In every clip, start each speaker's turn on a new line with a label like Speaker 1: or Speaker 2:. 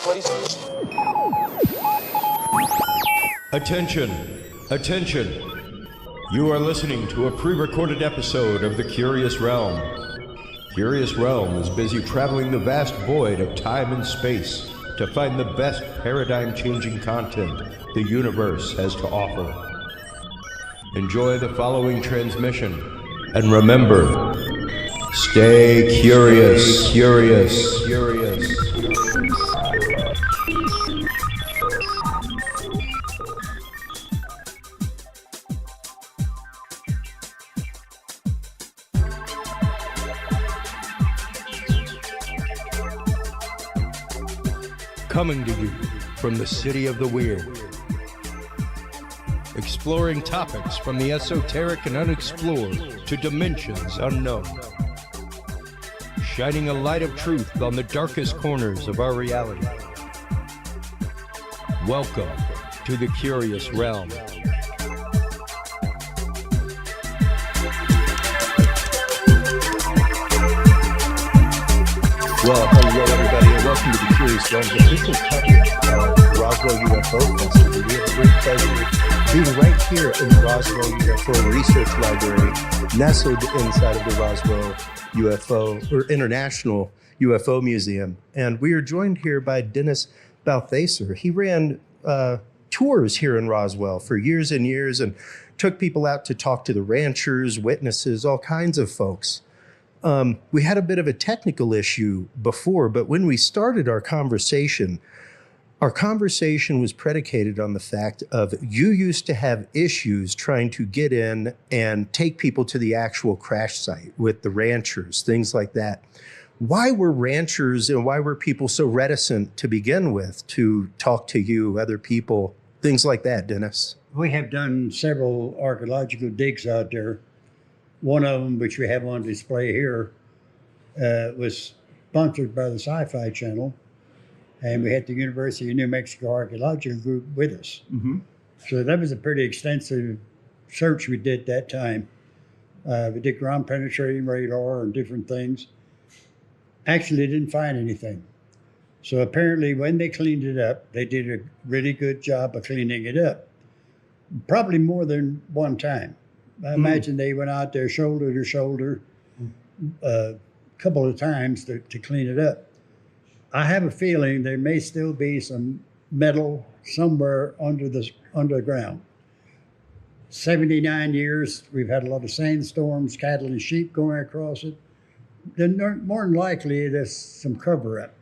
Speaker 1: please.
Speaker 2: Attention, attention. You are listening to a pre-recorded episode of the Curious Realm. Curious Realm is busy traveling the vast void of time and space to find the best paradigm-changing content the universe has to offer. Enjoy the following transmission, and remember, stay curious, curious, curious. Coming to you from the city of the weird. Exploring topics from the esoteric and unexplored to dimensions unknown. Shining a light of truth on the darkest corners of our reality. Welcome to the Curious Realm. Well, hello everybody, and welcome to the Curious Realm. This is coverage of Roswell UFO Festival. We have a great pleasure being right here in the Roswell UFO Research Library, nestled inside of the Roswell UFO, or International UFO Museum. And we are joined here by Dennis Balthaser. He ran tours here in Roswell for years and years and took people out to talk to the ranchers, witnesses, all kinds of folks. We had a bit of a technical issue before, but when we started our conversation was predicated on the fact of you used to have issues trying to get in and take people to the actual crash site with the ranchers, things like that. Why were ranchers and why were people so reticent to begin with to talk to you, other people, things like that, Dennis?
Speaker 3: We have done several archaeological digs out there. One of them, which we have on display here, was sponsored by the Sci-Fi Channel, and we had the University of New Mexico Archaeological Group with us. Mm-hmm. So that was a pretty extensive search we did that time. We did ground penetrating radar and different things. Actually, didn't find anything. So apparently when they cleaned it up, they did a really good job of cleaning it up. Probably more than one time. I imagine they went out there shoulder to shoulder a couple of times to clean it up. I have a feeling there may still be some metal somewhere under the ground. 79 years, we've had a lot of sandstorms, cattle and sheep going across it. Then more than likely there's some cover up.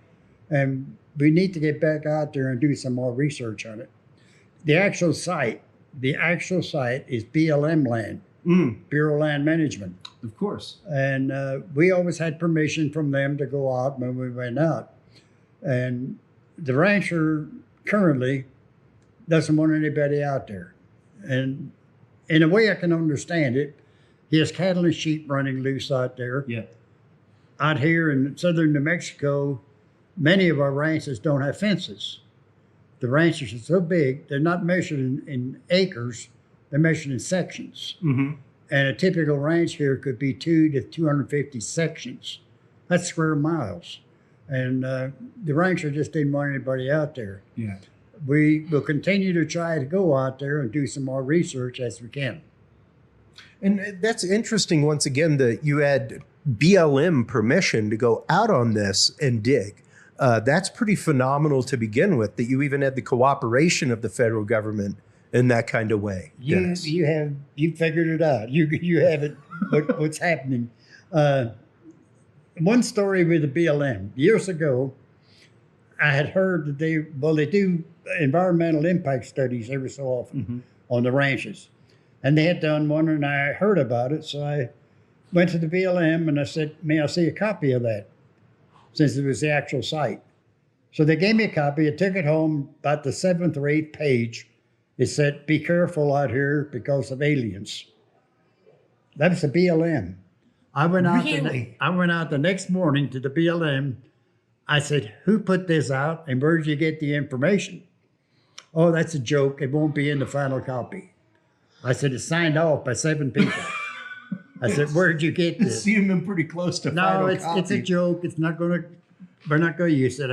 Speaker 3: And we need to get back out there and do some more research on it. The actual site is BLM land, Bureau of Land Management.
Speaker 4: Of course.
Speaker 3: And we always had permission from them to go out when we went out. And the rancher currently doesn't want anybody out there. And in a way I can understand it. He has cattle and sheep running loose out there.
Speaker 4: Yeah.
Speaker 3: Out here in southern New Mexico, many of our ranches don't have fences. The ranches are so big, they're not measured in acres, they're measured in sections. Mm-hmm. And a typical ranch here could be 200 to 250 sections. That's square miles. And the rancher just didn't want anybody out there.
Speaker 4: Yeah.
Speaker 3: We will continue to try to go out there and do some more research as we can.
Speaker 4: And that's interesting, once again, that you had BLM permission to go out on this and dig. That's pretty phenomenal to begin with, that you even had the cooperation of the federal government in that kind of way.
Speaker 3: You figured it out. You have it. What's happening? One story with the BLM years ago, I had heard that they do environmental impact studies every so often on the ranches, and they had done one, and I heard about it, so I went to the BLM and I said, "May I see a copy of that?" Since it was the actual site. So they gave me a copy. I took it home, about the 7th or 8th page. It said, "Be careful out here because of aliens." That was the BLM. I went out the next morning to the BLM. I said, "Who put this out and where did you get the information?" "Oh, that's a joke. It won't be in the final copy." I said, "It's signed off by 7 people." I said, "Where'd you get this?"
Speaker 4: Seeming pretty close to final copy.
Speaker 3: No, it's a joke. It's not going to, we're not going to use it.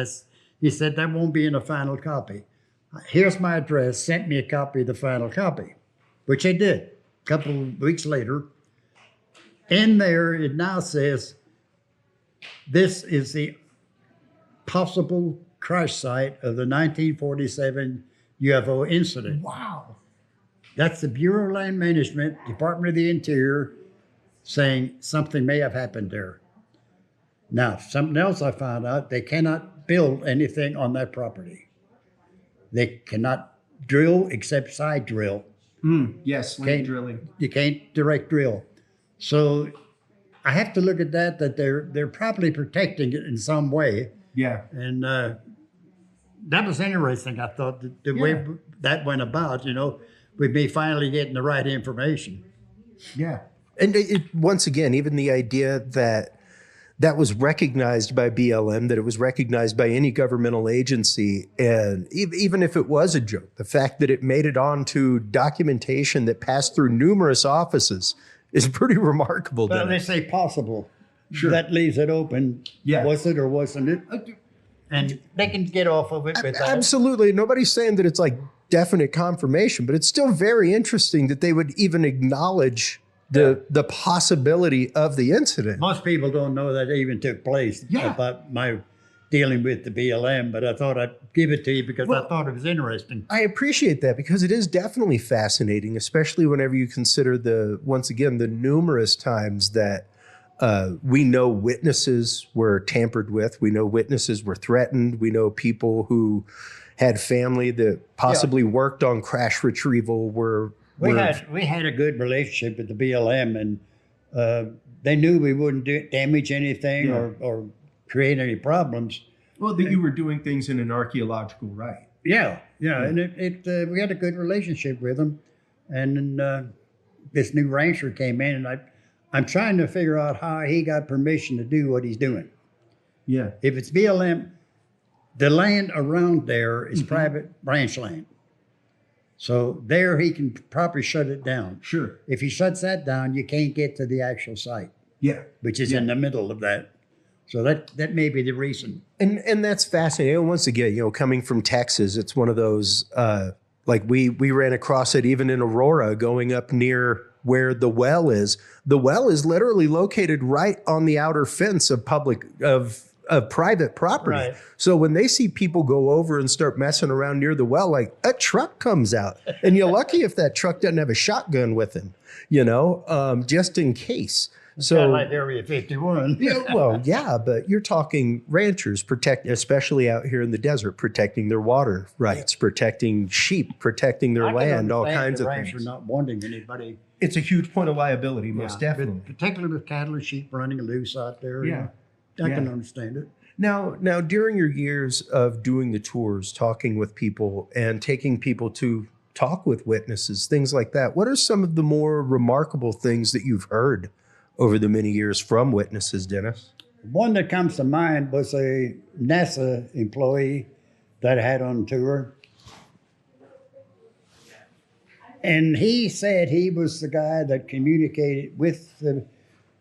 Speaker 3: He said, that won't be in the final copy. Here's my address, sent me a copy of the final copy, which they did. A couple of weeks later, in there, it now says, this is the possible crash site of the 1947 UFO incident.
Speaker 4: Wow.
Speaker 3: That's the Bureau of Land Management, Department of the Interior, saying something may have happened there. Now, something else I found out, they cannot build anything on that property. They cannot drill except side drill.
Speaker 4: Yes, lake drilling.
Speaker 3: You can't direct drill. So I have to look at that they're probably protecting it in some way.
Speaker 4: Yeah.
Speaker 3: And that was interesting. I thought the way that went about, we may finally getting the right information.
Speaker 4: Yeah. And once again, even the idea that was recognized by BLM, that it was recognized by any governmental agency, and even if it was a joke, the fact that it made it onto documentation that passed through numerous offices is pretty remarkable.
Speaker 3: Well, they say possible.
Speaker 4: Sure.
Speaker 3: That leaves it open.
Speaker 4: Yeah.
Speaker 3: Was it or wasn't it? And they can get off of it with that.
Speaker 4: Absolutely. Nobody's saying that it's like definite confirmation, but it's still very interesting that they would even acknowledge the possibility of the incident.
Speaker 3: Most people don't know that it even took place about my dealing with the BLM, but I thought I'd give it to you because I thought it was interesting.
Speaker 4: I appreciate that because it is definitely fascinating, especially whenever you consider once again, the numerous times that we know witnesses were tampered with. We know witnesses were threatened. We know people who had family that possibly worked on crash retrieval
Speaker 3: We had a good relationship with the BLM, and they knew we wouldn't damage anything or create any problems.
Speaker 4: Well, that you were doing things in an archaeological right.
Speaker 3: Yeah. And we had a good relationship with them. And then this new rancher came in, and I'm trying to figure out how he got permission to do what he's doing.
Speaker 4: Yeah.
Speaker 3: If it's BLM, the land around there is private ranch land. So there he can probably shut it down.
Speaker 4: Sure.
Speaker 3: If he shuts that down, you can't get to the actual site.
Speaker 4: Yeah.
Speaker 3: Which is in the middle of that. So that may be the reason.
Speaker 4: And that's fascinating. And once again, coming from Texas, it's one of those, like we ran across it even in Aurora going up near where the well is. The well is literally located right on the outer fence of private property.
Speaker 3: Right.
Speaker 4: So when they see people go over and start messing around near the well, like a truck comes out and you're lucky if that truck doesn't have a shotgun with him, just in case. So
Speaker 3: kind of like Area 51.
Speaker 4: but you're talking ranchers especially out here in the desert, protecting their water rights, protecting sheep, protecting their land, all kinds of things.
Speaker 3: Ranchers not wanting anybody.
Speaker 4: It's a huge point of liability, most definitely.
Speaker 3: Particularly with cattle and sheep running loose out there.
Speaker 4: Yeah.
Speaker 3: I can understand it.
Speaker 4: Now, during your years of doing the tours, talking with people and taking people to talk with witnesses, things like that, what are some of the more remarkable things that you've heard over the many years from witnesses, Dennis?
Speaker 3: One that comes to mind was a NASA employee that I had on tour. And he said he was the guy that communicated with the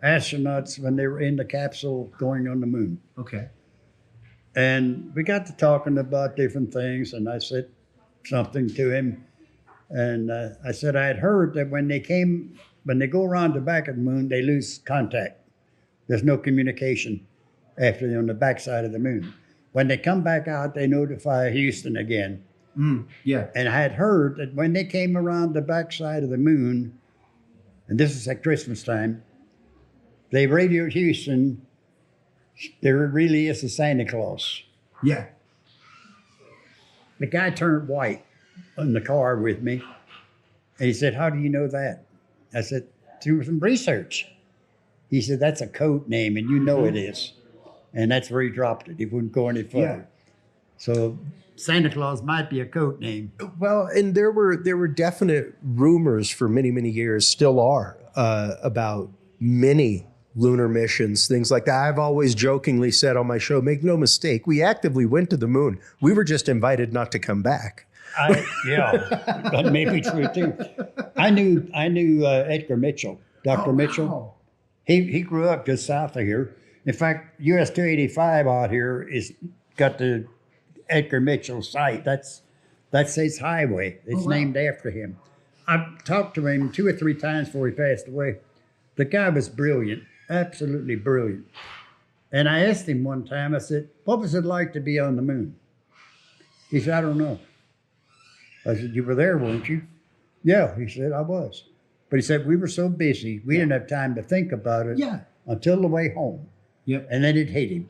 Speaker 3: astronauts when they were in the capsule going on the moon.
Speaker 4: Okay.
Speaker 3: And we got to talking about different things, and I said something to him. And I said I had heard that when they go around the back of the moon, they lose contact. There's no communication after they're on the backside of the moon. When they come back out, they notify Houston again.
Speaker 4: Yeah.
Speaker 3: And I had heard that when they came around the backside of the moon, and this is at Christmas time, they radioed Houston, there really is a Santa Claus.
Speaker 4: Yeah.
Speaker 3: The guy turned white in the car with me, and he said, "How do you know that?" I said, "Through some research." He said, "That's a code name, and you know it is." And that's where he dropped it. He wouldn't go any further.
Speaker 4: Yeah.
Speaker 3: So Santa Claus might be a code name.
Speaker 4: Well, and there were definite rumors for many, many years, still are, about many lunar missions, things like that. I've always jokingly said on my show, make no mistake, we actively went to the moon. We were just invited not to come back.
Speaker 3: That may be true too. I knew Edgar Mitchell, Dr. Mitchell.
Speaker 4: Wow.
Speaker 3: He grew up just south of here. In fact, US 285 out here is got the Edgar Mitchell's site. That's his highway. It's named after him. I've talked to him 2 or 3 times before he passed away. The guy was brilliant, absolutely brilliant. And I asked him one time, I said, what was it like to be on the moon? He said, I don't know. I said, you were there, weren't you? Yeah, he said, I was. But he said, we were so busy, we didn't have time to think about it until the way home.
Speaker 4: Yep.
Speaker 3: And then it hit him.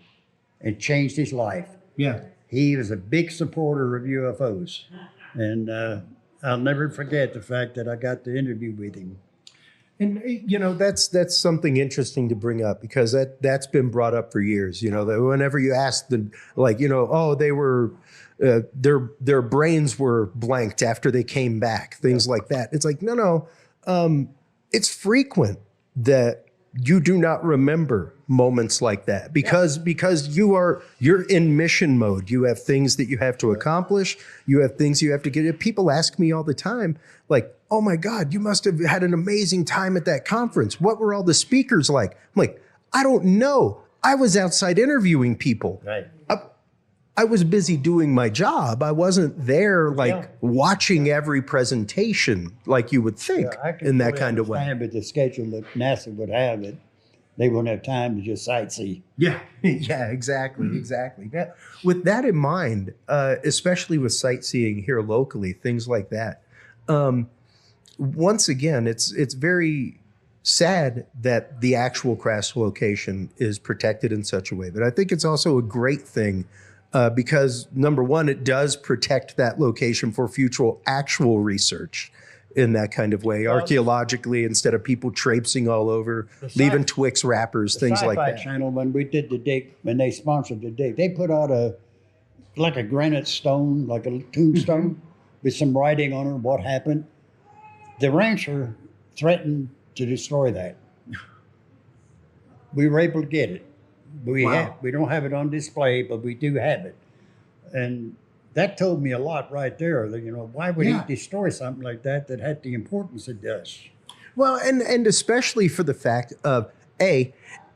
Speaker 3: It changed his life.
Speaker 4: Yeah.
Speaker 3: He was a big supporter of UFOs. And I'll never forget the fact that I got to interview with him.
Speaker 4: And you know, that's something interesting to bring up, because that's been brought up for years. You know, that whenever you ask them, like, you know, oh, they were their brains were blanked after they came back, things like that. It's like, no, it's frequent that you do not remember moments like that because you're in mission mode. You have things that you have to accomplish. You have things you have to get. People ask me all the time, like, oh my God, you must have had an amazing time at that conference. What were all the speakers like? I'm like, I don't know. I was outside interviewing people.
Speaker 3: Right.
Speaker 4: I was busy doing my job. I wasn't there watching every presentation like you would think in that kind of way.
Speaker 3: But the schedule that NASA would have it, they wouldn't have time to just sightsee.
Speaker 4: Yeah, yeah, exactly. Yeah. With that in mind, especially with sightseeing here locally, things like that. Once again, it's very sad that the actual crash location is protected in such a way. But I think it's also a great thing because, number one, it does protect that location for future actual research in that kind of way, archaeologically, instead of people traipsing all over, leaving Twix wrappers, things like that.
Speaker 3: The Channel, when we did the dig, when they sponsored the dig, they put out a granite stone, like a tombstone, with some writing on it, what happened. The rancher threatened to destroy that. We were able to get it. We don't have it on display, but we do have it. And that told me a lot right there. That, you know, why would he destroy something like that had the importance it does?
Speaker 4: Well, and especially for the fact of,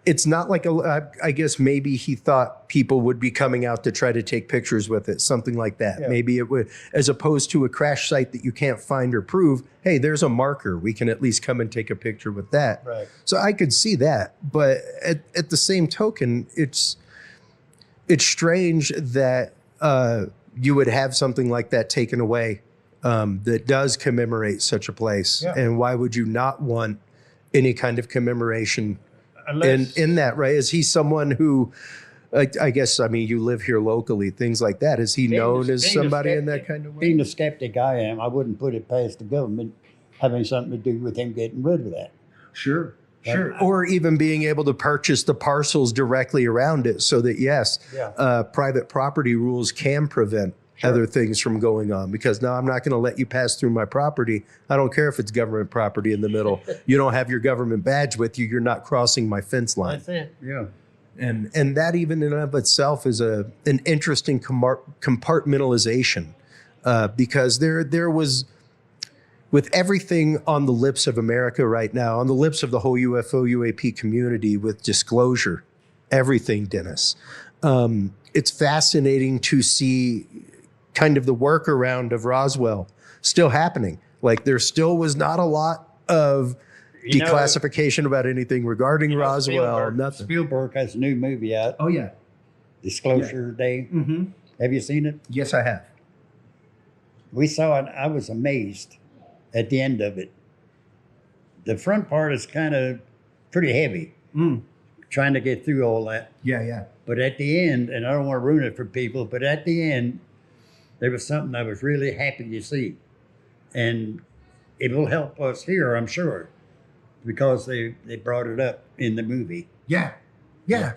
Speaker 4: it's not like I guess maybe he thought people would be coming out to try to take pictures with it, something like that. Yeah. Maybe it would, as opposed to a crash site that you can't find or prove, hey, there's a marker. We can at least come and take a picture with that. Right. So I could see that. But at the same token, it's strange that you would have something like that taken away that does commemorate such a place. Yeah. And why would you not want any kind of commemoration in that, right? Is he someone who, I guess, I mean, you live here locally, things like that. Is he known as somebody in that kind of way?
Speaker 3: Being the skeptic I am, I wouldn't put it past the government having something to do with him getting rid of that.
Speaker 4: Sure. Or even being able to purchase the parcels directly around it so that, private property rules can prevent other things from going on, because now I'm not going to let you pass through my property. I don't care if it's government property in the middle. You don't have your government badge with you. You're not crossing my fence line.
Speaker 3: That's it. Yeah.
Speaker 4: And that even in and of itself is an interesting compartmentalization because there was, with everything on the lips of America right now, on the lips of the whole UFO UAP community with disclosure, everything, Dennis. It's fascinating to see kind of the workaround of Roswell still happening. Like there still was not a lot of declassification about anything regarding Roswell. Nothing.
Speaker 3: Spielberg has a new movie out.
Speaker 4: Oh yeah,
Speaker 3: Disclosure Day. Mm-hmm. Have you seen it?
Speaker 4: Yes, I have.
Speaker 3: We saw it. I was amazed at the end of it. The front part is kind of pretty heavy. Trying to get through all that.
Speaker 4: Yeah.
Speaker 3: But at the end, and I don't want to ruin it for people, but at the end, there was something I was really happy to see. And it will help us here, I'm sure, because they brought it up in the movie.
Speaker 4: Yeah.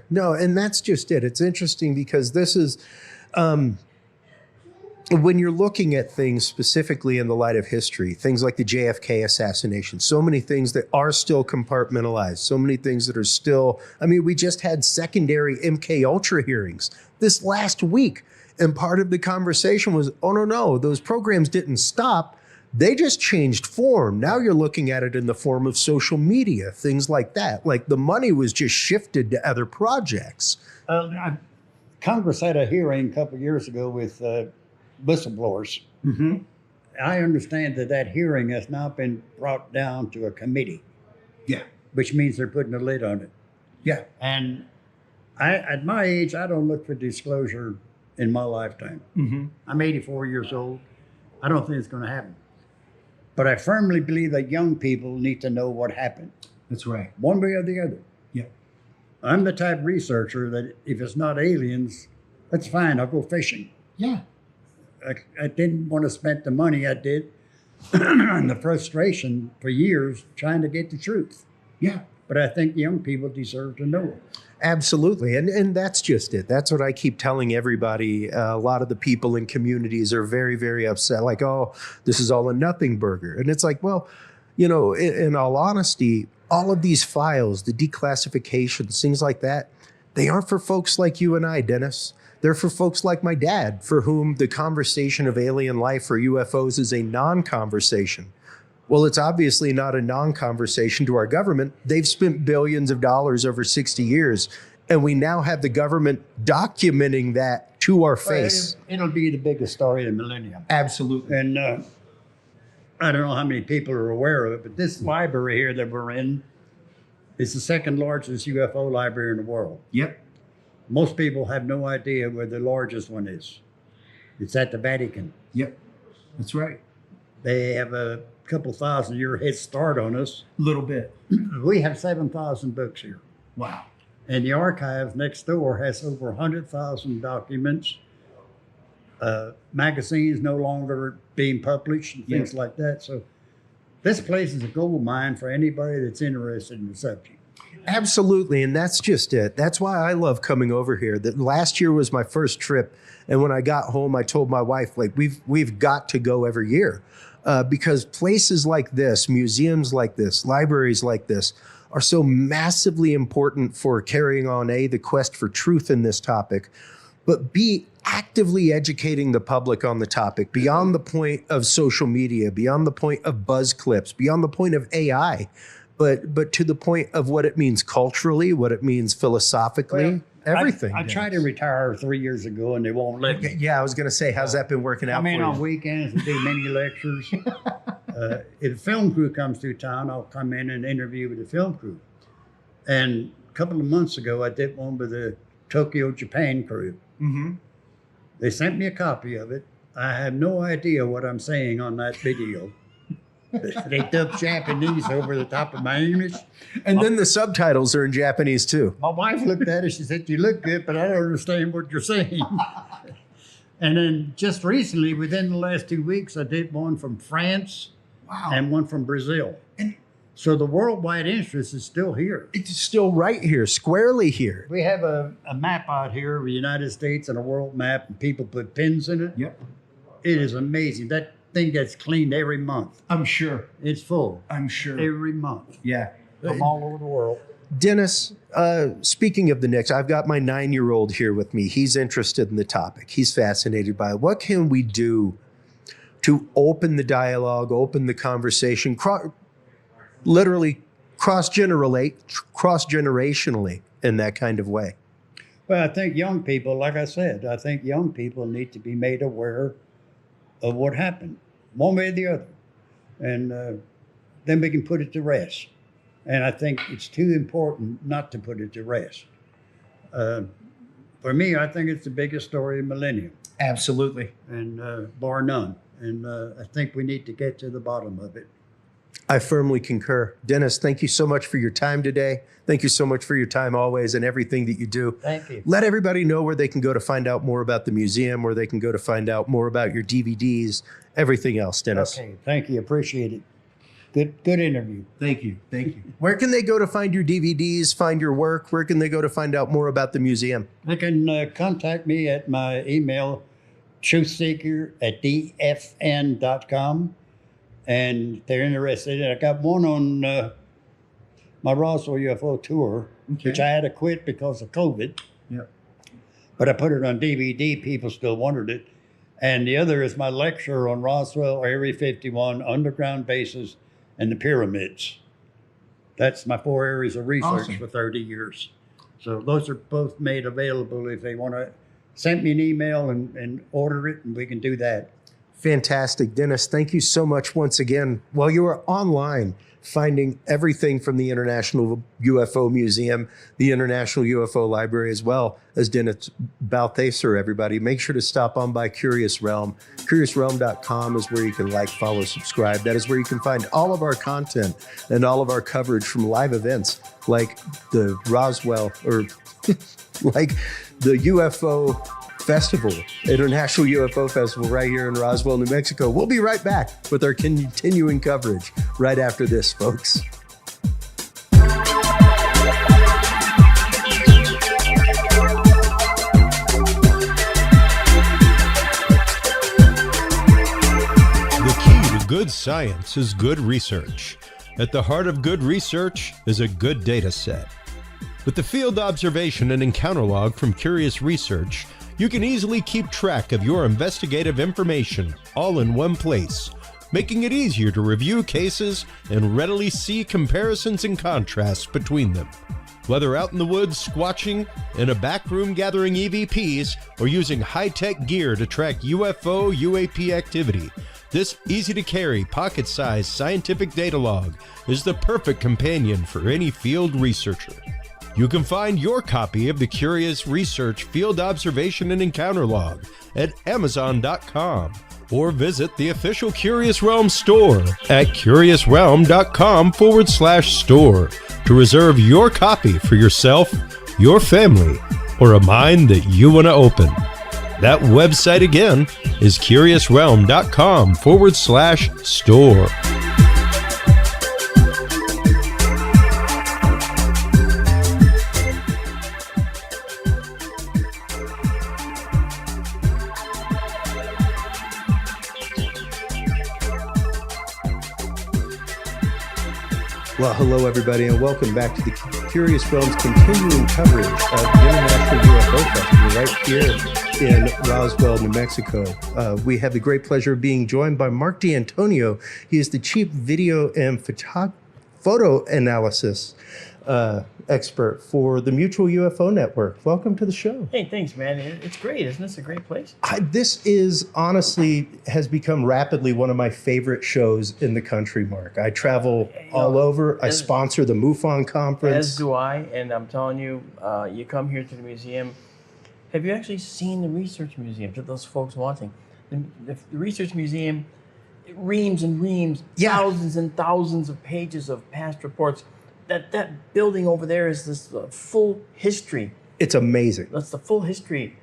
Speaker 4: No, and that's just it. It's interesting because this is, when you're looking at things specifically in the light of history, things like the JFK assassination, so many things that are still compartmentalized, so many things that are still, I mean, we just had secondary MK Ultra hearings this last week. And part of the conversation was, oh, no, those programs didn't stop. They just changed form. Now you're looking at it in the form of social media, things like that. Like the money was just shifted to other projects.
Speaker 3: Congress had a hearing a couple of years ago with whistleblowers.
Speaker 4: Mm-hmm.
Speaker 3: I understand that hearing has now been brought down to a committee.
Speaker 4: Yeah.
Speaker 3: Which means they're putting a lid on it.
Speaker 4: Yeah.
Speaker 3: And at my age, I don't look for disclosure in my lifetime.
Speaker 4: Mm-hmm.
Speaker 3: I'm 84 years old. I don't think it's going to happen. But I firmly believe that young people need to know what happened.
Speaker 4: That's right.
Speaker 3: One way or the other.
Speaker 4: Yeah.
Speaker 3: I'm the type of researcher that if it's not aliens, that's fine. I'll go fishing.
Speaker 4: Yeah.
Speaker 3: I didn't want to spend the money I did and the frustration for years trying to get the truth.
Speaker 4: Yeah.
Speaker 3: But I think young people deserve to know it.
Speaker 4: Absolutely. And that's just it. That's what I keep telling everybody. A lot of the people in communities are very, very upset. Like, oh, this is all a nothing burger. And it's like, well, you know, in all honesty, all of these files, the declassifications, things like that, they aren't for folks like you and I, Dennis. They're for folks like my dad, for whom the conversation of alien life or UFOs is a non-conversation. Well, it's obviously not a non-conversation to our government. They've spent billions of dollars over 60 years, and we now have the government documenting that to our face.
Speaker 3: It'll be the biggest story of the millennium.
Speaker 4: Absolutely.
Speaker 3: And I don't know how many people are aware of it, but this library here that we're in is the second largest UFO library in the world.
Speaker 4: Yep.
Speaker 3: Most people have no idea where the largest one is. It's at the Vatican.
Speaker 4: Yep. That's right.
Speaker 3: They have a couple thousand-year head start on us.
Speaker 4: A little bit.
Speaker 3: We have 7,000 books here.
Speaker 4: Wow.
Speaker 3: And the archive next door has over 100,000 documents. Magazines no longer being published and things like that. So this place is a gold mine for anybody that's interested in the subject.
Speaker 4: Absolutely. And that's just it. That's why I love coming over here. That last year was my first trip. And when I got home, I told my wife, like, we've got to go every year. Because places like this, museums like this, libraries like this are so massively important for carrying on A, the quest for truth in this topic, but B, actively educating the public on the topic beyond the point of social media, beyond the point of buzz clips, beyond the point of AI, but to the point of what it means culturally, what it means philosophically, everything.
Speaker 3: I tried to retire 3 years ago and they won't let me.
Speaker 4: Yeah, I was going to say, how's that been working out
Speaker 3: I mean,
Speaker 4: for you?
Speaker 3: on weekends and do many lectures. If a film crew comes through town, I'll come in and interview with the film crew. And a couple of months ago, I did one with the Tokyo, Japan crew.
Speaker 4: Mm-hmm.
Speaker 3: They sent me a copy of it. I have no idea what I'm saying on that video. They dubbed Japanese over the top of my English.
Speaker 4: And then the subtitles are in Japanese too.
Speaker 3: My wife looked at it. She said, "You look good, but I don't understand what you're saying." And then just recently, within the last 2 weeks, I did one from France and one from Brazil.
Speaker 4: And
Speaker 3: so the worldwide interest is still here.
Speaker 4: it's still right here, squarely here.
Speaker 3: We have a map out here of the United States and a world map, and people put pins in it.
Speaker 4: Yep.
Speaker 3: It is amazing. That thing gets cleaned every month.
Speaker 4: I'm sure.
Speaker 3: It's full
Speaker 4: I'm sure.
Speaker 3: every month
Speaker 4: Yeah.
Speaker 3: from all over the world.
Speaker 4: Dennis, speaking of the Knicks, I've got my 9-year-old here with me. He's interested in the topic. He's fascinated by it. What can we do to open the dialogue, open the conversation, literally cross-generationally in that kind of way?
Speaker 3: Well, I think young people, like I said, I think young people need to be made aware of what happened, one way or the other. And then we can put it to rest. And I think it's too important not to put it to rest. For me, I think it's the biggest story of millennium,
Speaker 4: Absolutely.
Speaker 3: and bar none. And I think we need to get to the bottom of it.
Speaker 4: I firmly concur. Dennis, thank you so much for your time today. Thank you so much for your time always and everything that you do.
Speaker 3: Thank you.
Speaker 4: Let everybody know where they can go to find out more about the museum, where they can go to find out more about your DVDs, everything else, Dennis.
Speaker 3: Okay, thank you. Appreciate it. Good interview.
Speaker 4: Thank you. Thank you. Where can they go to find your DVDs, find your work? Where can they go to find out more about the museum?
Speaker 3: They can contact me at my email, truthseeker@dfn.com. And if they're interested, I got one on my Roswell UFO tour, which I had to quit because of COVID.
Speaker 4: Yeah.
Speaker 3: But I put it on DVD. People still wanted it. And the other is my lecture on Roswell, Area 51, underground bases, and the pyramids. That's my 4 areas of research
Speaker 4: Awesome.
Speaker 3: for 30 years. So those are both made available if they want to send me an email and order it, and we can do that.
Speaker 4: Fantastic. Dennis, thank you so much once again. While you are online, finding everything from the International UFO Museum, the International UFO Library, as well as Dennis Balthaser, everybody. Make sure to stop on by Curious Realm. CuriousRealm.com is where you can like, follow, subscribe. That is where you can find all of our content and all of our coverage from live events like the Roswell, or like the UFO Festival, International UFO Festival right here in Roswell, New Mexico. We'll be right back with our continuing coverage right after this, folks.
Speaker 1: The key to good science is good research. At the heart of good research is a good data set. With the field observation and encounter log from Curious Research, you can easily keep track of your investigative information all in one place, making it easier to review cases and readily see comparisons and contrasts between them. Whether out in the woods squatching, in a back room gathering EVPs, or using high-tech gear to track UFO, UAP activity, this easy-to-carry, pocket-sized scientific data log is the perfect companion for any field researcher. You can find your copy of the Curious Research Field Observation and Encounter Log at Amazon.com or visit the official Curious Realm store at CuriousRealm.com/store to reserve your copy for yourself, your family, or a mind that you want to open. That website again is CuriousRealm.com/store.
Speaker 4: Well, hello, everybody, and welcome back to the Curious Realm's continuing coverage of the International UFO Festival right here in Roswell, New Mexico. We have the great pleasure of being joined by Mark D'Antonio. He is the chief video and photo analysis expert for the Mutual UFO Network. Welcome to the show.
Speaker 5: Hey, thanks, man. It's great. Isn't this a great place?
Speaker 4: This is honestly has become rapidly one of my favorite shows in the country, Mark. I travel all over. I sponsor the MUFON conference.
Speaker 5: As do I. And I'm telling you, you come here to the museum. Have you actually seen the research museum, to those folks watching? The research museum, it reams and reams, thousands and thousands of pages of past reports. That building over there is this full history.
Speaker 4: It's amazing.
Speaker 5: That's the full history.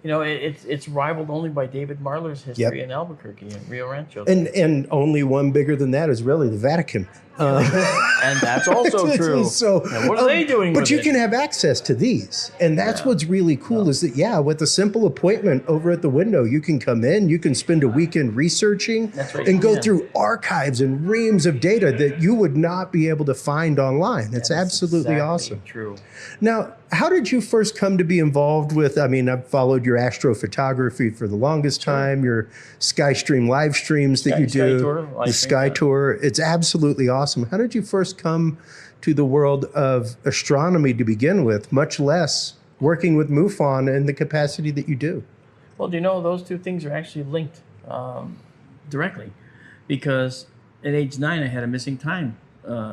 Speaker 5: You know, it's rivaled only by David Marler's history in Albuquerque and Rio Rancho.
Speaker 4: And only one bigger than that is really the Vatican.
Speaker 5: And that's also true.
Speaker 4: So,
Speaker 5: now, what are they doing
Speaker 4: but
Speaker 5: with
Speaker 4: you
Speaker 5: it?
Speaker 4: can have access to these. And that's what's really cool is that, with a simple appointment over at the window, you can come in, you can spend a weekend researching and go through archives and reams of data that you would not be able to find online. It's absolutely awesome.
Speaker 5: True.
Speaker 4: Now, how did you first come to be involved with, I've followed your astrophotography for the longest time, your Skystream live streams that you do, the Sky Tour. It's absolutely awesome. How did you first come to the world of astronomy to begin with, much less working with MUFON in the capacity that you do?
Speaker 5: Well, do you know those two things are actually linked directly? Because at age 9, I had a missing time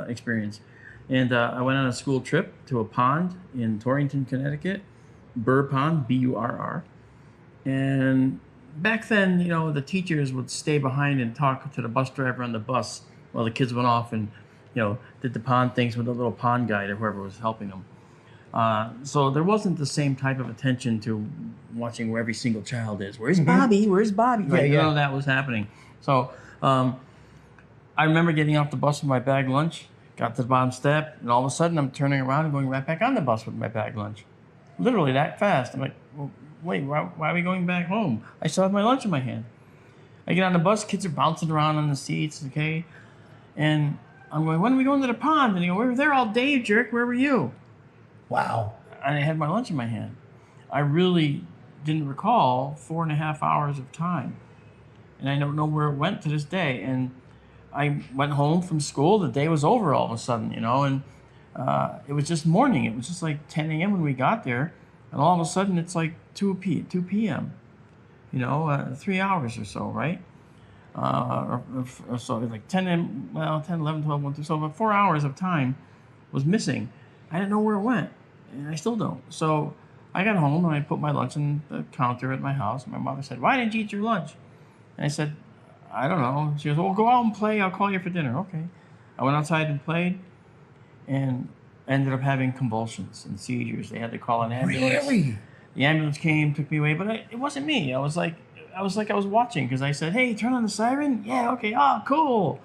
Speaker 5: experience. And I went on a school trip to a pond in Torrington, Connecticut, Burr Pond, B-U-R-R. And back then, the teachers would stay behind and talk to the bus driver on the bus while the kids went off and, did the pond things with the little pond guide or whoever was helping them. So there wasn't the same type of attention to watching where every single child is. Where's Bobby? Where's Bobby? Right? None of that was happening. So I remember getting off the bus with my bag lunch, got to the bottom step, and all of a sudden I'm turning around and going right back on the bus with my bag lunch. Literally that fast. I'm like, well, wait, why are we going back home? I still have my lunch in my hand. I get on the bus, kids are bouncing around on the seats, okay? And I'm going, when are we going to the pond? And they go, we were there all day, you jerk. Where were you?
Speaker 4: Wow.
Speaker 5: And I had my lunch in my hand. I really didn't recall 4.5 hours of time. And I don't know where it went to this day. And I went home from school. The day was over all of a sudden, and it was just morning. It was just like 10 a.m. when we got there. And all of a sudden, it's like 2 p.m. 3 hours or so, right? Or so, like 10, 11, 12, 1, 2, so about 4 hours of time was missing. I didn't know where it went, and I still don't. So I got home and I put my lunch on the counter at my house. And my mother said, "Why didn't you eat your lunch?" And I said, "I don't know." She goes, "Well, go out and play. I'll call you for dinner." Okay. I went outside and played, and ended up having convulsions and seizures. They had to call an ambulance.
Speaker 4: Really?
Speaker 5: The ambulance came, took me away, but it wasn't me. I was like I was watching, because I said, "Hey, turn on the siren." Yeah, okay. Oh, cool.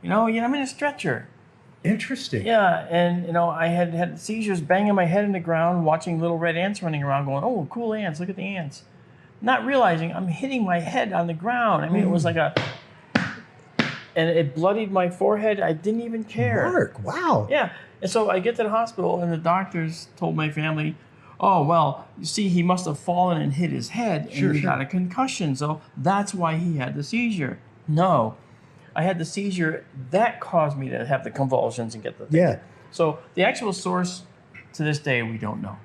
Speaker 5: I'm in a stretcher.
Speaker 4: Interesting.
Speaker 5: Yeah, and I had seizures, banging my head in the ground, watching little red ants running around, going, "Oh, cool ants! Look at the ants!" Not realizing I'm hitting my head on the ground. I mean, it was like and it bloodied my forehead. I didn't even care.
Speaker 4: Mark, wow.
Speaker 5: Yeah, and so I get to the hospital, and the doctors told my family, "Oh, well, you see, he must have fallen and hit his head, and he got a concussion, so that's why he had the seizure." No. I had the seizure that caused me to have the convulsions and get the thing.
Speaker 4: Yeah.
Speaker 5: So the actual source, to this day, we don't know.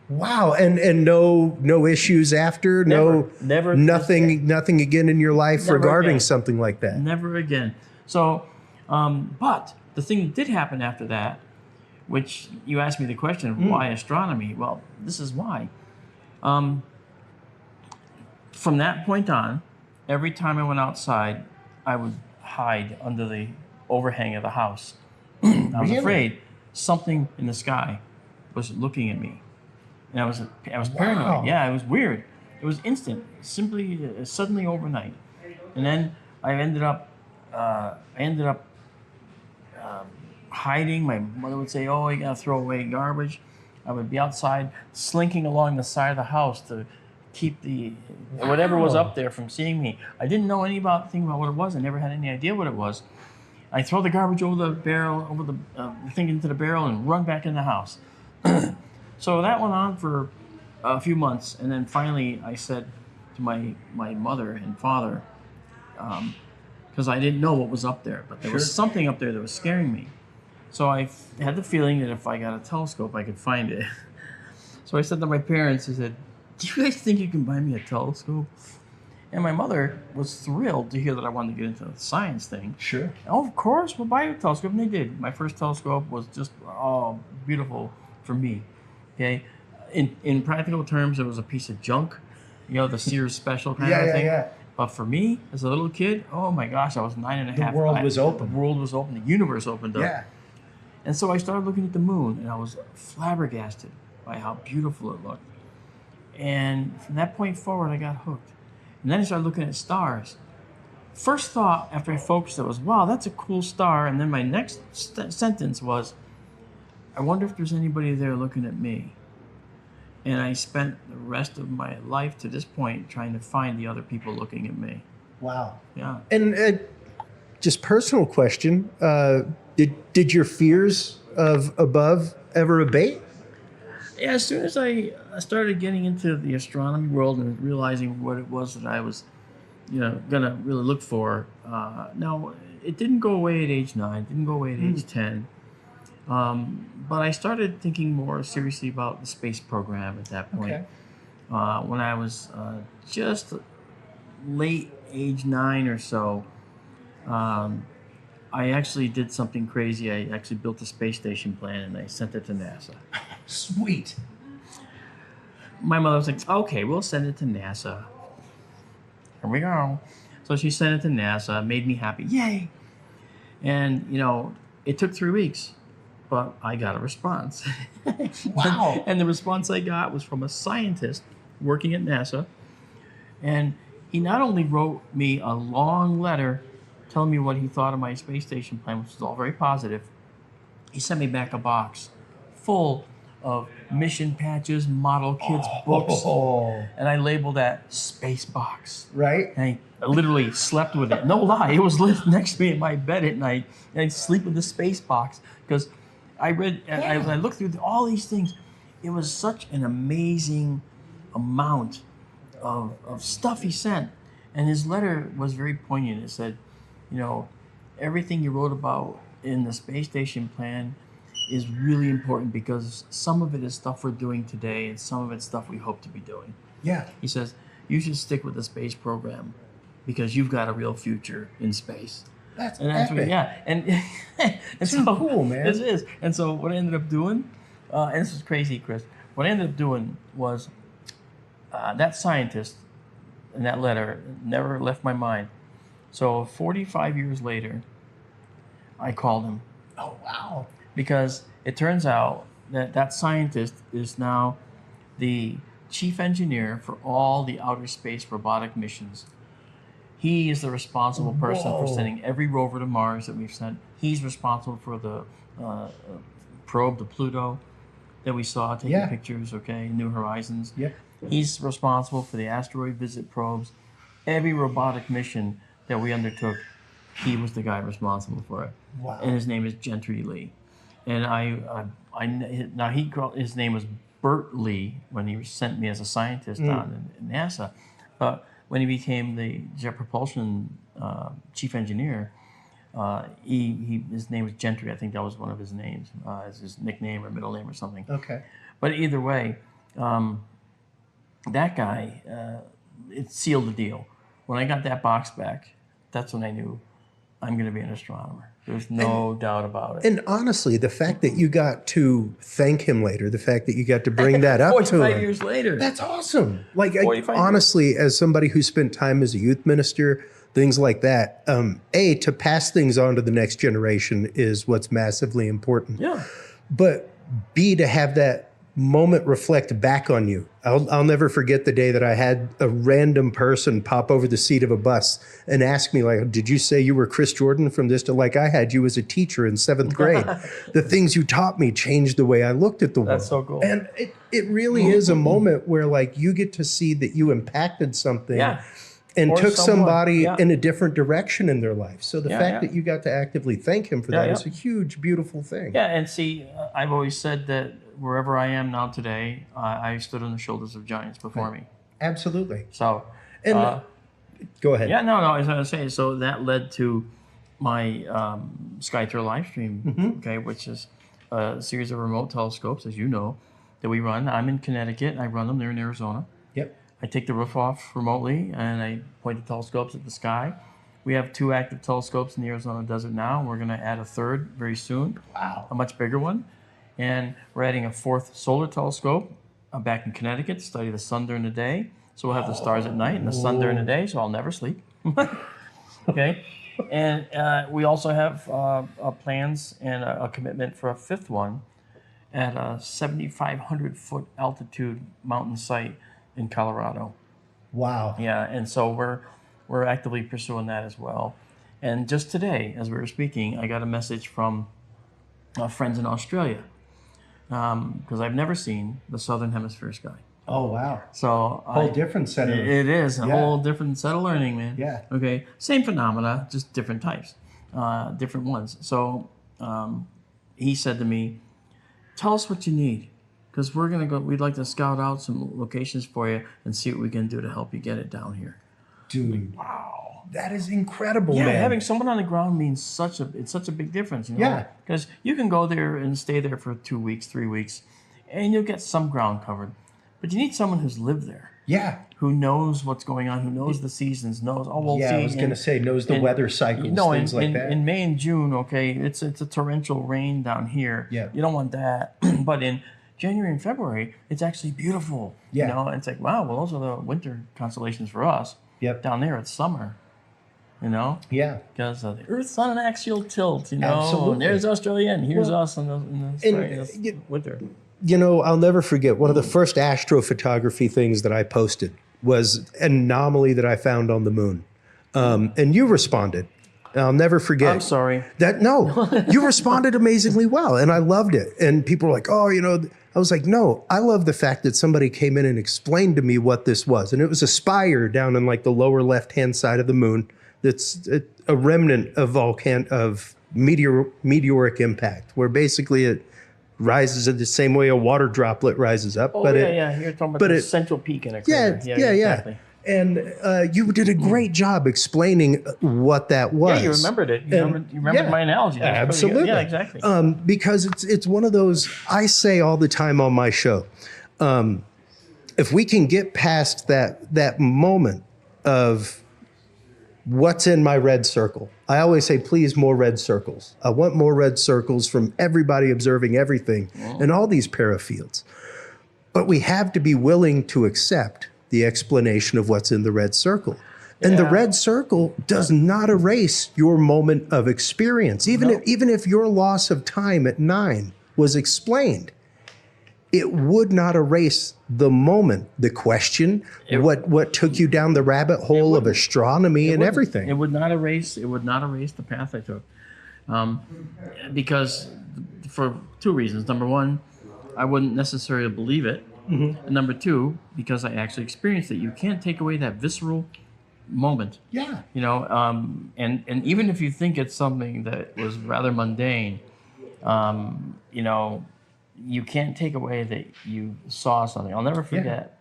Speaker 4: Wow. And no issues after?
Speaker 5: Never.
Speaker 4: Nothing again in your life
Speaker 5: Never
Speaker 4: regarding
Speaker 5: again.
Speaker 4: something like that?
Speaker 5: Never again. So, but the thing that did happen after that, which you asked me the question, why astronomy? Well, this is why. From that point on, every time I went outside, I would hide under the overhang of the house. I was afraid something in the sky was looking at me, and I was paranoid.
Speaker 4: Wow.
Speaker 5: Yeah, it was weird. It was instant, simply suddenly overnight, and then I ended up hiding. My mother would say, "Oh, you gotta throw away garbage." I would be outside, slinking along the side of the house to keep whatever was up there from seeing me. I didn't know anything about what it was. I never had any idea what it was. I throw the garbage over the barrel, over the thing into the barrel, and run back in the house. So that went on for a few months, and then finally I said to my mother and father, because I didn't know what was up there, but there was something up there that was scaring me. So I had the feeling that if I got a telescope, I could find it. So I said to my parents, I said, "Do you guys think you can buy me a telescope?" And my mother was thrilled to hear that I wanted to get into the science thing.
Speaker 4: Sure.
Speaker 5: "Oh, of course, we'll buy you a telescope." And they did. My first telescope was just beautiful for me. Okay, in practical terms, it was a piece of junk, the Sears Special kind of thing.
Speaker 4: Yeah.
Speaker 5: But for me, as a little kid, oh my gosh, I was 9.5.
Speaker 4: The world was open.
Speaker 5: The world was open. The universe opened up.
Speaker 4: Yeah.
Speaker 5: And so I started looking at the moon, and I was flabbergasted by how beautiful it looked. And from that point forward, I got hooked. And then I started looking at stars. First thought after I focused, it was, "Wow, that's a cool star." And then my next sentence was, "I wonder if there's anybody there looking at me." And I spent the rest of my life to this point trying to find the other people looking at me.
Speaker 4: Wow.
Speaker 5: Yeah.
Speaker 4: And just personal question, did your fears of above ever abate?
Speaker 5: Yeah, as soon as I started getting into the astronomy world and realizing what it was that I was, gonna really look for. Now, it didn't go away at age 9, didn't go away at age 10. But I started thinking more seriously about the space program at that point.
Speaker 4: Okay.
Speaker 5: When I was just late age 9 or so, I actually did something crazy. I actually built a space station plan and I sent it to NASA.
Speaker 4: Sweet.
Speaker 5: My mother was like, "Okay, we'll send it to NASA." Here we go. So she sent it to NASA, made me happy. Yay! And, it took 3 weeks, but I got a response.
Speaker 4: Wow.
Speaker 5: And the response I got was from a scientist working at NASA. And he not only wrote me a long letter telling me what he thought of my space station plan, which was all very positive, he sent me back a box full of mission patches, model kits, books, and I labeled that Space Box.
Speaker 4: Right?
Speaker 5: And I literally slept with it. No lie, it was next to me in my bed at night, and I'd sleep with the Space Box because I read, I looked through all these things. It was such an amazing amount of stuff he sent, and his letter was very poignant. It said, everything you wrote about in the space station plan is really important because some of it is stuff we're doing today and some of it's stuff we hope to be doing.
Speaker 4: Yeah.
Speaker 5: He says, you should stick with the space program because you've got a real future in space.
Speaker 4: That's
Speaker 5: That's
Speaker 4: epic.
Speaker 5: and
Speaker 4: Too cool, man.
Speaker 5: This is. And so what I ended up doing, and this is crazy, Chris, what I ended up doing was that scientist in that letter never left my mind. So 45 years later, I called him.
Speaker 4: Oh, wow.
Speaker 5: Because it turns out that that scientist is now the chief engineer for all the outer space robotic missions. He is the responsible person for sending every rover to Mars that we've sent. He's responsible for the probe to Pluto that we saw taking pictures, New Horizons.
Speaker 4: Yep.
Speaker 5: He's responsible for the asteroid visit probes. Every robotic mission that we undertook, he was the guy responsible for it.
Speaker 4: Wow.
Speaker 5: And his name is Gentry Lee. And his name was Bert Lee when he sent me as a scientist on in NASA. But when he became the Jet Propulsion chief engineer, his name was Gentry. I think that was one of his names, as his nickname or middle name or something.
Speaker 4: Okay.
Speaker 5: But either way, that guy, it sealed the deal. When I got that box back, that's when I knew I'm going to be an astronomer. There's no doubt about it.
Speaker 4: And honestly, the fact that you got to thank him later, the fact that you got to bring that up to
Speaker 5: 45
Speaker 4: him.
Speaker 5: years later.
Speaker 4: That's awesome. Like,
Speaker 5: 45 years.
Speaker 4: honestly, as somebody who spent time as a youth minister, things like that, to pass things on to the next generation is what's massively important.
Speaker 5: Yeah.
Speaker 4: But B, to have that moment reflect back on you. I'll never forget the day that I had a random person pop over the seat of a bus and ask me, like, did you say you were Chris Jordan from this? To like, I had you as a teacher in 7th grade. The things you taught me changed the way I looked at the world.
Speaker 5: That's so cool.
Speaker 4: And it really is a moment where, like, you get to see that you impacted something.
Speaker 5: Yeah.
Speaker 4: And
Speaker 5: Or
Speaker 4: took
Speaker 5: someone,
Speaker 4: somebody in a different direction in their life. So the fact
Speaker 5: yeah.
Speaker 4: that you got to actively thank him for that is a huge, beautiful thing.
Speaker 5: Yeah, and see, I've always said that wherever I am now today, I stood on the shoulders of giants before me.
Speaker 4: Absolutely.
Speaker 5: So,
Speaker 4: And go ahead.
Speaker 5: yeah, no, as I was saying, so that led to my SkyTour live stream, which is a series of remote telescopes, as you know, that we run. I'm in Connecticut. I run them. They're in Arizona.
Speaker 4: Yep.
Speaker 5: I take the roof off remotely and I point the telescopes at the sky. We have 2 active telescopes in the Arizona desert now. We're going to add a 3rd very soon.
Speaker 4: Wow.
Speaker 5: A much bigger one. And we're adding a 4th solar telescope back in Connecticut to study the sun during the day. So we'll have the stars at night and the sun during the day, so I'll never sleep. Okay. And we also have plans and a commitment for a 5th one at a 7,500 foot altitude mountain site in Colorado.
Speaker 4: Wow.
Speaker 5: Yeah, and so we're actively pursuing that as well. And just today, as we were speaking, I got a message from friends in Australia because I've never seen the southern hemisphere sky.
Speaker 4: Oh, wow.
Speaker 5: So
Speaker 4: Whole different set of...
Speaker 5: it is a whole different set of learning, man.
Speaker 4: Yeah.
Speaker 5: Okay, same phenomena, just different types, different ones. So he said to me, "Tell us what you need." Because we're going to go, we'd like to scout out some locations for you and see what we can do to help you get it down here.
Speaker 4: Dude, wow. That is incredible,
Speaker 5: Yeah,
Speaker 4: man.
Speaker 5: having someone on the ground means such a big difference, you know?
Speaker 4: Yeah.
Speaker 5: Because you can go there and stay there for 2 weeks, 3 weeks, and you'll get some ground covered. But you need someone who's lived there.
Speaker 4: Yeah.
Speaker 5: Who knows what's going on, who knows the seasons, knows,
Speaker 4: Yeah, I was going to say, knows the weather cycles, things like that.
Speaker 5: In May and June, it's a torrential rain down here.
Speaker 4: Yeah.
Speaker 5: You don't want that. But in January and February, it's actually beautiful.
Speaker 4: Yeah.
Speaker 5: You know, and it's like, wow, well, those are the winter constellations for us.
Speaker 4: Yep.
Speaker 5: Down there, it's summer. You know?
Speaker 4: Yeah.
Speaker 5: Because the Earth's on an axial tilt, you know?
Speaker 4: Absolutely.
Speaker 5: And there's Australia, and here's us in the winter.
Speaker 4: You know, I'll never forget, one of the first astrophotography things that I posted was an anomaly that I found on the moon. And you responded. I'll never forget.
Speaker 5: I'm sorry.
Speaker 4: You responded amazingly well, and I loved it. And people were like, oh, you know, I was like, no, I love the fact that somebody came in and explained to me what this was. And it was a spire down in like the lower left-hand side of the moon that's a remnant of meteoric impact, where basically it rises in the same way a water droplet rises up.
Speaker 5: Oh, You're talking about the central peak in a crater.
Speaker 4: Yeah.
Speaker 5: Exactly.
Speaker 4: And you did a great job explaining what that was.
Speaker 5: Yeah, you remembered it. You remembered my analogy. That's pretty good.
Speaker 4: Absolutely.
Speaker 5: Yeah, exactly.
Speaker 4: Because it's one of those, I say all the time on my show, if we can get past that moment of what's in my red circle, I always say, please, more red circles. I want more red circles from everybody observing everything in all these parafields. But we have to be willing to accept the explanation of what's in the red circle. And the red circle does not erase your moment of experience. Even if your loss of time at 9 was explained, it would not erase the moment, the question, what took you down the rabbit hole of astronomy and everything.
Speaker 5: It would not erase the path I took. Because for two reasons. Number one, I wouldn't necessarily believe it. And number two, because I actually experienced it. You can't take away that visceral moment.
Speaker 4: Yeah.
Speaker 5: You know, and even if you think it's something that was rather mundane, you know, you can't take away that you saw something. I'll never forget.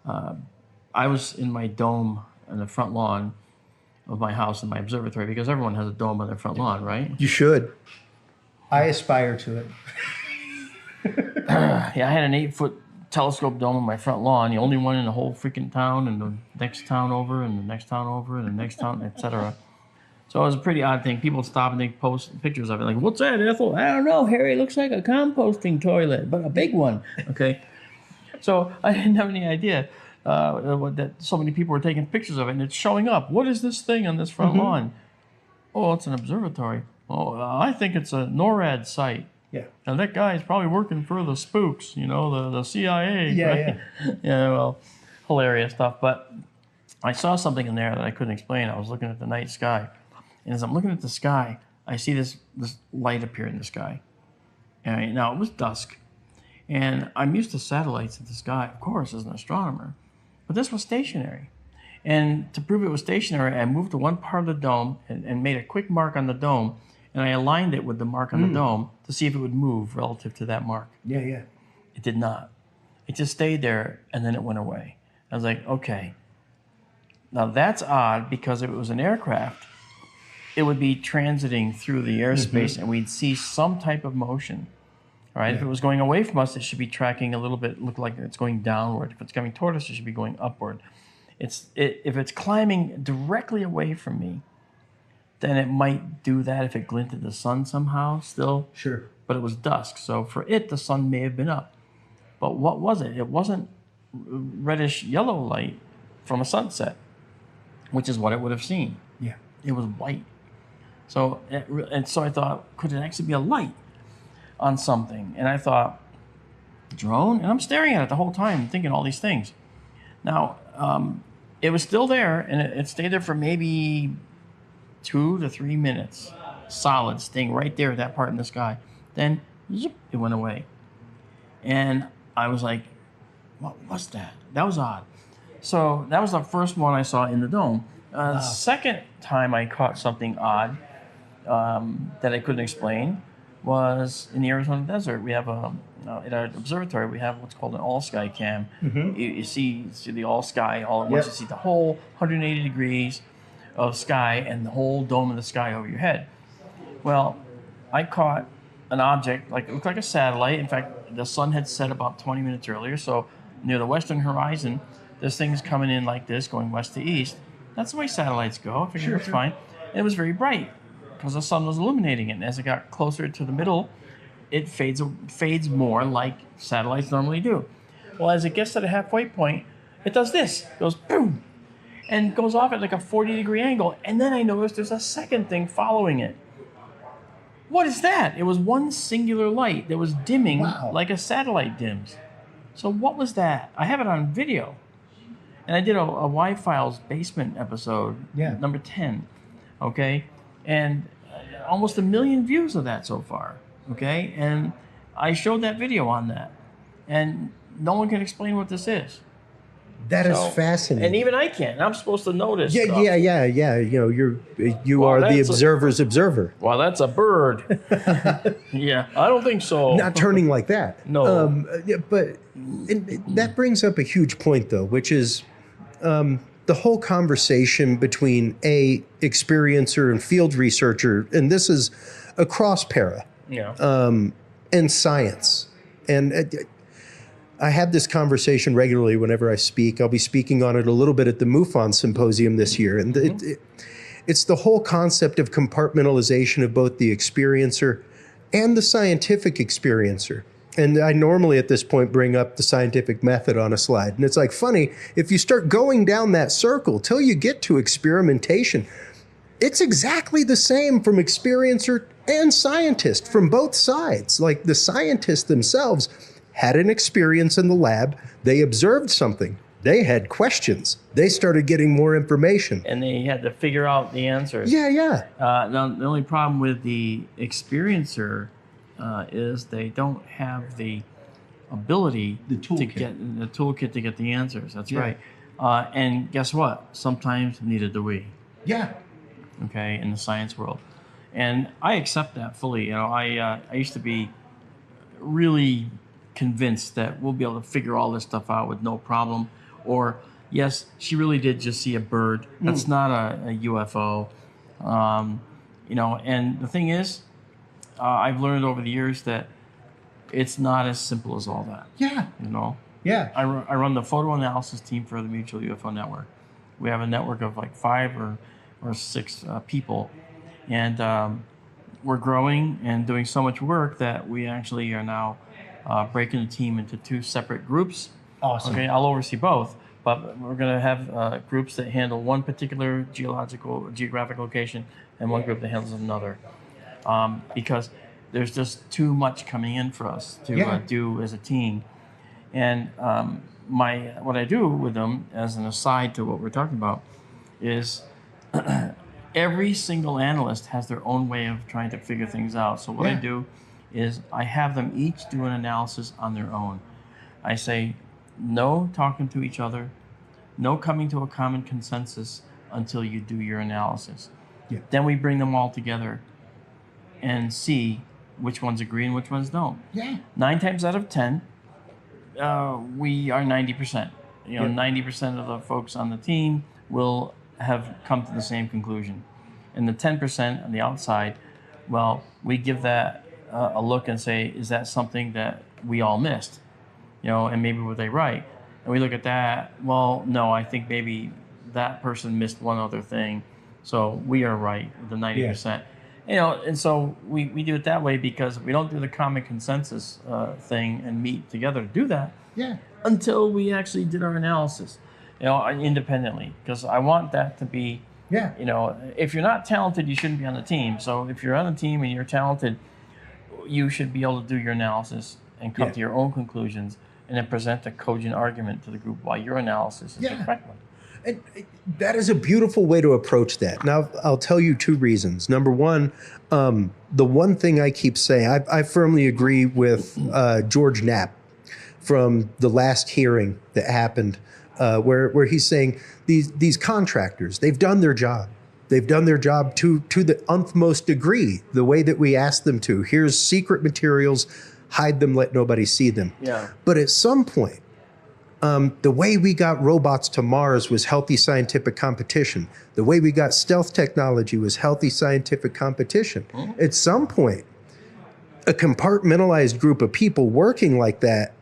Speaker 5: I was in my dome in the front lawn of my house in my observatory, because everyone has a dome on their front lawn, right?
Speaker 4: You should.
Speaker 2: I aspire to it.
Speaker 5: Yeah, I had an 8-foot telescope dome on my front lawn, the only one in the whole freaking town, and the next town over, and the next town over, and the next town, etc. So it was a pretty odd thing. People stop and they post pictures of it, like, "What's that, Ethel?" "I don't know, Harry. It looks like a composting toilet, but a big one." Okay, so I didn't have any idea that so many people were taking pictures of it, and it's showing up. What is this thing on this front lawn? Oh, it's an observatory. Oh, I think it's a NORAD site.
Speaker 2: Yeah.
Speaker 5: And that guy is probably working for the spooks, you know, the CIA.
Speaker 2: Yeah,
Speaker 5: right?
Speaker 2: yeah.
Speaker 5: Yeah, well, hilarious stuff. But I saw something in there that I couldn't explain. I was looking at the night sky. And as I'm looking at the sky, I see this light appear in the sky. And now, it was dusk. And I'm used to satellites in the sky, of course, as an astronomer. But this was stationary. And to prove it was stationary, I moved to one part of the dome and made a quick mark on the dome. And I aligned it with the mark on the dome to see if it would move relative to that mark.
Speaker 2: Yeah, yeah.
Speaker 5: It did not. It just stayed there, and then it went away. I was like, okay. Now that's odd, because if it was an aircraft, it would be transiting through the airspace, and we'd see some type of motion. All right. Yeah. If it was going away from us, it should be tracking a little bit, look like it's going downward. If it's coming toward us, it should be going upward. If it's climbing directly away from me, then it might do that if it glinted the sun somehow still.
Speaker 2: Sure.
Speaker 5: But it was dusk, so for it, the sun may have been up. But what was it? It wasn't reddish yellow light from a sunset, which is what it would have seen.
Speaker 2: Yeah.
Speaker 5: It was white. So I thought, could it actually be a light on something? And I thought, drone? And I'm staring at it the whole time, thinking all these things. Now, it was still there, and it stayed there for maybe 2 to 3 minutes, solid, staying right there at that part in the sky. Then, zip, it went away. And I was like, what was that? That was odd. So that was the first one I saw in the dome. The second time I caught something odd that I couldn't explain was in the Arizona desert. We have in our observatory, we have what's called an all-sky cam. You see the all-sky all at once. You see the whole 180 degrees of sky and the whole dome of the sky over your head. Well, I caught an object, it looked like a satellite. In fact, the sun had set about 20 minutes earlier, so near the western horizon, this thing's coming in like this, going west to east. That's the way satellites go. I figured that's fine. And it was very bright because the sun was illuminating it. And as it got closer to the middle, it fades more like satellites normally do. Well, as it gets to the halfway point, it does this. It goes boom, and goes off at like a 40-degree angle. And then I noticed there's a second thing following it. What is that? It was one singular light that was dimming like a satellite dims. So what was that? I have it on video. And I did a Y-Files basement episode, number 10, okay? And almost 1 million views of that so far, okay? And I showed that video on that. And no one can explain what this is.
Speaker 4: That is fascinating.
Speaker 5: And even I can't. I'm supposed to notice
Speaker 4: stuff. Yeah. You know, you are the observer's observer.
Speaker 5: Well, that's a bird. Yeah, I don't think so.
Speaker 4: Not turning like that.
Speaker 5: No.
Speaker 4: But that brings up a huge point, though, which is the whole conversation between a experiencer and field researcher, and this is across para, and science. And I have this conversation regularly whenever I speak. I'll be speaking on it a little bit at the MUFON Symposium this year. And it's the whole concept of compartmentalization of both the experiencer and the scientific experiencer. And I normally at this point bring up the scientific method on a slide. And it's like funny, if you start going down that circle till you get to experimentation, it's exactly the same from experiencer and scientist from both sides. Like the scientists themselves had an experience in the lab, they observed something, they had questions, they started getting more information.
Speaker 5: And they had to figure out the answers.
Speaker 4: Yeah.
Speaker 5: Now, the only problem with the experiencer is they don't have the ability to get the toolkit to get the answers. That's right. And guess what? Sometimes neither do we.
Speaker 4: Yeah.
Speaker 5: Okay, in the science world, and I accept that fully. You know, I used to be really convinced that we'll be able to figure all this stuff out with no problem. Or yes, she really did just see a bird. That's not a UFO. You know, and the thing is, I've learned over the years that it's not as simple as all that.
Speaker 4: Yeah.
Speaker 5: You know?
Speaker 4: Yeah.
Speaker 5: I run the photo analysis team for the Mutual UFO Network. We have a network of like 5 or 6 people. And we're growing and doing so much work that we actually are now breaking the team into 2 separate groups.
Speaker 4: Awesome.
Speaker 5: Okay, I'll oversee both. But we're going to have groups that handle one particular geographic location and one group that handles another. Because there's just too much coming in for us to do as a team. And what I do with them, as an aside to what we're talking about, is every single analyst has their own way of trying to figure things out. So what I do is I have them each do an analysis on their own. I say, no talking to each other, no coming to a common consensus until you do your analysis. Yeah. Then we bring them all together and see which ones agree and which ones don't. Yeah. 9 times out of 10, we are 90%. You know, 90% of the folks on the team will have come to the same conclusion. And the 10% on the outside, well, we give that a look and say, is that something that we all missed? You know, and maybe were they right? And we look at that, well, no, I think maybe that person missed one other thing. So we are right, the 90%. Yeah. You know, and so we do it that way because we don't do the common consensus thing and meet together to do that until we actually did our analysis, you know, independently. Because I want that to be, you know, if you're not talented, you shouldn't be on the team. So if you're on the team and you're talented, you should be able to do your analysis and come to your own conclusions and then present a cogent argument to the group why your analysis is the correct one.
Speaker 4: And that is a beautiful way to approach that. Now, I'll tell you 2 reasons. Number one, the one thing I keep saying, I firmly agree with George Knapp from the last hearing that happened, where he's saying these contractors, they've done their job. They've done their job to the nth degree, the way that we asked them to. Here's secret materials, hide them, let nobody see them. Yeah. But at some point, the way we got robots to Mars was healthy scientific competition. The way we got stealth technology was healthy scientific competition. Mm-hmm. At some point, a compartmentalized group of people working like that,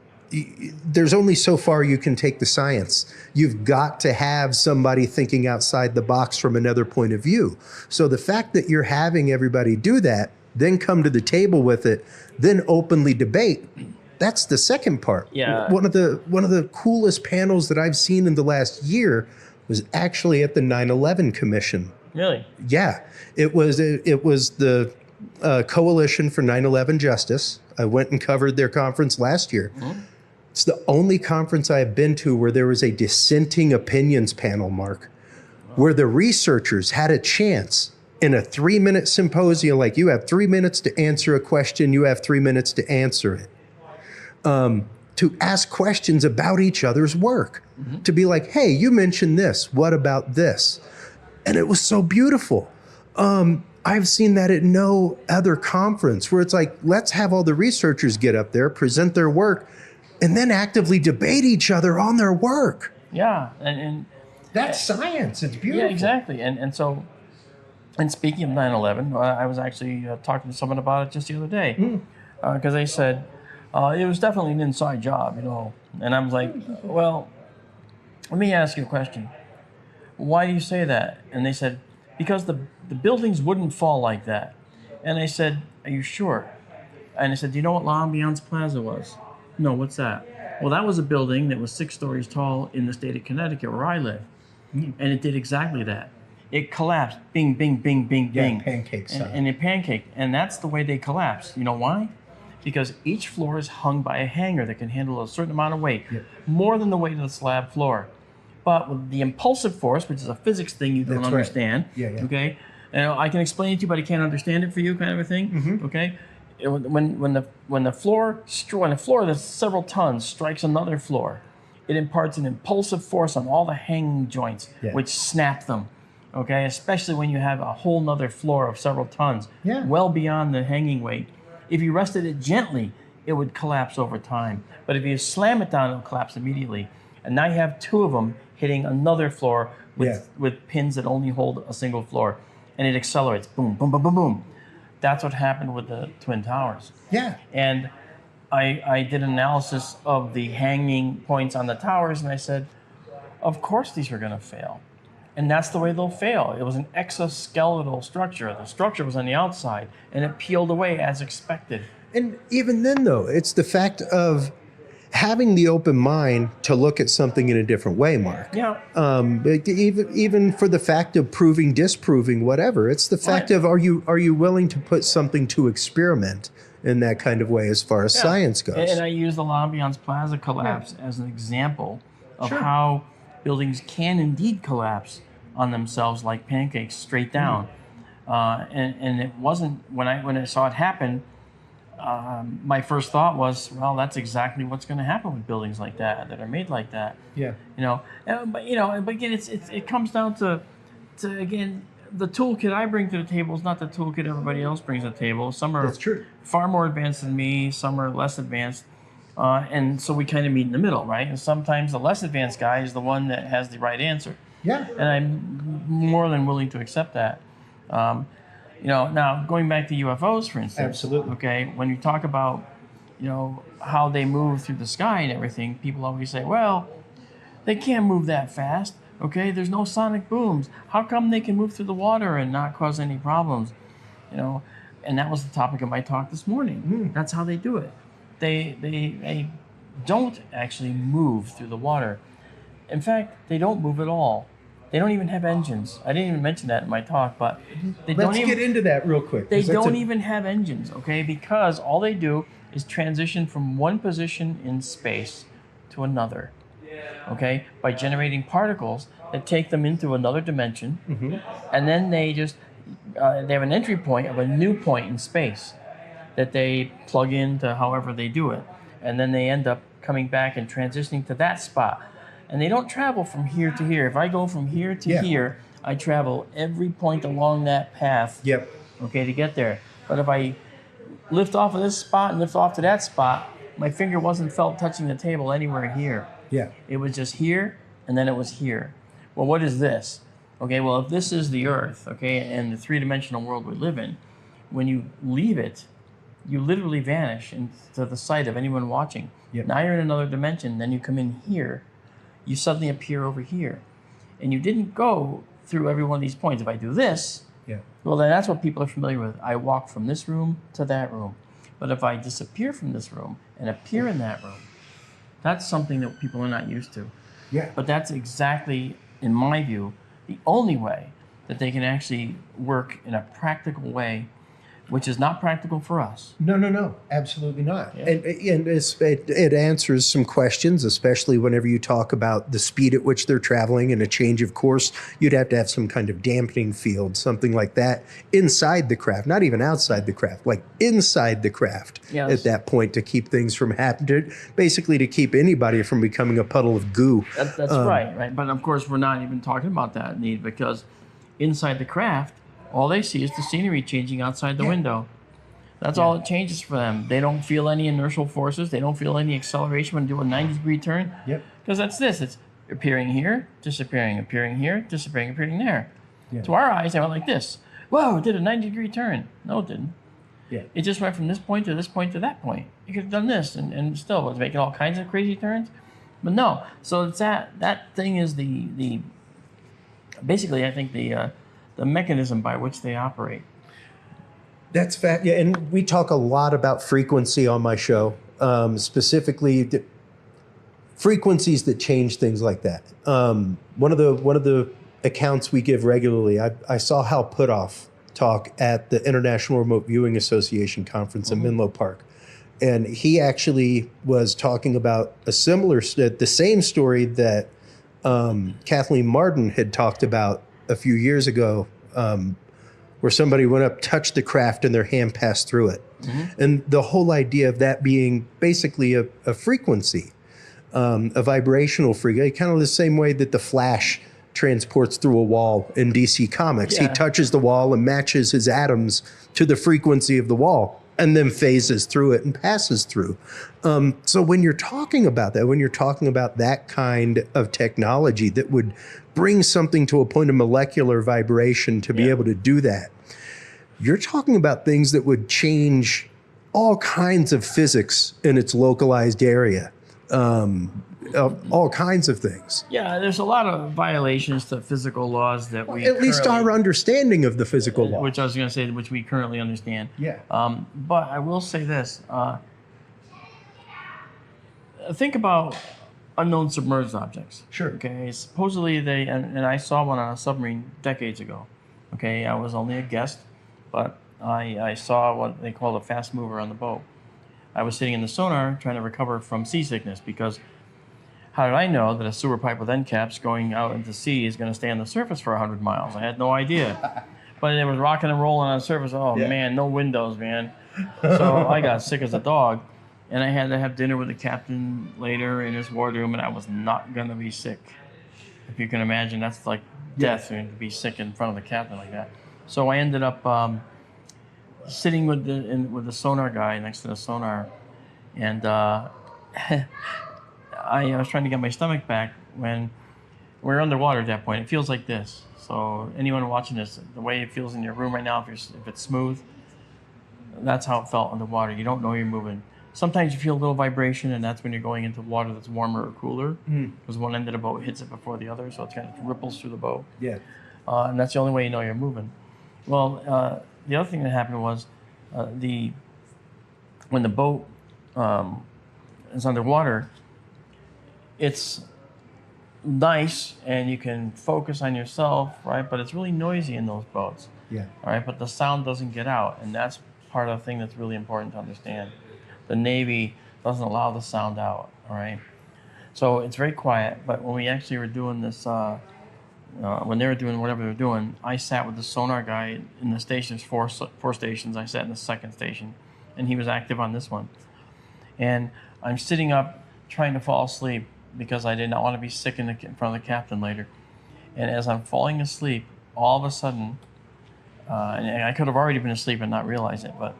Speaker 4: there's only so far you can take the science. You've got to have somebody thinking outside the box from another point of view. So the fact that you're having everybody do that, then come to the table with it, then openly debate, that's the second part. Yeah. One of the coolest panels that I've seen in the last year was actually at the 9/11 Commission.
Speaker 5: Really?
Speaker 4: Yeah. It was the Coalition for 9/11 Justice. I went and covered their conference last year. Mm-hmm. It's the only conference I have been to where there was a dissenting opinions panel, Mark, where the researchers had a chance in a 3-minute symposium, like you have 3 minutes to answer a question, you have 3 minutes to answer it. To ask questions about each other's work, to be like, hey, you mentioned this, what about this? And it was so beautiful. I've seen that at no other conference where it's like, let's have all the researchers get up there, present their work, and then actively debate each other on their work.
Speaker 5: Yeah, and
Speaker 4: That's science. It's beautiful.
Speaker 5: Yeah, exactly. And so, and speaking of 9/11, I was actually talking to someone about it just the other day, because they said it was definitely an inside job, And I was like, well, let me ask you a question. Why do you say that? And they said, because the buildings wouldn't fall like that. And I said, are you sure? And I said, do you know what L'Ambiance Plaza was? No, what's that? Well, that was a building that was 6 stories tall in the state of Connecticut where I live. And it did exactly that. It collapsed. Bing, bing, bing, bing, bing.
Speaker 4: Pancake style.
Speaker 5: And it pancaked. And that's the way they collapse. You know why? Because each floor is hung by a hanger that can handle a certain amount of weight, more than the weight of the slab floor. But with the impulsive force, which is a physics thing you don't understand, okay? And I can explain it to you, but I can't understand it for you, kind of a thing, okay? When the floor that's several tons strikes another floor, it imparts an impulsive force on all the hanging joints, which snap them, okay? Especially when you have a whole nother floor of several tons, well beyond the hanging weight. If you rested it gently, it would collapse over time. But if you slam it down, it'll collapse immediately. And now you have 2 of them hitting another floor with pins that only hold a single floor. And it accelerates, boom, boom, boom, boom, boom. That's what happened with the Twin Towers.
Speaker 4: Yeah.
Speaker 5: And I did an analysis of the hanging points on the towers, and I said, of course these are going to fail. And that's the way they'll fail. It was an exoskeletal structure. The structure was on the outside, and it peeled away as expected.
Speaker 4: And even then, though, it's the fact of having the open mind to look at something in a different way, Mark.
Speaker 5: Yeah.
Speaker 4: Even for the fact of proving, disproving, whatever. It's the fact of are you willing to put something to experiment in that kind of way as far as science goes.
Speaker 5: And I use the L'Ambiance Plaza collapse as an example of how buildings can indeed collapse on themselves like pancakes straight down. And it wasn't, when I saw it happen, my first thought was, well, that's exactly what's going to happen with buildings like that are made like that.
Speaker 4: Yeah.
Speaker 5: But again, it comes down to again, the toolkit I bring to the table is not the toolkit everybody else brings to the table. Some are far more advanced than me. Some are less advanced. And so we kind of meet in the middle, right? And sometimes the less advanced guy is the one that has the right answer.
Speaker 4: Yeah.
Speaker 5: And I'm more than willing to accept that. Now going back to UFOs, for instance.
Speaker 4: Absolutely.
Speaker 5: Okay, when you talk about, how they move through the sky and everything, people always say, well, they can't move that fast. Okay, there's no sonic booms. How come they can move through the water and not cause any problems? And that was the topic of my talk this morning. That's how they do it. They don't actually move through the water. In fact, they don't move at all. They don't even have engines. I didn't even mention that in my talk, but
Speaker 4: Let's get into that real quick.
Speaker 5: They don't even have engines, okay? Because all they do is transition from one position in space to another, okay? By generating particles that take them into another dimension, and then they have an entry point of a new point in space that they plug into however they do it. And then they end up coming back and transitioning to that spot. And they don't travel from here to here. If I go from here to here, I travel every point along that path, okay, to get there. But if I lift off of this spot and lift off to that spot, my finger wasn't felt touching the table anywhere here.
Speaker 4: Yeah.
Speaker 5: It was just here, and then it was here. Well, what is this? Okay, well, if this is the Earth, okay, and the three-dimensional world we live in, when you leave it, you literally vanish into the sight of anyone watching. Now you're in another dimension, then you come in here, you suddenly appear over here. And you didn't go through every one of these points. If I do this, well, then that's what people are familiar with. I walk from this room to that room. But if I disappear from this room and appear in that room, that's something that people are not used to.
Speaker 4: Yeah.
Speaker 5: But that's exactly, in my view, the only way that they can actually work in a practical way, which is not practical for us.
Speaker 4: No, absolutely not.
Speaker 5: Yeah.
Speaker 4: And it answers some questions, especially whenever you talk about the speed at which they're traveling and a change of course. You'd have to have some kind of dampening field, something like that, inside the craft, not even outside the craft, like inside the craft at that point to keep things from happening, basically to keep anybody from becoming a puddle of goo.
Speaker 5: That's right. But of course, we're not even talking about that need, because inside the craft, all they see is the scenery changing outside the window. That's all it changes for them. They don't feel any inertial forces. They don't feel any acceleration when they do a 90-degree turn.
Speaker 4: Yep.
Speaker 5: Because that's this. It's appearing here, disappearing, appearing here, disappearing, appearing there.
Speaker 4: Yeah.
Speaker 5: To our eyes, they went like this. Whoa, it did a 90-degree turn. No, it didn't.
Speaker 4: Yeah.
Speaker 5: It just went from this point to this point to that point. You could have done this and still was making all kinds of crazy turns. But no. So it's that thing is the basically, I think the mechanism by which they operate.
Speaker 4: That's fact. Yeah, and we talk a lot about frequency on my show, specifically the frequencies that change things like that. One of the accounts we give regularly, I saw Hal Putoff talk at the International Remote Viewing Association conference in Menlo Park, and he actually was talking about the same story that Kathleen Martin had talked about a few years ago, where somebody went up, touched the craft, and their hand passed through it. And the whole idea of that being basically a frequency, a vibrational frequency, kind of the same way that the Flash transports through a wall in DC Comics.
Speaker 5: Yeah.
Speaker 4: He touches the wall and matches his atoms to the frequency of the wall and then phases through it and passes through. So when you're talking about that, when you're talking about that kind of technology that would bring something to a point of molecular vibration to be able to do that, you're talking about things that would change all kinds of physics in its localized area. All kinds of things.
Speaker 5: Yeah, there's a lot of violations to physical laws that we
Speaker 4: At least
Speaker 5: currently-
Speaker 4: our understanding of the physical law.
Speaker 5: which I was going to say, which we currently understand.
Speaker 4: Yeah.
Speaker 5: But I will say this: think about unknown submerged objects.
Speaker 4: Sure.
Speaker 5: Okay. Supposedly they, and I saw one on a submarine decades ago. Okay, I was only a guest, but I saw what they call a fast mover on the boat. I was sitting in the sonar trying to recover from seasickness because how did I know that a sewer pipe with end caps going out into sea is going to stay on the surface for 100 miles? I had no idea. But it was rocking and rolling on the surface. Oh, man, no windows, man. So I got sick as a dog. And I had to have dinner with the captain later in his wardroom, and I was not going to be sick. If you can imagine, that's like death, to be sick in front of the captain like that. So I ended up sitting with the sonar guy next to the sonar, and I was trying to get my stomach back when we're underwater at that point. It feels like this. So anyone watching this, the way it feels in your room right now, if it's smooth, that's how it felt underwater. You don't know you're moving. Sometimes you feel a little vibration, and that's when you're going into water that's warmer or cooler, because one end of the boat hits it before the other, so it kind of ripples through the boat.
Speaker 4: Yeah.
Speaker 5: And that's the only way you know you're moving. Well, the other thing that happened was when the boat is underwater, it's nice and you can focus on yourself, right? But it's really noisy in those boats.
Speaker 4: Yeah.
Speaker 5: All right, but the sound doesn't get out, and that's part of the thing that's really important to understand. The Navy doesn't allow the sound out, all right? So it's very quiet, but when we actually were doing this, when they were doing whatever they were doing, I sat with the sonar guy in the stations, four stations. I sat in the second station, and he was active on this one. And I'm sitting up trying to fall asleep because I did not want to be sick in front of the captain later. And as I'm falling asleep, all of a sudden, and I could have already been asleep and not realize it, but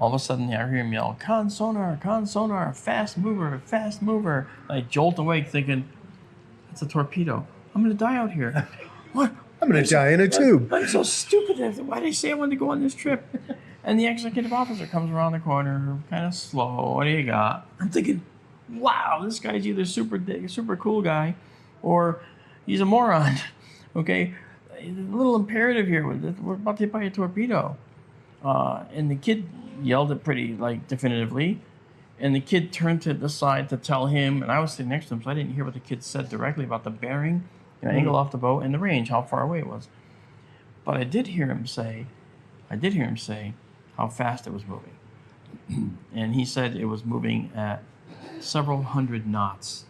Speaker 5: all of a sudden I hear him yell, con sonar, fast mover, fast mover. I jolt awake thinking, it's a torpedo. I'm going to die out here. What?
Speaker 4: I'm going to die in a tube.
Speaker 5: I'm so stupid. Why did they say I wanted to go on this trip? And the executive officer comes around the corner, kind of slow. What do you got? I'm thinking, wow, this guy's either super cool guy, or he's a moron. Okay, a little imperative here. We're about to hit by a torpedo, and the kid yelled it pretty definitively, and the kid turned to the side to tell him, and I was sitting next to him, so I didn't hear what the kid said directly about the bearing, angle off the boat, and the range, how far away it was. But I did hear him say how fast it was moving, and he said it was moving at several hundred knots.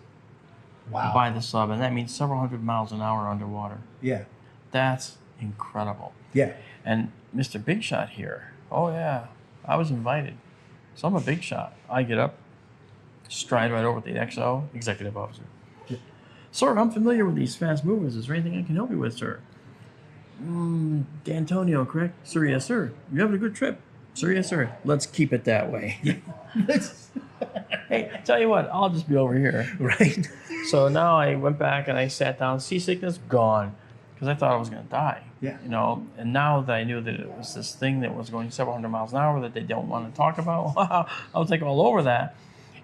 Speaker 4: Wow.
Speaker 5: By the sub, and that means several hundred miles an hour underwater.
Speaker 4: Yeah.
Speaker 5: That's incredible.
Speaker 4: Yeah.
Speaker 5: And Mr. Big Shot here, oh yeah, I was invited. So I'm a big shot. I get up, stride right over to the XO, executive officer. Yeah. Sir, I'm familiar with these fast movers. Is there anything I can help you with, sir? D'Antonio, correct? Sir, yes, sir. You having a good trip? Sir, yes, sir. Let's keep it that way. Hey, tell you what, I'll just be over here.
Speaker 4: Right.
Speaker 5: So now I went back and I sat down. Seasickness gone, because I thought I was going to die.
Speaker 4: Yeah.
Speaker 5: You know, and now that I knew that it was this thing that was going several hundred miles an hour that they don't want to talk about, I was like all over that.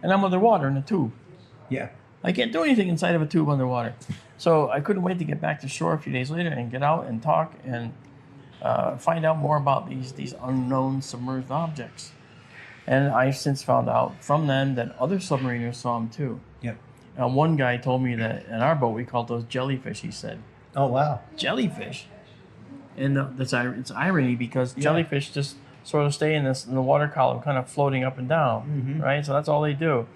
Speaker 5: And I'm underwater in a tube.
Speaker 4: Yeah.
Speaker 5: I can't do anything inside of a tube underwater. So I couldn't wait to get back to shore a few days later and get out and talk and find out more about these unknown submerged objects. And I've since found out from them that other submariners saw them too.
Speaker 4: Yep.
Speaker 5: One guy told me that in our boat we called those jellyfish, he said.
Speaker 4: Oh, wow.
Speaker 5: Jellyfish? And it's irony because jellyfish just sort of stay in the water column, kind of floating up and down, right? So that's all they do.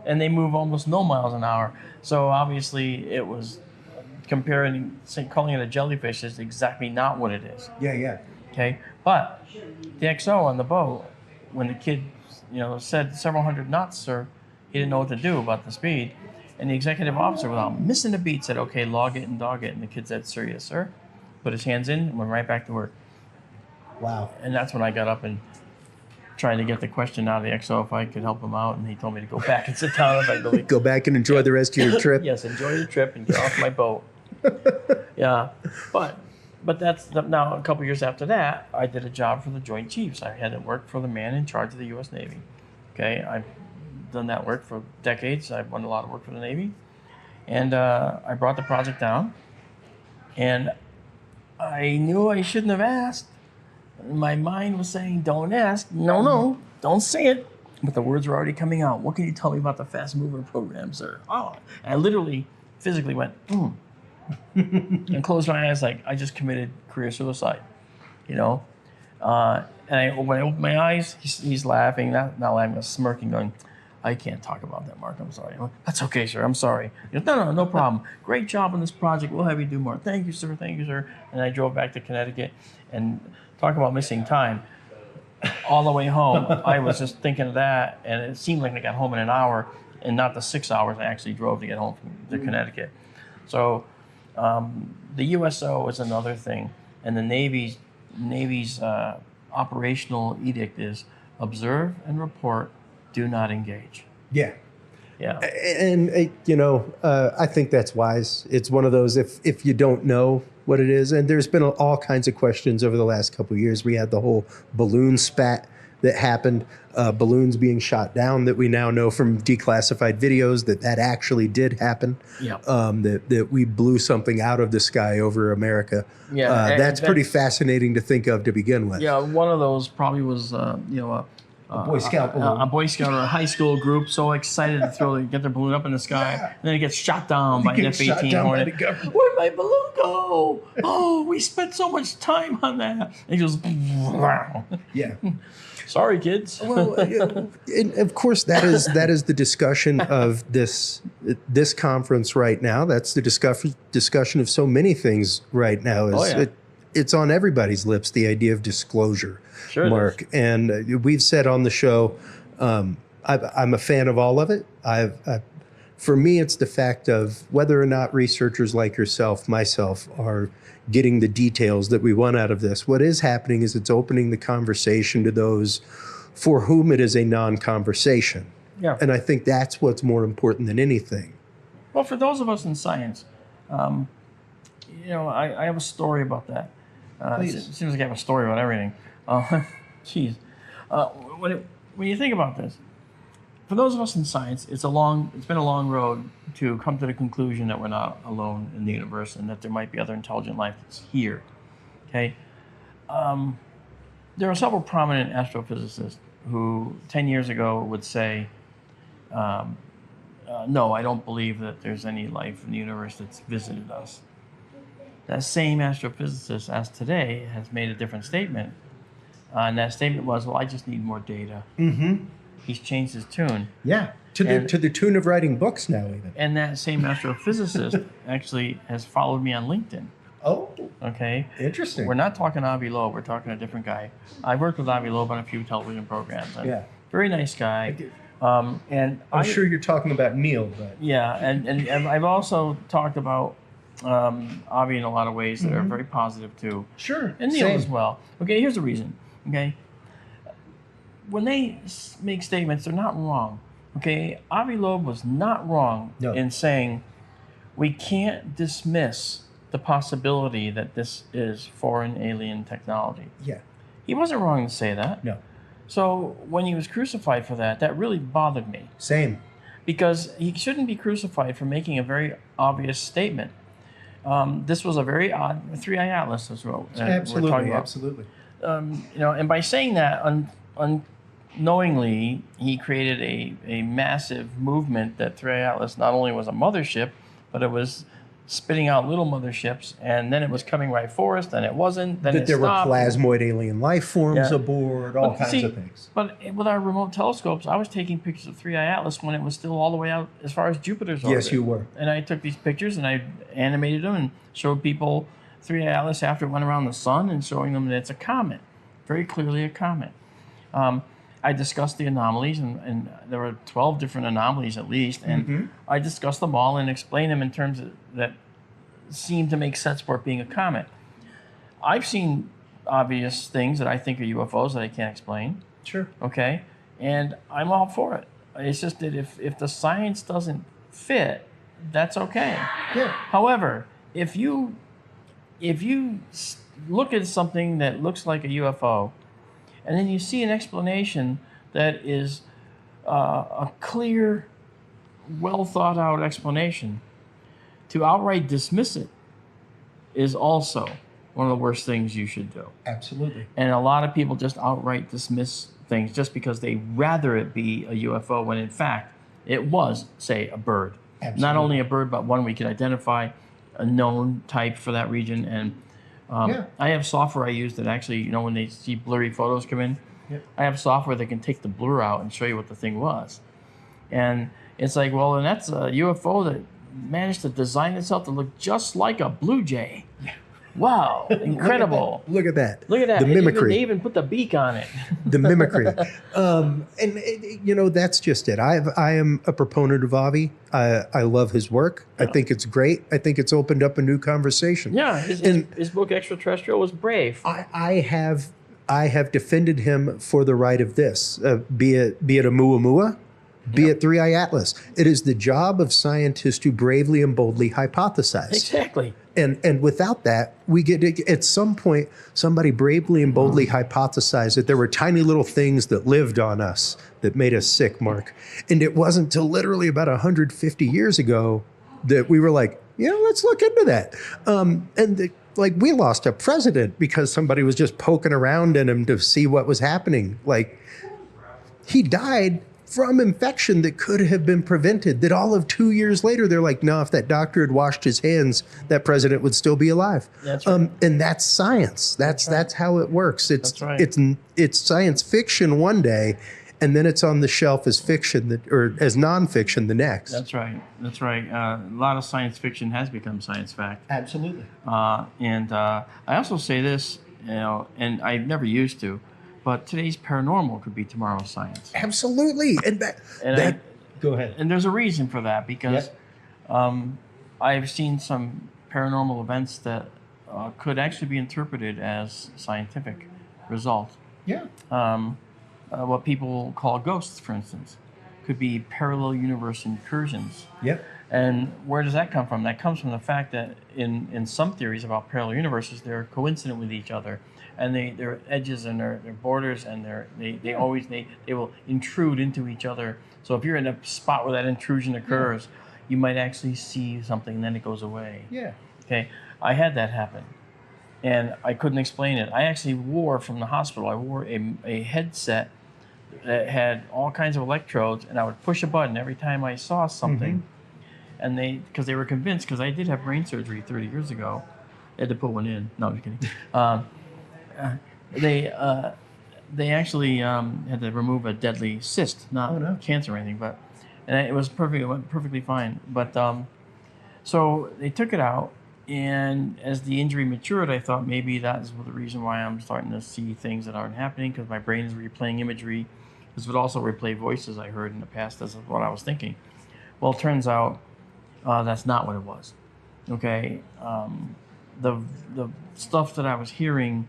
Speaker 5: And they move almost no miles an hour. So obviously it was calling it a jellyfish is exactly not what it is.
Speaker 4: Yeah, yeah.
Speaker 5: Okay, but the XO on the boat, when the kid, said several hundred knots, or he didn't know what to do about the speed, and the executive officer, without missing a beat, said, "Okay, log it and dog it." And the kid said, "Sir, yes, sir." Put his hands in and went right back to work.
Speaker 4: Wow.
Speaker 5: And that's when I got up and tried to get the question out of the XO if I could help him out, and he told me to go back and sit down if I believe.
Speaker 4: Go back and enjoy the rest of your trip.
Speaker 5: Yes, enjoy your trip and get off my boat. Yeah, but that's now a couple years after that, I did a job for the Joint Chiefs. I had to work for the man in charge of the U.S. Navy. Okay, I've done that work for decades. I've done a lot of work for the Navy, and I brought the project down, and I knew I shouldn't have asked. My mind was saying, "Don't ask." No, don't say it. But the words were already coming out. What can you tell me about the fast mover program, sir? Oh, I literally, physically went, and closed my eyes like I just committed career suicide, And when I opened my eyes, he's laughing, not laughing, but smirking, going, "I can't talk about that, Mark. I'm sorry." I went, "That's okay, sir. I'm sorry." He goes, No problem. Great job on this project. We'll have you do more. Thank you, sir. Thank you, sir. And I drove back to Connecticut, and talk about missing time. All the way home, I was just thinking of that, and it seemed like I got home in an hour, and not the 6 hours I actually drove to get home to Connecticut. So the USO is another thing, and the Navy's operational edict is observe and report, do not engage.
Speaker 4: Yeah.
Speaker 5: Yeah.
Speaker 4: And I think that's wise. It's one of those, if you don't know what it is, and there's been all kinds of questions over the last couple of years. We had the whole balloon spat that happened, balloons being shot down, that we now know from declassified videos that actually did happen. Yeah. That we blew something out of the sky over America. Yeah. That's pretty fascinating to think of to begin with.
Speaker 5: Yeah. One of those probably was,
Speaker 4: a Boy Scout balloon.
Speaker 5: A Boy Scout or a high school group so excited to get their balloon up in the sky, and then it gets shot down by an F-18 Hornet. Where'd my balloon go? Oh, we spent so much time on that. And he goes, wow.
Speaker 4: Yeah.
Speaker 5: Sorry, kids.
Speaker 4: Well, and of course, that is the discussion of this conference right now. That's the discussion of so many things right now. It's on everybody's lips, the idea of disclosure, sure, Mark. And we've said on the show, I'm a fan of all of it. For me, it's the fact of whether or not researchers like yourself, myself, are getting the details that we want out of this. What is happening is it's opening the conversation to those for whom it is a non-conversation. Yeah. And I think that's what's more important than anything.
Speaker 5: Well, for those of us in science, I have a story about that. It seems like I have a story about everything. Geez. When you think about this, for those of us in science, it's been a long road to come to the conclusion that we're not alone in the universe and that there might be other intelligent life that's here. Okay? There are several prominent astrophysicists who 10 years ago would say, no, I don't believe that there's any life in the universe that's visited us. That same astrophysicist, as today, has made a different statement. And that statement was, well, I just need more data. Mm-hmm. He's changed his tune.
Speaker 4: Yeah, to the tune of writing books now even.
Speaker 5: And that same astrophysicist actually has followed me on LinkedIn.
Speaker 4: Oh.
Speaker 5: Okay.
Speaker 4: Interesting.
Speaker 5: We're not talking Avi Loeb. We're talking a different guy. I worked with Avi Loeb on a few television programs.
Speaker 4: Yeah.
Speaker 5: Very nice guy. And
Speaker 4: I'm sure you're talking about Neil, but.
Speaker 5: Yeah, and I've also talked about Avi in a lot of ways that are very positive too.
Speaker 4: Sure.
Speaker 5: And Neil as well. Okay, here's the reason. Okay. When they make statements, they're not wrong. Okay, Avi Loeb was not wrong
Speaker 4: No.
Speaker 5: in saying we can't dismiss the possibility that this is foreign alien technology.
Speaker 4: Yeah.
Speaker 5: He wasn't wrong to say that.
Speaker 4: No.
Speaker 5: So when he was crucified for that, that really bothered me,
Speaker 4: Same.
Speaker 5: because he shouldn't be crucified for making a very obvious statement. This was a very odd 3i Atlas as well.
Speaker 4: Absolutely.
Speaker 5: We're talking about.
Speaker 4: Absolutely.
Speaker 5: And by saying that unknowingly, he created a massive movement that 3i Atlas not only was a mothership, but it was spitting out little motherships, and then it was coming right for us, then it wasn't, then
Speaker 4: That
Speaker 5: it
Speaker 4: there
Speaker 5: stopped.
Speaker 4: were plasmoid alien life forms
Speaker 5: Yeah.
Speaker 4: aboard, all
Speaker 5: But
Speaker 4: kinds
Speaker 5: see,
Speaker 4: of things.
Speaker 5: But with our remote telescopes, I was taking pictures of 3i Atlas when it was still all the way out as far as Jupiter's orbit.
Speaker 4: Yes, you were.
Speaker 5: And I took these pictures and I animated them and showed people 3i Atlas after it went around the sun, and showing them that it's a comet, very clearly a comet. I discussed the anomalies, and there were 12 different anomalies at least, and I discussed them all and explained them in terms that seemed to make sense for it being a comet. I've seen obvious things that I think are UFOs that I can't explain.
Speaker 4: Sure.
Speaker 5: Okay, and I'm all for it. It's just that if the science doesn't fit, that's okay.
Speaker 4: Yeah.
Speaker 5: However, if you look at something that looks like a UFO, and then you see an explanation that is a clear, well thought out explanation, to outright dismiss it is also one of the worst things you should do.
Speaker 4: Absolutely.
Speaker 5: And a lot of people just outright dismiss things just because they rather it be a UFO, when in fact it was, say, a bird.
Speaker 4: Absolutely.
Speaker 5: Not only a bird, but one we could identify, a known type for that region. And I have software I use that actually, when they see blurry photos come in, I have software that can take the blur out and show you what the thing was. And it's like, well, and that's a UFO that managed to design itself to look just like a blue jay. Wow, incredible.
Speaker 4: Look at that.
Speaker 5: Look at that.
Speaker 4: The mimicry.
Speaker 5: They even put the beak on it.
Speaker 4: The mimicry. That's just it. I am a proponent of Avi. I love his work. I think it's great. I think it's opened up a new conversation.
Speaker 5: Yeah, his book Extraterrestrial was brave.
Speaker 4: I have defended him for the right of this, be it a Muamua, be it 3i Atlas. It is the job of scientists to bravely and boldly hypothesize.
Speaker 5: Exactly.
Speaker 4: And without that, we get at some point, somebody bravely and boldly hypothesized that there were tiny little things that lived on us that made us sick, Mark. And it wasn't until literally about 150 years ago that we were like, let's look into that. We lost a president because somebody was just poking around in him to see what was happening. Like, he died from infection that could have been prevented, that all of 2 years later, they're like, no, if that doctor had washed his hands, that president would still be alive.
Speaker 5: That's right.
Speaker 4: And that's science. That's how it works.
Speaker 5: That's right.
Speaker 4: It's science fiction one day, and then it's on the shelf as fiction or as nonfiction the next.
Speaker 5: That's right. That's right. A lot of science fiction has become science fact.
Speaker 4: Absolutely.
Speaker 5: And I also say this, and I never used to, but today's paranormal could be tomorrow's science.
Speaker 4: Absolutely. Go ahead.
Speaker 5: And there's a reason for that, because I've seen some paranormal events that could actually be interpreted as scientific results.
Speaker 4: Yeah.
Speaker 5: What people call ghosts, for instance, could be parallel universe incursions.
Speaker 4: Yep.
Speaker 5: And where does that come from? That comes from the fact that in some theories about parallel universes, they're coincident with each other, and their edges and their borders, and they will intrude into each other. So if you're in a spot where that intrusion occurs, you might actually see something, and then it goes away.
Speaker 4: Yeah.
Speaker 5: Okay, I had that happen, and I couldn't explain it. I actually wore from the hospital. I wore a headset that had all kinds of electrodes, and I would push a button every time I saw something. And because they were convinced, because I did have brain surgery 30 years ago, they had to put one in. No, I'm just kidding. They actually had to remove a deadly cyst, not cancer or anything, and it was perfect. It went perfectly fine. But so they took it out, and as the injury matured, I thought maybe that's the reason why I'm starting to see things that aren't happening, because my brain is replaying imagery. This would also replay voices I heard in the past. That's what I was thinking. Well, it turns out that's not what it was. Okay, the stuff that I was hearing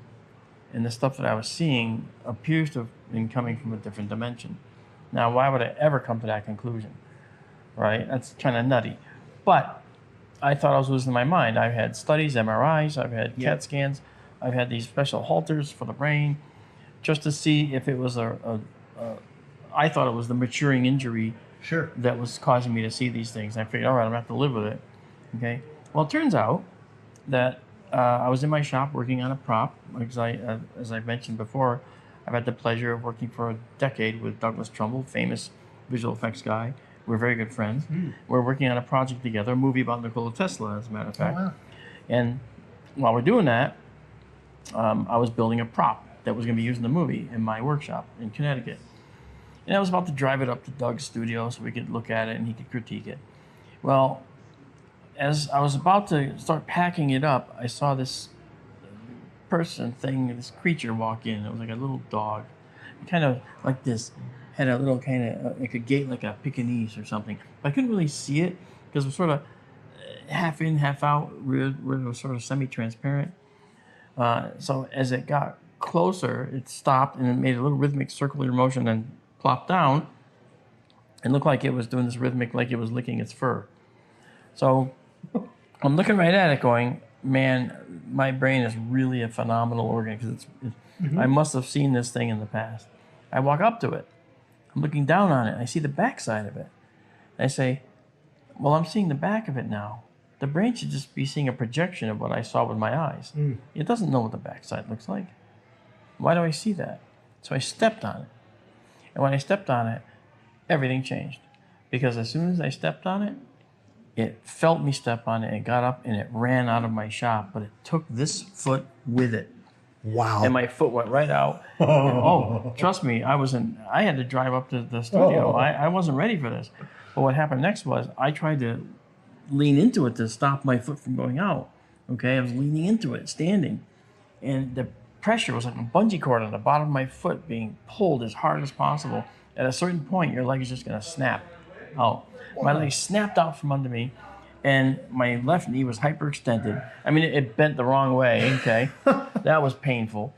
Speaker 5: and the stuff that I was seeing appears to have been coming from a different dimension. Now, why would I ever come to that conclusion? Right? That's kind of nutty. But I thought I was losing my mind. I've had studies, MRIs, I've had CAT scans, I've had these special halters for the brain just to see if it was I thought it was the maturing injury that was causing me to see these things. I figured, all right, I'm going to have to live with it. Okay. Well, it turns out that I was in my shop working on a prop. Because as I mentioned before, I've had the pleasure of working for a decade with Douglas Trumbull, famous visual effects guy. We're very good friends. We're working on a project together, a movie about Nikola Tesla, as a matter of fact. Oh, wow. And while we're doing that, I was building a prop that was going to be used in the movie in my workshop in Connecticut. And I was about to drive it up to Doug's studio so we could look at it and he could critique it. Well, as I was about to start packing it up, I saw this this creature walk in. It was like a little dog, kind of like this, had a little kind of like a gait like a Pekingese or something. But I couldn't really see it because it was sort of half in, half out, where it was sort of semi-transparent. So as it got closer, it stopped and it made a little rhythmic circular motion and plopped down and looked like it was doing this rhythmic, like it was licking its fur. So I'm looking right at it going, man, my brain is really a phenomenal organ because I must have seen this thing in the past. I walk up to it. I'm looking down on it. I see the backside of it. I say, well, I'm seeing the back of it now. The brain should just be seeing a projection of what I saw with my eyes. It doesn't know what the backside looks like. Why do I see that? So I stepped on it. And when I stepped on it, everything changed. Because as soon as I stepped on it, it felt me step on it. It got up and it ran out of my shop, but it took this foot with it.
Speaker 4: Wow.
Speaker 5: And my foot went right out. And, trust me, I had to drive up to the studio. I wasn't ready for this. But what happened next was I tried to lean into it to stop my foot from going out. Okay, I was leaning into it, standing. And the pressure was like a bungee cord on the bottom of my foot being pulled as hard as possible. At a certain point, your leg is just going to snap out. My leg snapped out from under me, and my left knee was hyperextended. I mean, it bent the wrong way, okay? That was painful.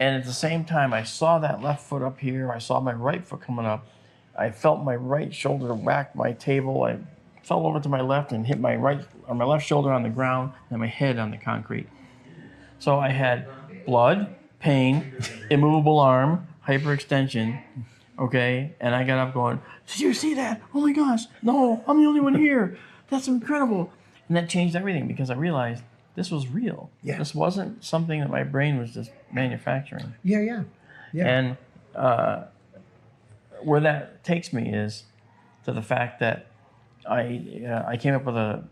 Speaker 5: And at the same time, I saw that left foot up here. I saw my right foot coming up. I felt my right shoulder whack my table. I fell over to my left and hit my left shoulder on the ground and my head on the concrete. So I had blood, pain, immovable arm, hyperextension, okay? And I got up going, did you see that? Oh my gosh, no, I'm the only one here. That's incredible. And that changed everything because I realized this was real. Yeah. This wasn't something that my brain was just manufacturing.
Speaker 4: Yeah.
Speaker 5: And where that takes me is to the fact that I came up with a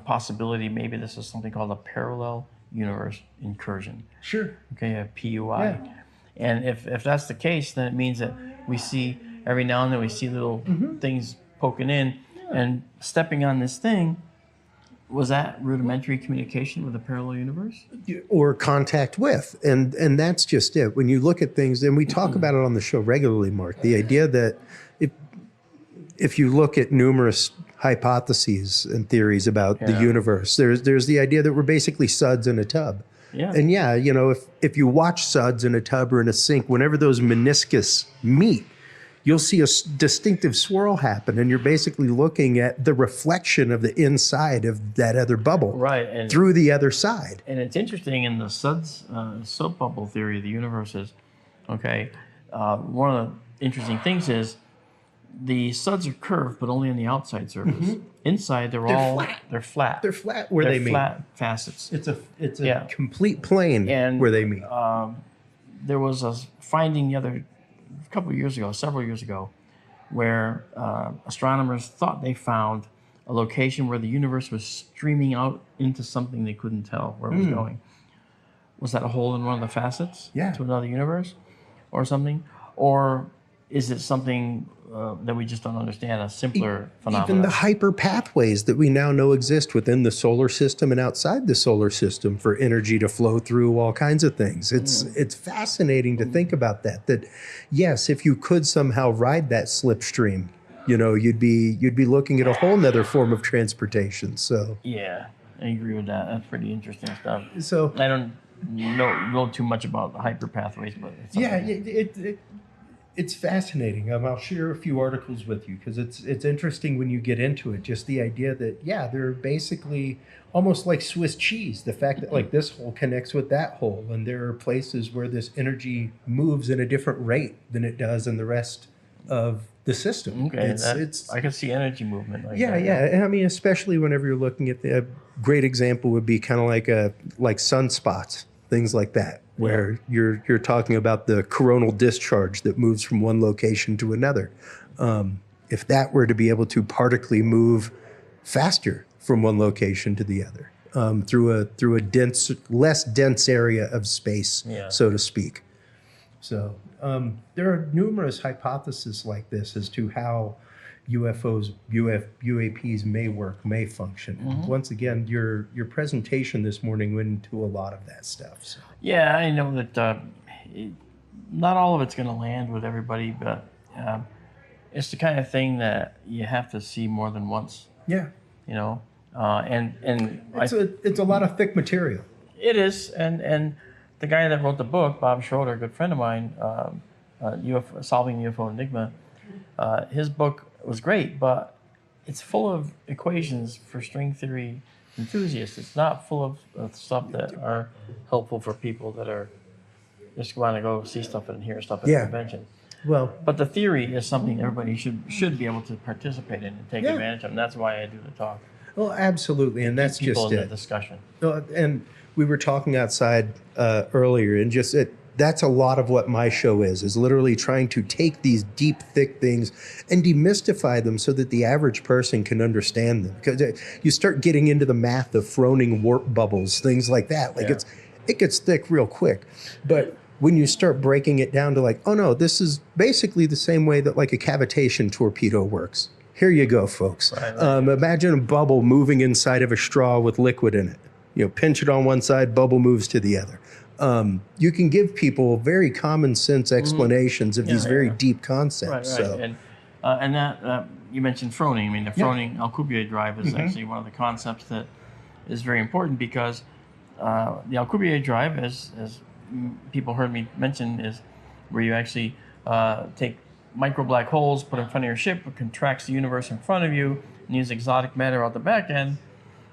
Speaker 5: possibility. Maybe this is something called a parallel universe incursion.
Speaker 4: Sure.
Speaker 5: Okay, a PUI. Yeah. And if that's the case, then it means that we see every now and then we see little things poking in and stepping on this thing. Was that rudimentary communication with a parallel universe?
Speaker 4: Or contact with. And that's just it. When you look at things, and we talk about it on the show regularly, Mark, the idea that if you look at numerous hypotheses and theories about the universe, there's the idea that we're basically suds in a tub.
Speaker 5: Yeah.
Speaker 4: And if you watch suds in a tub or in a sink, whenever those meniscus meet, you'll see a distinctive swirl happen, and you're basically looking at the reflection of the inside of that other bubble
Speaker 5: and
Speaker 4: through the other side.
Speaker 5: And it's interesting in the suds, soap bubble theory of the universe is, okay, one of the interesting things is the suds are curved, but only on the outside surface. Inside, they're flat.
Speaker 4: They're flat where they meet.
Speaker 5: Flat facets.
Speaker 4: It's a complete plane where they meet.
Speaker 5: There was a finding several years ago, where astronomers thought they found a location where the universe was streaming out into something they couldn't tell where it was going. Was that a hole in one of the facets to another universe or something? Or is it something that we just don't understand, a simpler phenomenon?
Speaker 4: Even the hyper pathways that we now know exist within the solar system and outside the solar system for energy to flow through all kinds of things. It's fascinating to think about that yes, if you could somehow ride that slipstream, you'd be looking at a whole nother form of transportation. So
Speaker 5: yeah, I agree with that. That's pretty interesting stuff.
Speaker 4: So
Speaker 5: I don't know too much about the hyper pathways, but
Speaker 4: It's fascinating. I'll share a few articles with you because it's interesting when you get into it. Just the idea that, yeah, they're basically almost like Swiss cheese. The fact that like this hole connects with that hole, and there are places where this energy moves at a different rate than it does in the rest of the system.
Speaker 5: Okay, it's I can see energy movement. Like
Speaker 4: yeah,
Speaker 5: that.
Speaker 4: yeah. And I mean, especially whenever you're looking at a great example would be kind of like sunspots, things like that, where you're talking about the coronal discharge that moves from one location to another. If that were to be able to partically move faster from one location to the other through a less dense area of space, so to speak. So there are numerous hypotheses like this as to how UAPs may function. Mm-hmm. Once again, your presentation this morning went into a lot of that stuff. So.
Speaker 5: Yeah, I know that not all of it's going to land with everybody, but it's the kind of thing that you have to see more than once.
Speaker 4: Yeah,
Speaker 5: you know, and
Speaker 4: it's a lot of thick material.
Speaker 5: It is, and the guy that wrote the book, Bob Schroeder, a good friend of mine, Solving the UFO Enigma, his book was great, but it's full of equations for string theory enthusiasts. It's not full of stuff that are helpful for people that are just want to go see stuff and hear stuff at a convention.
Speaker 4: Well,
Speaker 5: but the theory is something everybody should be able to participate in and take advantage of, and that's why I do the talk.
Speaker 4: Well, absolutely, and that's
Speaker 5: people
Speaker 4: just
Speaker 5: in
Speaker 4: it.
Speaker 5: The discussion.
Speaker 4: And we were talking outside earlier, and just that's a lot of what my show is literally trying to take these deep, thick things and demystify them so that the average person can understand them. Because you start getting into the math of Froning warp bubbles, things like that. Like it gets thick real quick. But when you start breaking it down to like, oh no, this is basically the same way that like a cavitation torpedo works. Here you go, folks. Right. Imagine a bubble moving inside of a straw with liquid in it. You know, pinch it on one side, bubble moves to the other. You can give people very common sense explanations of these very deep concepts.
Speaker 5: Right.
Speaker 4: So.
Speaker 5: And that you mentioned Froning. I mean, the Froning Alcubierre drive is actually one of the concepts that is very important because the Alcubierre drive, as people heard me mention, is where you actually take micro black holes, put in front of your ship, it contracts the universe in front of you, and use exotic matter out the back end,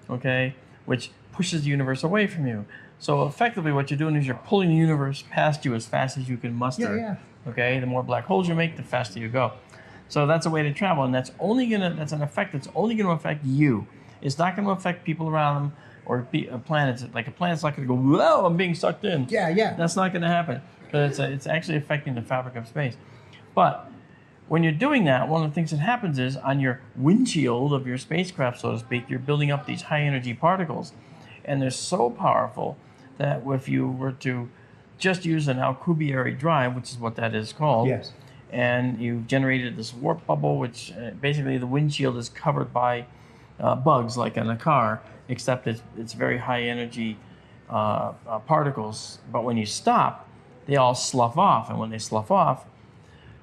Speaker 5: okay, which pushes the universe away from you. So effectively what you're doing is you're pulling the universe past you as fast as you can muster. Okay, the more black holes you make, the faster you go. So that's a way to travel, and that's an effect that's only gonna affect you. It's not gonna affect people around them or planets. Like a planet's not gonna go, whoa, I'm being sucked in. That's not gonna happen. But it's actually affecting the fabric of space. But when you're doing that, one of the things that happens is on your windshield of your spacecraft, so to speak, you're building up these high energy particles. And they're so powerful that if you were to just use an Alcubierre drive, which is what that is called, and you've generated this warp bubble, which basically the windshield is covered by bugs like in a car, except it's very high energy particles. But when you stop, they all slough off. And when they slough off,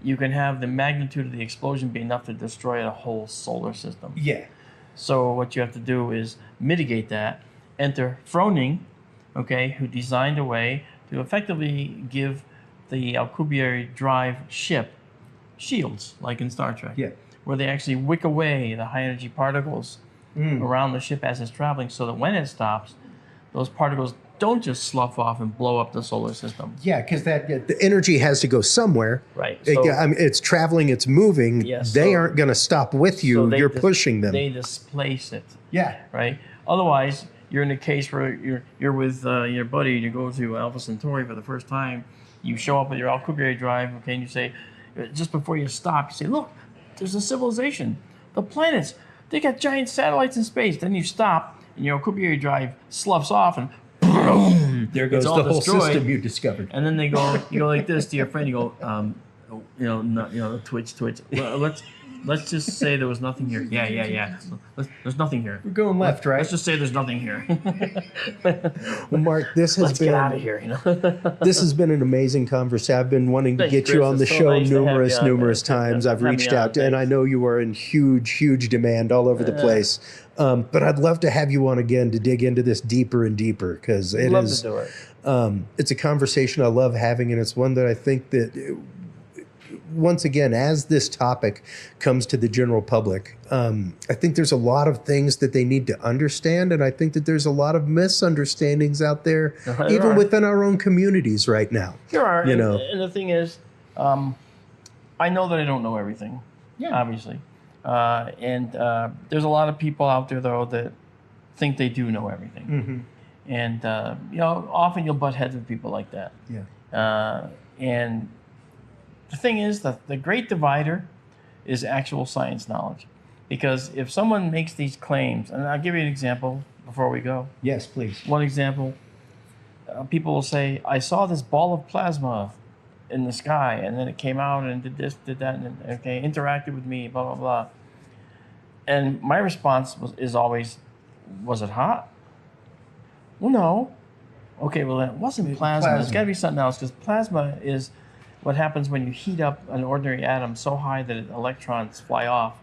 Speaker 5: you can have the magnitude of the explosion be enough to destroy a whole solar system. So what you have to do is mitigate that. Enter Froning, okay, who designed a way to effectively give the Alcubierre drive ship shields, like in Star Trek, where they actually wick away the high energy particles around the ship as it's traveling, so that when it stops, those particles don't just slough off and blow up the solar system.
Speaker 4: Because the energy has to go somewhere.
Speaker 5: Right. So,
Speaker 4: it's traveling, it's moving. They aren't going to stop with you. So you're pushing them.
Speaker 5: They displace it. Right. Otherwise, you're in a case where you're with your buddy and you go to Alpha Centauri for the first time. You show up with your Alcubierre drive, okay, and you say, just before you stop, you say, look, there's a civilization. The planets, they got giant satellites in space. Then you stop and your Alcubierre drive sloughs off and boom,
Speaker 4: there goes the whole system you discovered.
Speaker 5: And then you go like this to your friend. You go, twitch. Well, let's just say there was nothing here. Yeah. There's nothing here.
Speaker 4: We're going left, right?
Speaker 5: Let's just say there's nothing here.
Speaker 4: Well, Mark, let's
Speaker 5: get out of here.
Speaker 4: This has been an amazing conversation. I've been wanting to get you on the show numerous times. I've reached out, and I know you are in huge demand all over the place. But I'd love to have you on again to dig into this deeper and deeper, because it's a conversation I love having, and it's one that I think that once again, as this topic comes to the general public, I think there's a lot of things that they need to understand. And I think that there's a lot of misunderstandings out there, even within our own communities right now.
Speaker 5: There are.
Speaker 4: You know,
Speaker 5: and the thing is, I know that I don't know everything, obviously. And there's a lot of people out there, though, that think they do know everything. And, you know, often you'll butt heads with people like that. And the thing is that the great divider is actual science knowledge. Because if someone makes these claims, and I'll give you an example before we go.
Speaker 4: Yes, please.
Speaker 5: One example, people will say, I saw this ball of plasma in the sky, and then it came out and did this, did that, and okay, interacted with me, blah, blah, blah. And my response is always, was it hot? Well, no. Okay, well, then it wasn't plasma. It's got to be something else, because plasma is what happens when you heat up an ordinary atom so high that electrons fly off,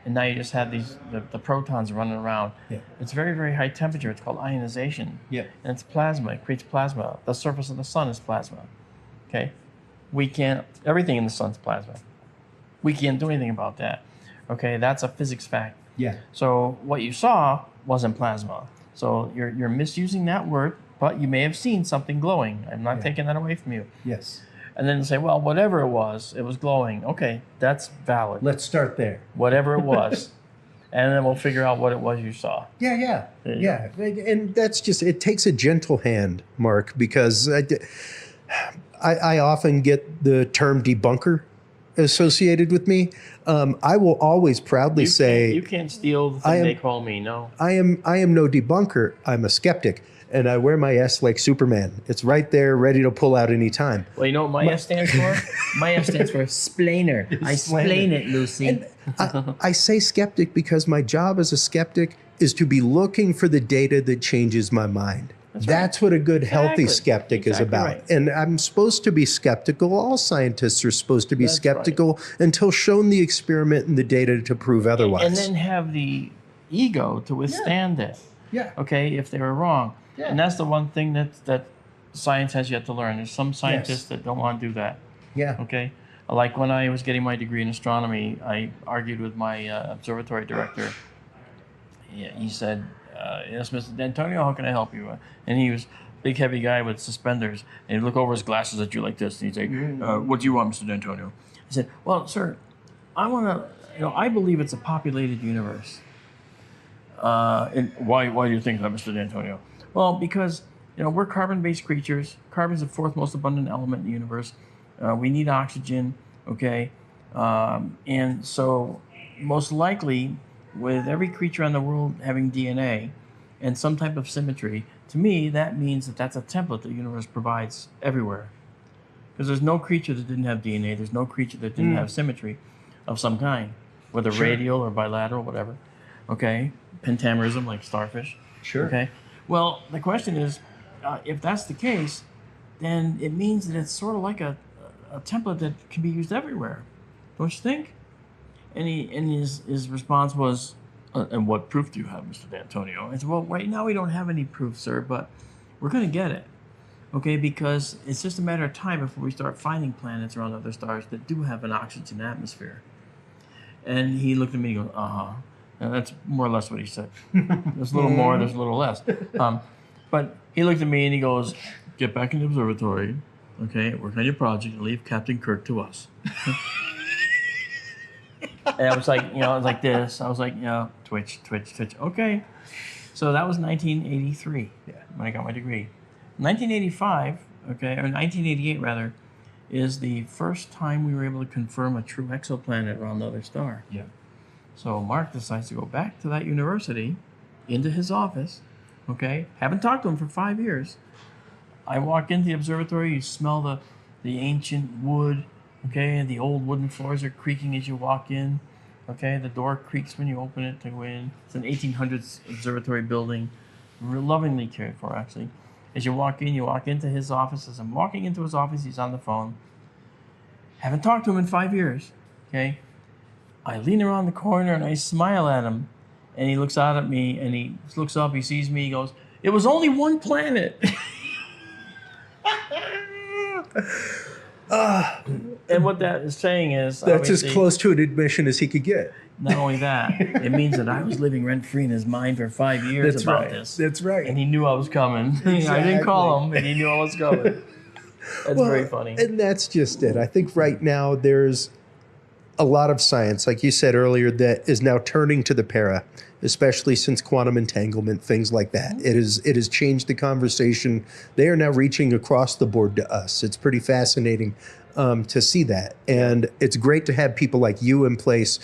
Speaker 5: and now you just have the protons running around. It's very, very high temperature. It's called ionization. And it's plasma. It creates plasma. The surface of the sun is plasma. Okay? Everything in the sun's plasma. We can't do anything about that. Okay? That's a physics fact. So what you saw wasn't plasma. So you're misusing that word, but you may have seen something glowing. I'm not taking that away from you. And then say, well, whatever it was glowing. Okay, that's valid.
Speaker 4: Let's start there.
Speaker 5: Whatever it was. And then we'll figure out what it was you saw.
Speaker 4: And that's just, it takes a gentle hand, Mark, because I often get the term debunker associated with me. I will always proudly say,
Speaker 5: you can't steal the thing they call me. No,
Speaker 4: I am no debunker. I'm a skeptic, and I wear my S like Superman. It's right there, ready to pull out any time.
Speaker 5: Well, you know what my S stands for? My S stands for splainer. I splain it, Lucy.
Speaker 4: And I say skeptic because my job as a skeptic is to be looking for the data that changes my mind. That's what a good, healthy skeptic is about. And I'm supposed to be skeptical. All scientists are supposed to be skeptical until shown the experiment and the data to prove otherwise.
Speaker 5: And then have the ego to withstand it. Okay, if they were wrong. And that's the one thing that science has yet to learn. There's some scientists that don't want to do that. Okay? Like when I was getting my degree in astronomy, I argued with my observatory director. He said, yes, Mr. D'Antonio, how can I help you? And he was a big, heavy guy with suspenders. And he'd look over his glasses at you like this. And he'd say, what do you want, Mr. D'Antonio? I said, well, sir, I want to, I believe it's a populated universe. And why do you think that, Mr. D'Antonio? Well, because, we're carbon-based creatures. Carbon is the fourth most abundant element in the universe. We need oxygen, okay? And so most likely, with every creature on the world having DNA and some type of symmetry, to me, that means that that's a template the universe provides everywhere. Because there's no creature that didn't have DNA. There's no creature that didn't have symmetry of some kind, whether radial or bilateral, whatever. Okay? Pentamerism, like starfish. Okay? Well, the question is, if that's the case, then it means that it's sort of like a template that can be used everywhere. Don't you think? And his response was, and what proof do you have, Mr. D'Antonio? I said, well, right now we don't have any proof, sir, but we're going to get it, okay? Because it's just a matter of time before we start finding planets around other stars that do have an oxygen atmosphere. And he looked at me and goes, uh-huh. And that's more or less what he said. There's a little more, there's a little less. But he looked at me and he goes, get back in the observatory, okay, work on your project, and leave Captain Kirk to us. And I was like, I was like this. I was like, twitch. Okay. So that was 1983 when I got my degree. 1985, okay, or 1988 rather, is the first time we were able to confirm a true exoplanet around the other star. So Mark decides to go back to that university, into his office, okay? Haven't talked to him for 5 years. I walk into the observatory, you smell the ancient wood, okay? And the old wooden floors are creaking as you walk in, okay? The door creaks when you open it to go in. It's an 1800s observatory building, lovingly cared for, actually. As you walk in, you walk into his office. As I'm walking into his office, he's on the phone. Haven't talked to him in 5 years, okay? I lean around the corner and I smile at him, and he looks out at me and he looks up, he sees me, he goes, it was only one planet. And what that is saying is
Speaker 4: That's as
Speaker 5: obviously,
Speaker 4: close to an admission as he could get.
Speaker 5: not only that, it means that I was living rent free in his mind for 5 years
Speaker 4: That's
Speaker 5: about
Speaker 4: right.
Speaker 5: this.
Speaker 4: That's right.
Speaker 5: And he knew I was coming. I didn't call him, and he knew I was coming. That's very funny.
Speaker 4: And that's just it. I think right now there's a lot of science, like you said earlier, that is now turning to the para, especially since quantum entanglement, things like that. It has changed the conversation. They are now reaching across the board to us. It's pretty fascinating to see that. And it's great to have people like you in place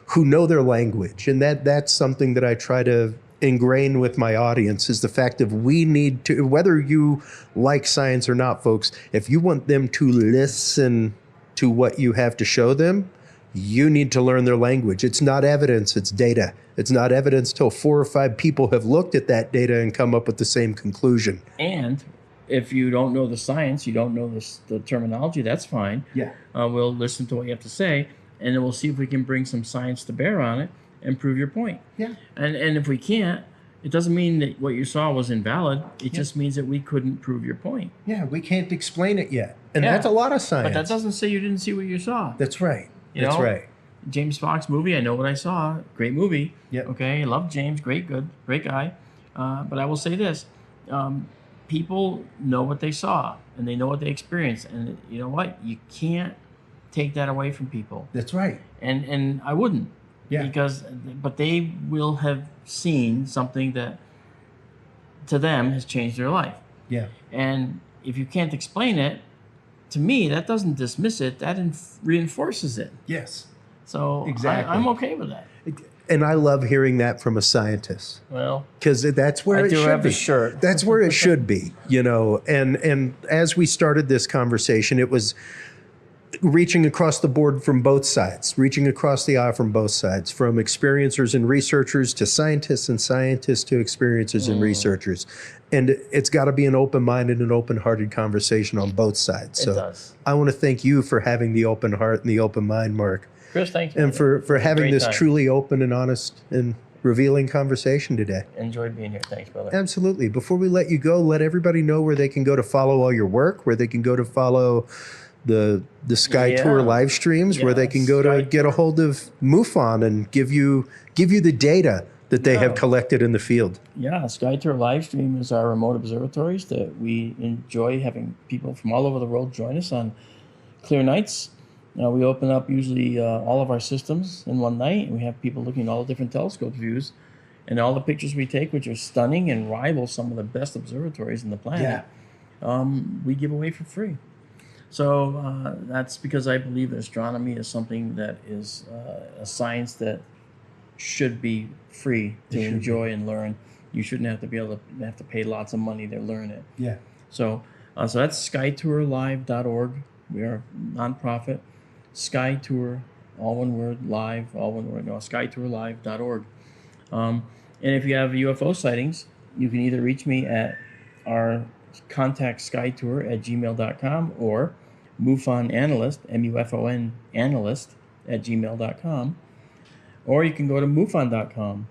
Speaker 4: who know their language. And that's something that I try to ingrain with my audience, is the fact that we need to, whether you like science or not, folks, if you want them to listen to what you have to show them, you need to learn their language. It's not evidence, it's data. It's not evidence till 4 or 5 people have looked at that data and come up with the same conclusion.
Speaker 5: And if you don't know the science, you don't know the terminology, that's fine.
Speaker 4: Yeah.
Speaker 5: We'll listen to what you have to say, and then we'll see if we can bring some science to bear on it and prove your point.
Speaker 4: Yeah.
Speaker 5: And if we can't, it doesn't mean that what you saw was invalid. It just means that we couldn't prove your point.
Speaker 4: Yeah, we can't explain it yet. And
Speaker 5: Yeah.
Speaker 4: that's a lot of science.
Speaker 5: But that doesn't say you didn't see what you saw.
Speaker 4: That's right.
Speaker 5: You
Speaker 4: That's
Speaker 5: know?
Speaker 4: right.
Speaker 5: James Fox movie, I know what I saw. Great movie.
Speaker 4: Yep.
Speaker 5: Okay, I love James. Great guy. But I will say this: people know what they saw, and they know what they experienced, and you know what? You can't take that away from people.
Speaker 4: That's right.
Speaker 5: And I wouldn't.
Speaker 4: Yeah.
Speaker 5: But they will have seen something that to them has changed their life.
Speaker 4: Yeah.
Speaker 5: And if you can't explain it, to me, that doesn't dismiss it. That reinforces it.
Speaker 4: Yes.
Speaker 5: So
Speaker 4: Exactly.
Speaker 5: I'm okay with that.
Speaker 4: And I love hearing that from a scientist,
Speaker 5: Well,
Speaker 4: because that's where
Speaker 5: I
Speaker 4: it
Speaker 5: do
Speaker 4: should
Speaker 5: have
Speaker 4: be.
Speaker 5: a shirt.
Speaker 4: That's where it should be, you know. And as we started this conversation, it was reaching across the board from both sides, reaching across the aisle from both sides, from experiencers and researchers to scientists, and scientists to experiencers and researchers. And it's got to be an open-minded and open-hearted conversation on both sides.
Speaker 5: It
Speaker 4: So
Speaker 5: does.
Speaker 4: I want to thank you for having the open heart and the open mind, Mark,
Speaker 5: Chris, thank you.
Speaker 4: and for having
Speaker 5: Great
Speaker 4: this
Speaker 5: time.
Speaker 4: truly open and honest and revealing conversation today.
Speaker 5: Enjoyed being here. Thanks, brother.
Speaker 4: Absolutely. Before we let you go, let everybody know where they can go to follow all your work, where they can go to follow the Sky
Speaker 5: Yeah.
Speaker 4: Tour live streams, where they
Speaker 5: Yeah,
Speaker 4: can go to
Speaker 5: Sky
Speaker 4: get a hold of MUFON and give you the data that they have
Speaker 5: Yeah.
Speaker 4: collected in the field.
Speaker 5: Yeah, Sky Tour live stream is our remote observatories that we enjoy having people from all over the world join us on clear nights. We open up usually all of our systems in one night, and we have people looking at all the different telescope views, and all the pictures we take, which are stunning and rival some of the best observatories in the planet, we give away for free. So that's because I believe that astronomy is something that is a science that should be free to enjoy and learn. You shouldn't have to be able to have to pay lots of money to learn it.
Speaker 4: Yeah.
Speaker 5: So that's skytourlive.org. We are a nonprofit. Sky Tour, all one word, live, all one word, no, skytourlive.org. And if you have UFO sightings, you can either reach me at our contact skytour@gmail.com or MUFON analyst, MUFON analyst @gmail.com. Or you can go to MUFON.com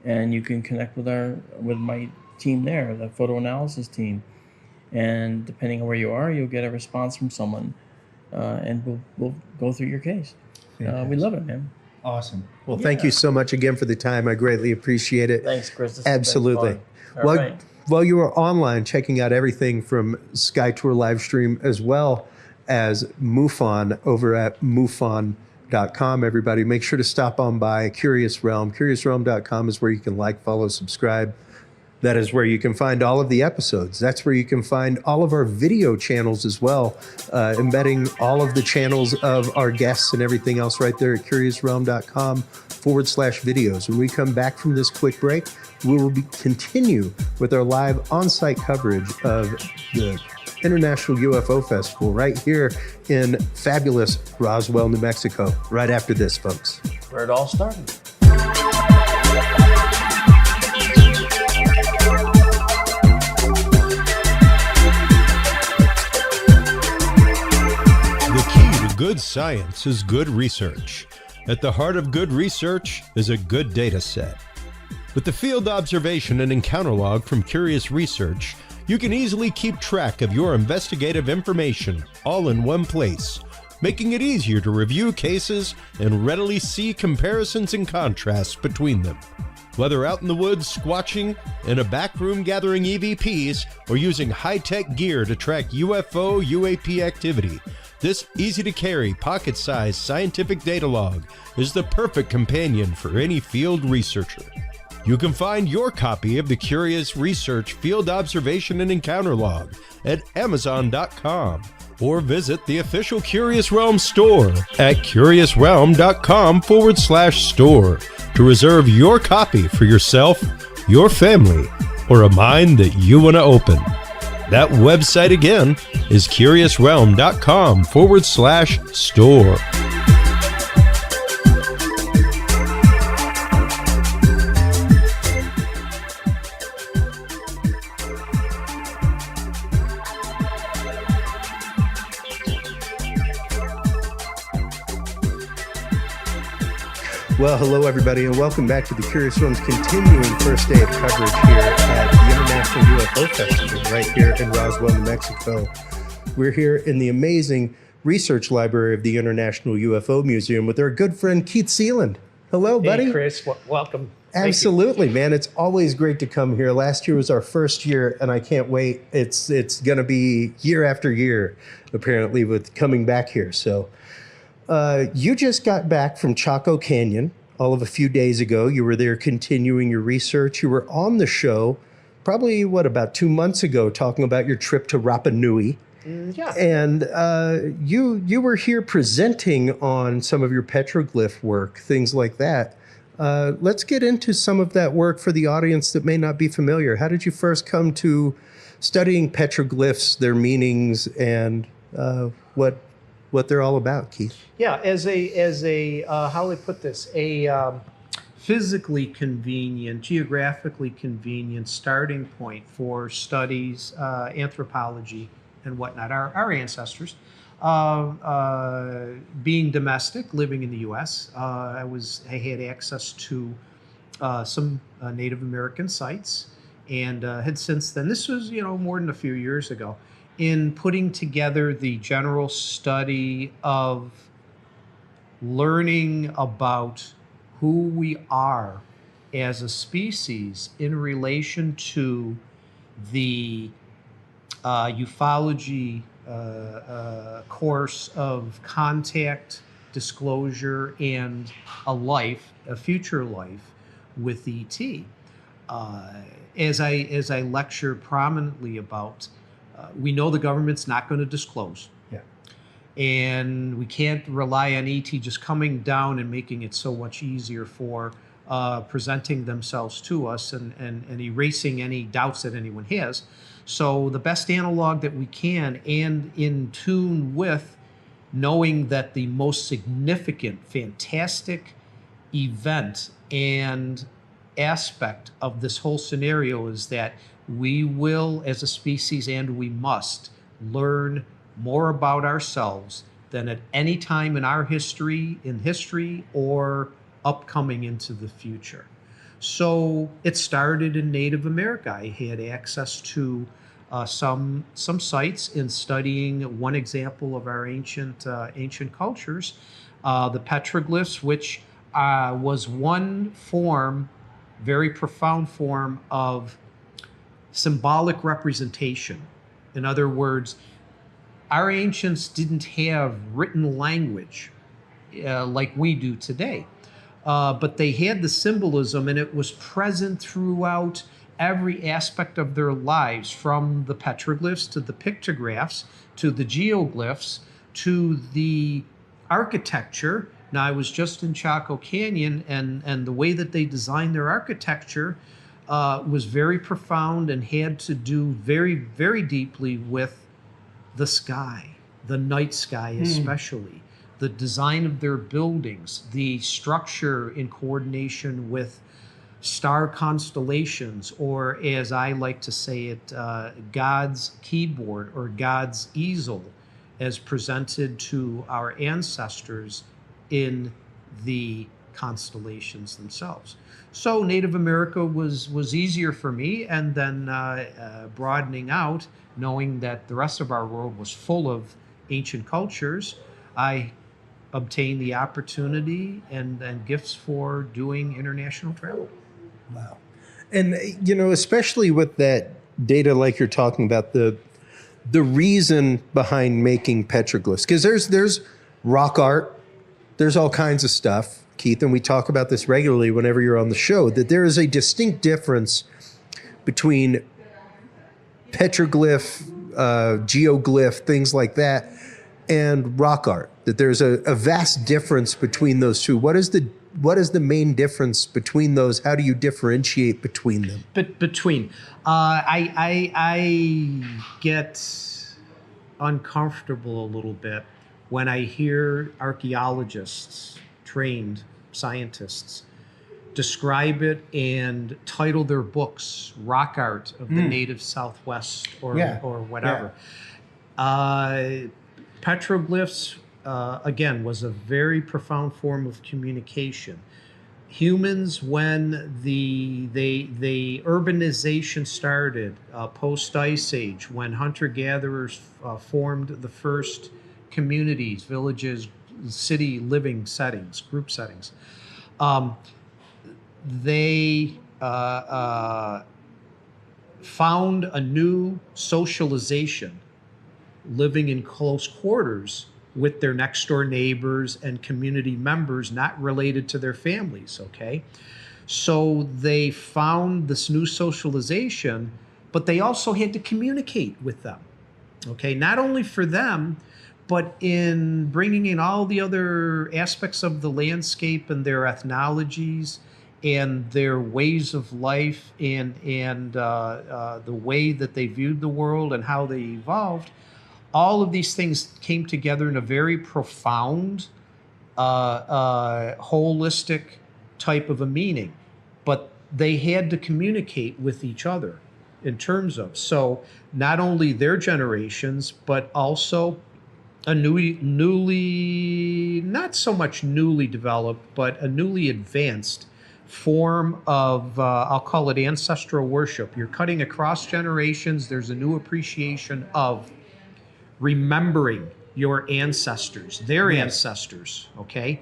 Speaker 5: and you can connect with my team there, the photo analysis team. And depending on where you are, you'll get a response from someone, and we'll go through your case. We love it, man.
Speaker 4: Awesome. Well, thank you so much again for the time. I greatly appreciate it.
Speaker 5: Thanks, Chris. This has been
Speaker 4: Absolutely.
Speaker 5: fun. All right.
Speaker 4: While you were online checking out everything from Sky Tour live stream as well as MUFON over at MUFON.com, everybody, make sure to stop on by Curious Realm. CuriousRealm.com is where you can like, follow, subscribe. That is where you can find all of the episodes. That's where you can find all of our video channels as well, embedding all of the channels of our guests and everything else right there at CuriousRealm.com/videos. When we come back from this quick break, we will continue with our live on-site coverage of the International UFO Festival right here in fabulous Roswell, New Mexico, right after this, folks.
Speaker 5: Where it all started.
Speaker 1: The key to good science is good research. At the heart of good research is a good data set. With the field observation and encounter log from Curious Research, You can easily keep track of your investigative information all in one place, making it easier to review cases and readily see comparisons and contrasts between them. Whether out in the woods squatching, in a back room gathering EVPs, or using high-tech gear to track UFO, UAP activity, this easy-to-carry, pocket-sized scientific data log is the perfect companion for any field researcher. You can find your copy of the Curious Research Field Observation and Encounter Log at Amazon.com or visit the official Curious Realm store at curiousrealm.com/store to reserve your copy for yourself, your family, or a mind that you want to open. That website again is curiousrealm.com/store.
Speaker 4: Well, hello, everybody, and welcome back to the Curious Realm's continuing first day of coverage here at the International UFO Festival right here in Roswell, New Mexico. We're here in the amazing research library of the International UFO Museum with our good friend Keith Sealand. Hello, buddy.
Speaker 6: Hey, Chris. Welcome.
Speaker 4: Absolutely, man. It's always great to come here. Last year was our first year, and I can't wait. It's going to be year after year, apparently, with coming back here. So you just got back from Chaco Canyon all of a few days ago. You were there continuing your research. You were on the show probably, about 2 months ago, talking about your trip to Rapa Nui.
Speaker 6: Yeah.
Speaker 4: And you were here presenting on some of your petroglyph work, things like that. Let's get into some of that work for the audience that may not be familiar. How did you first come to studying petroglyphs, their meanings, and what they're all about, Keith?
Speaker 6: Yeah, as a how do I put this? A physically convenient, geographically convenient starting point for studies, anthropology and whatnot. Our ancestors, being domestic, living in the U.S., I had access to some Native American sites, and had since then. This was more than a few years ago. In putting together the general study of learning about who we are as a species in relation to the ufology course of contact, disclosure, and a future life with ET. As I lecture prominently about, we know the government's not going to disclose.
Speaker 4: Yeah.
Speaker 6: And we can't rely on ET just coming down and making it so much easier for presenting themselves to us and erasing any doubts that anyone has. So the best analog that we can, and in tune with knowing that the most significant, fantastic event and aspect of this whole scenario is that we will, as a species, and we must learn more about ourselves than at any time in our history, or upcoming into the future. So it started in Native America. I had access to some sites in studying one example of our ancient cultures, the petroglyphs, which was one form, very profound form of symbolic representation. In other words, our ancients didn't have written language like we do today, but they had the symbolism, and it was present throughout every aspect of their lives, from the petroglyphs to the pictographs to the geoglyphs to the architecture. Now, I was just in Chaco Canyon, and the way that they designed their architecture was very profound and had to do very, very deeply with the sky, the night sky especially, the design of their buildings, the structure in coordination with star constellations, or as I like to say it, God's keyboard or God's easel as presented to our ancestors in the constellations themselves. So Native America was easier for me, and then broadening out, knowing that the rest of our world was full of ancient cultures, I obtained the opportunity and gifts for doing international travel.
Speaker 4: Wow. And, you know, especially with that data, like you're talking about, the reason behind making petroglyphs, because there's rock art, there's all kinds of stuff, Keith, and we talk about this regularly whenever you're on the show, that there is a distinct difference between petroglyph, geoglyph, things like that, and rock art, that there's a vast difference between those two. What is the main difference between those? How do you differentiate between them?
Speaker 6: I get uncomfortable a little bit when I hear archaeologists, trained scientists, describe it and title their books "Rock Art of the Native Southwest" or whatever. Petroglyphs, again, was a very profound form of communication. Humans, when the urbanization started, post-Ice Age, when hunter-gatherers formed the first communities, villages, city living settings, group settings, they found a new socialization, living in close quarters with their next door neighbors and community members not related to their families, okay? So they found this new socialization, but they also had to communicate with them, okay? Not only for them, but in bringing in all the other aspects of the landscape and their ethnologies and their ways of life and the way that they viewed the world and how they evolved. All of these things came together in a very profound, holistic type of a meaning, but they had to communicate with each other in terms of, so not only their generations, but also a newly, not so much newly developed, but a newly advanced form of, I'll call it ancestral worship. You're cutting across generations. There's a new appreciation of remembering your ancestors, their ancestors, okay?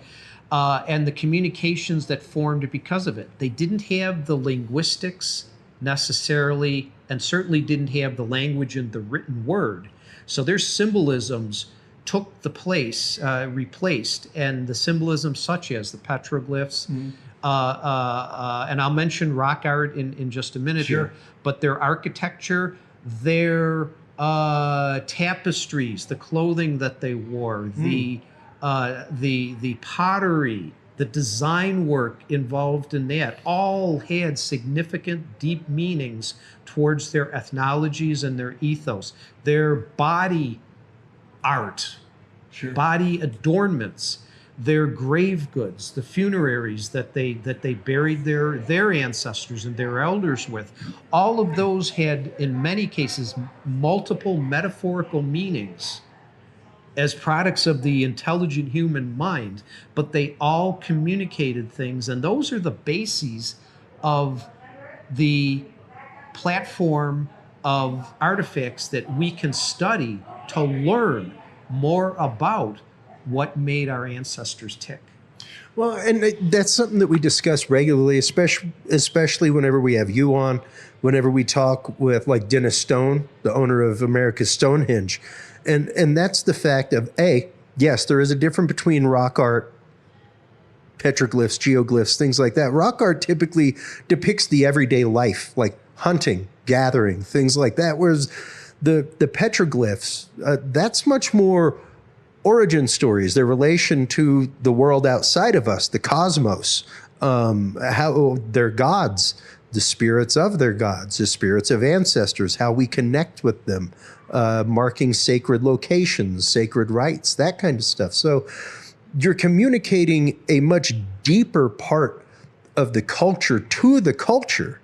Speaker 6: And the communications that formed because of it. They didn't have the linguistics necessarily, and certainly didn't have the language in the written word. So their symbolisms took the place, replaced, and the symbolism such as the petroglyphs, and I'll mention rock art in just a minute here, but their architecture, their tapestries, the clothing that they wore, the pottery, the design work involved in that, all had significant, deep meanings towards their ethnologies and their ethos. Their body art, body adornments, their grave goods, the funeraries that they buried their ancestors and their elders with, all of those had, in many cases, multiple metaphorical meanings as products of the intelligent human mind, but they all communicated things, and those are the bases of the platform of artifacts that we can study to learn more about what made our ancestors tick.
Speaker 4: Well, and that's something that we discuss regularly, especially whenever we have you on, whenever we talk with like Dennis Stone, the owner of America's Stonehenge. And that's the fact of, yes, there is a difference between rock art, petroglyphs, geoglyphs, things like that. Rock art typically depicts the everyday life, like hunting, gathering, things like that. Whereas the petroglyphs, that's much more origin stories, their relation to the world outside of us, the cosmos, how their gods, the spirits of their gods, the spirits of ancestors, how we connect with them, marking sacred locations, sacred rites, that kind of stuff. So you're communicating a much deeper part of the culture to the culture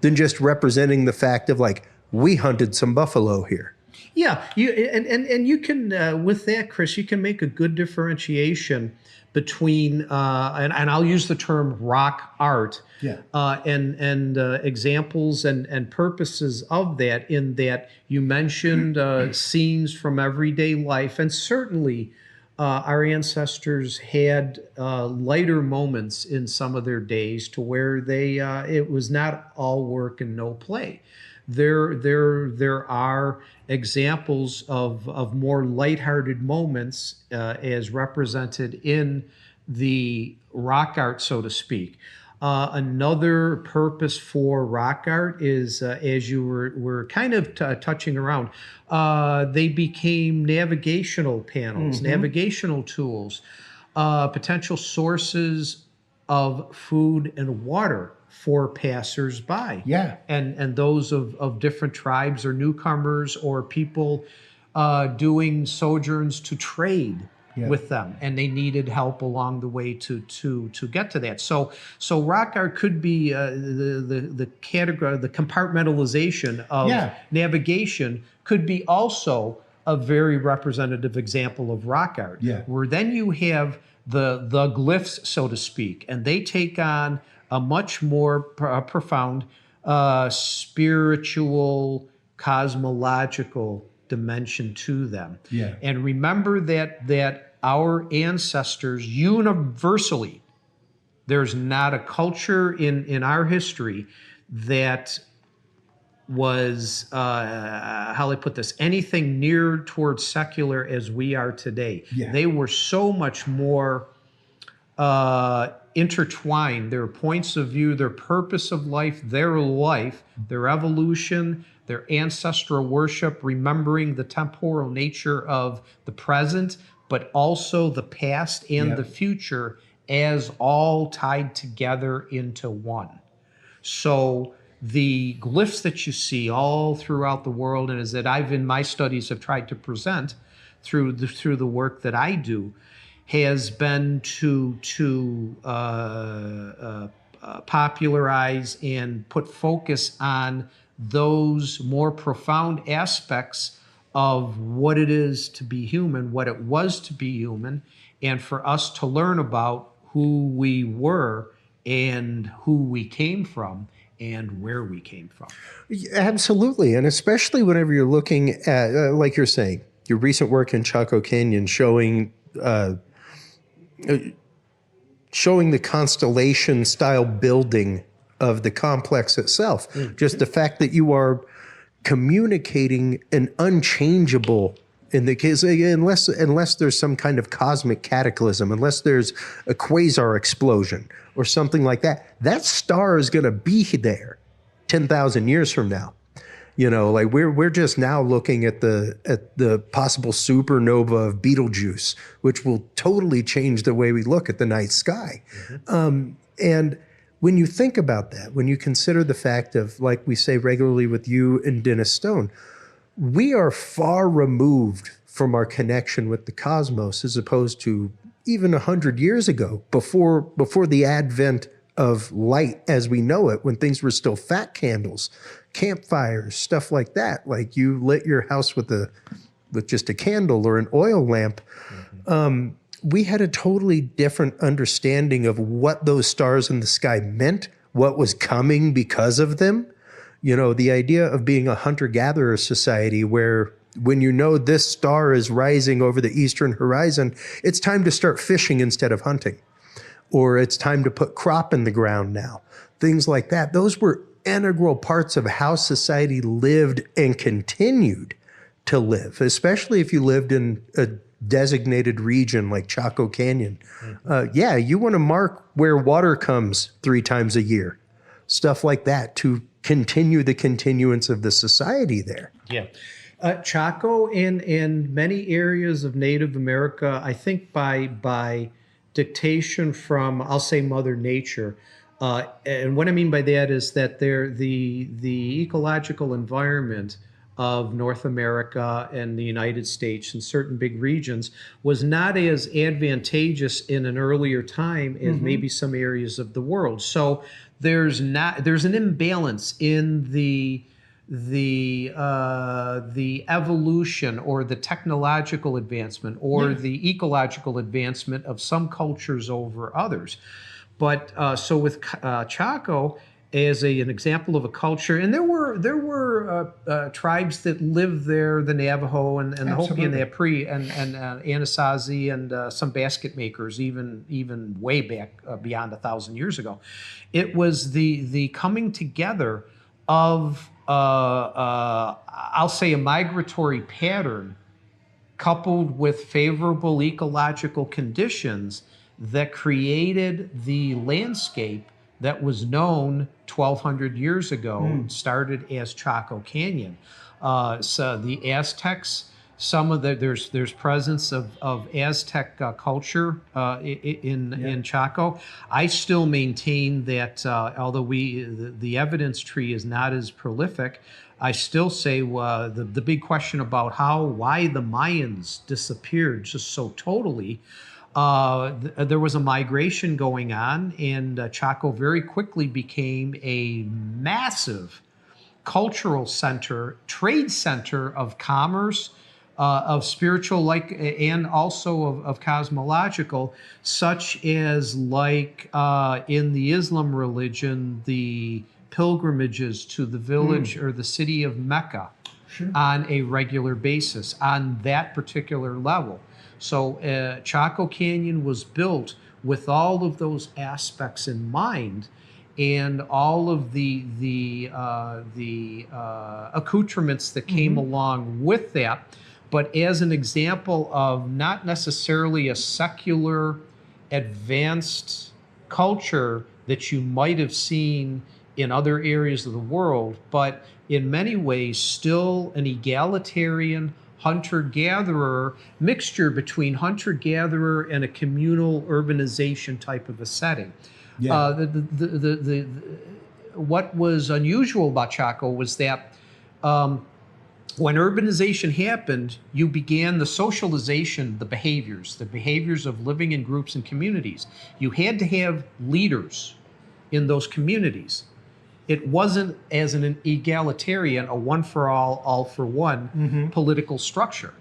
Speaker 4: than just representing the fact of like, we hunted some buffalo here.
Speaker 6: Yeah, and you can with that, Chris, you can make a good differentiation between and I'll use the term rock art, and examples and purposes of that. In that you mentioned scenes from everyday life, and certainly our ancestors had lighter moments in some of their days to where they it was not all work and no play. There are examples of more lighthearted moments as represented in the rock art, so to speak. Another purpose for rock art is, as you were kind of touching around, they became navigational panels, navigational tools, potential sources of food and water for passersby.
Speaker 4: Yeah.
Speaker 6: And those of different tribes or newcomers or people doing sojourns to trade with them, and they needed help along the way to get to that. So rock art could be the category, the compartmentalization of navigation could be also a very representative example of rock art. Where then you have the glyphs, so to speak, and they take on a much more profound spiritual, cosmological dimension to them. And remember that our ancestors universally, there's not a culture in our history that was, how do I put this, anything near towards secular as we are today. They were so much more intertwined, their points of view, their purpose of life, their evolution, their ancestral worship, remembering the temporal nature of the present, but also the past and the future as all tied together into one. So the glyphs that you see all throughout the world, and as that I've in my studies have tried to present through the work that I do, has been to popularize and put focus on those more profound aspects of what it is to be human, what it was to be human, and for us to learn about who we were and who we came from and where we came from.
Speaker 4: Absolutely. And especially whenever you're looking at, like you're saying, your recent work in Chaco Canyon showing the constellation style building of the complex itself. Just the fact that you are communicating an unchangeable, in the case, unless there's some kind of cosmic cataclysm, unless there's a quasar explosion or something like that, that star is going to be there 10,000 years from now. You know, like we're just now looking at the possible supernova of Betelgeuse, which will totally change the way we look at the night sky. And when you think about that, when you consider the fact of, like we say regularly with you and Dennis Stone, we are far removed from our connection with the cosmos as opposed to even 100 years ago, before the advent of light as we know it, when things were still fat candles, campfires, stuff like that. Like you lit your house with just a candle or an oil lamp. We had a totally different understanding of what those stars in the sky meant, what was coming because of them. You know, the idea of being a hunter-gatherer society where when you know this star is rising over the eastern horizon, it's time to start fishing instead of hunting. Or it's time to put crop in the ground now. Things like that. Those were integral parts of how society lived and continued to live, especially if you lived in a designated region like Chaco Canyon. You want to mark where water comes 3 times a year. Stuff like that to continue the continuance of the society there.
Speaker 6: Chaco and many areas of Native America, I think by dictation from, I'll say, Mother Nature. And what I mean by that is that the ecological environment of North America and the United States and certain big regions was not as advantageous in an earlier time as maybe some areas of the world. So there's an imbalance in the the evolution or the technological advancement or the ecological advancement of some cultures over others. But so with Chaco as an example of a culture, and there were tribes that lived there, the Navajo and the Hopi and the Apri and Anasazi and some basket makers, even way back beyond 1,000 years ago. It was the coming together of I'll say a migratory pattern coupled with favorable ecological conditions that created the landscape that was known 1,200 years ago, started as Chaco Canyon. So the Aztecs, there's presence of Aztec culture in Chaco. I still maintain that although the evidence tree is not as prolific, I still say the big question about why the Mayans disappeared just so totally. There was a migration going on, and Chaco very quickly became a massive cultural center, trade center of commerce, of spiritual, and also of cosmological, such as in the Islam religion, the pilgrimages to the village or the city of Mecca on a regular basis on that particular level. So Chaco Canyon was built with all of those aspects in mind, and all of the accoutrements that came along with that. But as an example of not necessarily a secular, advanced culture that you might have seen in other areas of the world, but in many ways still an egalitarian hunter-gatherer mixture between hunter-gatherer and a communal urbanization type of a setting. Yeah. What was unusual about Chaco was that when urbanization happened, you began the socialization, the behaviors of living in groups and communities. You had to have leaders in those communities. It wasn't as an egalitarian, a one for all for one political structure.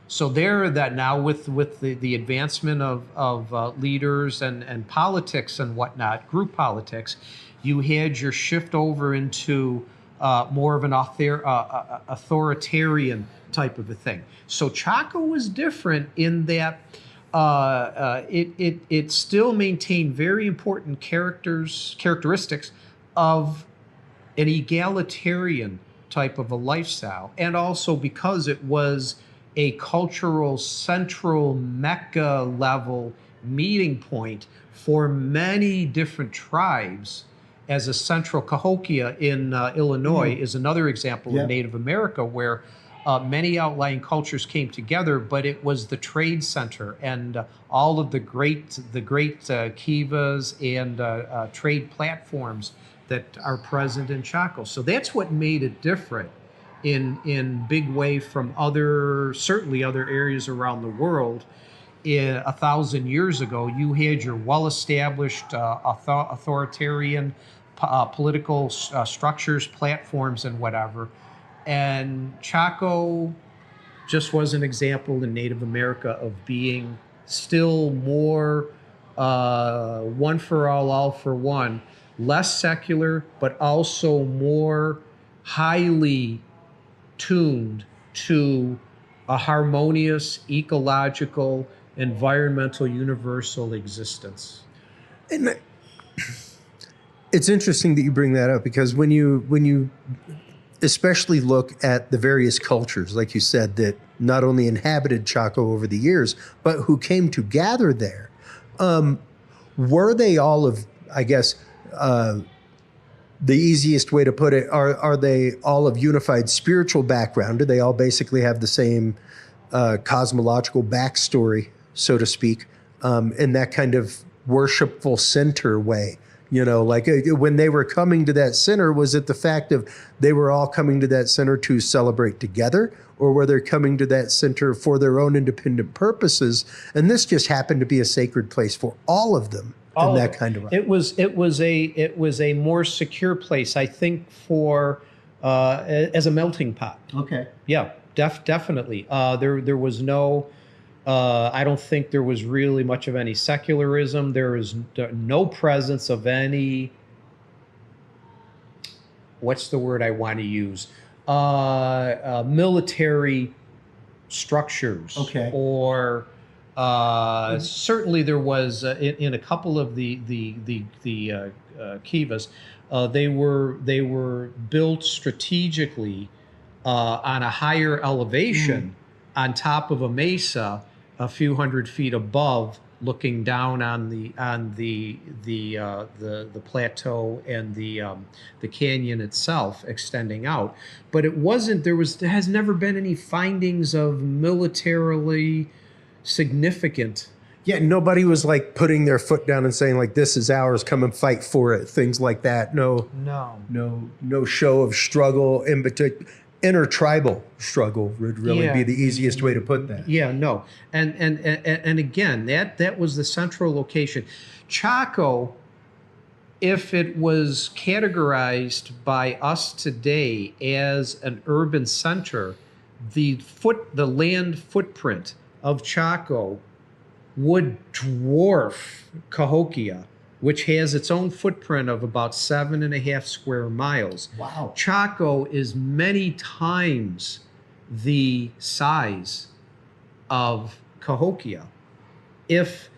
Speaker 6: So that now with the advancement of leaders and politics and whatnot, group politics, you had your shift over into more of an authoritarian type of a thing. So Chaco was different in that it still maintained very important characteristics of an egalitarian type of a lifestyle, and also because it was a cultural central Mecca level meeting point for many different tribes. As a central Cahokia in Illinois is another example of Native America, where many outlying cultures came together, but it was the trade center and all of the great kivas and trade platforms that are present in Chaco. So that's what made it different in big way from certainly other areas around the world. 1,000 years ago, you had your well-established authoritarian political structures, platforms, and whatever. And Chaco just was an example in Native America of being still more one for all for one, less secular, but also more highly tuned to a harmonious, ecological, environmental, universal existence.
Speaker 4: And it's interesting that you bring that up, because when you especially look at the various cultures, like you said, that not only inhabited Chaco over the years, but who came to gather there, were they all of, I guess, the easiest way to put it, are they all of unified spiritual background? Do they all basically have the same cosmological backstory, so to speak, in that kind of worshipful center way? You know, like when they were coming to that center, was it the fact of they were all coming to that center to celebrate together, or were they coming to that center for their own independent purposes? And this just happened to be a sacred place for all of them. In that kind of
Speaker 6: it was a more secure place, I think, for as a melting pot.
Speaker 2: Okay.
Speaker 6: Yeah, definitely. There was no. I don't think there was really much of any secularism. There is no presence of any. What's the word I want to use? Military structures.
Speaker 2: Okay.
Speaker 6: Or certainly there was in a couple of the kivas, they were built strategically on a higher elevation on top of a mesa a few hundred feet above, looking down on the plateau and the canyon itself extending out. But it wasn't, there has never been any findings of militarily significant.
Speaker 4: Yeah, nobody was like putting their foot down and saying like, this is ours, come and fight for it, things like that. No show of struggle, intertribal struggle would really be the easiest way to put that.
Speaker 6: Yeah, no. And again, that was the central location. Chaco, if it was categorized by us today as an urban center, the land footprint of Chaco would dwarf Cahokia, which has its own footprint of about 7.5 square miles.
Speaker 2: Wow.
Speaker 6: Chaco is many times the size of Cahokia. If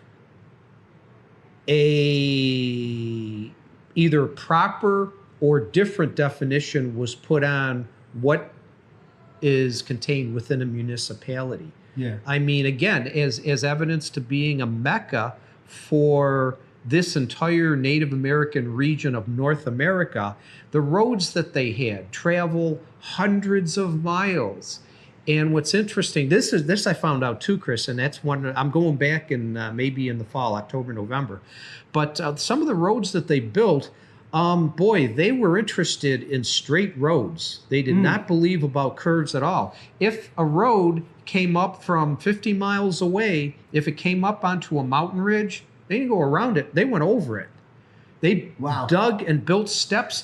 Speaker 6: a either proper or different definition was put on what is contained within a municipality.
Speaker 2: Yeah.
Speaker 6: I mean, again, as evidence to being a mecca for this entire Native American region of North America, the roads that they had travel hundreds of miles. And what's interesting, this I found out too, Chris, and that's one, I'm going back in maybe in the fall, October, November. But some of the roads that they built, boy, they were interested in straight roads. They did not believe about curves at all. If a road came up from 50 miles away, if it came up onto a mountain ridge, they didn't go around it. They went over it. They dug and built steps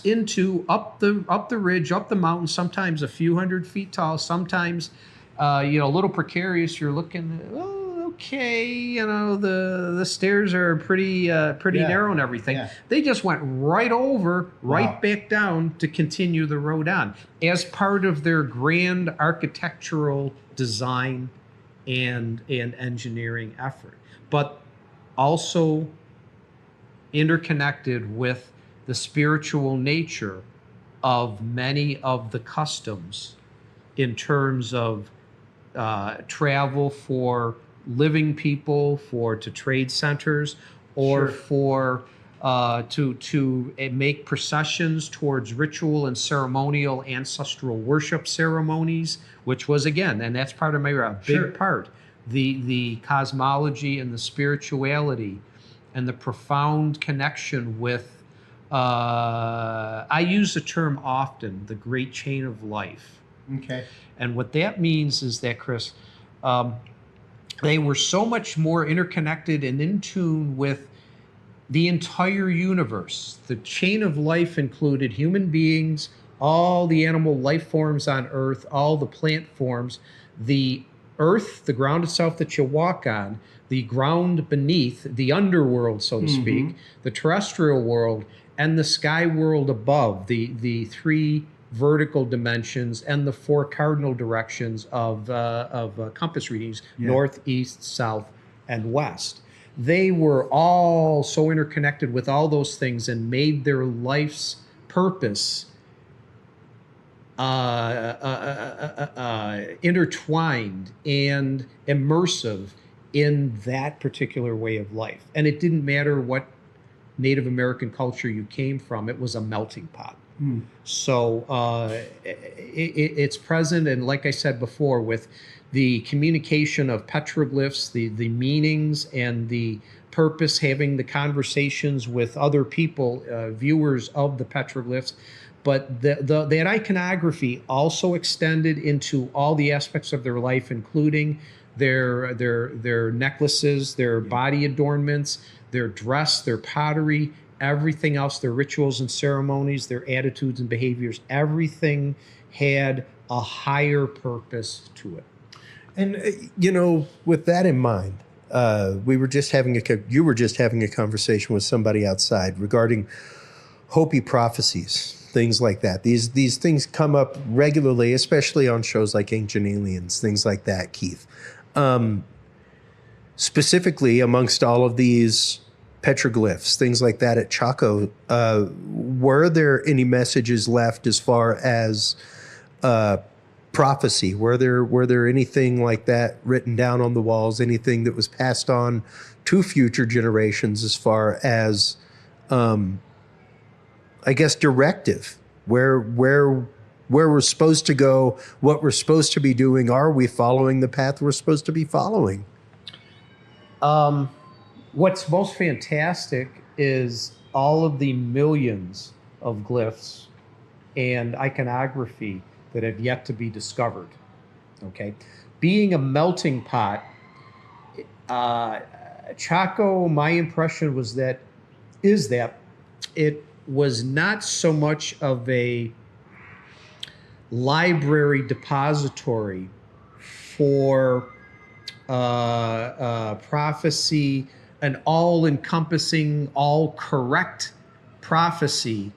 Speaker 6: up the ridge, up the mountain, sometimes a few hundred feet tall, sometimes a little precarious. You're looking, okay, the stairs are pretty narrow and everything. Yeah. They just went right over, back down to continue the road on as part of their grand architectural design and engineering effort. But also interconnected with the spiritual nature of many of the customs in terms of travel for living people, to trade centers, or for to make processions towards ritual and ceremonial ancestral worship ceremonies, which was, again, and that's part of my big part, the cosmology and the spirituality and the profound connection with, I use the term often, the great chain of life.
Speaker 2: Okay.
Speaker 6: And what that means is that, Chris, they were so much more interconnected and in tune with the entire universe. The chain of life included human beings, all the animal life forms on Earth, all the plant forms, the Earth, the ground itself that you walk on, the ground beneath, the underworld, so to speak, the terrestrial world, and the sky world above, the three vertical dimensions and the four cardinal directions of compass readings, north, east, south, and west. They were all so interconnected with all those things and made their life's purpose intertwined and immersive in that particular way of life. And it didn't matter what Native American culture you came from, it was a melting pot. So it's present, and like I said before, with the communication of petroglyphs, the meanings and the purpose, having the conversations with other people, viewers of the petroglyphs. But that iconography also extended into all the aspects of their life, including their necklaces, their body adornments, their dress, their pottery. everything else, their rituals and ceremonies, their attitudes and behaviors, everything had a higher purpose to it.
Speaker 4: And with that in mind, you were just having a conversation with somebody outside regarding Hopi prophecies, things like that. These things come up regularly, especially on shows like Ancient Aliens, things like that, Keith. Specifically, amongst all of these petroglyphs, things like that at Chaco, were there any messages left as far as prophecy? Were there anything like that written down on the walls? Anything that was passed on to future generations as far as, I guess, directive? Where we're supposed to go, what we're supposed to be doing? Are we following the path we're supposed to be following?
Speaker 6: What's most fantastic is all of the millions of glyphs and iconography that have yet to be discovered. Okay, being a melting pot, Chaco, my impression is that it was not so much of a library depository for prophecy, an all-encompassing, all-correct prophecy,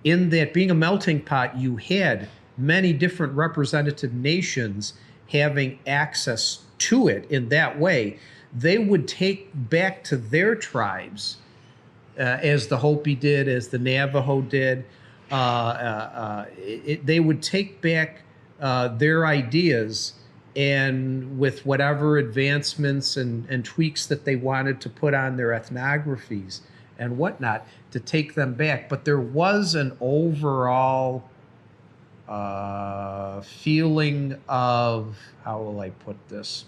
Speaker 6: in that being a melting pot, you had many different representative nations having access to it in that way. They would take back to their tribes, as the Hopi did, as the Navajo did. They would take back their ideas, and with whatever advancements and tweaks that they wanted to put on their ethnographies and whatnot, to take them back. But there was an overall feeling of, how will I put this?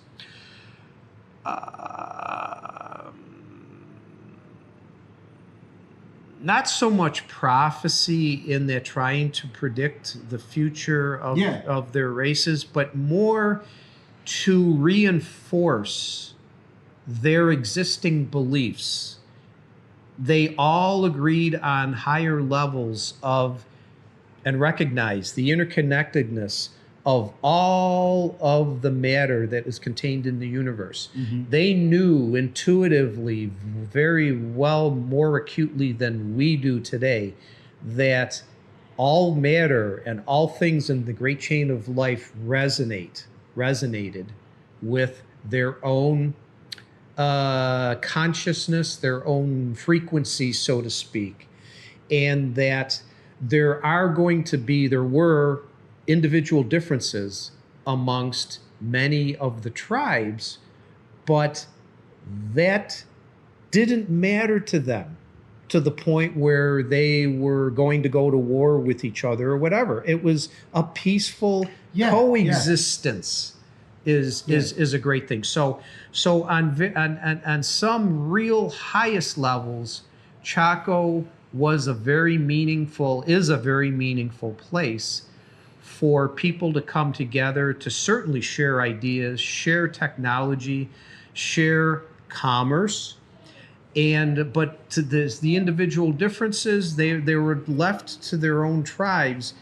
Speaker 6: Not so much prophecy in that trying to predict the future of their races, but more to reinforce their existing beliefs. They all agreed on higher levels of, and recognized the interconnectedness of all of the matter that is contained in the universe. Mm-hmm. They knew intuitively, very well, more acutely than we do today, that all matter and all things in the great chain of life resonated with their own consciousness, their own frequency, so to speak, and that there were individual differences amongst many of the tribes, but that didn't matter to them to the point where they were going to go to war with each other or whatever. It was a peaceful coexistence. Is a great thing. So on some real highest levels, Chaco is a very meaningful place for people to come together to certainly share ideas, share technology, share commerce, but to the individual differences, they were left to their own tribes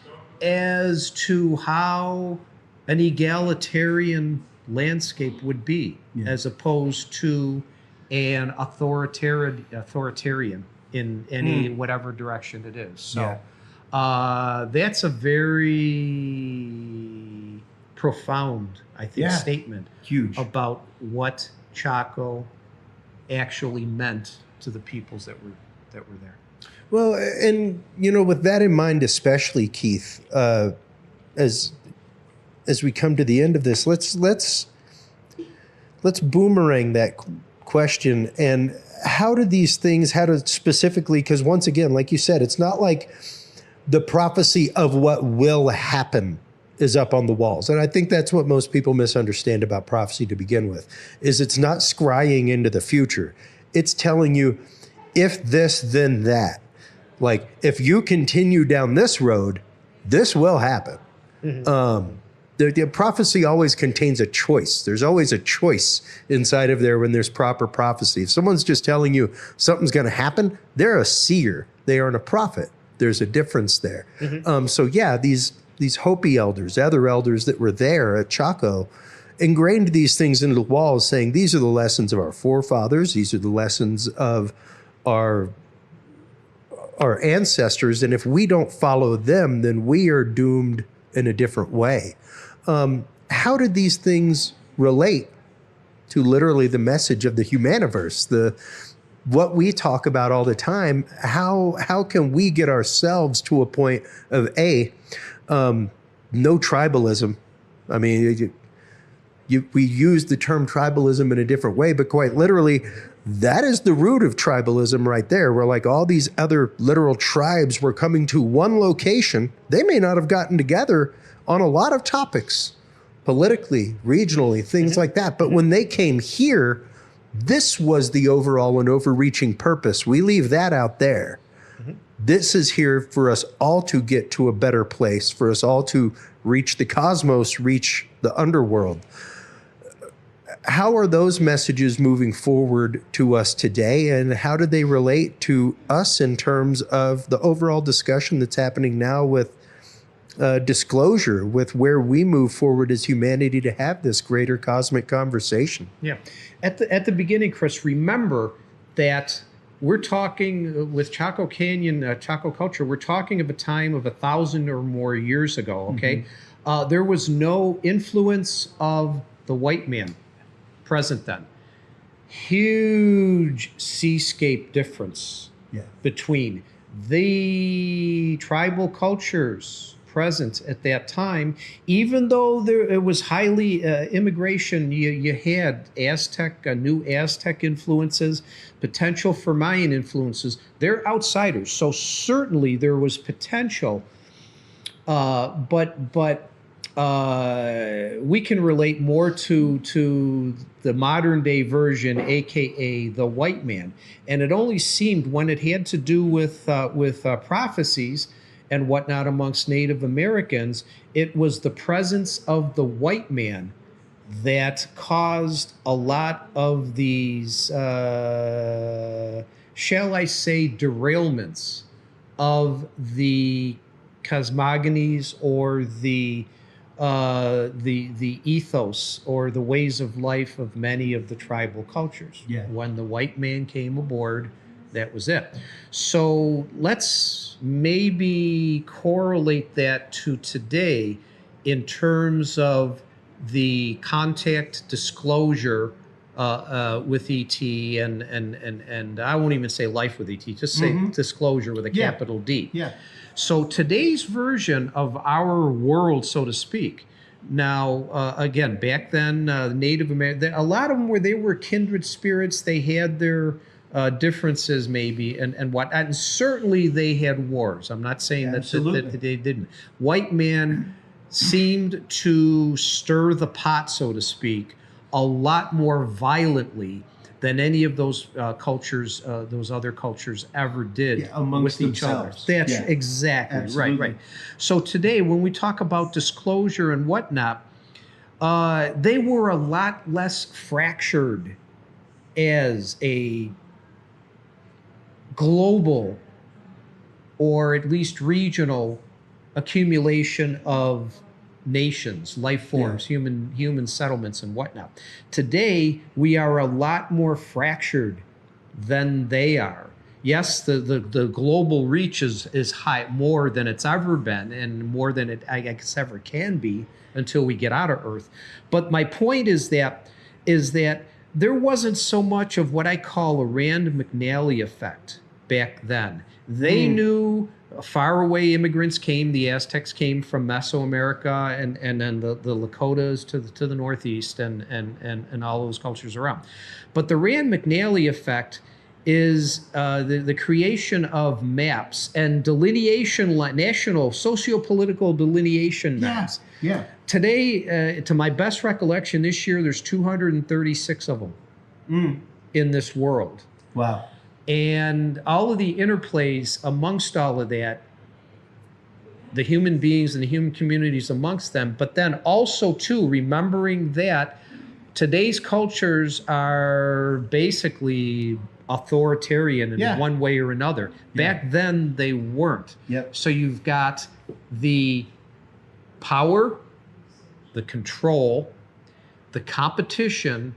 Speaker 6: as to how an egalitarian landscape would be, as opposed to an authoritarian in any whatever direction it is. So that's a very profound, I think, statement.
Speaker 4: Huge.
Speaker 6: About what Chaco actually meant to the peoples that were there.
Speaker 4: Well, and with that in mind, especially, Keith, as we come to the end of this, let's boomerang that question. And how to specifically, because once again, like you said, it's not like the prophecy of what will happen is up on the walls. And I think that's what most people misunderstand about prophecy to begin with, is it's not scrying into the future. It's telling you, if this, then that. Like, if you continue down this road, this will happen. Mm-hmm. The prophecy always contains a choice. There's always a choice inside of there when there's proper prophecy. If someone's just telling you something's going to happen, they're a seer. They aren't a prophet. There's a difference there. So yeah, these Hopi elders, other elders that were there at Chaco, ingrained these things into the walls, saying these are the lessons of our forefathers. These are the lessons of our ancestors. And if we don't follow them, then we are doomed in a different way. How did these things relate to literally the message of the humaniverse, what we talk about all the time? How can we get ourselves to a point of no tribalism? I mean, we use the term tribalism in a different way, but quite literally, that is the root of tribalism right there, where like all these other literal tribes were coming to one location. They may not have gotten together on a lot of topics, politically, regionally, things like that. But when they came here, this was the overall and overreaching purpose. We leave that out there. This is here for us all to get to a better place, for us all to reach the cosmos, reach the underworld. How are those messages moving forward to us today, and how do they relate to us in terms of the overall discussion that's happening now with disclosure, with where we move forward as humanity to have this greater cosmic conversation?
Speaker 6: Yeah. At the beginning, Chris, remember that we're talking with Chaco Canyon, Chaco culture, we're talking of a time of 1,000 or more years ago, okay? There was no influence of the white man present then. Huge seascape difference between the tribal cultures present at that time. Even though it was highly immigration, you had Aztec, new Aztec influences, potential for Mayan influences. They're outsiders, so certainly there was potential, but we can relate more to the modern day version, aka the white man. And it only seemed when it had to do with prophecies and whatnot amongst Native Americans, it was the presence of the white man that caused a lot of these, shall I say, derailments of the cosmogonies or the ethos or the ways of life of many of the tribal cultures. When the white man came aboard, that was it. So let's maybe correlate that to today in terms of the contact disclosure with ET and I won't even say life with ET, just say disclosure with a capital D. So today's version of our world, so to speak. Now, again, back then, Native American, a lot of them they were kindred spirits. They had their differences maybe and what, and certainly they had wars. I'm not saying that they didn't. White man seemed to stir the pot, so to speak, a lot more violently than any of those cultures, those other cultures ever did with each other. That's exactly right. So today, when we talk about disclosure and whatnot, they were a lot less fractured as a global or at least regional accumulation of nations, life forms, human settlements and whatnot. Today, we are a lot more fractured than they are. Yes, the global reach is high, more than it's ever been and more than it I guess ever can be until we get out of Earth. But my point is that there wasn't so much of what I call a Rand McNally effect back then. They knew faraway immigrants came. The Aztecs came from Mesoamerica and then the Lakotas to the northeast and all those cultures around. But the Rand McNally effect is the creation of maps and delineation, national socio-political delineation maps. Today, to my best recollection, this year there's 236 of them in this world.
Speaker 4: Wow.
Speaker 6: And all of the interplays amongst all of that the human beings and the human communities amongst them, but then also too remembering that today's cultures are basically authoritarian in one way or another. Back then they weren't.
Speaker 4: Yep.
Speaker 6: So you've got the power, the control, the competition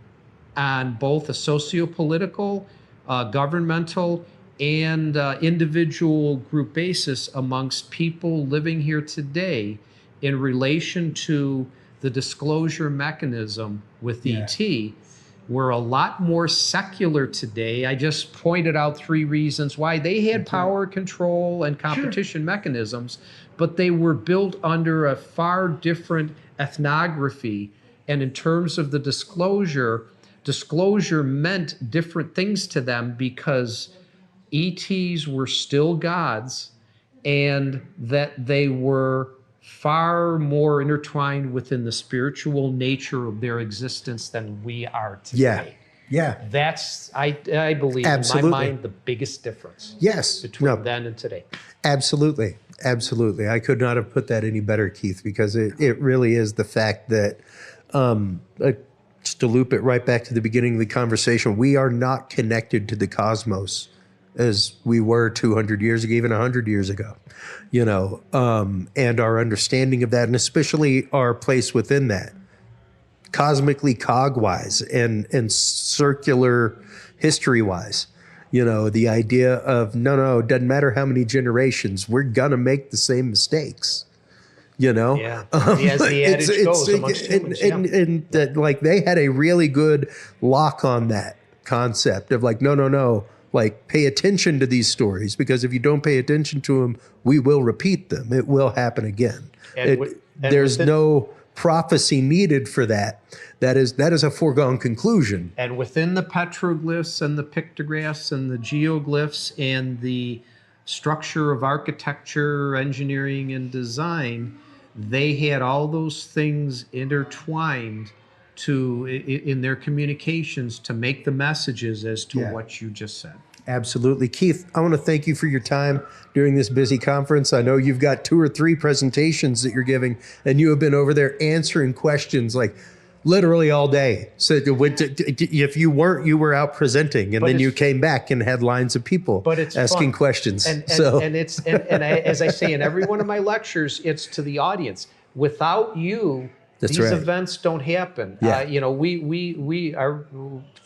Speaker 6: on both a socio-political, governmental, and individual group basis amongst people living here today in relation to the disclosure mechanism with ET. We're a lot more secular today. I just pointed out 3 reasons why. They had power, control, and competition mechanisms, but they were built under a far different ethnography. And in terms of the disclosure meant different things to them because ETs were still gods, and that they were far more intertwined within the spiritual nature of their existence than we are today.
Speaker 4: Yeah.
Speaker 6: That's, I believe,
Speaker 4: Absolutely.
Speaker 6: in my mind, the biggest difference between then and today.
Speaker 4: Absolutely. I could not have put that any better, Keith, because it really is the fact that, just to loop it right back to the beginning of the conversation, we are not connected to the cosmos as we were 200 years ago, even 100 years ago, and our understanding of that, and especially our place within that, cosmically cog-wise and circular history-wise, the idea of, no, it doesn't matter how many generations, we're going to make the same mistakes. As
Speaker 6: the adage goes amongst humans.
Speaker 4: And that, like, they had a really good lock on that concept of like, no, like, pay attention to these stories, because if you don't pay attention to them, we will repeat them. It will happen again. There's no prophecy needed for that. That is a foregone conclusion.
Speaker 6: And within the petroglyphs and the pictographs and the geoglyphs and the structure of architecture, engineering, and design, they had all those things intertwined in their communications to make the messages as to what you just said.
Speaker 4: Absolutely. Keith, I want to thank you for your time during this busy conference. I know you've got 2 or 3 presentations that you're giving, and you have been over there answering questions like literally all day. So if you weren't, you were out presenting, and then you came back and had lines of people asking questions.
Speaker 6: And as I say in every one of my lectures, it's to the audience. Without you, these events don't happen. We are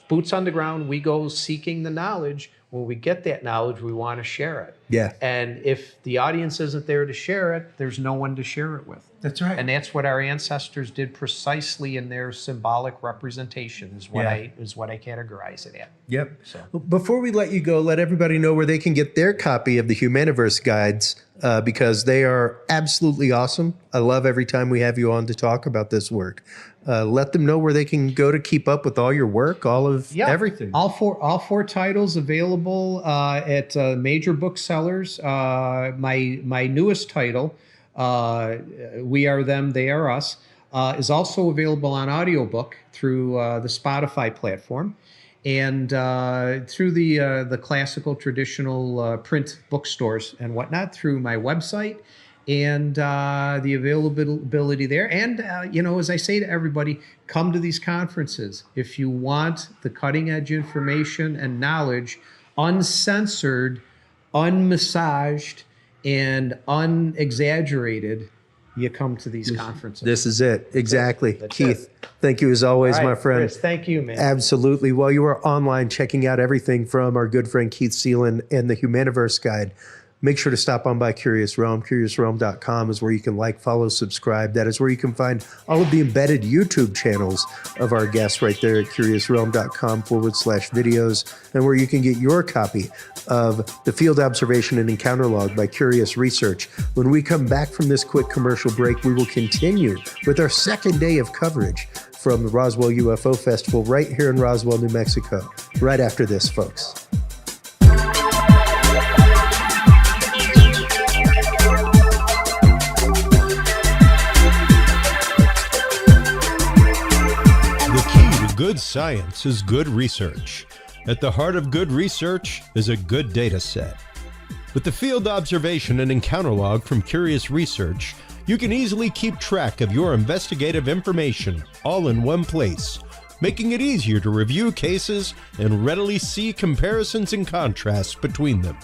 Speaker 6: boots on the ground. We go seeking the knowledge. When we get that knowledge, we want to share it.
Speaker 4: Yeah.
Speaker 6: And if the audience isn't there to share it, there's no one to share it with.
Speaker 4: That's right.
Speaker 6: And that's what our ancestors did precisely in their symbolic representation, is what I categorize it at.
Speaker 4: Yep.
Speaker 6: So
Speaker 4: before we let you go, let everybody know where they can get their copy of the Humaniverse Guides, because they are absolutely awesome. I love every time we have you on to talk about this work. Let them know where they can go to keep up with all your work, all of everything.
Speaker 6: All four titles available at major booksellers. My newest title, We Are Them, They Are Us, is also available on audiobook through the Spotify platform, and through the classical traditional print bookstores and whatnot, through my website, and the availability there. And, as I say to everybody, come to these conferences. If you want the cutting edge information and knowledge, uncensored, unmassaged, and unexaggerated, you come to these conferences.
Speaker 4: This is it. Exactly. Keith, thank you as always, my friend.
Speaker 6: Chris, thank you, man.
Speaker 4: Absolutely. While you are online checking out everything from our good friend Keith Seelan and the Humaniverse Guide, make sure to stop on by Curious Realm. CuriousRealm.com is where you can like, follow, subscribe. That is where you can find all of the embedded YouTube channels of our guests right there at CuriousRealm.com/videos, and where you can get your copy of the Field Observation and Encounter Log by Curious Research. When we come back from this quick commercial break, we will continue with our second day of coverage from the Roswell UFO Festival right here in Roswell, New Mexico. Right after this, folks.
Speaker 1: Good science is good research. At the heart of good research is a good data set. With the field observation and encounter log from Curious Research, you can easily keep track of your investigative information all in one place, making it easier to review cases and readily see comparisons and contrasts between them.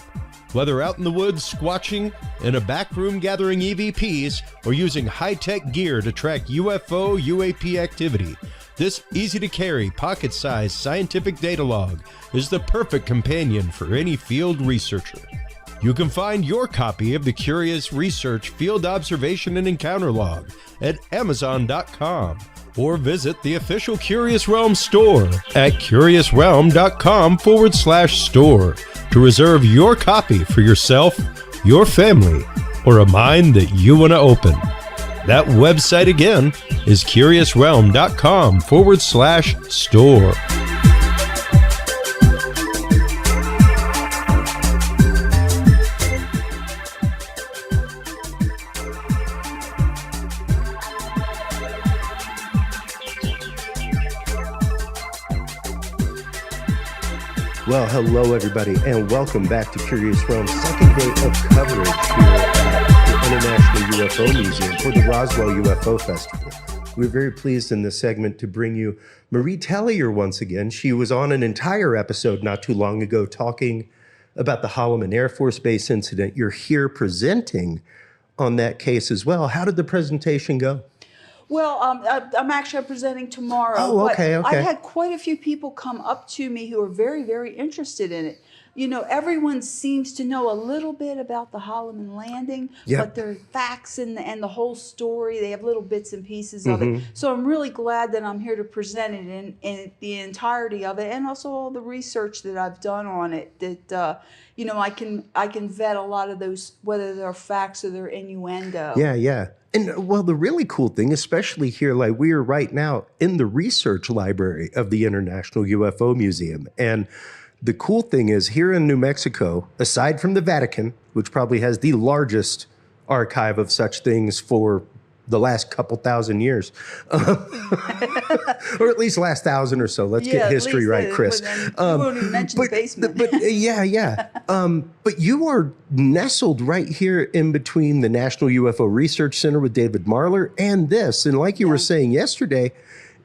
Speaker 1: Whether out in the woods squatching, in a back room gathering EVPs, or using high-tech gear to track UFO, UAP activity, this easy-to-carry, pocket-sized scientific data log is the perfect companion for any field researcher. You can find your copy of the Curious Research Field Observation and Encounter Log at Amazon.com or visit the official Curious Realm store at curiousrealm.com/store to reserve your copy for yourself, your family, or a mind that you want to open. That website again is curiousrealm.com/store.
Speaker 2: Well, hello, everybody, and welcome back to Curious Realm's second day of coverage here at the International UFO Museum for the Roswell UFO Festival. We're very pleased in this segment to bring you Marie Tellier once again. She was on an entire episode not too long ago talking about the Holloman Air Force Base incident. You're here presenting on that case as well. How did the presentation go?
Speaker 7: Well, I'm actually presenting tomorrow.
Speaker 2: Oh, okay,
Speaker 7: but
Speaker 2: okay.
Speaker 7: I've had quite a few people come up to me who are very, very interested in it. You know, everyone seems to know a little bit about the Holloman landing,
Speaker 2: Yep.
Speaker 7: but their facts and the whole story, they have little bits and pieces of it. So I'm really glad that I'm here to present it in the entirety of it, and also all the research that I've done on it. That you know, I can vet a lot of those, whether they're facts or they're innuendo.
Speaker 2: Yeah. And well, the really cool thing, especially here, like we are right now in the research library of the International UFO Museum. And the cool thing is here in New Mexico, aside from the Vatican, which probably has the largest archive of such things for the last couple thousand years, or at least last 1,000 or so. Let's get history right, Chris.
Speaker 7: You won't even mention the basement.
Speaker 2: But you are nestled right here in between the National UFO Research Center with David Marler and this. And like you were saying yesterday,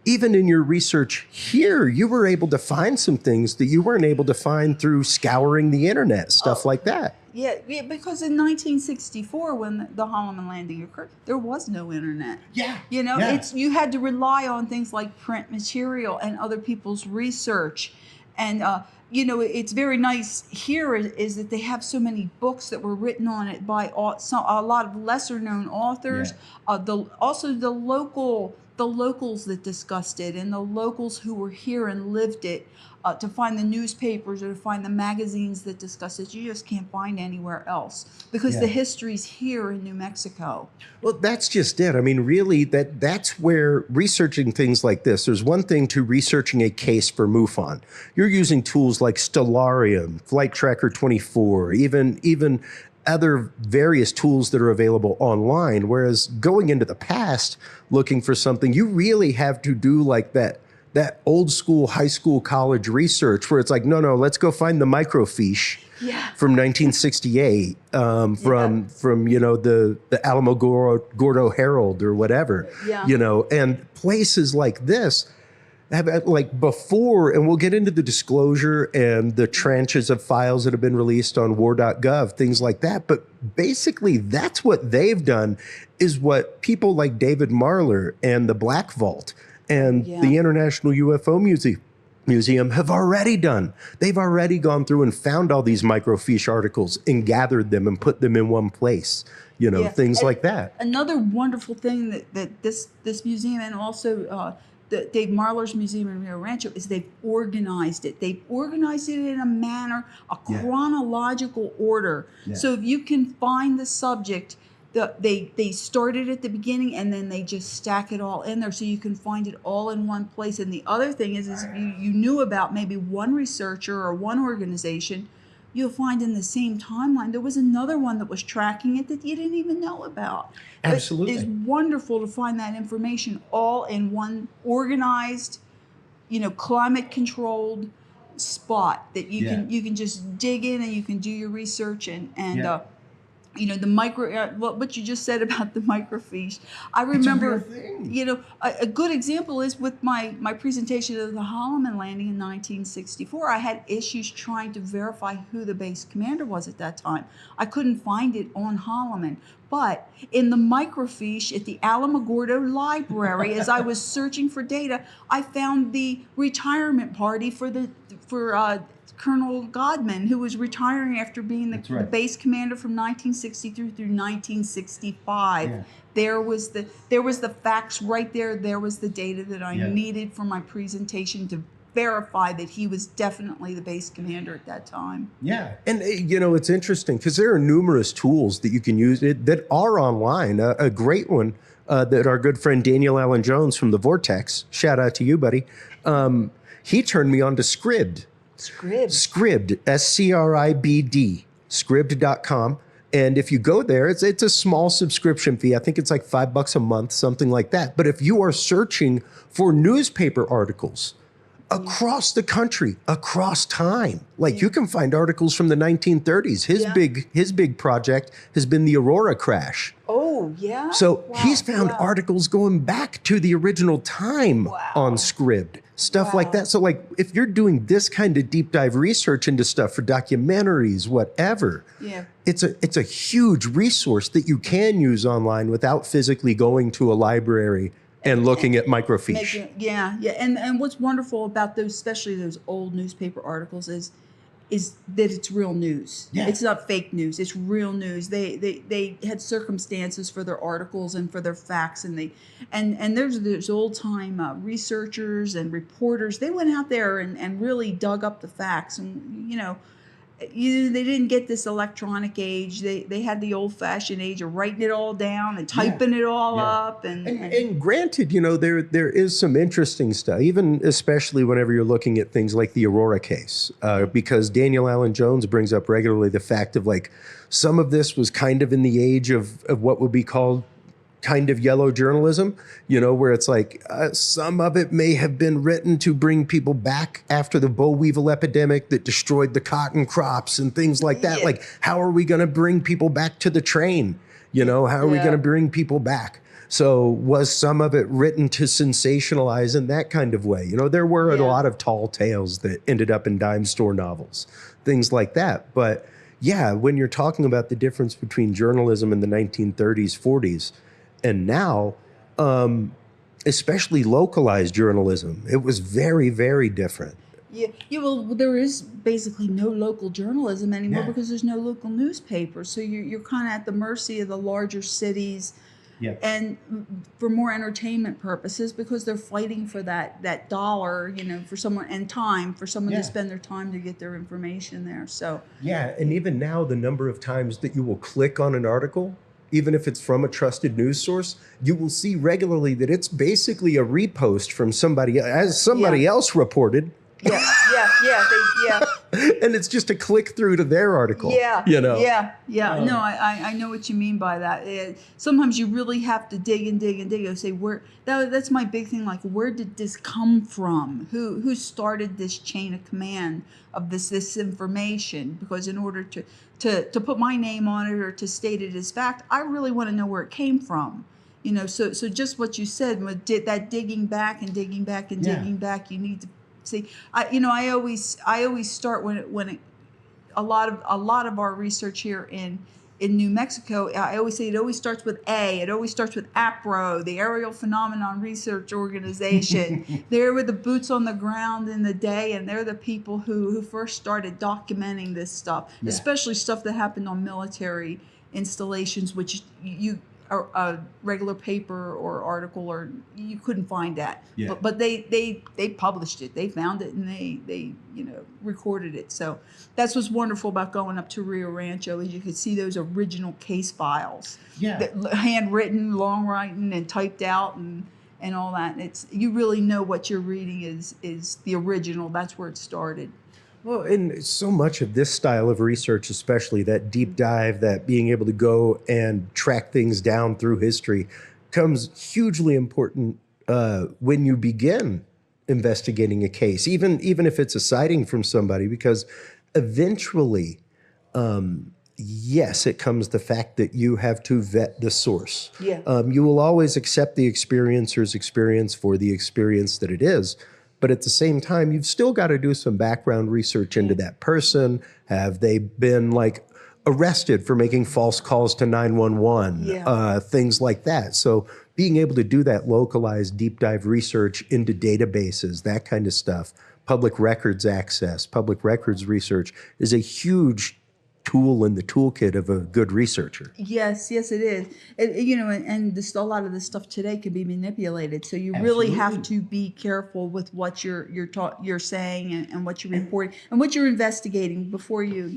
Speaker 2: even in your research here, you were able to find some things that you weren't able to find through scouring the internet, stuff like that.
Speaker 7: Yeah, because in 1964, when the Holloman landing occurred, there was no internet.
Speaker 2: Yeah.
Speaker 7: You know, you had to rely on things like print material and other people's research. And, you know, it's very nice here is that they have so many books that were written on it by a lot of lesser known authors. Also the locals that discussed it, and the locals who were here and lived it. To find the newspapers or to find the magazines that discuss it, you just can't find anywhere else because the history's here in New Mexico.
Speaker 2: Well, that's just it. I mean, really, that's where researching things like this, there's one thing to researching a case for MUFON. You're using tools like Stellarium, Flight Tracker 24, even other various tools that are available online, whereas going into the past, looking for something, you really have to do like that old school, high school, college research where it's like, no, let's go find the microfiche from 1968 from you know, the Alamo Gordo Herald or whatever, you know, and places like this have like before, and we'll get into the disclosure and the tranches of files that have been released on war.gov, things like that. But basically that's what they've done is what people like David Marler and the Black Vault and the International UFO Museum have already done. They've already gone through and found all these microfiche articles and gathered them and put them in one place, you know, things like that.
Speaker 7: Another wonderful thing that this museum and also the Dave Marler's museum in Rio Rancho is they've organized it. They've organized it in a manner, a chronological order. So if you can find the subject, they started at the beginning and then they just stack it all in there so you can find it all in one place. And the other thing is if you knew about maybe one researcher or one organization, you'll find in the same timeline there was another one that was tracking it that you didn't even know about.
Speaker 2: Absolutely.
Speaker 7: It's wonderful to find that information all in one organized, you know, climate controlled spot that you can just dig in and you can do your research and you know, the micro, what you just said about the microfiche. I remember, you know, a good example is with my presentation of the Holloman landing in 1964. I had issues trying to verify who the base commander was at that time. I couldn't find it on Holloman. But in the microfiche at the Alamogordo Library, as I was searching for data, I found the retirement party for Colonel Godman, who was retiring after being the base commander from 1963 through 1965. Yeah. There was the facts right there. There was the data that I needed for my presentation to verify that he was definitely the base commander at that time.
Speaker 4: Yeah. And, you know, it's interesting because there are numerous tools that you can use that are online. A great one that our good friend Daniel Allen Jones from the Vortex, shout out to you, buddy, he turned me on to Scribd. Scribd, S-C-R-I-B-D, Scribd.com. And if you go there, it's a small subscription fee. I think it's like $5 a month, something like that. But if you are searching for newspaper articles across the country, across time, like you can find articles from the 1930s. His big project has been the Aurora crash.
Speaker 7: Oh, yeah?
Speaker 4: So he's found articles going back to the original time on Scribd. Stuff like that. So like if you're doing this kind of deep dive research into stuff for documentaries, whatever, it's a huge resource that you can use online without physically going to a library and looking at microfiche.
Speaker 7: And what's wonderful about those, especially those old newspaper articles, is that it's real news. Yeah. It's not fake news. It's real news. They had circumstances for their articles and for their facts, and there's old time researchers and reporters. They went out there and really dug up the facts, and they didn't get this electronic age. They had the old fashioned age of writing it all down and typing it all up. And
Speaker 4: granted, there is some interesting stuff, even especially whenever you're looking at things like the Aurora case, because Daniel Allen Jones brings up regularly the fact of like some of this was kind of in the age of what would be called kind of yellow journalism, where it's like some of it may have been written to bring people back after the boll weevil epidemic that destroyed the cotton crops and things like that. Yeah. Like, how are we going to bring people back to the train? How are we going to bring people back? So was some of it written to sensationalize in that kind of way? There were a lot of tall tales that ended up in dime store novels, things like that. But yeah, when you're talking about the difference between journalism in the 1930s, 40s, and now, especially localized journalism, it was very, very different.
Speaker 7: Well, there is basically no local journalism anymore because there's no local newspapers. So you're kind of at the mercy of the larger cities, and for more entertainment purposes, because they're fighting for that dollar, for someone, and time for someone to spend their time to get their information there. So
Speaker 4: and even now, the number of times that you will click on an article, even if it's from a trusted news source, you will see regularly that it's basically a repost from somebody else reported. And it's just a click through to their article.
Speaker 7: No, I know what you mean by that. Sometimes you really have to dig and say that's my big thing. Like, where did this come from? Who started this chain of command of this information? Because in order to put my name on it or to state it as fact, I really want to know where it came from. So just what you said, with that digging back, you need to see. I always start when a lot of our research here in New Mexico, I always say it always starts with A. It always starts with APRO, the Aerial Phenomenon Research Organization. They were the boots on the ground in the day, and they're the people who first started documenting this stuff, especially stuff that happened on military installations, which a regular paper or article, or you couldn't find that. But they published it. They found it, and they recorded it. So that's what's wonderful about going up to Rio Rancho, is you could see those original case files, handwritten, long writing, and typed out, and all that. You really know what you're reading is the original. That's where it started.
Speaker 4: Well, and so much of this style of research, especially that deep dive, that being able to go and track things down through history, comes hugely important when you begin investigating a case, even if it's a sighting from somebody, because eventually, yes, it comes the fact that you have to vet the source.
Speaker 7: Yeah.
Speaker 4: You will always accept the experiencer's experience for the experience that it is. But at the same time, you've still got to do some background research into that person. Have they been like arrested for making false calls to 911?
Speaker 7: Yeah.
Speaker 4: Things like that. So being able to do that localized deep dive research into databases, that kind of stuff, public records access, public records research is a huge tool in the toolkit of a good researcher.
Speaker 7: Yes, yes, it is. And this, a lot of this stuff today can be manipulated. So you really have to be careful with what you're saying and what you're reporting and what you're investigating before you.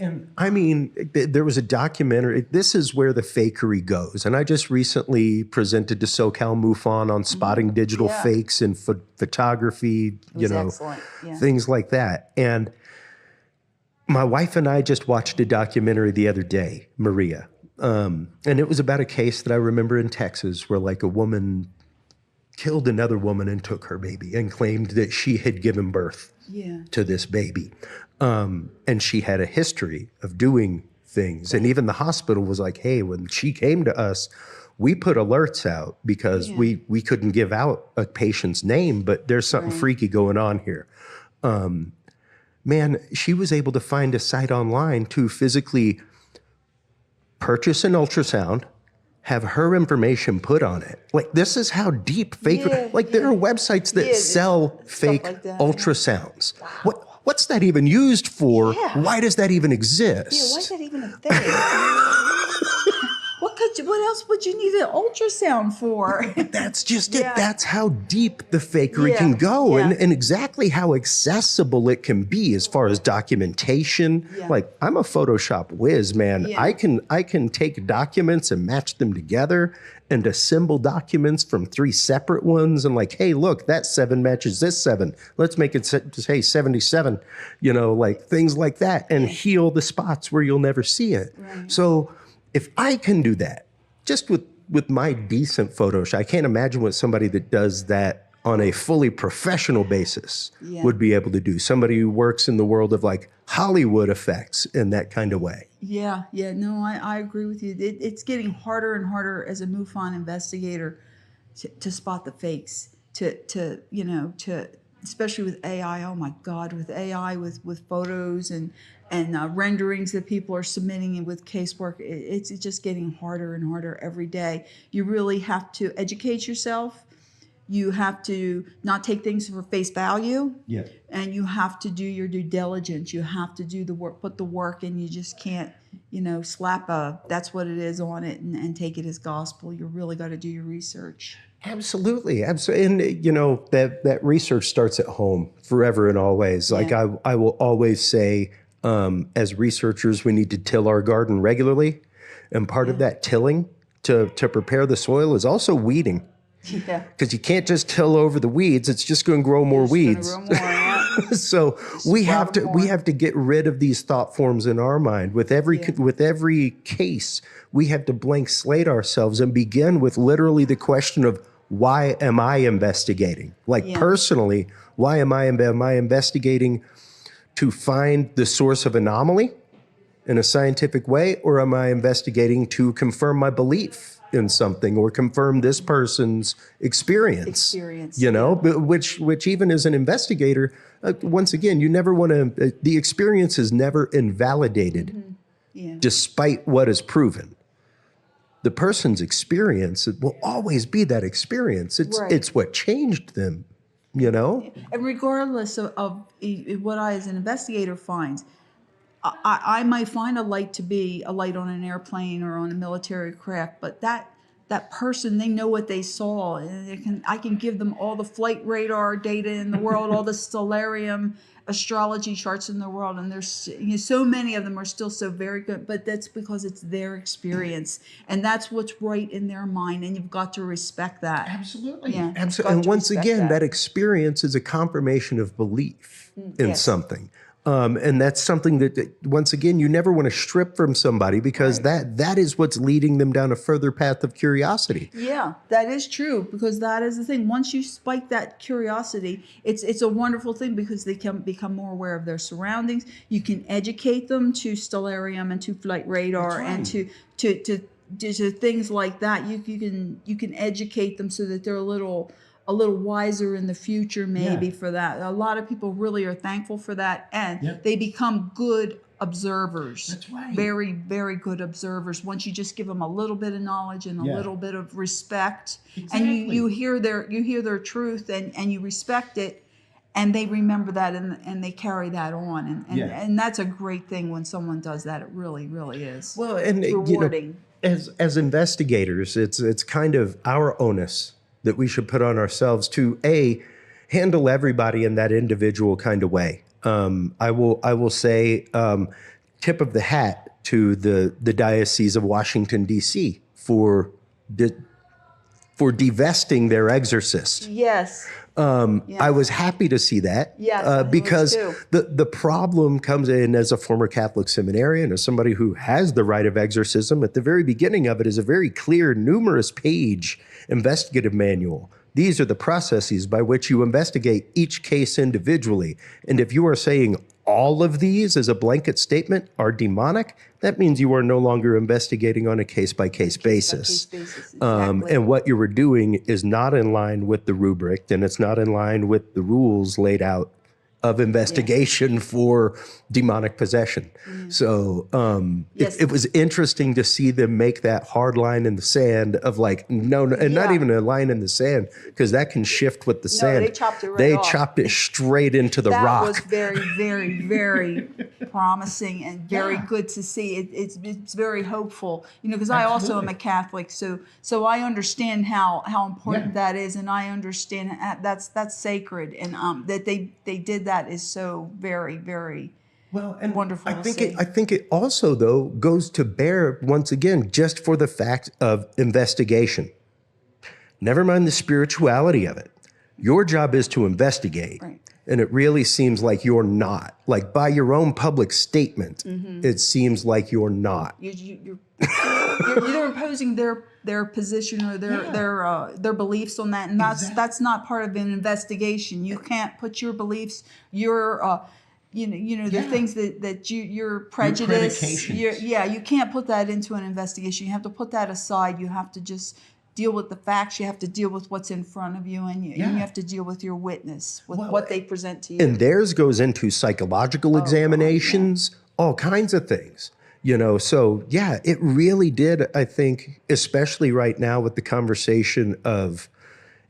Speaker 4: And I mean, there was a documentary. This is where the fakery goes. And I just recently presented to SoCal MUFON on spotting digital fakes in photography,
Speaker 7: Excellent. Yeah.
Speaker 4: things like that. And my wife and I just watched a documentary the other day, Maria. And it was about a case that I remember in Texas where like a woman killed another woman and took her baby and claimed that she had given birth to this baby. And she had a history of doing things. And even the hospital was like, hey, when she came to us, we put alerts out because we couldn't give out a patient's name, but there's something freaky going on here. Man, she was able to find a site online to physically purchase an ultrasound, have her information put on it. Like, this is how deep fake, there are websites that sell fake
Speaker 7: like that,
Speaker 4: ultrasounds. What's that even used for? Why does that even exist?
Speaker 7: Yeah, why is that even a thing? What else would you need an ultrasound for?
Speaker 4: That's just it. That's how deep the fakery can go, and exactly how accessible it can be as far as documentation. Like, I'm a Photoshop whiz, man. I can take documents and match them together and assemble documents from 3 separate ones and like, hey, look, that 7 matches this 7. Let's make it say 77, like things like that, and heal the spots where you'll never see it.
Speaker 7: Right.
Speaker 4: So if I can do that, just with my decent Photoshop, I can't imagine what somebody that does that on a fully professional basis would be able to do. Somebody who works in the world of like Hollywood effects in that kind of way.
Speaker 7: Yeah. No, I agree with you. It's getting harder and harder as a MUFON investigator to spot the fakes, to especially with AI. Oh my God, with AI, with photos and renderings that people are submitting with casework, it's just getting harder and harder every day. You really have to educate yourself. You have to not take things for face value. Yeah. And you have to do your due diligence. You have to do the work, put the work in. You just can't, slap that's what it is on it and take it as gospel. You really got to do your research.
Speaker 4: Absolutely. And, that research starts at home forever and always. Like I will always say, as researchers, we need to till our garden regularly. And part of that tilling to prepare the soil is also weeding. Yeah. Because you can't just till over the weeds. It's just going to grow more weeds. So we have to get rid of these thought forms in our mind. With every case, we have to blank slate ourselves and begin with literally the question of, why am I investigating? Personally, why am I investigating to find the source of anomaly in a scientific way, or am I investigating to confirm my belief in something or confirm this person's experience? Which even as an investigator, once again, you never want to, the experience is never invalidated despite what is proven. The person's experience will always be that experience. It's what changed them, And
Speaker 7: regardless of what I, as an investigator, find, I might find a light to be a light on an airplane or on a military craft, but that person, they know what they saw, and I can give them all the flight radar data in the world, all the stellarium astrology charts in the world, and there's so many of them are still so very good, but that's because it's their experience, and that's what's right in their mind, and you've got to respect that.
Speaker 4: Absolutely. And once again, that experience is a confirmation of belief in something. And that's something that, once again, you never want to strip from somebody, because that is what's leading them down a further path of curiosity.
Speaker 7: Yeah, that is true, because that is the thing. Once you spike that curiosity, it's a wonderful thing, because they can become more aware of their surroundings. You can educate them to stellarium and to flight radar and to things like that. You can educate them so that they're a little wiser in the future, maybe, for that. A lot of people really are thankful for that, and they become good observers.
Speaker 4: That's right.
Speaker 7: Very, very good observers. Once you just give them a little bit of knowledge and a little bit of respect, and you hear their truth, and you respect it, and they remember that, and they carry that on, and that's a great thing when someone does that. It really, really is.
Speaker 4: Well, and
Speaker 7: rewarding.
Speaker 4: As investigators, it's kind of our onus that we should put on ourselves to handle everybody in that individual kind of way. I will say, tip of the hat to the Diocese of Washington, D.C. for divesting their exorcist.
Speaker 7: Yes.
Speaker 4: I was happy to see that.
Speaker 7: Yes,
Speaker 4: because
Speaker 7: I was too.
Speaker 4: the problem comes in, as a former Catholic seminarian, as somebody who has the right of exorcism. At the very beginning of it is a very clear, numerous page investigative manual. These are the processes by which you investigate each case individually. And if you are saying all of these as a blanket statement are demonic, that means you are no longer investigating on a case-by-case basis.
Speaker 7: Exactly.
Speaker 4: And what you were doing is not in line with the rubric, and it's not in line with the rules laid out of investigation for demonic possession. So it was interesting to see them make that hard line in the sand of like, no, and not even a line in the sand, because that can shift with the sand.
Speaker 7: They chopped it right
Speaker 4: They
Speaker 7: off.
Speaker 4: chopped it straight into the rock.
Speaker 7: That was very, very, very promising and very good to see. It's very hopeful, because I also am a Catholic, so I understand how important that is, and I understand that's sacred, and that they did that is so very, very wonderful.
Speaker 4: I think it also, though, goes to bear once again just for the fact of investigation. Never mind the spirituality of it. Your job is to investigate.
Speaker 7: Right.
Speaker 4: And it really seems like you're not. Like, by your own public statement, it seems like you're not.
Speaker 7: You're imposing their position or their beliefs on that, and that's not part of an investigation. You can't put your beliefs, the things that your prejudice, you can't put that into an investigation. You have to put that aside. You have to just deal with the facts. You have to deal with what's in front of you, and you have to deal with your witness, with what they present to you.
Speaker 4: And theirs goes into psychological examinations, all kinds of things. So it really did, I think, especially right now with the conversation of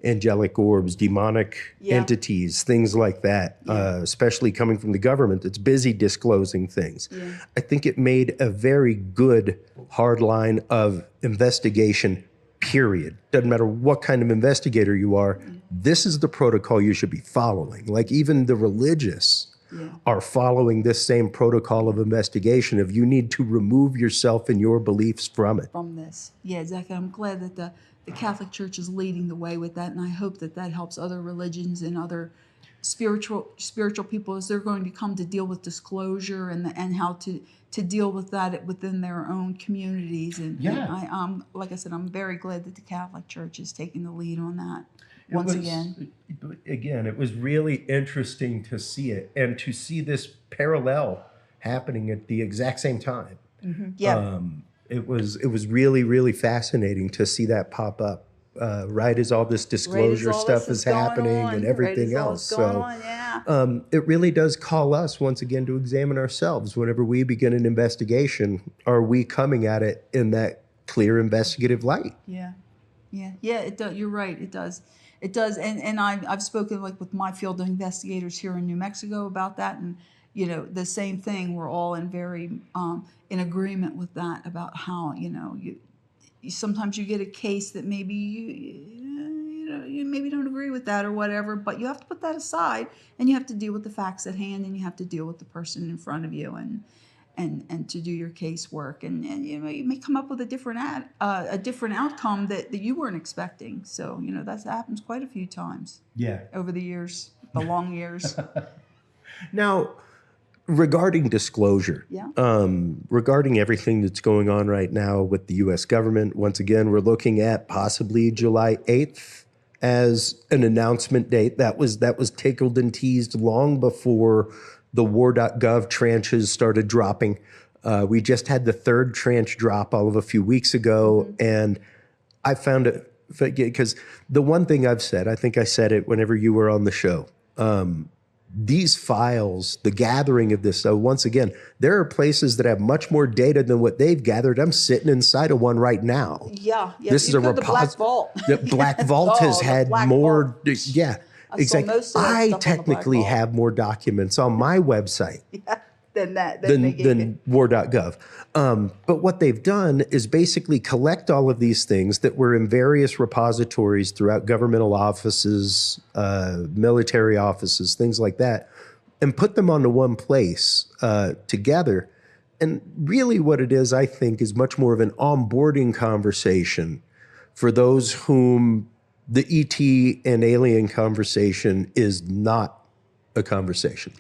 Speaker 4: angelic orbs, demonic entities, things like that, especially coming from the government that's busy disclosing things. I think it made a very good hard line of investigation, period. Doesn't matter what kind of investigator you are, this is the protocol you should be following. Like, even the religious are following this same protocol of investigation of you need to remove yourself and your beliefs from it.
Speaker 7: From this. Yeah, exactly. I'm glad that the Catholic Church is leading the way with that, and I hope that helps other religions and other spiritual people as they're going to come to deal with disclosure and how to deal with that within their own communities. And I like I said, I'm very glad that the Catholic Church is taking the lead on that.
Speaker 4: Again, it was really interesting to see it, and to see this parallel happening at the exact same time. It was really, really fascinating to see that pop up right as all this disclosure stuff is happening and everything else. So it really does call us once again to examine ourselves whenever we begin an investigation. Are we coming at it in that clear investigative light?
Speaker 7: Yeah. It does. You're right. It does. And I've spoken with my field investigators here in New Mexico about that, and the same thing. We're all in very in agreement with that about how you sometimes you get a case that maybe you maybe don't agree with that or whatever, but you have to put that aside and you have to deal with the facts at hand, and you have to deal with the person in front of you and to do your casework, and you may come up with a different outcome that you weren't expecting. So that happens quite a few times. Over the years, the long years.
Speaker 4: Now, regarding disclosure,
Speaker 7: Yeah.
Speaker 4: regarding everything that's going on right now with the U.S. government, once again, we're looking at possibly July 8th as an announcement date. That was tickled and teased long before the war.gov tranches started dropping. We just had the third tranche drop all of a few weeks ago, and I found it, because the one thing I've said, I think I said it whenever you were on the show, these files, the gathering of this, so once again, there are places that have much more data than what they've gathered. I'm sitting inside of one right now.
Speaker 7: Yeah.
Speaker 4: This is a
Speaker 7: the Black Vault.
Speaker 4: The Black Vault has
Speaker 7: the
Speaker 4: had
Speaker 7: Black
Speaker 4: more.
Speaker 7: Vault.
Speaker 4: Yeah,
Speaker 7: I saw
Speaker 4: exactly.
Speaker 7: most of that
Speaker 4: I
Speaker 7: stuff on the Black
Speaker 4: technically
Speaker 7: Vault.
Speaker 4: have more documents on my website
Speaker 7: Than they gave you.
Speaker 4: than war.gov. But what they've done is basically collect all of these things that were in various repositories throughout governmental offices, military offices, things like that, and put them onto one place together. And really what it is, I think, is much more of an onboarding conversation for those whom the ET and alien conversation is not a conversation.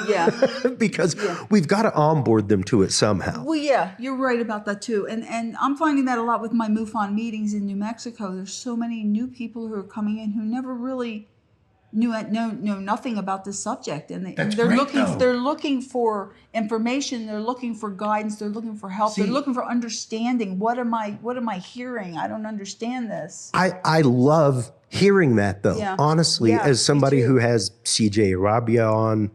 Speaker 7: Yeah.
Speaker 4: Because we've got to onboard them to it somehow.
Speaker 7: Well, yeah, you're right about that too. And I'm finding that a lot with my MUFON meetings in New Mexico. There's so many new people who are coming in who never really know nothing about this subject, and they're looking for information, they're looking for guidance, they're looking for help, they're looking for understanding. What am I hearing? I don't understand this.
Speaker 4: I love hearing that, though.
Speaker 7: Yeah.
Speaker 4: Honestly,
Speaker 7: Yeah,
Speaker 4: as somebody
Speaker 7: me too.
Speaker 4: who has CJ Arabia on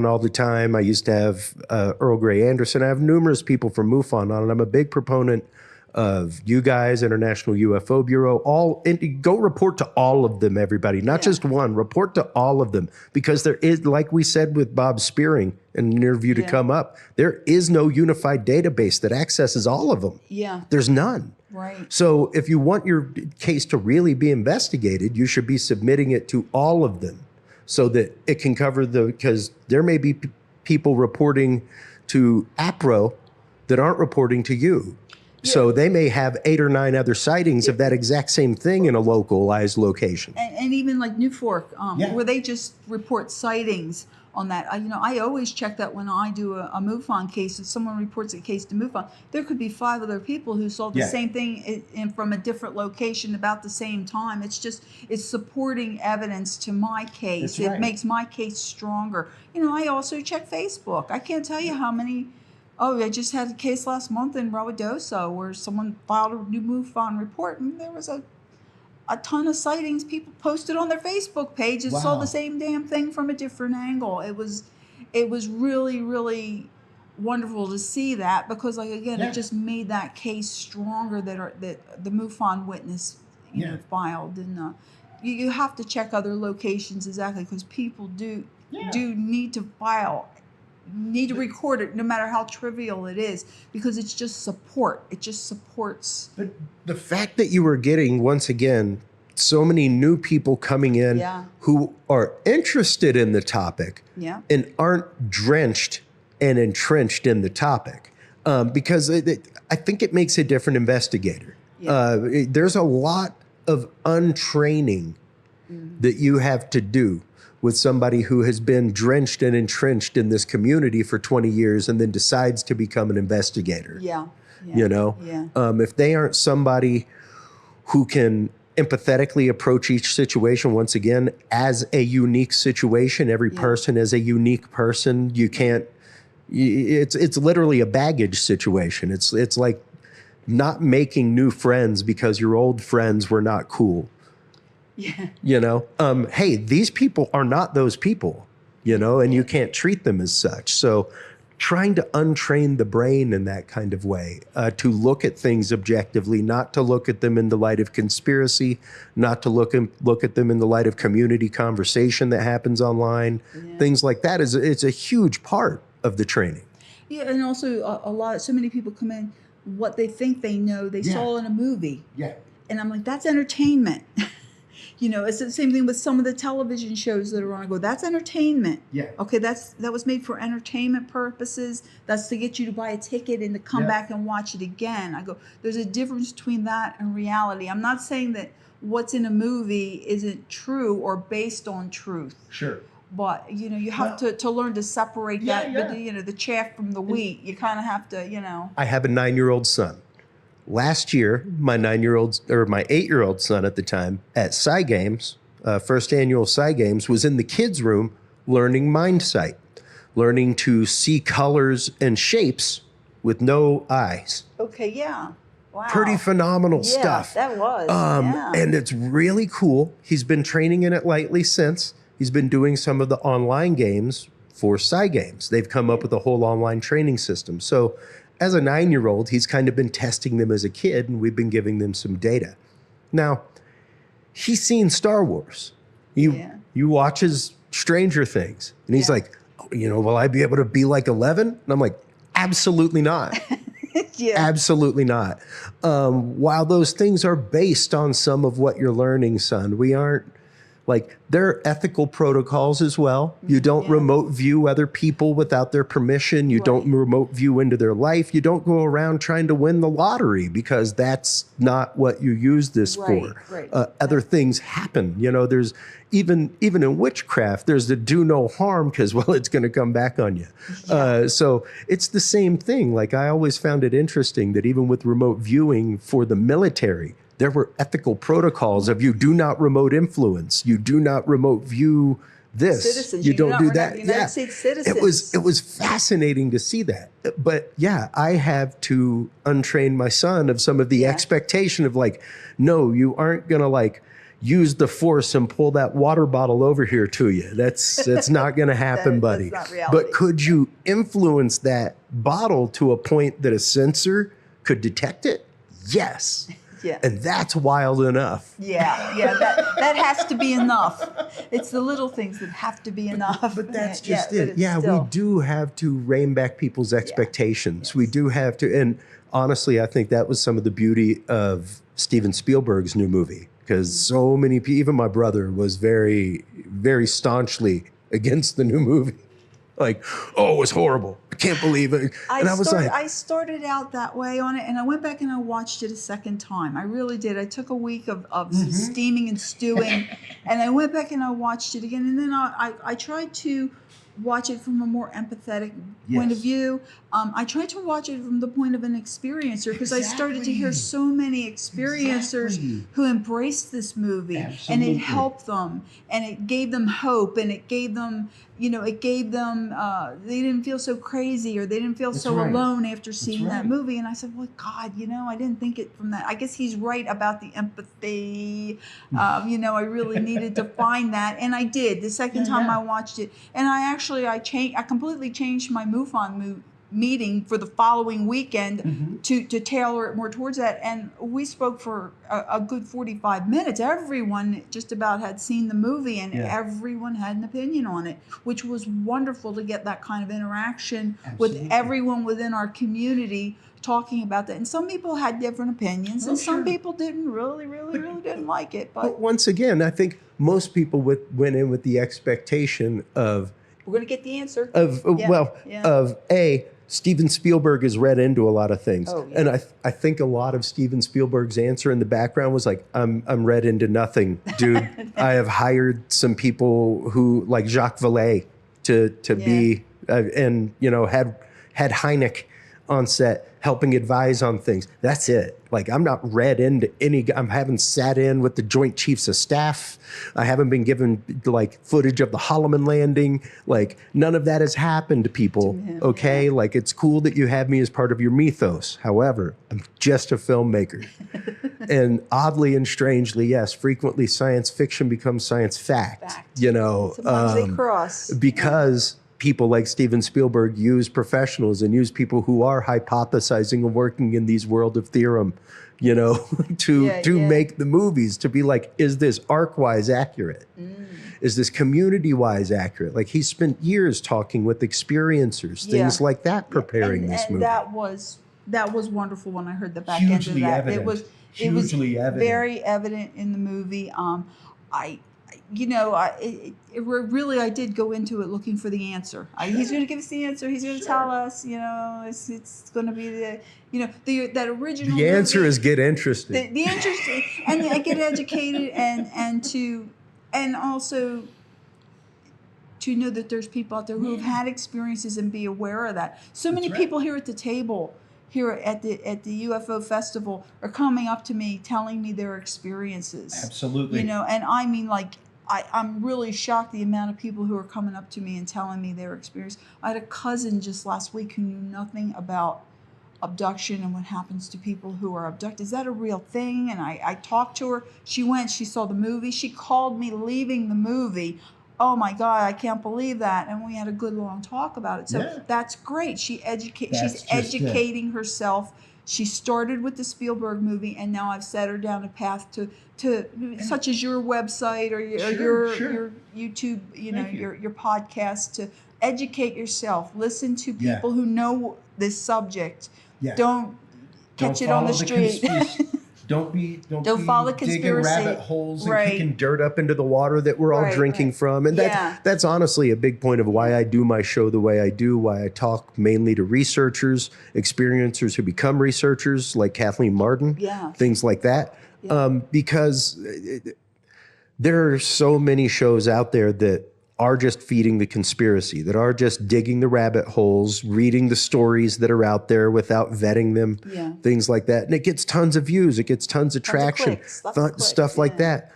Speaker 4: all the time, I used to have Earl Grey Anderson. I have numerous people from MUFON on, and I'm a big proponent of you guys, International UFO Bureau. Go report to all of them, everybody, not just one. Report to all of them, because there is, like we said with Bob Spearing in an interview to come up, there is no unified database that accesses all of them.
Speaker 7: Yeah.
Speaker 4: There's none.
Speaker 7: Right.
Speaker 4: So if you want your case to really be investigated, you should be submitting it to all of them so that it can cover because there may be people reporting to APRO that aren't reporting to you. Yeah. So they may have 8 or 9 other sightings of that exact same thing in a localized location.
Speaker 7: And even like New Fork, where they just report sightings on that. I always check that when I do a MUFON case. If someone reports a case to MUFON, there could be 5 other people who saw the same thing from a different location about the same time. It's supporting evidence to my case. It makes my case stronger. I also check Facebook. I can't tell you how many. Oh, I just had a case last month in Ruidoso where someone filed a new MUFON report, and there was a ton of sightings. People posted on their Facebook page and saw the same damn thing from a different angle. It was really, really wonderful to see that, because, like, again, it just made that case stronger that the MUFON witness filed. And you have to check other locations, exactly, because people do need to file. Need to record it, no matter how trivial it is, because it's just support. It just supports.
Speaker 4: But the fact that you were getting, once again, so many new people coming in who are interested in the topic and aren't drenched and entrenched in the topic, because I think it makes a different investigator. There's a lot of untraining that you have to do with somebody who has been drenched and entrenched in this community for 20 years and then decides to become an investigator. If they aren't somebody who can empathetically approach each situation, once again, as a unique situation, every person is a unique person. You can't, it's literally a baggage situation. It's like not making new friends because your old friends were not cool. Hey, these people are not those people, and you can't treat them as such. So trying to untrain the brain in that kind of way, to look at things objectively, not to look at them in the light of conspiracy, not to look at them in the light of community conversation that happens online, things like that it's a huge part of the training.
Speaker 7: Yeah, and also so many people come in, what they think they know, they saw in a movie. Yeah. And I'm like, that's entertainment. It's the same thing with some of the television shows that are on. I go, that's entertainment. Yeah. Okay, that was made for entertainment purposes. That's to get you to buy a ticket and to come back and watch it again. I go, there's a difference between that and reality. I'm not saying that what's in a movie isn't true or based on truth.
Speaker 4: Sure.
Speaker 7: but you have to learn to separate the chaff from the wheat. You kind of have to.
Speaker 4: I have a 9-year-old son. Last year, my 8-year-old son at the time at Psy Games, first annual Psy Games, was in the kids' room learning mind sight, learning to see colors and shapes with no eyes.
Speaker 7: Okay, yeah. Wow.
Speaker 4: Pretty phenomenal stuff.
Speaker 7: That was.
Speaker 4: And it's really cool. He's been training in it lightly since. He's been doing some of the online games for Psy Games. They've come up with a whole online training system. So as a 9-year-old, he's kind of been testing them as a kid, and we've been giving them some data. Now, he's seen Star Wars. He watches Stranger Things, and he's like, will I be able to be like 11? And I'm like, absolutely not. Absolutely not. While those things are based on some of what you're learning, son, we aren't like, there are ethical protocols as well. You don't remote view other people without their permission. You don't remote view into their life. You don't go around trying to win the lottery, because that's not what you use this for. Other things happen. There's even in witchcraft, there's the do no harm, because, well, it's going to come back on you. So it's the same thing. Like, I always found it interesting that even with remote viewing for the military, there were ethical protocols of you do not remote influence. You do not remote view this.
Speaker 7: Citizens.
Speaker 4: You don't do that.
Speaker 7: United States citizens.
Speaker 4: It was fascinating to see that. But I have to untrain my son of some of the expectation of like, no, you aren't going to like use the force and pull that water bottle over here to you. That's not going to happen, buddy.
Speaker 7: That's not reality.
Speaker 4: But could you influence that bottle to a point that a sensor could detect it? Yes.
Speaker 7: Yeah.
Speaker 4: And that's wild enough.
Speaker 7: That has to be enough. It's the little things that have to be enough.
Speaker 4: But that's just it. We do have to rein back people's expectations. We do have to. And honestly, I think that was some of the beauty of Steven Spielberg's new movie, because so many people, even my brother, was very, very staunchly against the new movie. Like, oh, it was horrible. I can't believe it. And
Speaker 7: I started out that way on it, and I went back and I watched it a second time. I really did. I took a week of steaming and stewing, and I went back and I watched it again. And then I tried to watch it from a more empathetic point of view. I tried to watch it from the point of an experiencer, because I started to hear so many experiencers who embraced this movie, and it helped them, and it gave them hope, and it gave them, they didn't feel so crazy, or they didn't feel so alone after seeing that movie. And I said, well, God, I didn't think it from that. I guess he's right about the empathy. I really needed to find that, and I did the second time I watched it. And I completely changed my MUFON meeting for the following weekend to tailor it more towards that. And we spoke for a good 45 minutes. Everyone just about had seen the movie, and everyone had an opinion on it, which was wonderful to get that kind of interaction with everyone within our community talking about that. And some people had different opinions, and some people didn't really didn't like it. But
Speaker 4: once again, I think most people went in with the expectation of,
Speaker 7: we're going to get the answer.
Speaker 4: Steven Spielberg is read into a lot of things. And I think a lot of Steven Spielberg's answer in the background was like, I'm read into nothing, dude. I have hired some people who, like Jacques Vallée, to be, and had Hynek on set helping advise on things. That's it. Like, I'm not read into I haven't sat in with the Joint Chiefs of Staff. I haven't been given like footage of the Holloman landing. Like, none of that has happened to people. Okay. Like, it's cool that you have me as part of your mythos. However, I'm just a filmmaker. And oddly and strangely, yes, frequently science fiction becomes science fact.
Speaker 7: Sometimes they cross.
Speaker 4: Because people like Steven Spielberg use professionals and use people who are hypothesizing and working in these world of theorem, to make the movies, to be like, is this arc-wise accurate? Is this community-wise accurate? Like, he spent years talking with experiencers, things like that, preparing this movie.
Speaker 7: That was wonderly when I heard the back end of that. It was very evident in the movie. I did go into it looking for the answer. He's going to give us the answer. He's going to tell us, it's going to be that original.
Speaker 4: The answer movie, is get interested.
Speaker 7: The interesting, and get educated, and also to know that there's people out there who have had experiences and be aware of that. So many people here at the table, here at the UFO Festival, are coming up to me telling me their experiences.
Speaker 4: Absolutely.
Speaker 7: You know, and I mean, like, I'm really shocked the amount of people who are coming up to me and telling me their experience. I had a cousin just last week who knew nothing about abduction and what happens to people who are abducted. Is that a real thing? And I talked to her. She went, she saw the movie. She called me leaving the movie. Oh my God, I can't believe that. And we had a good long talk about it. So that's great. She's educating herself. She started with the Spielberg movie, and now I've set her down a path to such as your website or your YouTube, your podcast, to educate yourself. Listen to people who know this subject. Don't catch it on the street.
Speaker 4: Don't
Speaker 7: follow
Speaker 4: digging
Speaker 7: conspiracy.
Speaker 4: rabbit holes and kicking dirt up into the water that we're all drinking from. And that's honestly a big point of why I do my show the way I do, why I talk mainly to researchers, experiencers who become researchers like Kathleen Martin, things like that. Because there are so many shows out there that are just feeding the conspiracy, that are just digging the rabbit holes, reading the stories that are out there without vetting them, things like that. And it gets tons of views, it gets tons of traction, stuff like that.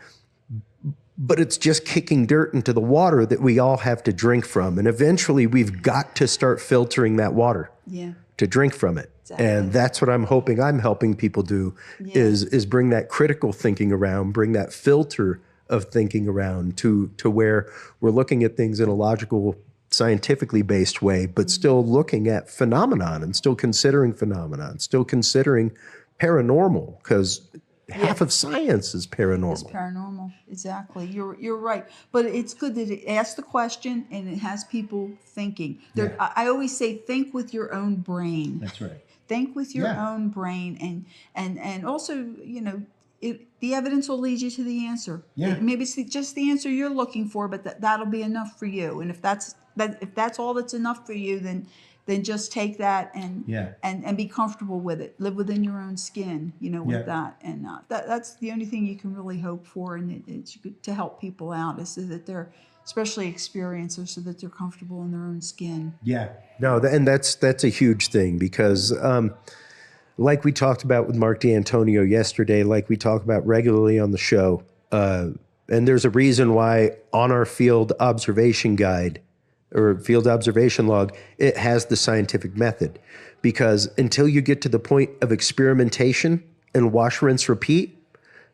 Speaker 4: But it's just kicking dirt into the water that we all have to drink from. And eventually we've got to start filtering that water to drink from it. Exactly. And that's what I'm hoping I'm helping people do is bring that critical thinking around, bring that filter of thinking around to where we're looking at things in a logical, scientifically based way, but still looking at phenomenon and still considering phenomenon, still considering paranormal, because half of science is paranormal.
Speaker 7: It's paranormal, exactly. You're right. But it's good that it asks the question and it has people thinking. I always say, think with your own brain.
Speaker 4: That's right.
Speaker 7: Think with your own brain, and also, the evidence will lead you to the answer. Maybe it's just the answer you're looking for, but that'll be enough for you. And if that's all that's enough for you, then just take that and be comfortable with it. Live within your own skin, with that. And that's the only thing you can really hope for, and it's good to help people out, is so that they're, especially experiencers, so that they're comfortable in their own skin.
Speaker 4: No, and that's a huge thing, because like we talked about with Mark D'Antonio yesterday, like we talk about regularly on the show, and there's a reason why on our field observation guide or field observation log, it has the scientific method. Because until you get to the point of experimentation and wash, rinse, repeat,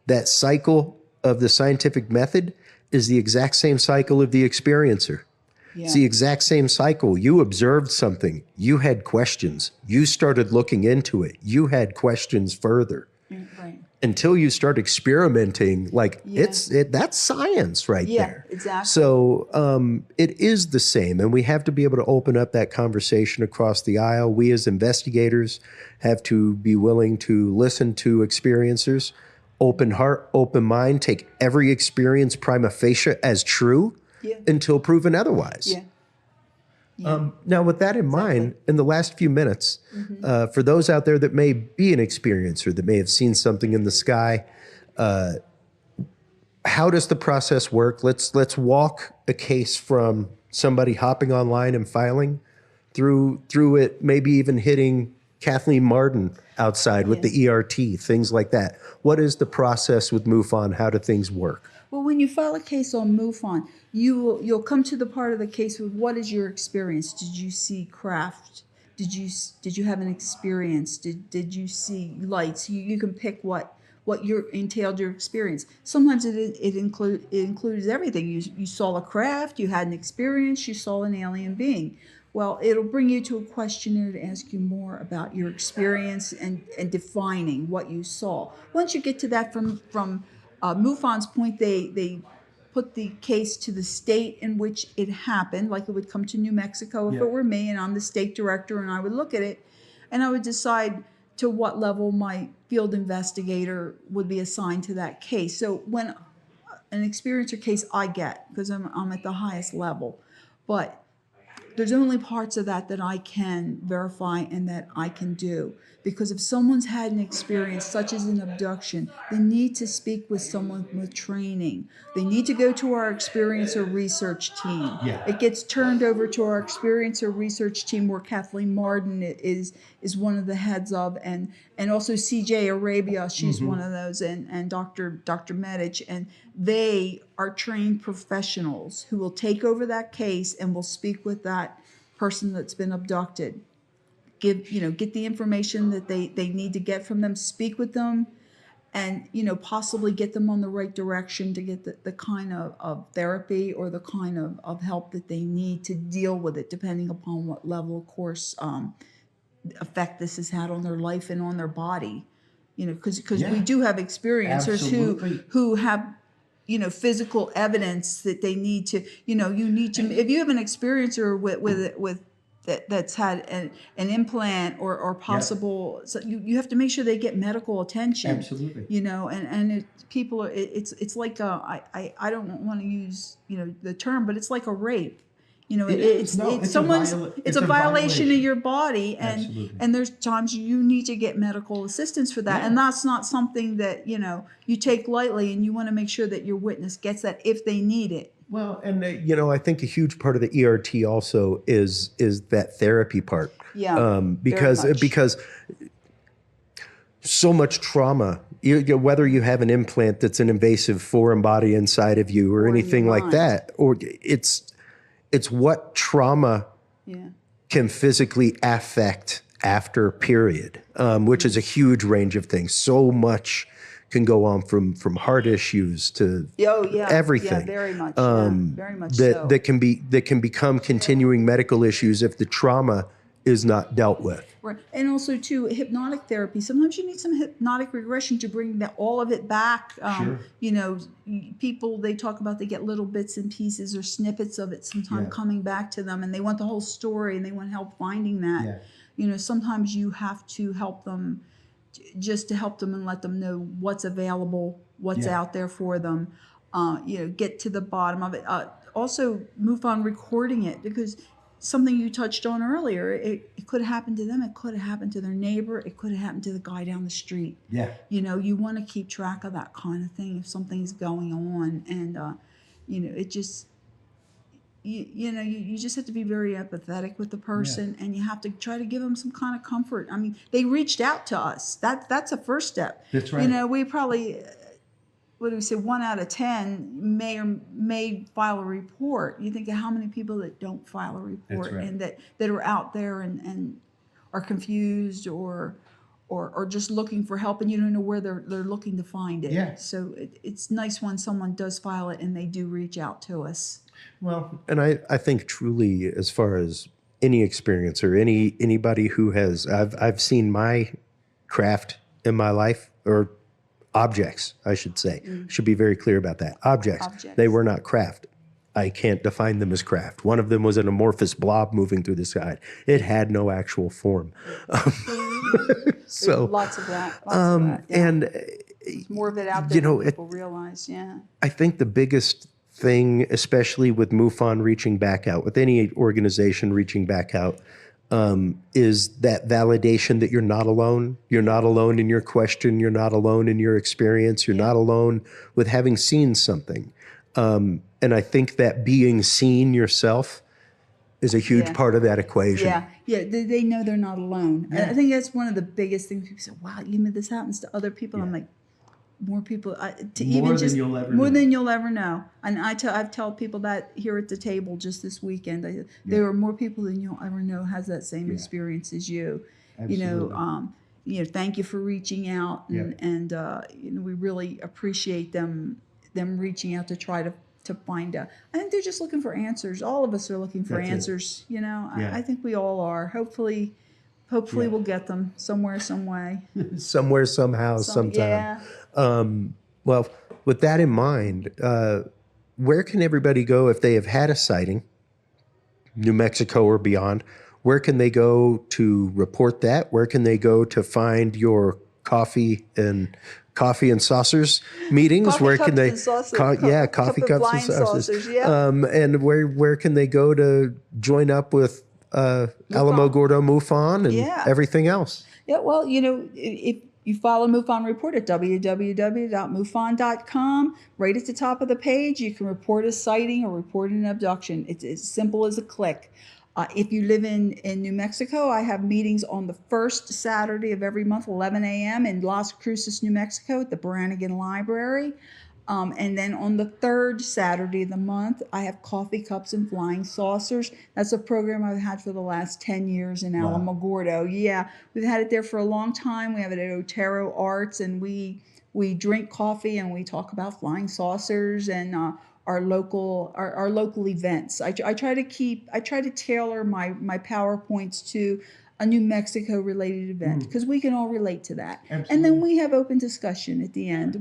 Speaker 4: that cycle of the scientific method is the exact same cycle of the experiencer. It's the exact same cycle. You observed something. You had questions. You started looking into it. You had questions further.
Speaker 7: Right.
Speaker 4: Until you start experimenting, that's science right there.
Speaker 7: Exactly.
Speaker 4: So it is the same. And we have to be able to open up that conversation across the aisle. We as investigators have to be willing to listen to experiencers, open heart, open mind, take every experience prima facie as true until proven otherwise. Now, with that in mind, in the last few minutes, for those out there that may be an experiencer, that may have seen something in the sky, how does the process work? Let's walk a case from somebody hopping online and filing through it, maybe even hitting Kathleen Martin outside with the ERT, things like that. What is the process with MUFON? How do things work?
Speaker 7: Well, when you file a case on MUFON, you'll come to the part of the case with, what is your experience? Did you see craft? Did you have an experience? Did you see lights? You can pick what entailed your experience. Sometimes it includes everything. You saw a craft, you had an experience, you saw an alien being. Well, it'll bring you to a questionnaire to ask you more about your experience and defining what you saw. Once you get to that, from MUFON's point, they put the case to the state in which it happened, like it would come to New Mexico if it were me, and I'm the state director, and I would look at it, and I would decide to what level my field investigator would be assigned to that case. So when an experiencer case I get, because I'm at the highest level, but there's only parts of that I can verify and that I can do. Because if someone's had an experience such as an abduction, they need to speak with someone with training. They need to go to our experiencer research team.
Speaker 2: Yeah.
Speaker 7: It gets turned over to our experiencer research team, where Kathleen Martin is one of the heads of, and also CJ Arabia, she's one of those, and Dr. Medich, and they are trained professionals who will take over that case and will speak with that person that's been abducted. Get the information that they need to get from them, speak with them, and possibly get them on the right direction to get the kind of therapy or the kind of help that they need to deal with it, depending upon what level, of course, effect this has had on their life and on their body. Because we do have experiencers who have physical evidence that they need to, you need to, if you have an experiencer with that's had an implant or possible, so you have to make sure they get medical attention.
Speaker 2: Absolutely.
Speaker 7: People are, it's like I don't want to use the term, but it's like a rape. It's a violation of your body, and there's times you need to get medical assistance for that, and that's not something that you take lightly, and you want to make sure that your witness gets that if they need it.
Speaker 4: Well, and I think a huge part of the ERT also is that therapy part.
Speaker 7: Yeah.
Speaker 4: Because so much trauma, whether you have an implant that's an invasive foreign body inside of you or anything like that, or it's what trauma can physically affect after, period, which is a huge range of things. So much can go on from heart issues to everything.
Speaker 7: Yeah, very much. Very much
Speaker 4: that can become continuing medical issues if the trauma is not dealt with.
Speaker 7: Right, and also too, hypnotic therapy. Sometimes you need some hypnotic regression to bring all of it back. People, they talk about, they get little bits and pieces or snippets of it sometimes coming back to them, and they want the whole story and they want help finding that. Sometimes you have to help them, just to help them and let them know what's available, what's out there for them. Get to the bottom of it. Also, move on recording it, because something you touched on earlier, it could have happened to them, it could have happened to their neighbor, it could have happened to the guy down the street. You want to keep track of that kind of thing if something's going on, and it just you just have to be very empathetic with the person, and you have to try to give them some kind of comfort. I mean, they reached out to us. That's a first step.
Speaker 2: That's right.
Speaker 7: We probably, what do we say, 1 out of 10 may file a report. You think of how many people that don't file a report, and that are out there and are confused or just looking for help, and you don't know where they're looking to find it.
Speaker 2: Yeah.
Speaker 7: So it's nice when someone does file it and they do reach out to us.
Speaker 4: Well, and I think truly, as far as any experience or anybody who has, I've seen my craft in my life, or objects, I should say. Should be very clear about that. Objects. They were not craft. I can't define them as craft. One of them was an amorphous blob moving through the sky. It had no actual form. So
Speaker 7: lots of that.
Speaker 4: And
Speaker 7: there's more of it out there than people realize. Yeah.
Speaker 4: I think the biggest thing, especially with MUFON reaching back out, with any organization reaching back out, is that validation that you're not alone. You're not alone in your question. You're not alone in your experience. You're not alone with having seen something. And I think that being seen yourself is a huge part of that equation.
Speaker 7: Yeah, they know they're not alone. And I think that's one of the biggest things. People say, wow, this happens to other people. I'm like, more people, more than you'll ever know. And I've told people that here at the table just this weekend. There are more people than you'll ever know has that same experience as you.
Speaker 2: Absolutely.
Speaker 7: Thank you for reaching out, and we really appreciate them reaching out to try to find out. I think they're just looking for answers. All of us are looking for answers. I think we all are. Hopefully we'll get them somewhere, some way.
Speaker 4: Somewhere, somehow, sometime. Well, with that in mind, where can everybody go if they have had a sighting, New Mexico or beyond? Where can they go to report that? Where can they go to find your coffee and coffee and saucers meetings?
Speaker 7: Coffee
Speaker 4: where
Speaker 7: cups
Speaker 4: can they?
Speaker 7: and saucers.
Speaker 4: Yeah,
Speaker 7: Cup
Speaker 4: coffee
Speaker 7: of
Speaker 4: cups and
Speaker 7: flying
Speaker 4: saucers.
Speaker 7: saucers, yeah.
Speaker 4: And where can they go to join up with Alamogordo MUFON and
Speaker 7: Yeah.
Speaker 4: everything else?
Speaker 7: Yeah, well, if you follow MUFON Report at www.mufon.com, right at the top of the page, you can report a sighting or report an abduction. It's as simple as a click. If you live in New Mexico, I have meetings on the first Saturday of every month, 11 a.m. in Las Cruces, New Mexico at the Brannigan Library. And then on the third Saturday of the month, I have Coffee Cups and Flying Saucers. That's a program I've had for the last 10 years in Alamogordo. Yeah, we've had it there for a long time. We have it at Otero Arts, and we drink coffee and we talk about flying saucers and our local events. I try to tailor my PowerPoints to a New Mexico related event because we can all relate to that. Absolutely. And then we have open discussion at the end.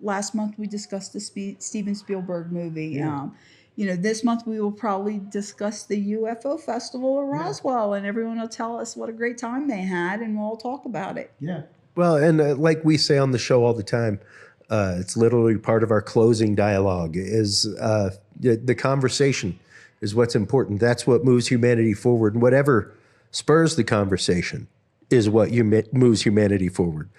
Speaker 7: Last month we discussed the Steven Spielberg movie. Yeah. This month we will probably discuss the UFO Festival at Roswell, and everyone will tell us what a great time they had, and we'll all talk about it.
Speaker 4: Yeah. Well, and like we say on the show all the time, it's literally part of our closing dialogue is the conversation is what's important. That's what moves humanity forward. And whatever spurs the conversation is what moves humanity forward.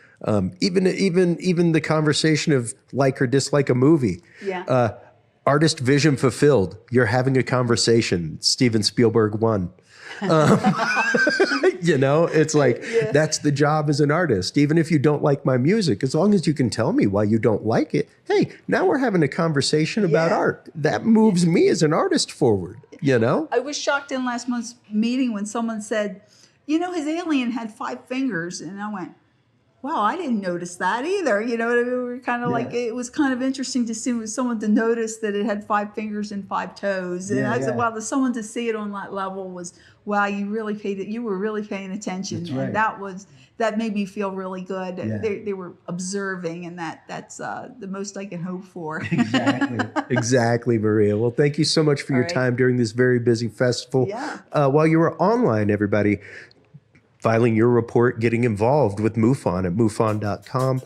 Speaker 4: Even the conversation of like or dislike a movie.
Speaker 7: Yeah.
Speaker 4: Artist vision fulfilled. You're having a conversation. Steven Spielberg won. It's like, that's the job as an artist. Even if you don't like my music, as long as you can tell me why you don't like it, hey, now we're having a conversation about art. That moves me as an artist forward, I was
Speaker 7: shocked in last month's meeting when someone said, his alien had 5 fingers. And I went, wow, I didn't notice that either. We were kind of like, it was kind of interesting to see someone to notice that it had 5 fingers and 5 toes. And I said, wow, someone to see it on that level was, wow, you were really paying attention. That's right. And that made me feel really good. Yeah. They were observing, and that's the most I can hope for.
Speaker 4: Exactly, Maria. Well, thank you so much for your time during this very busy festival. Yeah. While you were online, everybody, filing your report, getting involved with MUFON at MUFON.com.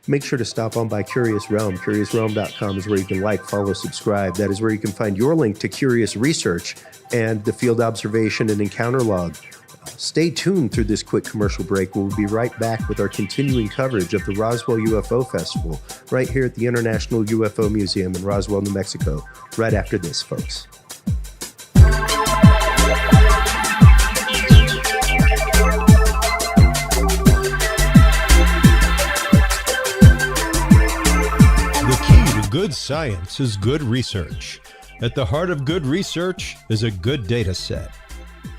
Speaker 4: Make sure to stop on by Curious Realm. CuriousRealm.com is where you can like, follow, subscribe. That is where you can find your link to Curious Research and the field observation and encounter log. Stay tuned through this quick commercial break. We'll be right back with our continuing coverage of the Roswell UFO Festival right here at the International UFO Museum in Roswell, New Mexico. Right after this, folks.
Speaker 1: Good science is good research. At the heart of good research is a good data set.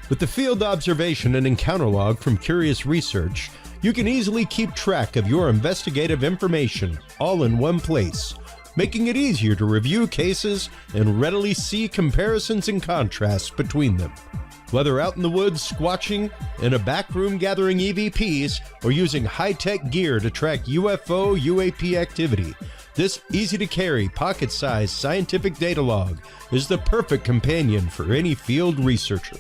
Speaker 1: With the field observation and encounter log from Curious Research, you can easily keep track of your investigative information all in one place, making it easier to review cases and readily see comparisons and contrasts between them. Whether out in the woods squatching, in a back room gathering EVPs, or using high-tech gear to track UFO, UAP activity, this easy-to-carry, pocket-sized scientific data log is the perfect companion for any field researcher.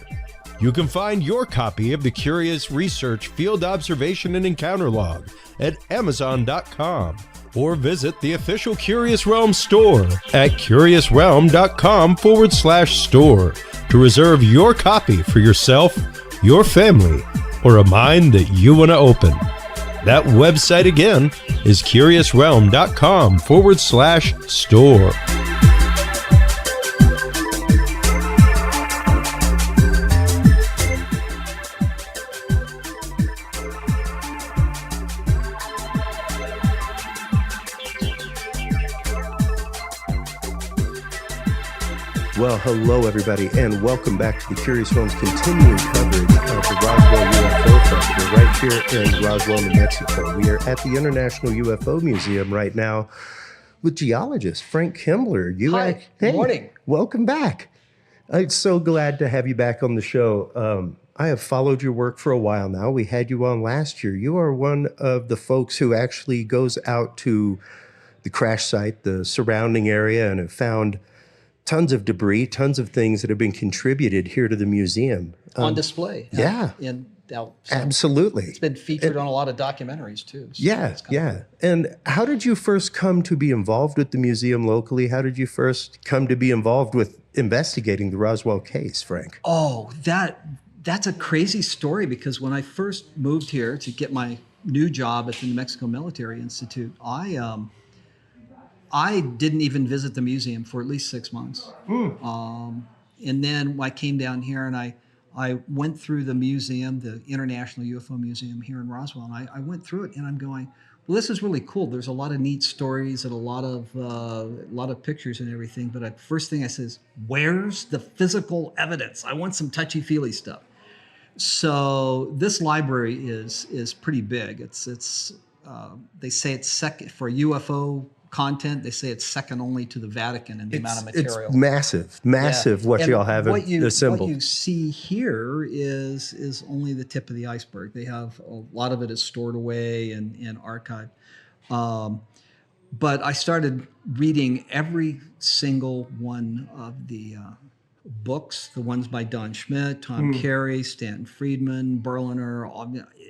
Speaker 1: You can find your copy of the Curious Research Field Observation and Encounter Log at Amazon.com or visit the official Curious Realm store at CuriousRealm.com/store to reserve your copy for yourself, your family, or a mind that you want to open. That website again is CuriousRealm.com/store.
Speaker 4: Well, hello, everybody, and welcome back to the Curious Realm's continuing coverage of the Roswell UFO Festival right here in Roswell, New Mexico. We are at the International UFO Museum right now with geologist Frank Kimbler.
Speaker 8: Hi, good morning.
Speaker 4: Welcome back. I'm so glad to have you back on the show. I have followed your work for a while now. We had you on last year. You are one of the folks who actually goes out to the crash site, the surrounding area, and have found tons of debris, tons of things that have been contributed here to the museum.
Speaker 8: On display.
Speaker 4: Yeah.
Speaker 8: And so
Speaker 4: Absolutely.
Speaker 8: it's been featured on a lot of documentaries too. So
Speaker 4: Yeah,
Speaker 8: it's kind of
Speaker 4: yeah. And how did you first come to be involved with the museum locally? How did you first come to be involved with investigating the Roswell case, Frank?
Speaker 8: Oh, that's a crazy story, because when I first moved here to get my new job at the New Mexico Military Institute, I didn't even visit the museum for at least 6 months. And then I came down here and I went through the museum, the International UFO Museum here in Roswell, and I went through it and I'm going, well, this is really cool. There's a lot of neat stories and a lot of pictures and everything. But the first thing I said is, where's the physical evidence? I want some touchy-feely stuff. So this library is pretty big. It's they say it's second for UFO content. They say it's second only to the Vatican in the amount of material.
Speaker 4: It's massive
Speaker 8: Yeah.
Speaker 4: what
Speaker 8: And
Speaker 4: y'all have assembled.
Speaker 8: What you see here is only the tip of the iceberg. They have a lot of it is stored away and archived. But I started reading every single one of the books, the ones by Don Schmidt, Tom Carey, Stanton Friedman, Berliner,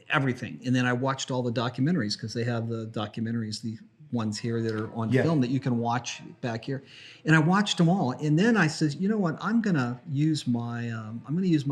Speaker 8: everything. And then I watched all the documentaries, because they have the documentaries, the ones here that are on film that you can watch back here. And I watched them all. And then I said, you know what, I'm going to use my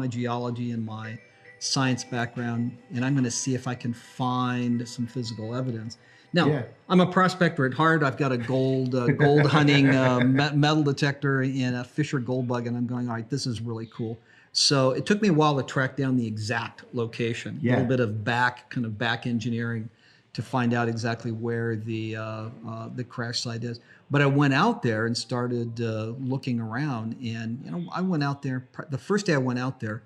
Speaker 8: geology and my science background, and I'm going to see if I can find some physical evidence. Now, I'm a prospector at heart. I've got a gold hunting metal detector and a Fisher gold bug, and I'm going, all right, this is really cool. So it took me a while to track down the exact location, a little bit of back engineering to find out exactly where the crash site is. But I went out there and started looking around, and I went out there. The first day I went out there,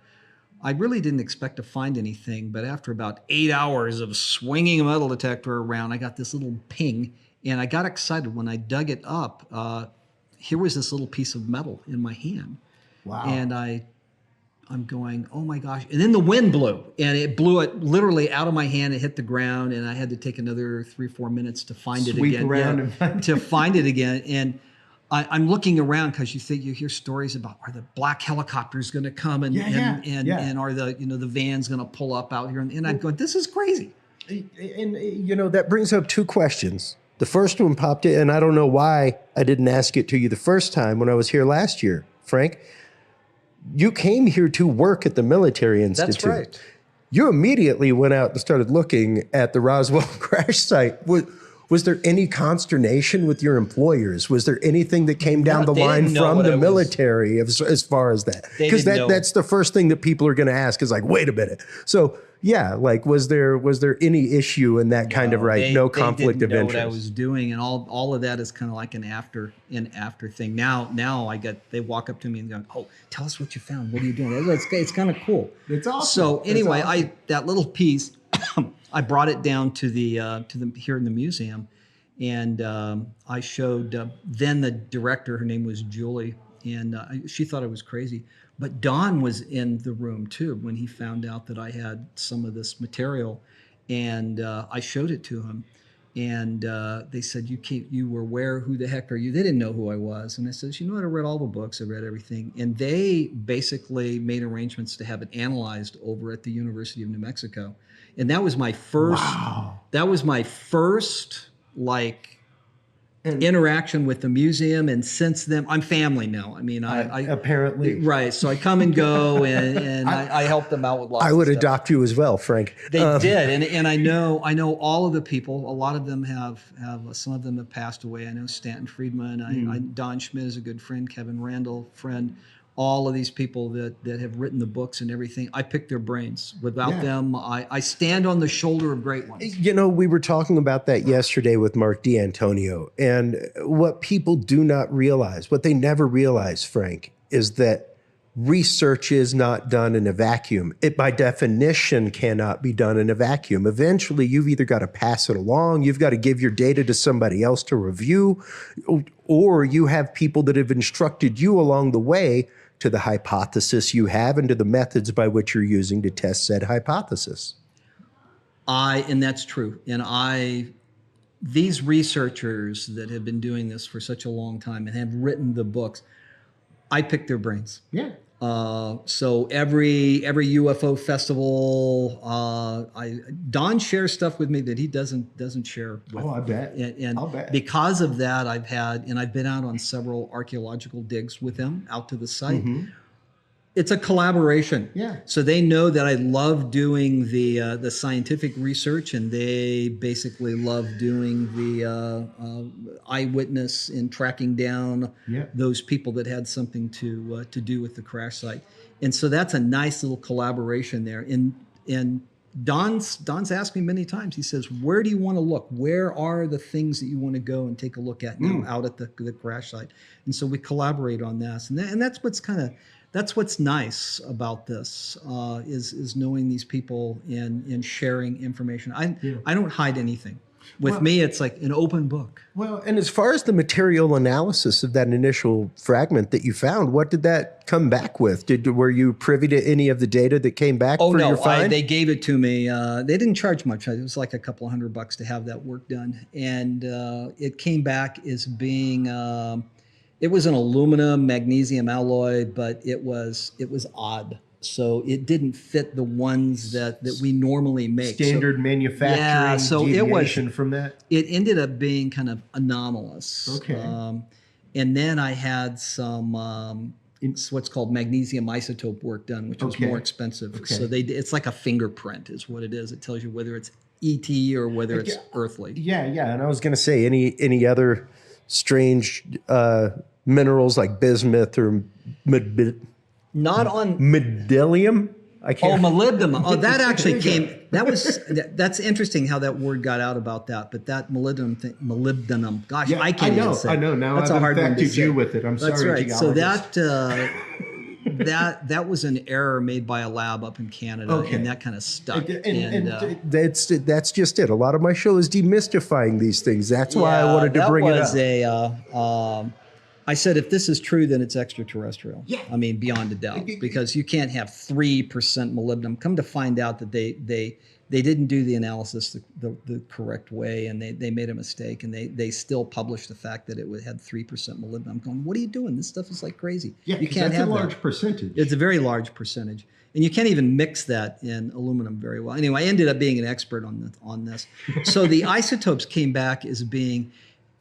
Speaker 8: I really didn't expect to find anything, but after about 8 hours of swinging a metal detector around, I got this little ping, and I got excited when I dug it up. Here was this little piece of metal in my hand. Wow. And I'm going, oh my gosh. And then the wind blew, and it blew it literally out of my hand. It hit the ground, and I had to take another 3-4 minutes to find it again. To find it again. And I'm looking around, because you hear stories about, are the black helicopters going to come and are the vans going to pull up out here? And I'm going, this is crazy.
Speaker 4: And that brings up two questions. The first one popped in, and I don't know why I didn't ask it to you the first time when I was here last year, Frank. You came here to work at the Military Institute.
Speaker 8: That's right.
Speaker 4: You immediately went out and started looking at the Roswell crash site. Was there any consternation with your employers? Was there anything that came down the line from the military as far as that? Because that's the first thing that people are going to ask is like, wait a minute. So was there any issue in that kind of no conflict of interest?
Speaker 8: They didn't know what I was doing, and all of that is kind of like an after thing. Now they walk up to me and go, oh, tell us what you found. What are you doing? It's kind of cool. It's awesome. So anyway, that little piece. I brought it down to the here in the museum, and I showed then the director. Her name was Julie, and she thought I was crazy. But Don was in the room too when he found out that I had some of this material, and I showed it to him, and they said, you were where? Who the heck are you? They didn't know who I was, and I said, you know what? I read all the books. I read everything, and they basically made arrangements to have it analyzed over at the University of New Mexico. And that was my first. Wow. That was my first interaction with the museum. And since then, I'm family now. I mean, I
Speaker 4: apparently
Speaker 8: right. So I come and go, and I help them out with lots.
Speaker 4: I would
Speaker 8: of stuff.
Speaker 4: adopt you as well, Frank.
Speaker 8: They did, and I know all of the people. A lot of them have some of them have passed away. I know Stanton Friedman. Don Schmidt is a good friend. Kevin Randall, friend. All of these people that have written the books and everything, I pick their brains. Without them, I stand on the shoulder of great ones.
Speaker 4: We were talking about that yesterday with Mark D'Antonio, and what people do not realize, what they never realize, Frank, is that research is not done in a vacuum. It, by definition, cannot be done in a vacuum. Eventually, you've either got to pass it along, you've got to give your data to somebody else to review, or you have people that have instructed you along the way to the hypothesis you have and to the methods by which you're using to test said hypothesis.
Speaker 8: And that's true. And these researchers that have been doing this for such a long time and have written the books, I picked their brains.
Speaker 4: Yeah.
Speaker 8: So every UFO festival, Don shares stuff with me that he doesn't share with.
Speaker 4: Oh, I bet.
Speaker 8: And
Speaker 4: I'll bet.
Speaker 8: because of that, I've been out on several archaeological digs with him out to the site. It's a collaboration.
Speaker 4: Yeah.
Speaker 8: So they know that I love doing the scientific research, and they basically love doing the eyewitness and tracking down those people that had something to do with the crash site. And so that's a nice little collaboration there. And Don's asked me many times. He says, "Where do you want to look? Where are the things that you want to go and take a look at now out at the crash site?" And so we collaborate on this, and that's what's nice about this is knowing these people and sharing information. I don't hide anything. With me, it's like an open book.
Speaker 4: Well, and as far as the material analysis of that initial fragment that you found, what did that come back with? Were you privy to any of the data that came back for your find?
Speaker 8: They gave it to me. They didn't charge much. It was like a couple $100 to have that work done. And it came back as being... it was an aluminum magnesium alloy, but it was odd. So it didn't fit the ones that we normally make.
Speaker 4: Standard manufacturing deviation from that?
Speaker 8: It ended up being kind of anomalous.
Speaker 4: Okay.
Speaker 8: And then I had some it's what's called magnesium isotope work done, which was more expensive.
Speaker 4: Okay.
Speaker 8: So it's like a fingerprint is what it is. It tells you whether it's ET or whether it's earthly.
Speaker 4: Yeah. And I was going to say any other strange minerals like bismuth or
Speaker 8: not on
Speaker 4: Medellium. I can't.
Speaker 8: Oh, molybdenum. Oh, that actually came. That's interesting how that word got out about that. But that molybdenum. Gosh, I can't even say.
Speaker 4: I know. Now
Speaker 8: that's
Speaker 4: I've
Speaker 8: a hard one to
Speaker 4: infected
Speaker 8: say.
Speaker 4: you with it. I'm
Speaker 8: that's
Speaker 4: sorry,
Speaker 8: right. So
Speaker 4: geologist.
Speaker 8: that was an error made by a lab up in Canada, and that kind of stuck.
Speaker 4: And that's just it. A lot of my show is demystifying these things. That's why I wanted to bring it up.
Speaker 8: I said, if this is true, then it's extraterrestrial. Yeah. I mean, beyond a doubt, because you can't have 3% molybdenum. Come to find out that they didn't do the analysis the correct way, and they made a mistake, and they still published the fact that it had 3% molybdenum. I'm going, what are you doing? This stuff is like crazy.
Speaker 4: Yeah,
Speaker 8: you can't have
Speaker 4: a large percentage.
Speaker 8: It's a very large percentage. And you can't even mix that in aluminum very well. Anyway, I ended up being an expert on this. So the isotopes came back as being...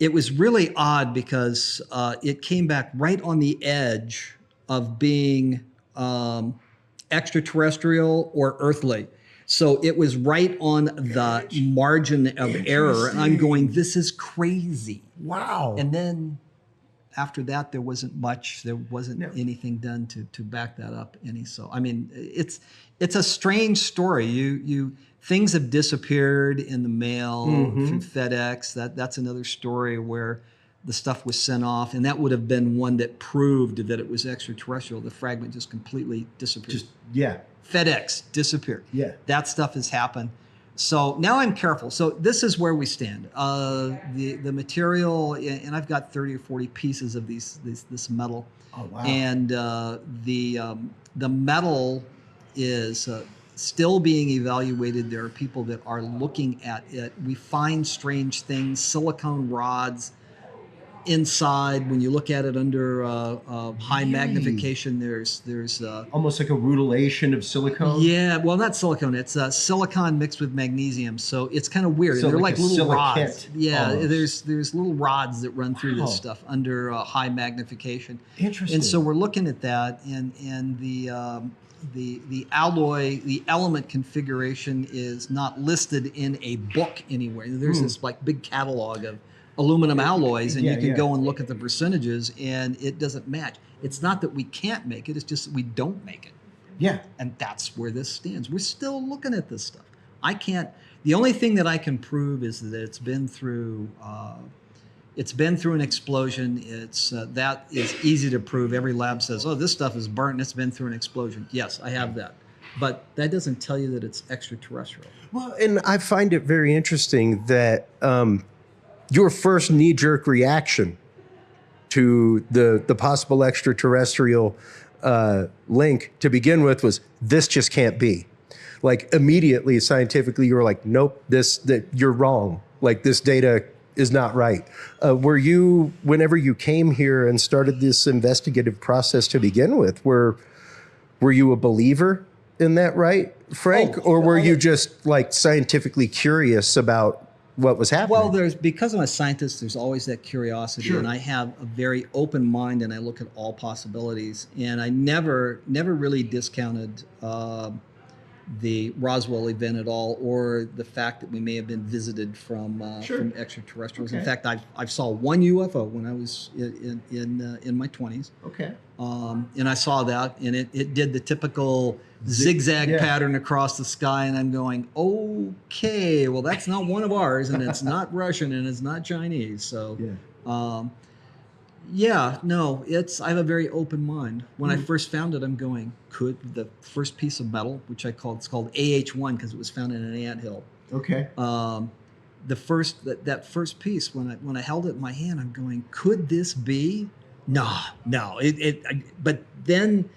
Speaker 8: It was really odd because it came back right on the edge of being extraterrestrial or earthly. So it was right on the margin of error. And I'm going, this is crazy.
Speaker 4: Wow.
Speaker 8: And then after that, there wasn't much. There wasn't anything done to back that up any. So, I mean, it's a strange story. Things have disappeared in the mail through FedEx. That's another story where the stuff was sent off, and that would have been one that proved that it was extraterrestrial. The fragment just completely disappeared. FedEx disappeared.
Speaker 4: Yeah.
Speaker 8: That stuff has happened. So now I'm careful. So this is where we stand. The material, and I've got 30 or 40 pieces of this metal.
Speaker 4: Oh wow!
Speaker 8: And the metal is still being evaluated. There are people that are looking at it. We find strange things, silicone rods inside. When you look at it under high magnification, there's
Speaker 4: almost like a rutilation of silicone.
Speaker 8: Yeah, well, not silicone. It's silicon mixed with magnesium. So it's kind of weird.
Speaker 4: So
Speaker 8: they're
Speaker 4: like
Speaker 8: little
Speaker 4: silicate
Speaker 8: rods. Yeah,
Speaker 4: almost.
Speaker 8: there's little rods that run through this stuff under high magnification.
Speaker 4: Interesting.
Speaker 8: And so we're looking at that, and the alloy, the element configuration is not listed in a book anywhere. There's this like big catalog of aluminum alloys, and you can go and look at the percentages, and it doesn't match. It's not that we can't make it, it's just that we don't make it.
Speaker 4: Yeah.
Speaker 8: And that's where this stands. We're still looking at this stuff. The only thing that I can prove is that it's been through an explosion. That is easy to prove. Every lab says, oh, this stuff is burnt and it's been through an explosion. Yes, I have that. But that doesn't tell you that it's extraterrestrial.
Speaker 4: Well, and I find it very interesting that your first knee-jerk reaction to the possible extraterrestrial link to begin with was, this just can't be. Like immediately, scientifically, you were like, nope, that you're wrong. Like this data is not right. Were you, whenever you came here and started this investigative process to begin with, were you a believer in that, right, Frank? Or were you just like scientifically curious about what was happening?
Speaker 8: Well, because I'm a scientist, there's always that curiosity, and I have a very open mind, and I look at all possibilities. And I never really discounted the Roswell event at all, or the fact that we may have been visited from extraterrestrials. In fact, I saw one UFO when I was in my 20s.
Speaker 4: Okay.
Speaker 8: And I saw that, and it did the typical zigzag pattern across the sky, and I'm going, okay, well, that's not one of ours, and it's not Russian, and it's not Chinese. So, I have a very open mind. When I first found it, I'm going, could the first piece of metal, which it's called AH1 because it was found in an anthill. Okay. That first piece, when I held it in my hand, I'm going, could this be? No. But then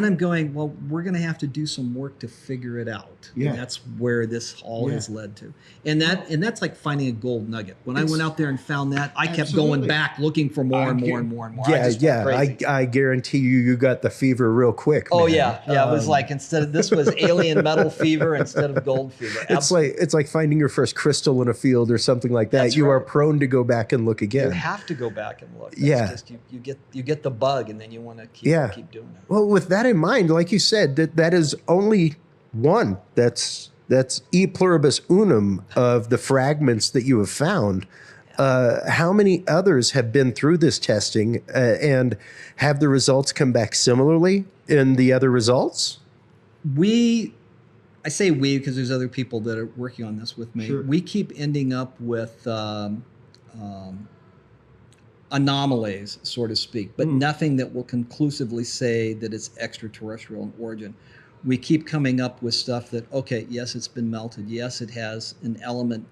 Speaker 8: I'm going, well, we're going to have to do some work to figure it out. Yeah. And that's where this all has led to. And that's like finding a gold nugget. When I went out there and found that, I kept going back looking for more and more and more and more.
Speaker 4: I guarantee you got the fever real quick.
Speaker 8: Oh,
Speaker 4: man.
Speaker 8: yeah. It was like, this was alien metal fever instead of gold fever.
Speaker 4: It's like finding your first crystal in a field or something like that.
Speaker 8: That's
Speaker 4: you
Speaker 8: right.
Speaker 4: are prone to go back and look again.
Speaker 8: You have to go back and look. That's just, you get the bug, and then you want to keep doing it.
Speaker 4: Well, with that in mind, like you said, that is only one. That's e pluribus unum of the fragments that you have found. How many others have been through this testing and have the results come back similarly in the other results?
Speaker 8: I say we because there's other people that are working on this with me. Sure. We keep ending up with anomalies, so to speak, but nothing that will conclusively say that it's extraterrestrial in origin. We keep coming up with stuff that, okay, yes, it's been melted. Yes, it has an element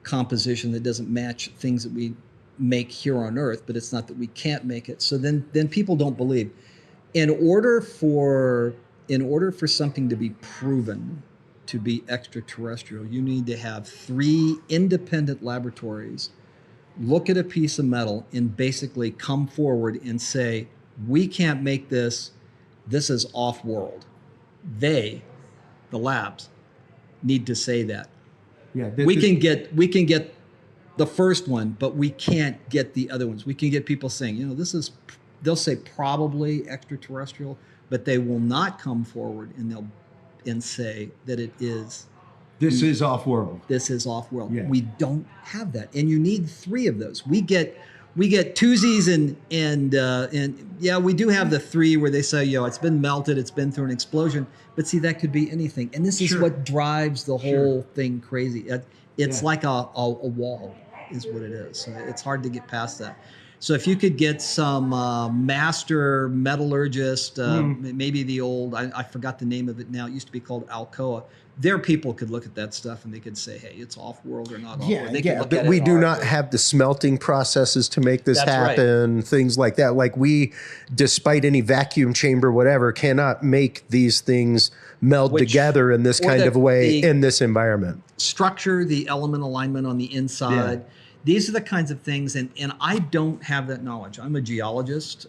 Speaker 8: composition that doesn't match things that we make here on Earth, but it's not that we can't make it. So then people don't believe. In order for something to be proven to be extraterrestrial, you need to have 3 independent laboratories look at a piece of metal and basically come forward and say, we can't make this is off-world. The labs, need to say that. Yeah, we can get the first one, but we can't get the other ones. We can get people saying, they'll say probably extraterrestrial, but they will not come forward and say that it is.
Speaker 4: This is off-world.
Speaker 8: This is off-world. Yeah. We don't have that, and you need 3 of those. We get twosies and we do have the 3 where they say, it's been melted, it's been through an explosion. But see, that could be anything, and this is what drives the whole thing crazy. It's like a wall, is what it is. So it's hard to get past that. So if you could get some master metallurgist, maybe the old, I forgot the name of it now. It used to be called Alcoa. Their people could look at that stuff and they could say, hey, it's off-world or not off-world.
Speaker 4: But we do not have the smelting processes to make this happen, things like that. Like we, despite any vacuum chamber, whatever, cannot make these things meld together in this kind of way in this environment.
Speaker 8: Structure, the element alignment on the inside. Yeah. These are the kinds of things, and I don't have that knowledge. I'm a geologist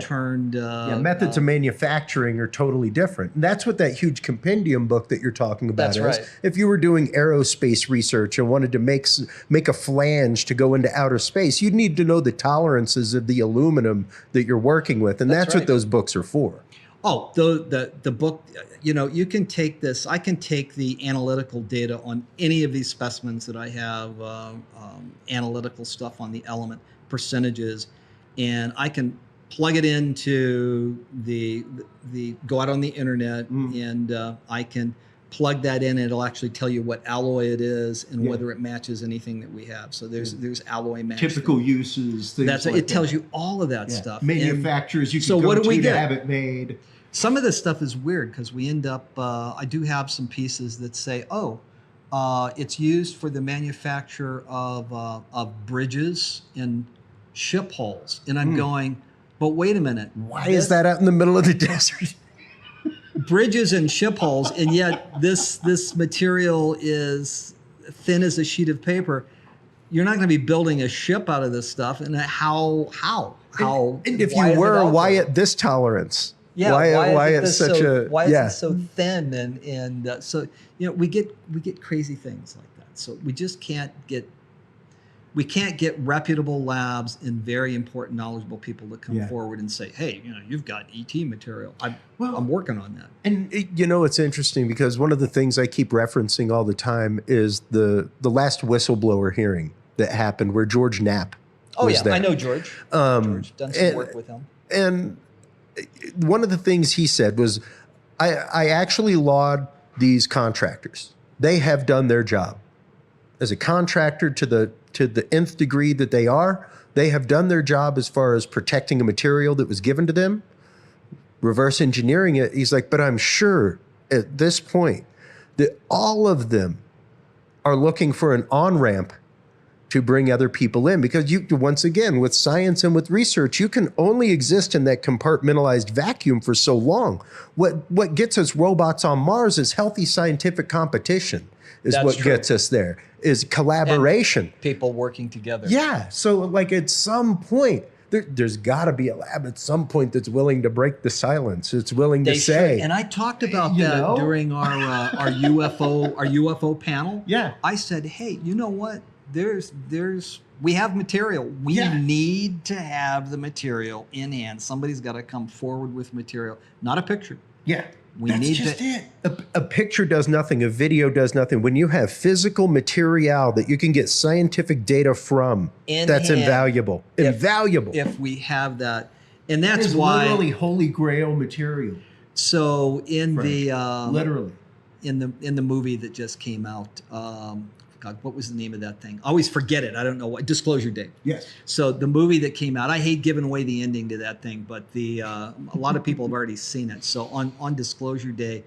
Speaker 8: turned...
Speaker 4: methods of manufacturing are totally different. And that's what that huge compendium book that you're talking about is. Right. If you were doing aerospace research and wanted to make a flange to go into outer space, you'd need to know the tolerances of the aluminum that you're working with, and that's what those books are for.
Speaker 8: Oh, the book, you can take this. I can take the analytical data on any of these specimens that I have, analytical stuff on the element percentages, and I can plug it into the go out on the internet, and I can plug that in, and it'll actually tell you what alloy it is and whether it matches anything that we have. So there's alloy match.
Speaker 4: Typical uses, things like
Speaker 8: it tells you all of that stuff.
Speaker 4: Manufacturers you can go to have it made.
Speaker 8: Some of this stuff is weird because we end up, I do have some pieces that say, it's used for the manufacture of bridges and ship hulls. And I'm going, but wait a minute.
Speaker 4: Why is that out in the middle of the desert?
Speaker 8: Bridges and ship hulls, and yet this material is thin as a sheet of paper. you're not going to be building a ship out of this stuff. And how,
Speaker 4: And if
Speaker 8: why
Speaker 4: you
Speaker 8: is it
Speaker 4: were,
Speaker 8: out
Speaker 4: why
Speaker 8: there?
Speaker 4: at this tolerance?
Speaker 8: Yeah,
Speaker 4: why
Speaker 8: is
Speaker 4: it's
Speaker 8: this
Speaker 4: such
Speaker 8: so,
Speaker 4: a
Speaker 8: why is
Speaker 4: yeah.
Speaker 8: it so thin and so we get crazy things like that. So we just can't get reputable labs and very important, knowledgeable people to come forward and say, hey, you've got ET material. I'm working on that.
Speaker 4: And it's interesting because one of the things I keep referencing all the time is the last whistleblower hearing that happened where George Knapp was there.
Speaker 8: I know George. George done some work with him.
Speaker 4: And one of the things he said was, I actually laud these contractors. They have done their job. As a contractor to the nth degree that they are, they have done their job as far as protecting a material that was given to them, reverse engineering it. He's like, but I'm sure at this point that all of them are looking for an on-ramp to bring other people in, because once again, with science and with research, you can only exist in that compartmentalized vacuum for so long. What gets us robots on Mars is healthy scientific competition is
Speaker 8: That's
Speaker 4: what
Speaker 8: true.
Speaker 4: gets us there, is collaboration.
Speaker 8: And people working together.
Speaker 4: Yeah. So like at some point, there's got to be a lab at some point that's willing to break the silence. It's willing to say.
Speaker 8: Should. And I talked about that during our UFO panel.
Speaker 4: Yeah.
Speaker 8: I said, hey, you know what? We have material. We need to have the material in hand. Somebody's got to come forward with material, not a picture.
Speaker 4: Yeah.
Speaker 8: That's just
Speaker 4: it. A picture does nothing. A video does nothing. When you have physical material that you can get scientific data from, that's invaluable. Invaluable.
Speaker 8: If we have that. And that's
Speaker 4: It's
Speaker 8: why.
Speaker 4: literally holy grail material.
Speaker 8: So in the
Speaker 4: literally
Speaker 8: in the movie that just came out, God, what was the name of that thing? I always forget it. I don't know what. Disclosure Day.
Speaker 4: Yes.
Speaker 8: So the movie that came out, I hate giving away the ending to that thing, but a lot of people have already seen it. So on Disclosure Day,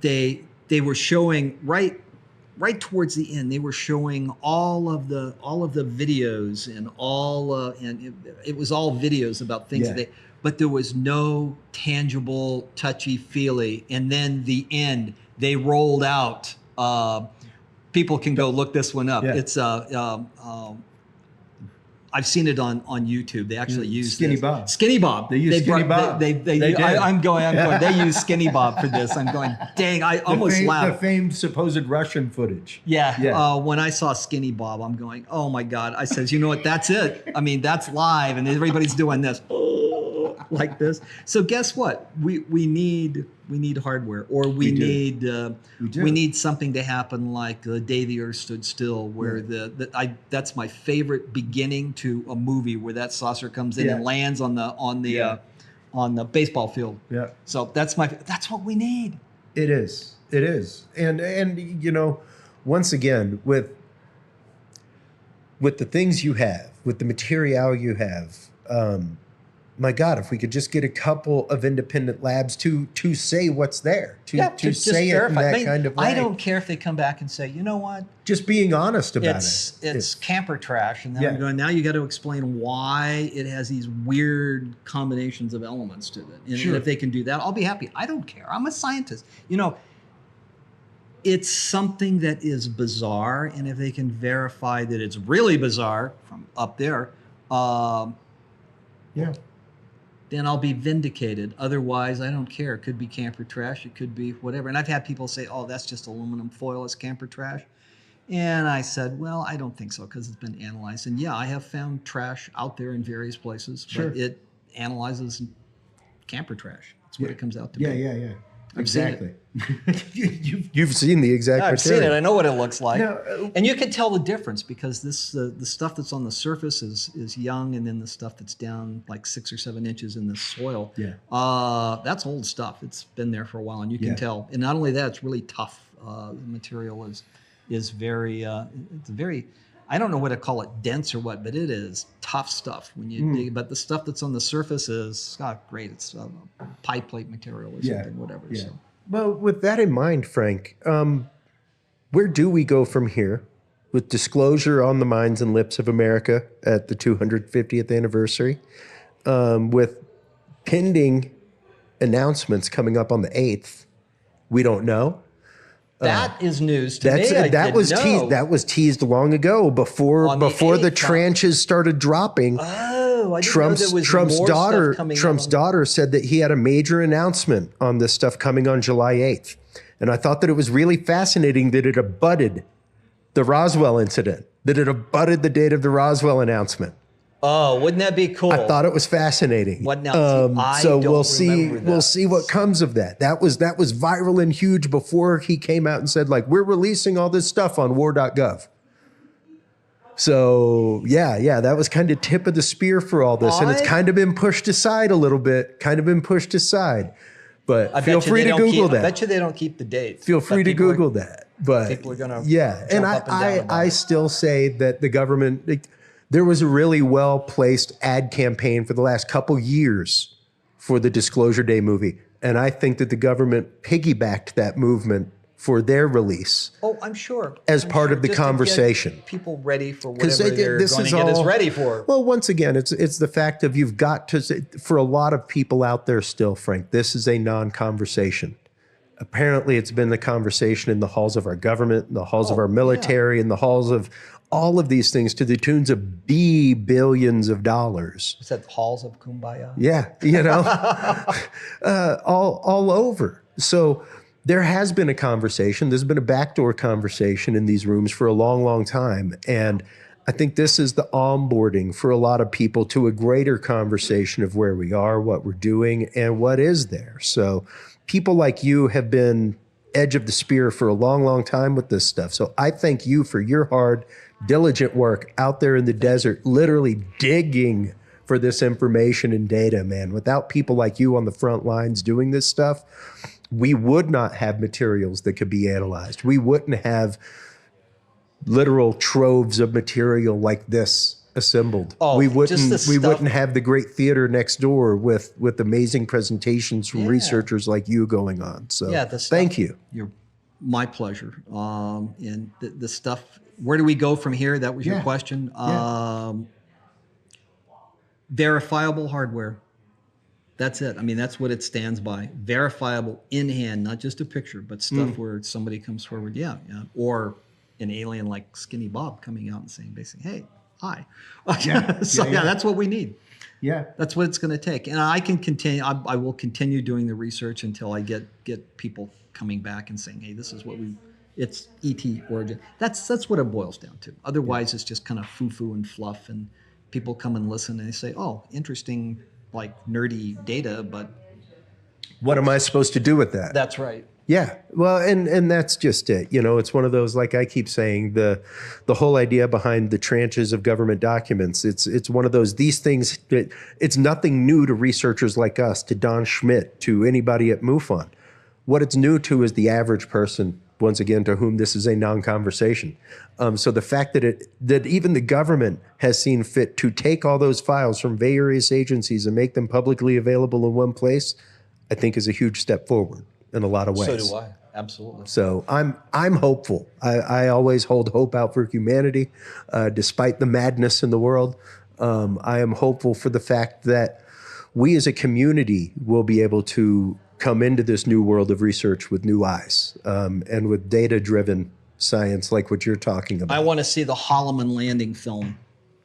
Speaker 8: they were showing right towards the end. They were showing all of the videos and it was all videos about things but there was no tangible, touchy feely. And then the end, they rolled out. People can go look this one up. Yeah. It's I've seen it on YouTube. They actually use
Speaker 4: Skinny Bob.
Speaker 8: Skinny Bob.
Speaker 4: They use Skinny Bob.
Speaker 8: I'm going. They use Skinny Bob for this. I'm going. Dang! I almost laughed.
Speaker 4: The famed supposed Russian footage.
Speaker 8: Yeah. When I saw Skinny Bob, I'm going, oh my God! I says, you know what? That's it. I mean, that's live, and everybody's doing this. Like this. So guess what? We need hardware, or we need something to happen like The Day the Earth Stood Still, where that's my favorite beginning to a movie, where that saucer comes in and lands on the baseball field. Yeah. So that's what we need.
Speaker 4: It is. And once again, with the things you have, with the material you have, my God, if we could just get a couple of independent labs to say what's there, to say it in that kind of way.
Speaker 8: I don't care if they come back and say, you know what?
Speaker 4: Just being honest about it.
Speaker 8: It's camper trash. And then I'm going, now you got to explain why it has these weird combinations of elements to it. And if they can do that, I'll be happy. I don't care. I'm a scientist. It's something that is bizarre. And if they can verify that it's really bizarre from up there, then I'll be vindicated. Otherwise, I don't care. It could be camper trash. It could be whatever. And I've had people say, oh, that's just aluminum foil as camper trash. And I said, well, I don't think so, because it's been analyzed. And I have found trash out there in various places, but it analyzes camper trash. That's what it comes out to be.
Speaker 4: Yeah.
Speaker 8: Exactly.
Speaker 4: You've seen the exact
Speaker 8: I've
Speaker 4: material.
Speaker 8: seen it. I know what it looks like. And you can tell the difference, because the stuff that's on the surface is young, and then the stuff that's down like 6 or 7 inches in the soil, that's old stuff. It's been there for a while, and you can tell. And not only that, it's really tough. The material is very, it's very, I don't know what to call it, dense or what, but it is tough stuff when you dig. But the stuff that's on the surface is great. It's pie plate material or something, whatever.
Speaker 4: Yeah.
Speaker 8: So.
Speaker 4: Well, with that in mind, Frank, where do we go from here with disclosure on the minds and lips of America at the 250th anniversary, with pending announcements coming up on the 8th? We don't know.
Speaker 8: That is news to me.
Speaker 4: That was teased long ago before
Speaker 8: On the
Speaker 4: the
Speaker 8: 8th,
Speaker 4: tranches started dropping.
Speaker 8: Oh, I didn't know there was
Speaker 4: Trump's
Speaker 8: more
Speaker 4: daughter
Speaker 8: stuff coming
Speaker 4: Trump's
Speaker 8: out.
Speaker 4: daughter said that he had a major announcement on this stuff coming on July 8th. And I thought that it was really fascinating that it abutted the Roswell incident, that it abutted the date of the Roswell announcement.
Speaker 8: Oh, wouldn't that be cool?
Speaker 4: I thought it was fascinating.
Speaker 8: What now? I
Speaker 4: so
Speaker 8: don't
Speaker 4: we'll see.
Speaker 8: remember that.
Speaker 4: We'll see what comes of that. That was viral and huge before he came out and said, like, we're releasing all this stuff on war.gov. So yeah, that was kind of tip of the spear for all this, and it's kind of been pushed aside a little bit. But feel free to Google that.
Speaker 8: I bet you they don't keep the dates.
Speaker 4: Feel free to Google that. But
Speaker 8: people are gonna
Speaker 4: yeah, and
Speaker 8: jump up and down about
Speaker 4: I
Speaker 8: it.
Speaker 4: still say that the government. There was a really well-placed ad campaign for the last couple years for the Disclosure Day movie. And I think that the government piggybacked that movement for their release
Speaker 8: Oh, I'm sure.
Speaker 4: as
Speaker 8: I'm
Speaker 4: part
Speaker 8: sure,
Speaker 4: of the
Speaker 8: just to get
Speaker 4: conversation.
Speaker 8: people ready for
Speaker 4: 'Cause
Speaker 8: whatever they're
Speaker 4: this
Speaker 8: going
Speaker 4: is
Speaker 8: to get us
Speaker 4: all-
Speaker 8: ready for.
Speaker 4: Well, once again, it's the fact of you've got to, for a lot of people out there still, Frank, this is a non-conversation. Apparently, it's been the conversation in the halls of our government, in the halls of our military, in the halls of all of these things to the tunes of billions of dollars.
Speaker 8: Is that halls of Kumbaya?
Speaker 4: Yeah, all over. So there has been a conversation. There's been a backdoor conversation in these rooms for a long, long time. And I think this is the onboarding for a lot of people to a greater conversation of where we are, what we're doing, and what is there. So people like you have been edge of the spear for a long, long time with this stuff. So I thank you for your hard, diligent work out there in the desert, literally digging for this information and data, man. Without people like you on the front lines doing this stuff, we would not have materials that could be analyzed. We wouldn't have literal troves of material like this assembled.
Speaker 8: Oh,
Speaker 4: we
Speaker 8: just
Speaker 4: wouldn't
Speaker 8: the stuff-
Speaker 4: wouldn't have the great theater next door with amazing presentations from researchers like you going on. So
Speaker 8: Yeah, the stuff-
Speaker 4: thank you.
Speaker 8: My pleasure. And the stuff, where do we go from here? That was your question. Verifiable hardware. That's it. I mean, that's what it stands by. Verifiable in hand, not just a picture, but stuff where somebody comes forward, or an alien like Skinny Bob coming out and saying, basically, hey, hi. That's what we need.
Speaker 4: Yeah.
Speaker 8: That's what it's going to take. And I can continue. I will continue doing the research until I get people coming back and saying, hey, this is what it's ET origin. That's what it boils down to. Otherwise, it's just kind of foo-foo and fluff. And people come and listen and they say, oh, interesting, like nerdy data, but
Speaker 4: What am I supposed to do with that?
Speaker 8: that's right.
Speaker 4: Yeah, well, and that's just it. It's one of those, like I keep saying, the whole idea behind the tranches of government documents. It's one of these things that it's nothing new to researchers like us, to Don Schmidt, to anybody at MUFON. What it's new to is the average person, once again, to whom this is a non-conversation. So the fact that even the government has seen fit to take all those files from various agencies and make them publicly available in one place, I think is a huge step forward in a lot of ways.
Speaker 8: So do I. Absolutely.
Speaker 4: So I'm hopeful. I always hold hope out for humanity, despite the madness in the world. I am hopeful for the fact that we as a community will be able to come into this new world of research with new eyes, and with data-driven science like what you're talking about.
Speaker 8: I want to see the Holloman landing film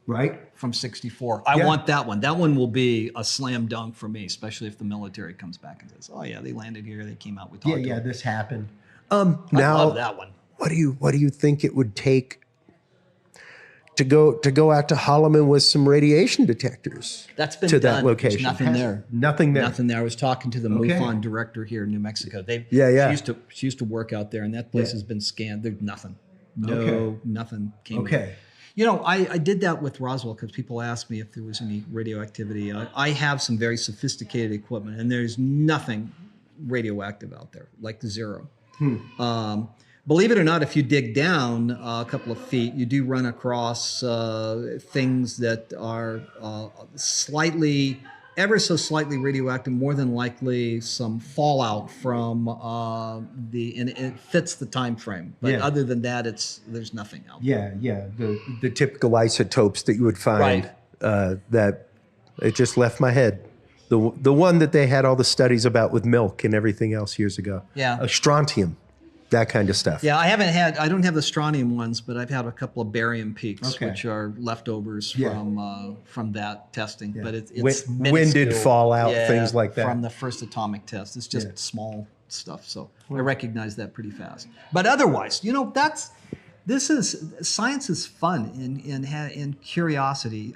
Speaker 4: Right?
Speaker 8: from '64. I want that one. That one will be a slam dunk for me, especially if the military comes back and says, "Oh yeah, they landed here. They came out. We talked to them."
Speaker 4: this happened.
Speaker 8: I
Speaker 4: Now,
Speaker 8: love that one.
Speaker 4: what do you think it would take to go out to Holloman with some radiation detectors?
Speaker 8: That's been
Speaker 4: to
Speaker 8: done.
Speaker 4: that location.
Speaker 8: There's nothing there.
Speaker 4: Nothing there.
Speaker 8: Nothing there. I was talking to the MUFON director here in New Mexico. She used to work out there, and that place has been scanned. There's nothing. Nothing came.
Speaker 4: Okay.
Speaker 8: I did that with Roswell because people asked me if there was any radioactivity. I have some very sophisticated equipment, and there's nothing radioactive out there, like zero. Believe it or not, if you dig down a couple of feet, you do run across things that are ever so slightly radioactive, more than likely some fallout from and it fits the time frame. But other than that, there's nothing out there.
Speaker 4: Yeah. The typical isotopes that you would find, that it just left my head. The one that they had all the studies about with milk and everything else years ago.
Speaker 8: Yeah.
Speaker 4: Strontium. that kind of stuff.
Speaker 8: Yeah, I don't have the strontium ones, but I've had a couple of barium peaks, which are leftovers from that testing. Yeah. But it's
Speaker 4: winded fallout, things like that.
Speaker 8: From the first atomic test. It's just small stuff. So I recognize that pretty fast. But otherwise, science is fun and curiosity.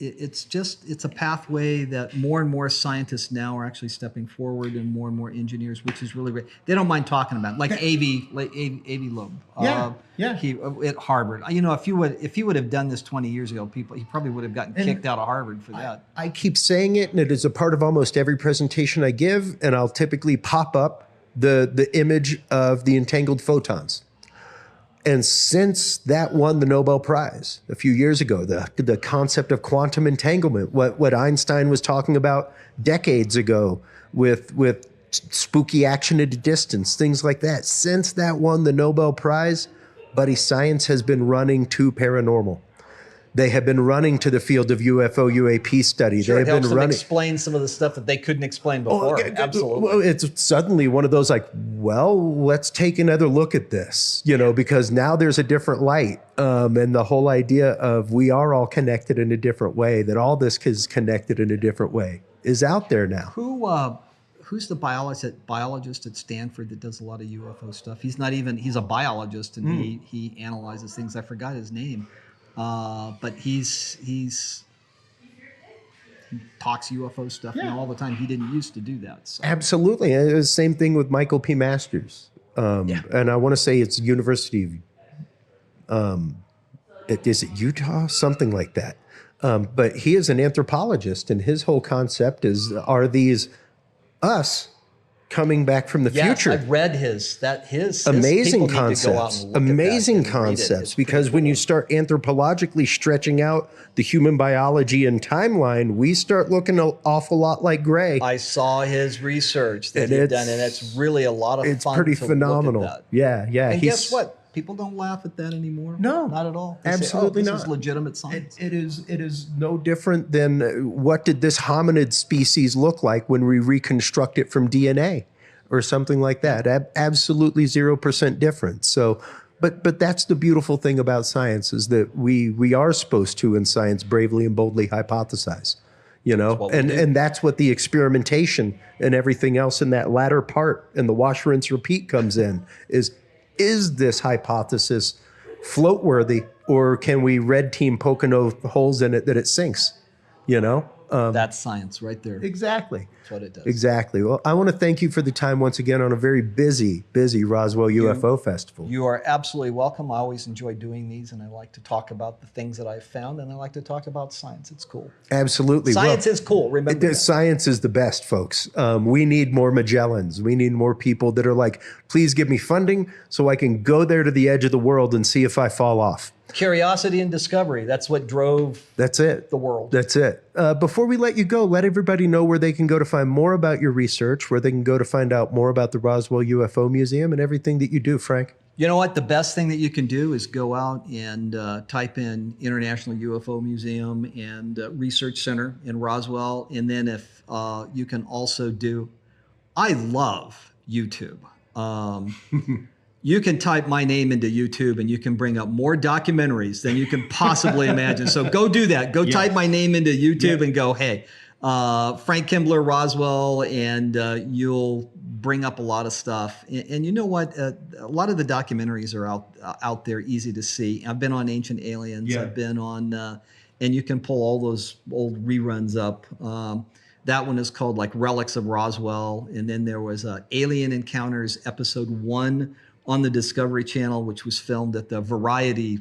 Speaker 8: It's a pathway that more and more scientists now are actually stepping forward, and more engineers, which is really great. They don't mind talking about it. Like Avi Loeb. He at Harvard. If he would have done this 20 years ago, he probably would have gotten kicked out of Harvard for that.
Speaker 4: I keep saying it, and it is a part of almost every presentation I give, and I'll typically pop up the image of the entangled photons. And since that won the Nobel Prize a few years ago, the concept of quantum entanglement, what Einstein was talking about decades ago with spooky action at a distance, things like that. Since that won the Nobel Prize, buddy, science has been running to paranormal. They have been running to the field of UFO, UAP study.
Speaker 8: Sure,
Speaker 4: they have
Speaker 8: it helps
Speaker 4: been
Speaker 8: them
Speaker 4: running.
Speaker 8: explain some of the stuff that they couldn't explain before. Absolutely.
Speaker 4: Well, it's suddenly one of those like, well, let's take another look at this, because now there's a different light. And the whole idea of we are all connected in a different way, that all this is connected in a different way, is out there now.
Speaker 8: Who's the biologist at Stanford that does a lot of UFO stuff? He's a biologist, and he analyzes things. I forgot his name. But he talks UFO stuff all the time. He didn't used to do that. So.
Speaker 4: Absolutely. And it was the same thing with Michael P. Masters. And I want to say it's University of, is it Utah? Something like that. But he is an anthropologist, and his whole concept are these us coming back from the future.
Speaker 8: I've read his
Speaker 4: amazing
Speaker 8: people need to go out
Speaker 4: concepts.
Speaker 8: and look
Speaker 4: Amazing
Speaker 8: at that and read it.
Speaker 4: concepts, because when you start anthropologically stretching out the human biology and timeline, we start looking an awful lot like Gray.
Speaker 8: I saw his research that he'd done, and it's really a lot of fun.
Speaker 4: It's pretty phenomenal.
Speaker 8: Look at that.
Speaker 4: Yeah.
Speaker 8: And guess what? People don't laugh at that anymore.
Speaker 4: No,
Speaker 8: not at all. They
Speaker 4: absolutely
Speaker 8: say,
Speaker 4: not.
Speaker 8: This is legitimate science.
Speaker 4: It is no different than what did this hominid species look like when we reconstruct it from DNA or something like that. Absolutely 0% different. So, but that's the beautiful thing about science, is that we are supposed to, in science, bravely and boldly hypothesize. And that's what the experimentation and everything else in that latter part and the wash, rinse, repeat comes in. Is this hypothesis float worthy, or can we red team poke enough holes in it that it sinks?
Speaker 8: That's science right there.
Speaker 4: Exactly.
Speaker 8: That's what it does.
Speaker 4: Exactly. Well, I want to thank you for the time once again on a very busy Roswell UFO Festival.
Speaker 8: You are absolutely welcome. I always enjoy doing these, and I like to talk about the things that I've found, and I like to talk about science. It's cool.
Speaker 4: Absolutely.
Speaker 8: Science is cool. Remember that.
Speaker 4: Science is the best, folks. We need more Magellans. We need more people that are like, please give me funding so I can go there to the edge of the world and see if I fall off.
Speaker 8: Curiosity and discovery. That's what drove the world.
Speaker 4: That's it. Before we let you go, let everybody know where they can go to find more about your research, where they can go to find out more about the Roswell UFO Museum and everything that you do, Frank.
Speaker 8: You know what? The best thing that you can do is go out and type in International UFO Museum and Research Center in Roswell. And then if you can also I love YouTube. You can type my name into YouTube and you can bring up more documentaries than you can possibly imagine. So go do that. Go type my name into YouTube and go, hey, Frank Kimbler, Roswell, and you'll bring up a lot of stuff. And you know what? A lot of the documentaries are out there, easy to see. I've been on Ancient Aliens. I've been on, and you can pull all those old reruns up. That one is called like Relics of Roswell. And then there was Alien Encounters Episode 1 on the Discovery Channel, which was filmed at the Variety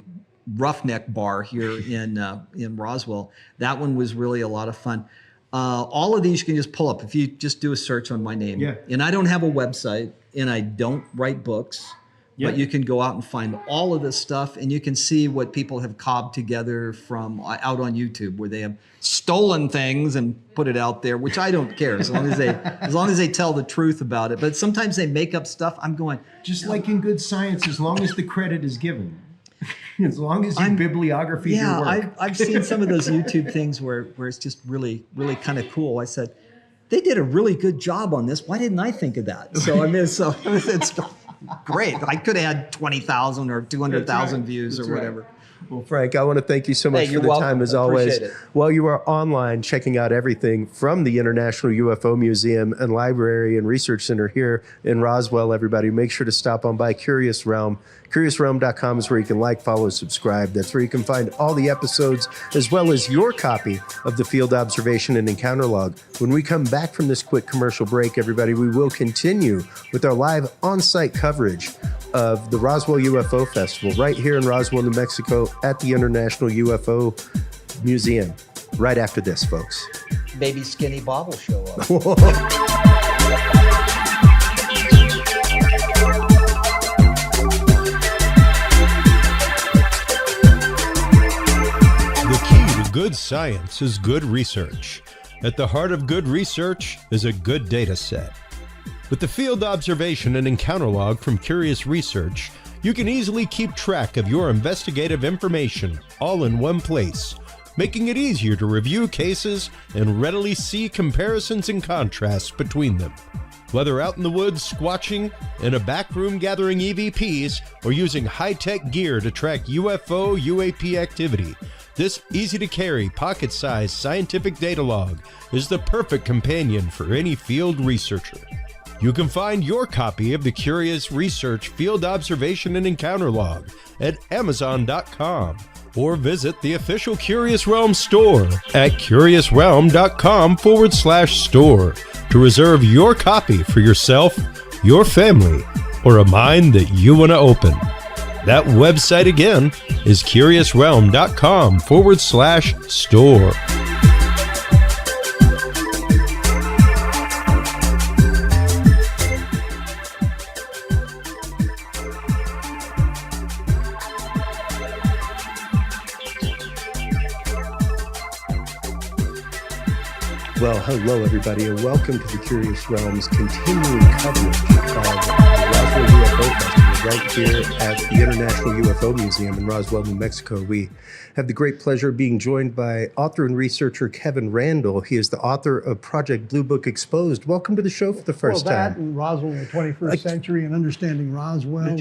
Speaker 8: Roughneck Bar here in Roswell. That one was really a lot of fun. All of these you can just pull up if you just do a search on my name. And I don't have a website, and I don't write books, but you can go out and find all of this stuff, and you can see what people have cobbed together from out on YouTube, where they have stolen things and put it out there, which I don't care as long as they tell the truth about it. But sometimes they make up stuff. I'm going,
Speaker 4: just like in good science, as long as the credit is given. As long as you bibliography your work.
Speaker 8: I've seen some of those YouTube things where it's just really, really kind of cool. I said, they did a really good job on this. Why didn't I think of that? So I mean, it's great. I could have had 20,000 or 200,000 views or whatever.
Speaker 4: Well, Frank, I want to thank you so much
Speaker 8: Hey,
Speaker 4: for
Speaker 8: you're
Speaker 4: the
Speaker 8: welcome.
Speaker 4: time as
Speaker 8: I
Speaker 4: always.
Speaker 8: appreciate it.
Speaker 4: While you are online checking out everything from the International UFO Museum and Library and Research Center here in Roswell, everybody, make sure to stop on by Curious Realm. CuriousRealm.com is where you can like, follow, subscribe. That's where you can find all the episodes as well as your copy of the Field Observation and Encounter Log. When we come back from this quick commercial break, everybody, we will continue with our live on-site coverage of the Roswell UFO Festival right here in Roswell, New Mexico at the International UFO Museum. Right after this, folks.
Speaker 8: Baby Skinny Bob will show up.
Speaker 1: The key to good science is good research. At the heart of good research is a good data set. With the Field Observation and Encounter Log from Curious Research, you can easily keep track of your investigative information all in one place, making it easier to review cases and readily see comparisons and contrasts between them. Whether out in the woods squatching, in a back room gathering EVPs, or using high-tech gear to track UFO, UAP activity, this easy-to-carry, pocket-sized scientific data log is the perfect companion for any field researcher. You can find your copy of the Curious Research Field Observation and Encounter Log at Amazon.com or visit the official Curious Realm store at CuriousRealm.com/store to reserve your copy for yourself, your family, or a mind that you want to open. That website again is CuriousRealm.com/store.
Speaker 2: Well, hello, everybody, and welcome to the Curious Realms continuing coverage of the Roswell UFO Festival right here at the International UFO Museum in Roswell, New Mexico. We have the great pleasure of being joined by author and researcher Kevin Randall. He is the author of Project Blue Book Exposed. Welcome to the show for the first
Speaker 9: that
Speaker 2: time.
Speaker 9: and Roswell in the 21st century and understanding Roswell.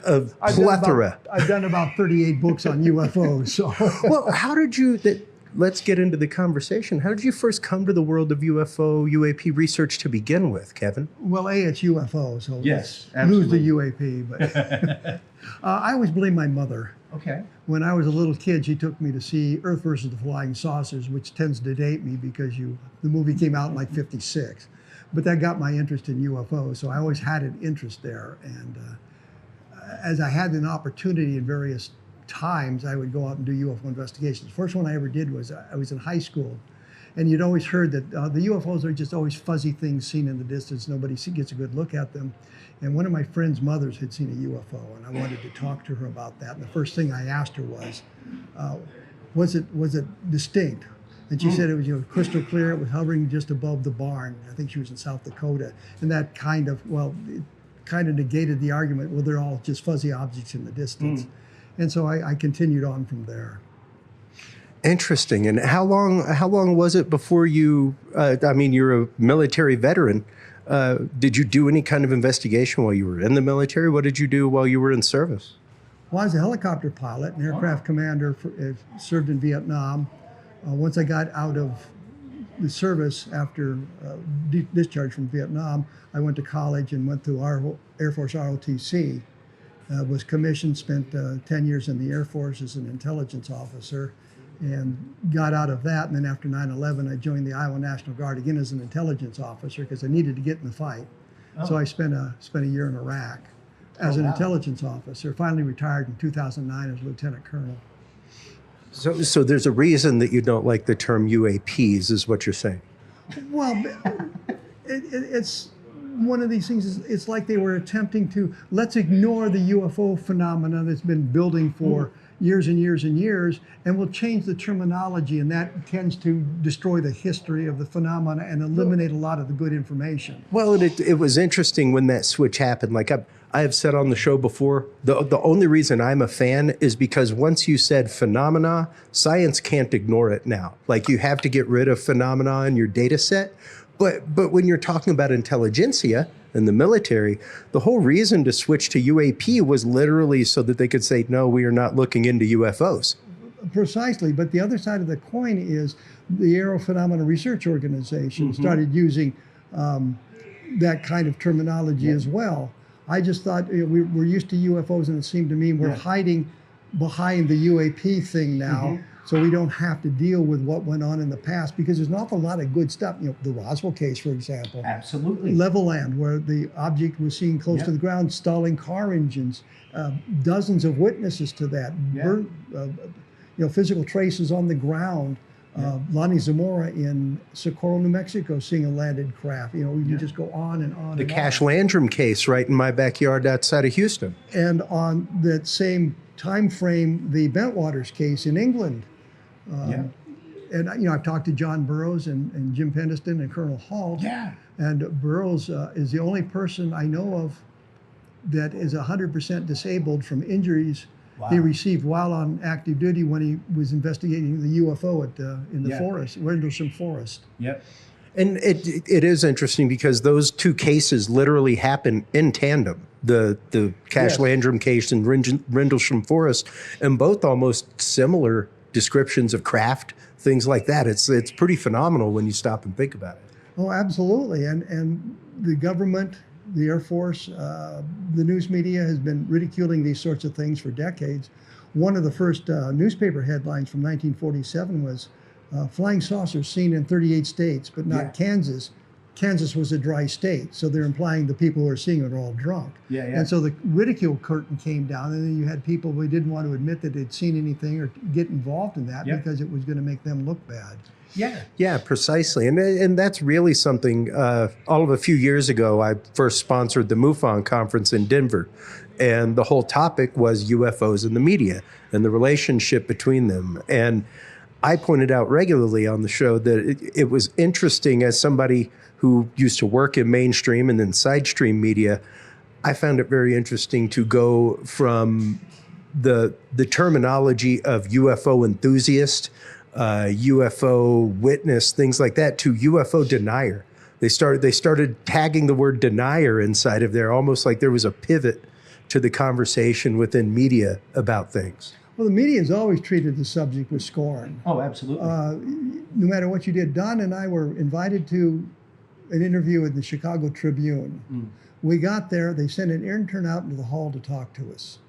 Speaker 2: A plethora.
Speaker 9: I've done about 38 books on UFOs. So,
Speaker 2: Well, how did you... Let's get into the conversation. How did you first come to the world of UFO, UAP research to begin with, Kevin?
Speaker 9: well, A, it's UFO, so
Speaker 10: Yes,
Speaker 9: let's lose the
Speaker 10: absolutely.
Speaker 9: UAP. But I always blame my mother.
Speaker 10: Okay.
Speaker 9: When I was a little kid, she took me to see Earth versus the Flying Saucers, which tends to date me because the movie came out in like '56. But that got my interest in UFOs, so I always had an interest there. And as I had an opportunity in various times, I would go out and do UFO investigations. The first one I ever did was I was in high school, and you'd always heard that the UFOs are just always fuzzy things seen in the distance. Nobody gets a good look at them. And one of my friend's mothers had seen a UFO, and I wanted to talk to her about that. And the first thing I asked her was it distinct? And she said it was crystal clear. It was hovering just above the barn. I think she was in South Dakota, and that kind of negated the argument. Well, they're all just fuzzy objects in the distance. And so I continued on from there.
Speaker 2: Interesting. And how long was it before you, you're a military veteran. Did you do any kind of investigation while you were in the military? What did you do while you were in service?
Speaker 9: Well, I was a helicopter pilot and aircraft commander, served in Vietnam. Once I got out of the service after discharge from Vietnam, I went to college and went to Air Force ROTC. Was commissioned, spent 10 years in the Air Force as an intelligence officer, and got out of that. And then after 9/11, I joined the Iowa National Guard again as an intelligence officer because I needed to get in the fight. So I spent a year in Iraq as an intelligence officer. Finally retired in 2009 as lieutenant colonel.
Speaker 2: So there's a reason that you don't like the term UAPs, is what you're saying.
Speaker 9: Well, it's one of these things. It's like they were attempting to let's ignore the UFO phenomena that's been building for years and years and years, and we'll change the terminology, and that tends to destroy the history of the phenomena and eliminate a lot of the good information.
Speaker 2: Well, it was interesting when that switch happened. Like I have said on the show before, the only reason I'm a fan is because once you said phenomena, science can't ignore it now. Like you have to get rid of phenomena in your data set.
Speaker 4: But when you're talking about intelligentsia and the military, the whole reason to switch to UAP was literally so that they could say, no, we are not looking into UFOs.
Speaker 9: Precisely. But the other side of the coin is the Aero Phenomena Research Organization started using that kind of terminology as well. I just thought we're used to UFOs, and it seemed to me we're hiding behind the UAP thing now. So we don't have to deal with what went on in the past, because there's an awful lot of good stuff. The Roswell case, for example.
Speaker 2: Absolutely.
Speaker 9: Level land, where the object was seen close to the ground, stalling car engines. Dozens of witnesses to that. Physical traces on the ground. Lonnie Zamora in Socorro, New Mexico, seeing a landed craft. We can just go on and on.
Speaker 4: The Cash Landrum case right in my backyard outside of Houston.
Speaker 9: And on that same time frame, the Bentwaters case in England. And I've talked to John Burroughs and Jim Pendleton and Colonel Hall.
Speaker 2: Yeah.
Speaker 9: And Burroughs is the only person I know of that is 100% disabled from injuries he received while on active duty when he was investigating the UFO in the forest, Rendlesham Forest.
Speaker 2: Yep.
Speaker 4: And it is interesting because those two cases literally happen in tandem. The Cash Landrum case and Rendlesham Forest, and both almost similar descriptions of craft, things like that. It's pretty phenomenal when you stop and think about it.
Speaker 9: Oh, absolutely. And the government, the Air Force, the news media has been ridiculing these sorts of things for decades. One of the first newspaper headlines from 1947 was flying saucers seen in 38 states, but not Kansas. Kansas was a dry state, so they're implying the people who are seeing it are all drunk. And so the ridicule curtain came down, and then you had people who didn't want to admit that they'd seen anything or get involved in that because it was going to make them look bad.
Speaker 4: Yeah, precisely. And that's really something, all of a few years ago, I first sponsored the MUFON conference in Denver. And the whole topic was UFOs and the media and the relationship between them. And I pointed out regularly on the show that it was interesting, as somebody who used to work in mainstream and then sidestream media, I found it very interesting to go from the terminology of UFO enthusiast, UFO witness, things like that, to UFO denier. They started tagging the word denier inside of there, almost like there was a pivot to the conversation within media about things.
Speaker 9: Well, the media has always treated the subject with scorn.
Speaker 2: Oh, absolutely.
Speaker 9: No matter what you did. Don and I were invited to an interview at the Chicago Tribune. We got there, they sent an intern out into the hall to talk to us.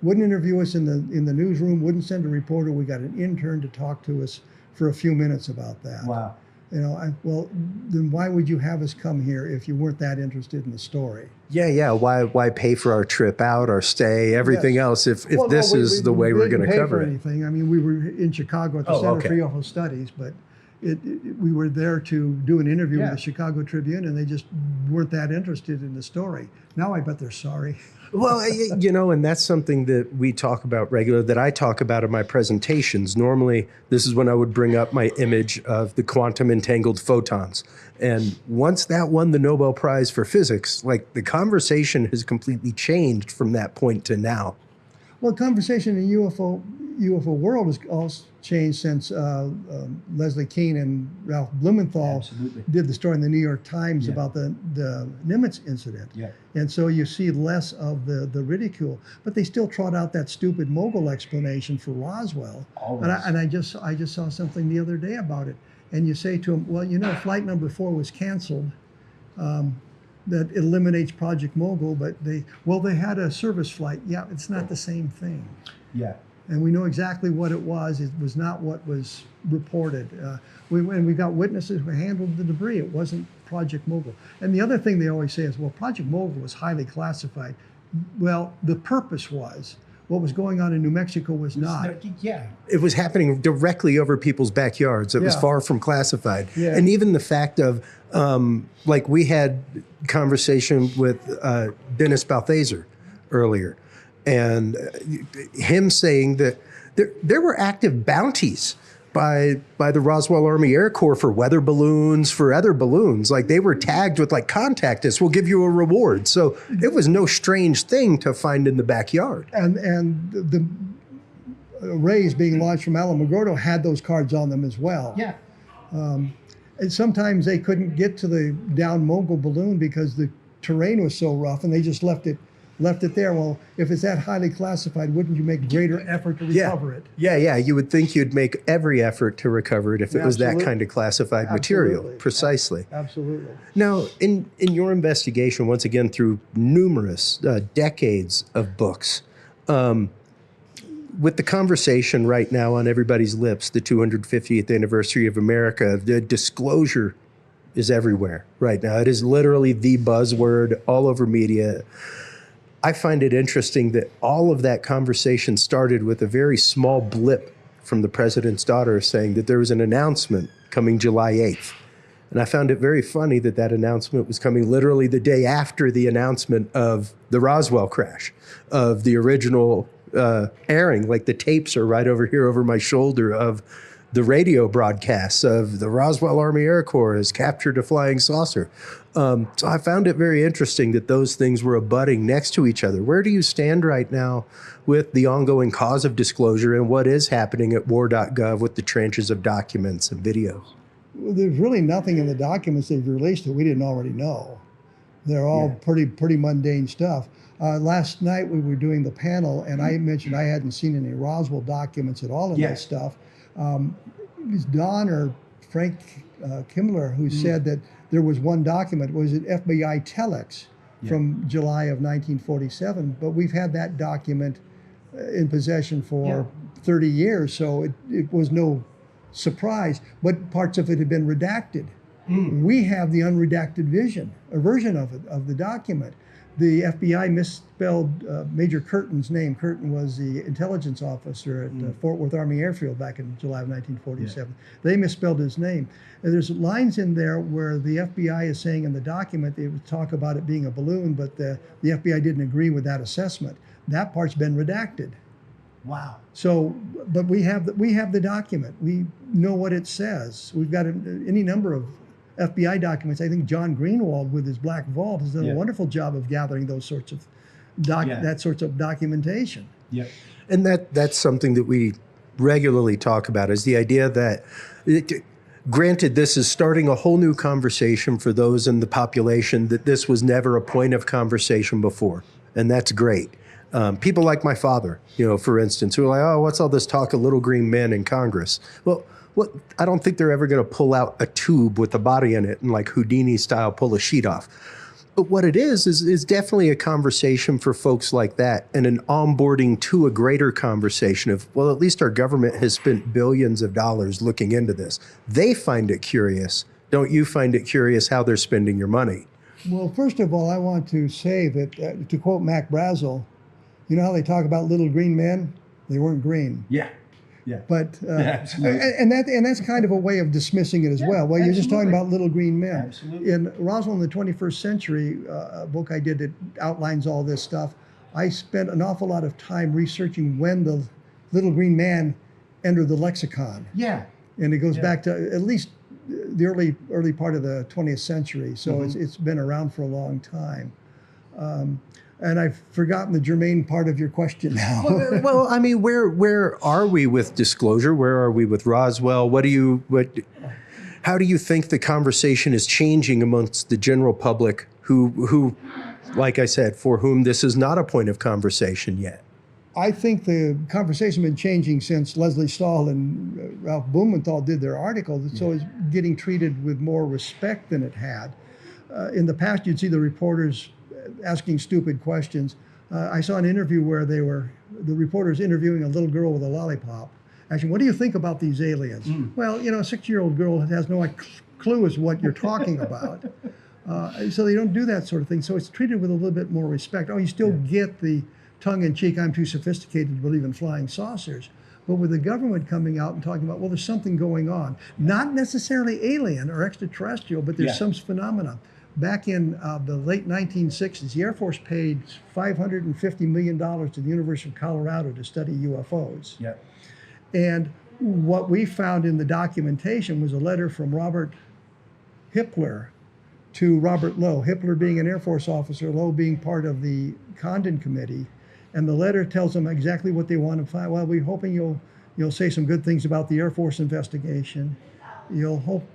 Speaker 9: Wouldn't interview us in the newsroom, wouldn't send a reporter. We got an intern to talk to us for a few minutes about that.
Speaker 2: Wow.
Speaker 9: Well, then why would you have us come here if you weren't that interested in the story?
Speaker 4: Yeah. Why pay for our trip out, our stay, everything else if this is the way we're going to cover it?
Speaker 9: Anything. I mean, we were in Chicago at the Center for UFO Studies, but we were there to do an interview with the Chicago Tribune, and they just weren't that interested in the story. Now I bet they're sorry.
Speaker 4: Well, and that's something that we talk about regularly, that I talk about in my presentations. Normally, this is when I would bring up my image of the quantum entangled photons. And once that won the Nobel Prize for Physics, like, the conversation has completely changed from that point to now.
Speaker 9: Well, conversation in UFO world has also changed since Leslie Kean and Ralph Blumenthal did the story in the New York Times about the Nimitz incident. And so you see less of the ridicule, but they still trot out that stupid mogul explanation for Roswell. And I just saw something the other day about it. And you say to them, well, flight number 4 was canceled. That eliminates Project Mogul, but they had a service flight. Yeah, it's not the same thing.
Speaker 2: Yeah.
Speaker 9: And we know exactly what it was. It was not what was reported. We got witnesses who handled the debris. It wasn't Project Mogul. And the other thing they always say is, well, Project Mogul was highly classified. Well, the purpose was. What was going on in New Mexico was not.
Speaker 4: It was happening directly over people's backyards. It was far from classified. And even the fact of, like, we had conversation with Dennis Balthaser earlier, and him saying that there were active bounties by the Roswell Army Air Corps for weather balloons, for other balloons. Like, they were tagged with, like, contact us, we'll give you a reward. So it was no strange thing to find in the backyard.
Speaker 9: And the rays being launched from Alamogordo had those cards on them as well. And sometimes they couldn't get to the down mogul balloon because the terrain was so rough, and they just left it there. Well, if it's that highly classified, wouldn't you make greater effort to recover it?
Speaker 4: Yeah. You would think you'd make every effort to recover it if it was that kind of classified material. Precisely.
Speaker 9: Absolutely.
Speaker 4: Now, in your investigation, once again, through numerous decades of books, with the conversation right now on everybody's lips, the 250th anniversary of America, the disclosure is everywhere right now. It is literally the buzzword all over media. I find it interesting that all of that conversation started with a very small blip from the president's daughter saying that there was an announcement coming July 8th. And I found it very funny that that announcement was coming literally the day after the announcement of the Roswell crash, of the original airing. Like the tapes are right over here over my shoulder of the radio broadcasts of the Roswell Army Air Corps has captured a flying saucer. So I found it very interesting that those things were abutting next to each other. Where do you stand right now with the ongoing cause of disclosure and what is happening at war.gov with the trenches of documents and videos?
Speaker 9: Well, there's really nothing in the documents they've released that we didn't already know. They're all pretty mundane stuff. Last night we were doing the panel, and I mentioned I hadn't seen any Roswell documents at all in that stuff. It was Don or Frank Kimmler who said that there was one document. It was an FBI telex from July of 1947, but we've had that document in possession for 30 years, so it was no surprise, but parts of it had been redacted. We have the unredacted version of the document. The FBI misspelled Major Curtin's name. Curtin was the intelligence officer at Fort Worth Army Airfield back in July of 1947. They misspelled his name. And there's lines in there where the FBI is saying in the document they would talk about it being a balloon, but the FBI didn't agree with that assessment. That part's been redacted.
Speaker 4: Wow.
Speaker 9: So, but we have the document. We know what it says. We've got any number of FBI documents. I think John Greenwald with his Black Vault has done a wonderful job of gathering those sorts of that sorts of documentation.
Speaker 4: Yeah. And that's something that we regularly talk about is the idea that granted, this is starting a whole new conversation for those in the population that this was never a point of conversation before. And that's great. People like my father, for instance, who are like, oh, what's all this talk of little green men in Congress? Well, I don't think they're ever going to pull out a tube with a body in it and like Houdini style pull a sheet off. But what it is definitely a conversation for folks like that and an onboarding to a greater conversation of, well, at least our government has spent billions of dollars looking into this. They find it curious. Don't you find it curious how they're spending your money?
Speaker 9: Well, first of all, I want to say that, to quote Mac Brazel, you know how they talk about little green men? They weren't green.
Speaker 4: Yeah. Yeah.
Speaker 9: But and that's kind of a way of dismissing it as well. Well, you're just talking about little green men.
Speaker 4: Absolutely.
Speaker 9: In Roswell in the 21st Century, a book I did that outlines all this stuff, I spent an awful lot of time researching when the little green man entered the lexicon.
Speaker 4: Yeah.
Speaker 9: And it goes back to at least the early part of the 20th century. So it's been around for a long time. And I've forgotten the germane part of your question now.
Speaker 4: Well, I mean, where are we with disclosure? Where are we with Roswell? How do you think the conversation is changing amongst the general public who, like I said, for whom this is not a point of conversation yet?
Speaker 9: I think the conversation has been changing since Leslie Stahl and Ralph Blumenthal did their article. So it's getting treated with more respect than it had. In the past, you'd see the reporters asking stupid questions. I saw an interview where the reporters interviewing a little girl with a lollipop. Actually, what do you think about these aliens? Well, a 6-year-old girl has no clue as to what you're talking about. So they don't do that sort of thing. So it's treated with a little bit more respect. Oh, you still get the tongue-in-cheek, I'm too sophisticated to believe in flying saucers. But with the government coming out and talking about, well, there's something going on. Not necessarily alien or extraterrestrial, but there's some phenomenon. Back in the late 1960s, the Air Force paid $550 million to the University of Colorado to study UFOs.
Speaker 4: Yeah.
Speaker 9: And what we found in the documentation was a letter from Robert Hippler to Robert Lowe, Hippler being an Air Force officer, Lowe being part of the Condon Committee. And the letter tells them exactly what they want to find. Well, we're hoping you'll say some good things about the Air Force investigation. You'll hope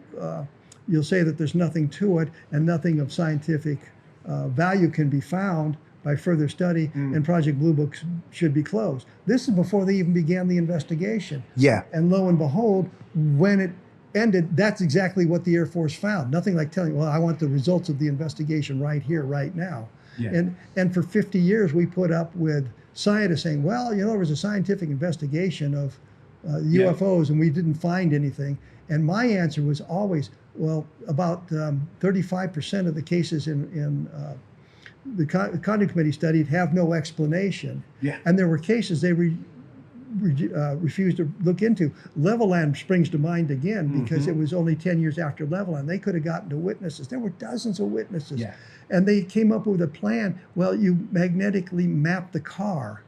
Speaker 9: you'll say that there's nothing to it and nothing of scientific value can be found by further study, and Project Blue Book should be closed. This is before they even began the investigation.
Speaker 4: Yeah.
Speaker 9: And lo and behold, when it ended, that's exactly what the Air Force found. Nothing like telling, well, I want the results of the investigation right here, right now.
Speaker 2: Yeah.
Speaker 9: And for 50 years, we put up with scientists saying, well, you know, there was a scientific investigation of UFOs and we didn't find anything. And my answer was always, well, about 35% of the cases in the Conduct Committee studied have no explanation.
Speaker 2: Yeah.
Speaker 9: And there were cases they refused to look into. Levelland springs to mind again because it was only 10 years after Levelland. They could have gotten to witnesses. There were dozens of witnesses.
Speaker 2: Yeah.
Speaker 9: And they came up with a plan. Well, you magnetically map the car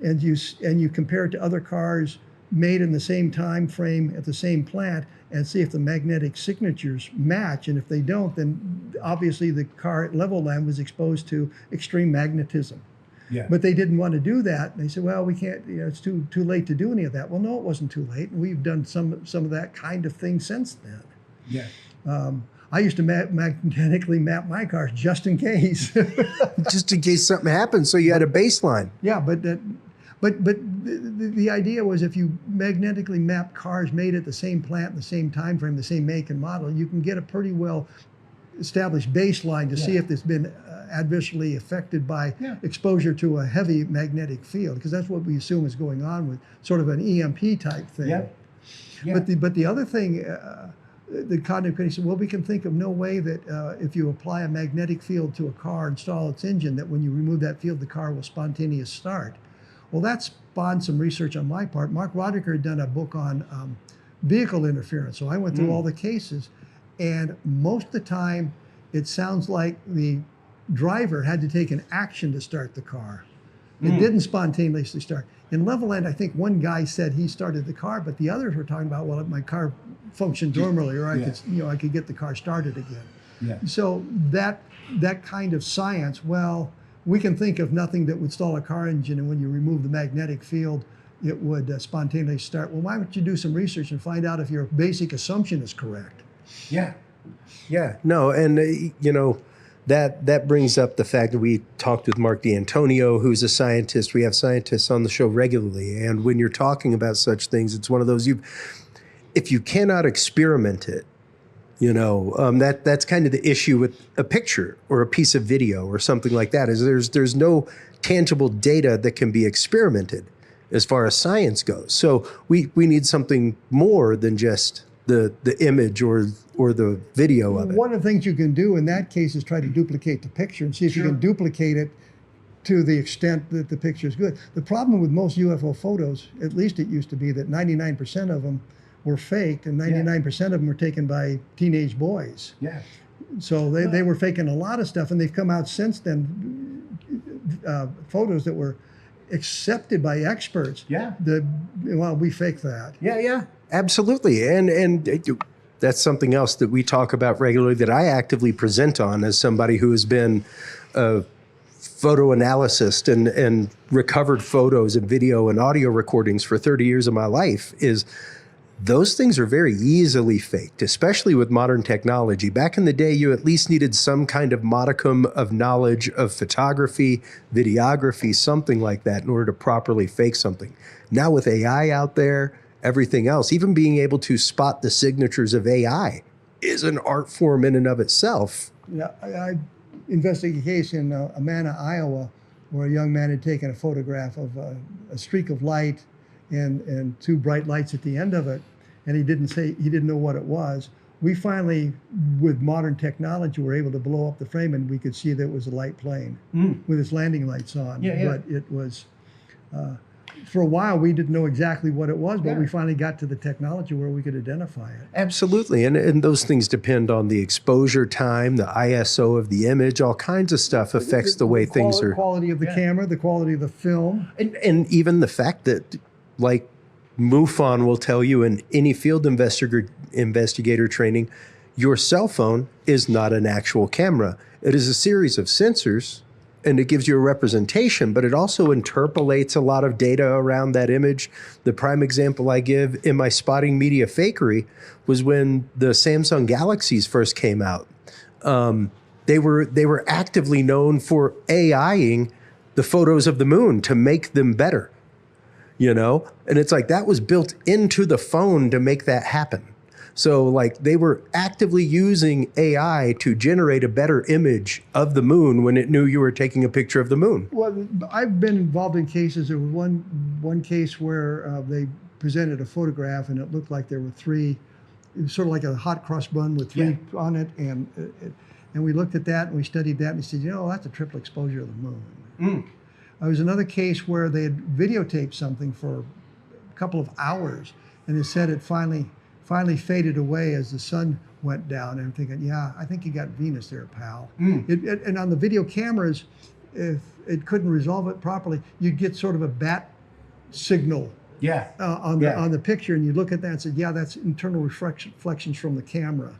Speaker 9: and you compare it to other cars made in the same time frame at the same plant and see if the magnetic signatures match. And if they don't, then obviously the car at Levelland was exposed to extreme magnetism.
Speaker 2: Yeah.
Speaker 9: But they didn't want to do that. They said, well, we can't, you know, it's too late to do any of that. Well, no, it wasn't too late. And we've done some of that kind of thing since then.
Speaker 2: Yeah.
Speaker 9: I used to magnetically map my cars just in case.
Speaker 4: Just in case something happened, so you had a baseline.
Speaker 9: Yeah, but the idea was if you magnetically map cars made at the same plant, the same time frame, the same make and model, you can get a pretty well established baseline to see if it's been adversely affected by exposure to a heavy magnetic field, because that's what we assume is going on with sort of an EMP type thing.
Speaker 2: Yeah. Yeah.
Speaker 9: But the other thing, the Conduct Committee said, well, we can think of no way that if you apply a magnetic field to a car, install its engine, that when you remove that field, the car will spontaneous start. Well, that spawned some research on my part. Mark Roddicker had done a book on vehicle interference. So I went through all the cases, and most of the time, it sounds like the driver had to take an action to start the car. It didn't spontaneously start. In Levelland, I think one guy said he started the car, but the others were talking about, well, my car functioned normally, or I could get the car started again.
Speaker 2: Yeah.
Speaker 9: So that kind of science, well, we can think of nothing that would stall a car engine, and when you remove the magnetic field, it would spontaneously start. Well, why don't you do some research and find out if your basic assumption is correct?
Speaker 2: Yeah.
Speaker 4: Yeah, no, and you know, that brings up the fact that we talked with Mark D'Antonio, who's a scientist. We have scientists on the show regularly, and when you're talking about such things, it's one of those if you cannot experiment it, you know, that's kind of the issue with a picture or a piece of video or something like that. Is there's no tangible data that can be experimented as far as science goes. So we need something more than just the image or the video of it.
Speaker 9: One of the things you can do in that case is try to duplicate the picture and see if you can duplicate it to the extent that the picture is good. The problem with most UFO photos, at least it used to be, that 99% of them were faked and 99% of them were taken by teenage boys.
Speaker 2: Yeah.
Speaker 9: So they were faking a lot of stuff, and they've come out since then, photos that were accepted by experts.
Speaker 2: Yeah.
Speaker 9: Well, we faked that.
Speaker 4: Yeah, absolutely. And that's something else that we talk about regularly, that I actively present on as somebody who has been a photo analyst and recovered photos and video and audio recordings for 30 years of my life. Is those things are very easily faked, especially with modern technology. Back in the day, you at least needed some kind of modicum of knowledge of photography, videography, something like that in order to properly fake something. Now with AI out there, everything else, even being able to spot the signatures of AI is an art form in and of itself.
Speaker 9: Yeah, I investigated a case in Amana, Iowa, where a young man had taken a photograph of a streak of light and two bright lights at the end of it, and he didn't know what it was. We finally, with modern technology, were able to blow up the frame, and we could see that it was a light plane with its landing lights on. But it was, for a while, we didn't know exactly what it was, but we finally got to the technology where we could identify it.
Speaker 4: Absolutely, and those things depend on the exposure time, the ISO of the image, all kinds of stuff affects the way things are.
Speaker 9: The quality of the camera, the quality of the film.
Speaker 4: And even the fact that, like MUFON will tell you in any field investigator training, your cell phone is not an actual camera. It is a series of sensors and it gives you a representation, but it also interpolates a lot of data around that image. The prime example I give in my spotting media fakery was when the Samsung Galaxies first came out. They were actively known for AIing the photos of the moon to make them better, you know? And it's like that was built into the phone to make that happen. So like they were actively using AI to generate a better image of the moon when it knew you were taking a picture of the moon.
Speaker 9: Well, I've been involved in cases. There was one case where they presented a photograph and it looked like there were three, it was sort of like a hot cross bun with three on it. And we looked at that and we studied that and we said, you know, that's a triple exposure of the moon. There was another case where they had videotaped something for a couple of hours and it said it finally faded away as the sun went down. And I'm thinking, yeah, I think you got Venus there, pal. And on the video cameras, if it couldn't resolve it properly, you'd get sort of a bat signal on the picture, and you look at that and say, yeah, that's internal reflections from the camera.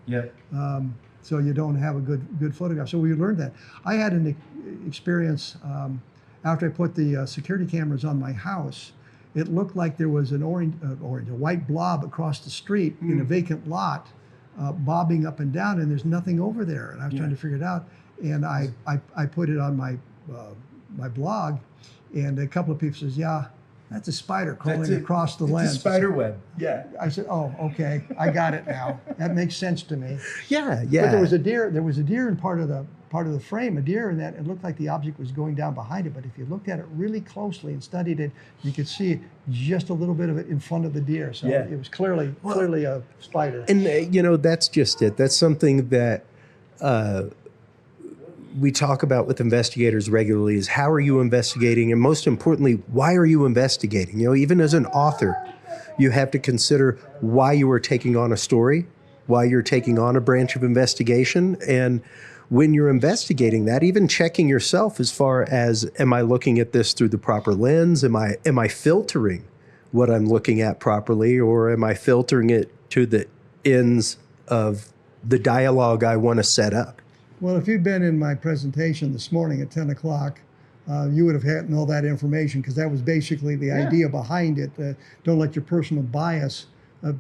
Speaker 9: So you don't have a good photograph. So we learned that. I had an experience after I put the security cameras on my house. It looked like there was an a white blob across the street in a vacant lot, bobbing up and down, and there's nothing over there. And I was trying to figure it out, and I put it on my my blog, and a couple of people says, yeah, that's a spider crawling across the lens.
Speaker 4: It's a spider web. Yeah.
Speaker 9: I said, oh, okay, I got it now. That makes sense to me.
Speaker 4: Yeah.
Speaker 9: But there was a deer. There was a deer in part of the frame. A deer, and that it looked like the object was going down behind it. But if you looked at it really closely and studied it, you could see just a little bit of it in front of the deer. So it was clearly a spider.
Speaker 4: And you know, that's just it. That's something that we talk about with investigators regularly is how are you investigating? And most importantly, why are you investigating? You know, even as an author, you have to consider why you are taking on a story, why you're taking on a branch of investigation. And when you're investigating that, even checking yourself as far as, am I looking at this through the proper lens? Am I filtering what I'm looking at properly, or am I filtering it to the ends of the dialogue I want to set up?
Speaker 9: Well, if you'd been in my presentation this morning at 10 o'clock, you would have had all that information, because that was basically the idea behind it. Don't let your personal bias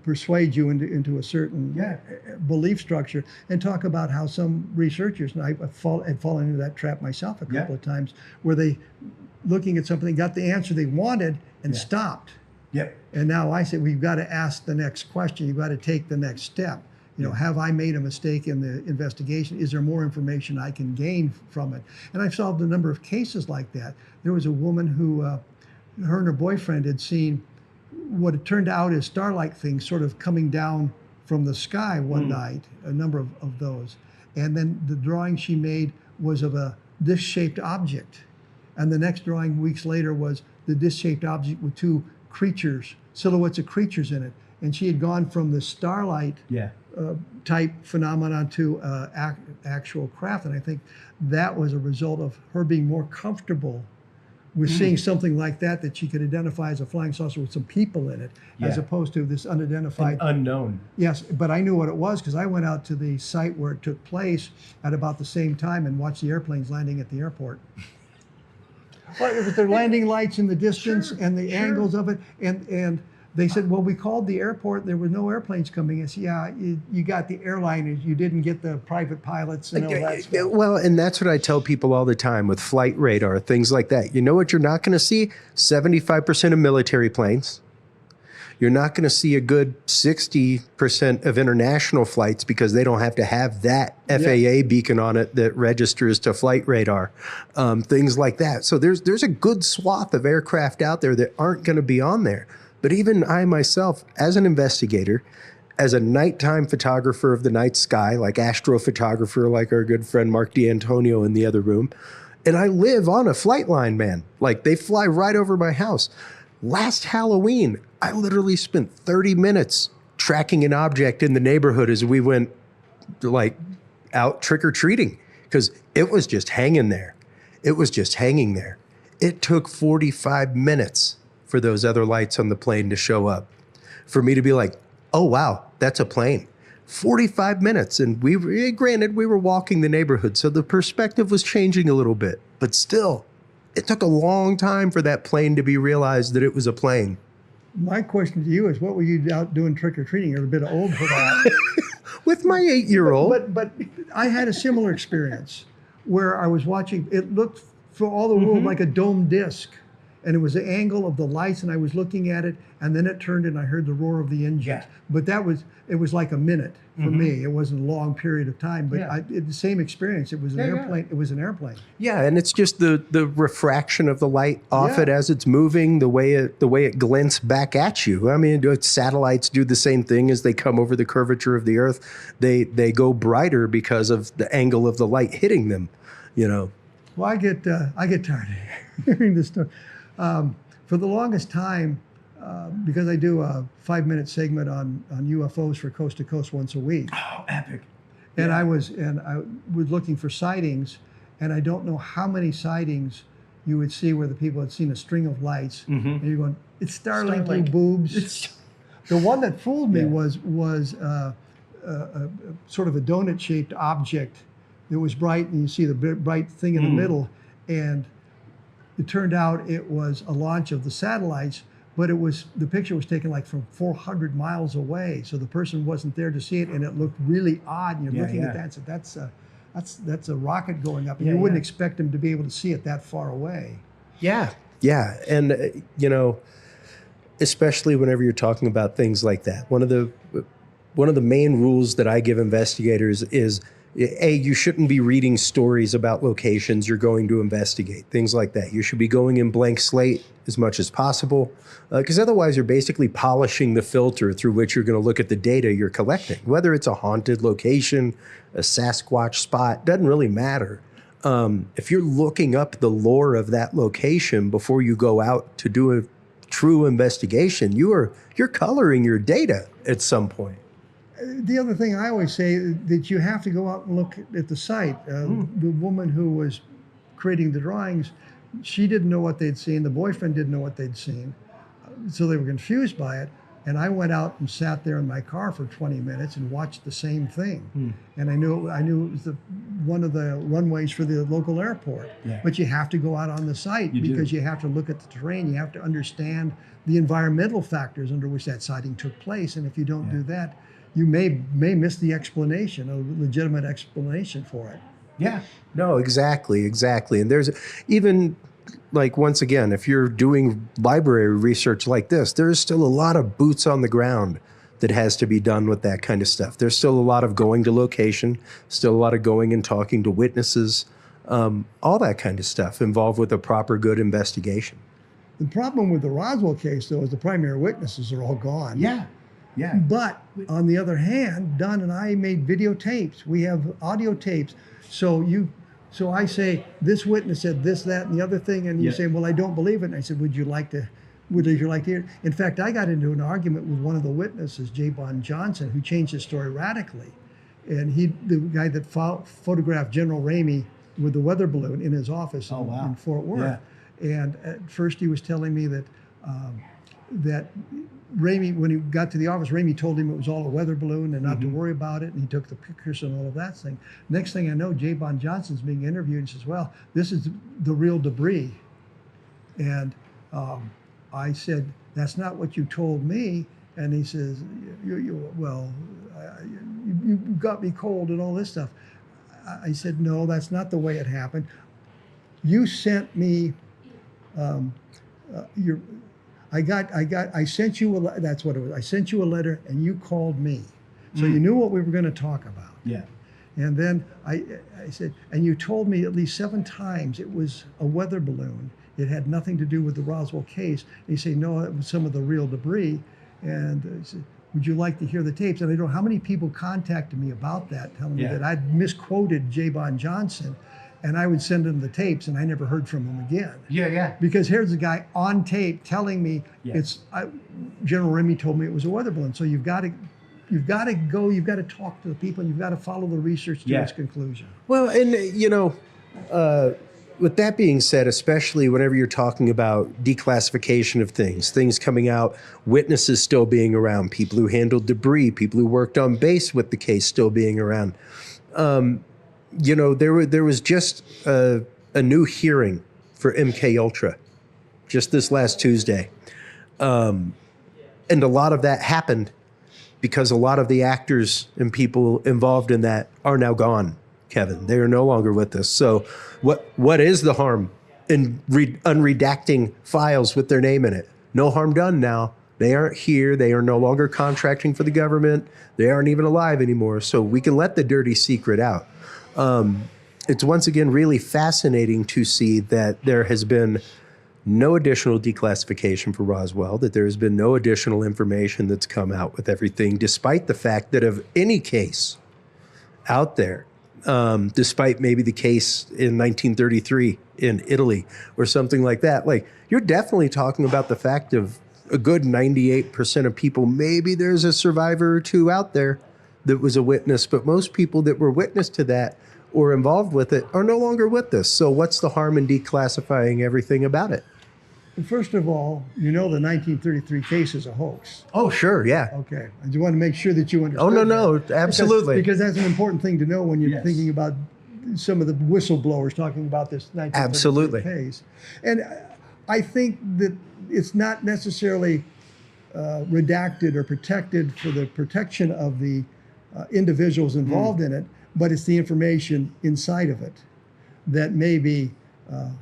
Speaker 9: persuade you into a certain belief structure, and talk about how some researchers, and I had fallen into that trap myself a couple of times, where they, looking at something, got the answer they wanted and stopped. And now I say, we've got to ask the next question. You've got to take the next step. You know, have I made a mistake in the investigation? Is there more information I can gain from it? And I've solved a number of cases like that. There was a woman who, her and her boyfriend had seen what it turned out as star-like things sort of coming down from the sky one night, a number of those. And then the drawing she made was of a disc-shaped object. And the next drawing weeks later was the disc-shaped object with two creatures, silhouettes of creatures in it. And she had gone from the starlight type phenomenon to actual craft. And I think that was a result of her being more comfortable with seeing something like that she could identify as a flying saucer with some people in it, as opposed to this unidentified.
Speaker 4: Unknown.
Speaker 9: Yes, but I knew what it was, because I went out to the site where it took place at about the same time and watched the airplanes landing at the airport. Well, it was the landing lights in the distance and the angles of it, and they said, well, we called the airport, there were no airplanes coming. I said, yeah, you got the airliners, you didn't get the private pilots and all that stuff.
Speaker 4: Well, and that's what I tell people all the time with flight radar, things like that. You know what you're not going to see? 75% of military planes. You're not going to see a good 60% of international flights, because they don't have to have that FAA beacon on it that registers to flight radar, things like that. So there's a good swath of aircraft out there that aren't going to be on there. But even I myself, as an investigator, as a nighttime photographer of the night sky, like astrophotographer, like our good friend Mark D'Antonio in the other room, and I live on a flight line, man. Like, they fly right over my house. Last Halloween, I literally spent 30 minutes tracking an object in the neighborhood as we went, like, out trick-or-treating, because it was just hanging there. It was just hanging there. It took 45 minutes for those other lights on the plane to show up, for me to be like, oh, wow, that's a plane. 45 minutes. And granted, we were walking the neighborhood, so the perspective was changing a little bit. But still, it took a long time for that plane to be realized that it was a plane.
Speaker 9: My question to you is, what were you out doing trick-or-treating? You're a bit old for that.
Speaker 4: With my 8-year-old.
Speaker 9: But I had a similar experience where I was watching, it looked for all the world like a dome disc. And it was the angle of the lights, and I was looking at it, and then it turned and I heard the roar of the engines. But it was like a minute for me. It wasn't a long period of time, but the same experience. It was an airplane. It was an airplane.
Speaker 4: Yeah, and it's just the refraction of the light off it as it's moving, the way it glints back at you. I mean, satellites do the same thing as they come over the curvature of the Earth. They go brighter because of the angle of the light hitting them, you know.
Speaker 9: Well, I get tired of hearing this story. For the longest time, because I do a 5-minute segment on UFOs for Coast to Coast once a week.
Speaker 4: Oh, epic!
Speaker 9: And I was looking for sightings, and I don't know how many sightings you would see where the people had seen a string of lights, and you're going, "It's Starlink, you boobs." The one that fooled me was sort of a donut-shaped object that was bright, and you see the bright thing in the middle, and it turned out it was a launch of the satellites, but the picture was taken like from 400 miles away, so the person wasn't there to see it, and it looked really odd. And you're looking at that and said, that's a rocket going up, and you wouldn't expect them to be able to see it that far away.
Speaker 4: Yeah, and you know, especially whenever you're talking about things like that, one of the main rules that I give investigators is, A, you shouldn't be reading stories about locations you're going to investigate, things like that. You should be going in blank slate as much as possible, because otherwise you're basically polishing the filter through which you're going to look at the data you're collecting. Whether it's a haunted location, a Sasquatch spot, doesn't really matter. If you're looking up the lore of that location before you go out to do a true investigation, you're coloring your data at some point.
Speaker 9: The other thing I always say that you have to go out and look at the site. The woman who was creating the drawings, she didn't know what they'd seen. The boyfriend didn't know what they'd seen. So they were confused by it. And I went out and sat there in my car for 20 minutes and watched the same thing. And I knew it was one of the runways for the local airport. But you have to go out on the site because you have to look at the terrain. You have to understand the environmental factors under which that sighting took place. And if you don't do that, you may miss the explanation, a legitimate explanation for it.
Speaker 4: Yeah. No, exactly. And there's even, like, once again, if you're doing library research like this, there's still a lot of boots on the ground that has to be done with that kind of stuff. There's still a lot of going to location, still a lot of going and talking to witnesses, all that kind of stuff involved with a proper, good investigation.
Speaker 9: The problem with the Roswell case, though, is the primary witnesses are all gone.
Speaker 4: Yeah.
Speaker 9: But on the other hand, Don and I made videotapes. We have audio tapes. So I say, this witness said this, that, and the other thing, and you say, well, I don't believe it. And I said, would you like to hear it? In fact, I got into an argument with one of the witnesses, J. Bon Johnson, who changed his story radically. And the guy that photographed General Ramey with the weather balloon in his office in Fort Worth. And at first he was telling me that Ramey, when he got to the office, Ramey told him it was all a weather balloon and not to worry about it, and he took the pictures and all of that thing. Next thing I know, J. Bon Johnson's being interviewed and says, well, this is the real debris. And I said, that's not what you told me. And he says, you got me cold and all this stuff. I said, no, that's not the way it happened. You sent me I sent you that's what it was. I sent you a letter and you called me. So you knew what we were going to talk about.
Speaker 4: Yeah.
Speaker 9: And then I said, and you told me at least 7 times it was a weather balloon. It had nothing to do with the Roswell case. And you say, no, it was some of the real debris. And I said, would you like to hear the tapes? And I don't know how many people contacted me about that, telling me that I'd misquoted J. Bon Johnson. And I would send him the tapes, and I never heard from him again.
Speaker 4: Yeah.
Speaker 9: Because here's a guy on tape telling me General Ramey told me it was a weather balloon. So you've got to go, you've got to talk to the people, and you've got to follow the research to its conclusion.
Speaker 4: Well, and you know, with that being said, especially whenever you're talking about declassification of things coming out, witnesses still being around, people who handled debris, people who worked on base with the case still being around. You know, there was just a new hearing for MK Ultra just this last Tuesday. And a lot of that happened because a lot of the actors and people involved in that are now gone, Kevin. They are no longer with us. So what is the harm in unredacting files with their name in it? No harm done now. They aren't here. They are no longer contracting for the government. They aren't even alive anymore. So we can let the dirty secret out. It's once again really fascinating to see that there has been no additional declassification for Roswell, that there has been no additional information that's come out with everything, despite the fact that of any case out there, despite maybe the case in 1933 in Italy or something like that, like you're definitely talking about the fact of a good 98% of people, maybe there's a survivor or two out there that was a witness, but most people that were witness to that or involved with it are no longer with us. So what's the harm in declassifying everything about it?
Speaker 9: First of all, you know the 1933 case is a hoax.
Speaker 4: Oh, sure, yeah.
Speaker 9: Okay. I just want to make sure that you understand.
Speaker 4: Oh, no, absolutely.
Speaker 9: Because that's an important thing to know when you're thinking about some of the whistleblowers talking about this 1933 case. And I think that it's not necessarily redacted or protected for the protection of the individuals involved in it, but it's the information inside of it that may be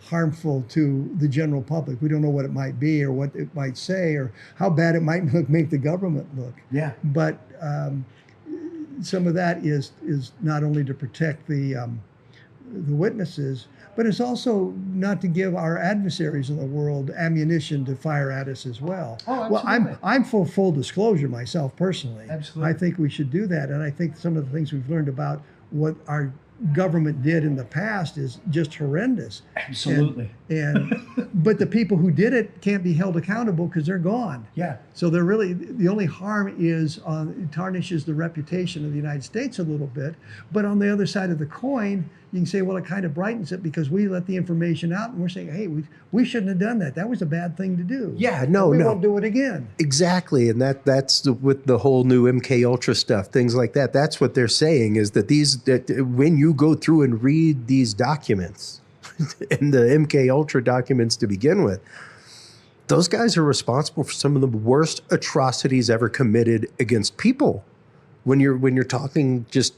Speaker 9: harmful to the general public. We don't know what it might be or what it might say or how bad it might make the government look.
Speaker 4: Yeah.
Speaker 9: But some of that is not only to protect the witnesses, but it's also not to give our adversaries in the world ammunition to fire at us as well.
Speaker 6: Oh, absolutely.
Speaker 9: Well, I'm for full disclosure myself personally.
Speaker 6: Absolutely.
Speaker 9: I think we should do that, and I think some of the things we've learned about what our government did in the past is just horrendous.
Speaker 6: Absolutely.
Speaker 9: But the people who did it can't be held accountable because they're gone.
Speaker 6: Yeah.
Speaker 9: So they're really, the only harm is it tarnishes the reputation of the United States a little bit. But on the other side of the coin, you can say, well, it kind of brightens it because we let the information out and we're saying, hey, we shouldn't have done that. That was a bad thing to do.
Speaker 4: Yeah, no.
Speaker 9: We won't do it again.
Speaker 4: Exactly, and that's with the whole new MK Ultra stuff, things like that. That's what they're saying is that when you go through and read these documents, and the MK Ultra documents to begin with, those guys are responsible for some of the worst atrocities ever committed against people. When you're talking just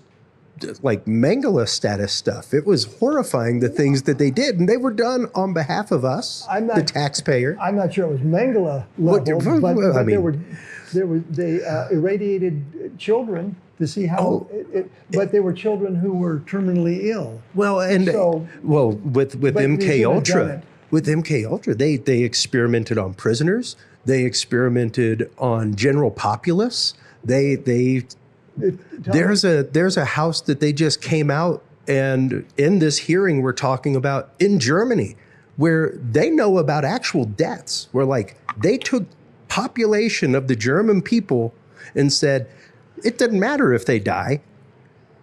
Speaker 4: like Mengele status stuff, it was horrifying the things that they did, and they were done on behalf of us, the taxpayer.
Speaker 9: I'm not sure it was Mengele level, but they irradiated children to see how. But they were children who were terminally ill.
Speaker 4: Well, with MK Ultra. With MK Ultra, they experimented on prisoners. They experimented on general populace. There's a house that they just came out, and in this hearing we're talking about in Germany, where they know about actual deaths, where like they took population of the German people and said, it doesn't matter if they die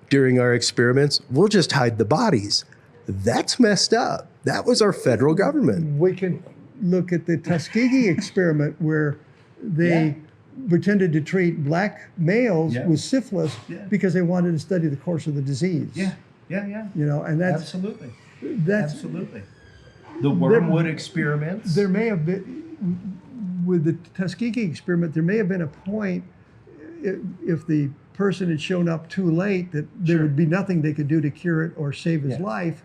Speaker 4: during our experiments, we'll just hide the bodies. That's messed up. That was our federal government.
Speaker 9: We can look at the Tuskegee experiment where they pretended to treat black males with syphilis because they wanted to study the course of the disease.
Speaker 6: Yeah.
Speaker 9: You know, and that's
Speaker 6: absolutely.
Speaker 9: Absolutely.
Speaker 6: The wormwood experiments.
Speaker 9: There may have been, with the Tuskegee experiment, there may have been a point if the person had shown up too late that there would be nothing they could do to cure it or save his life.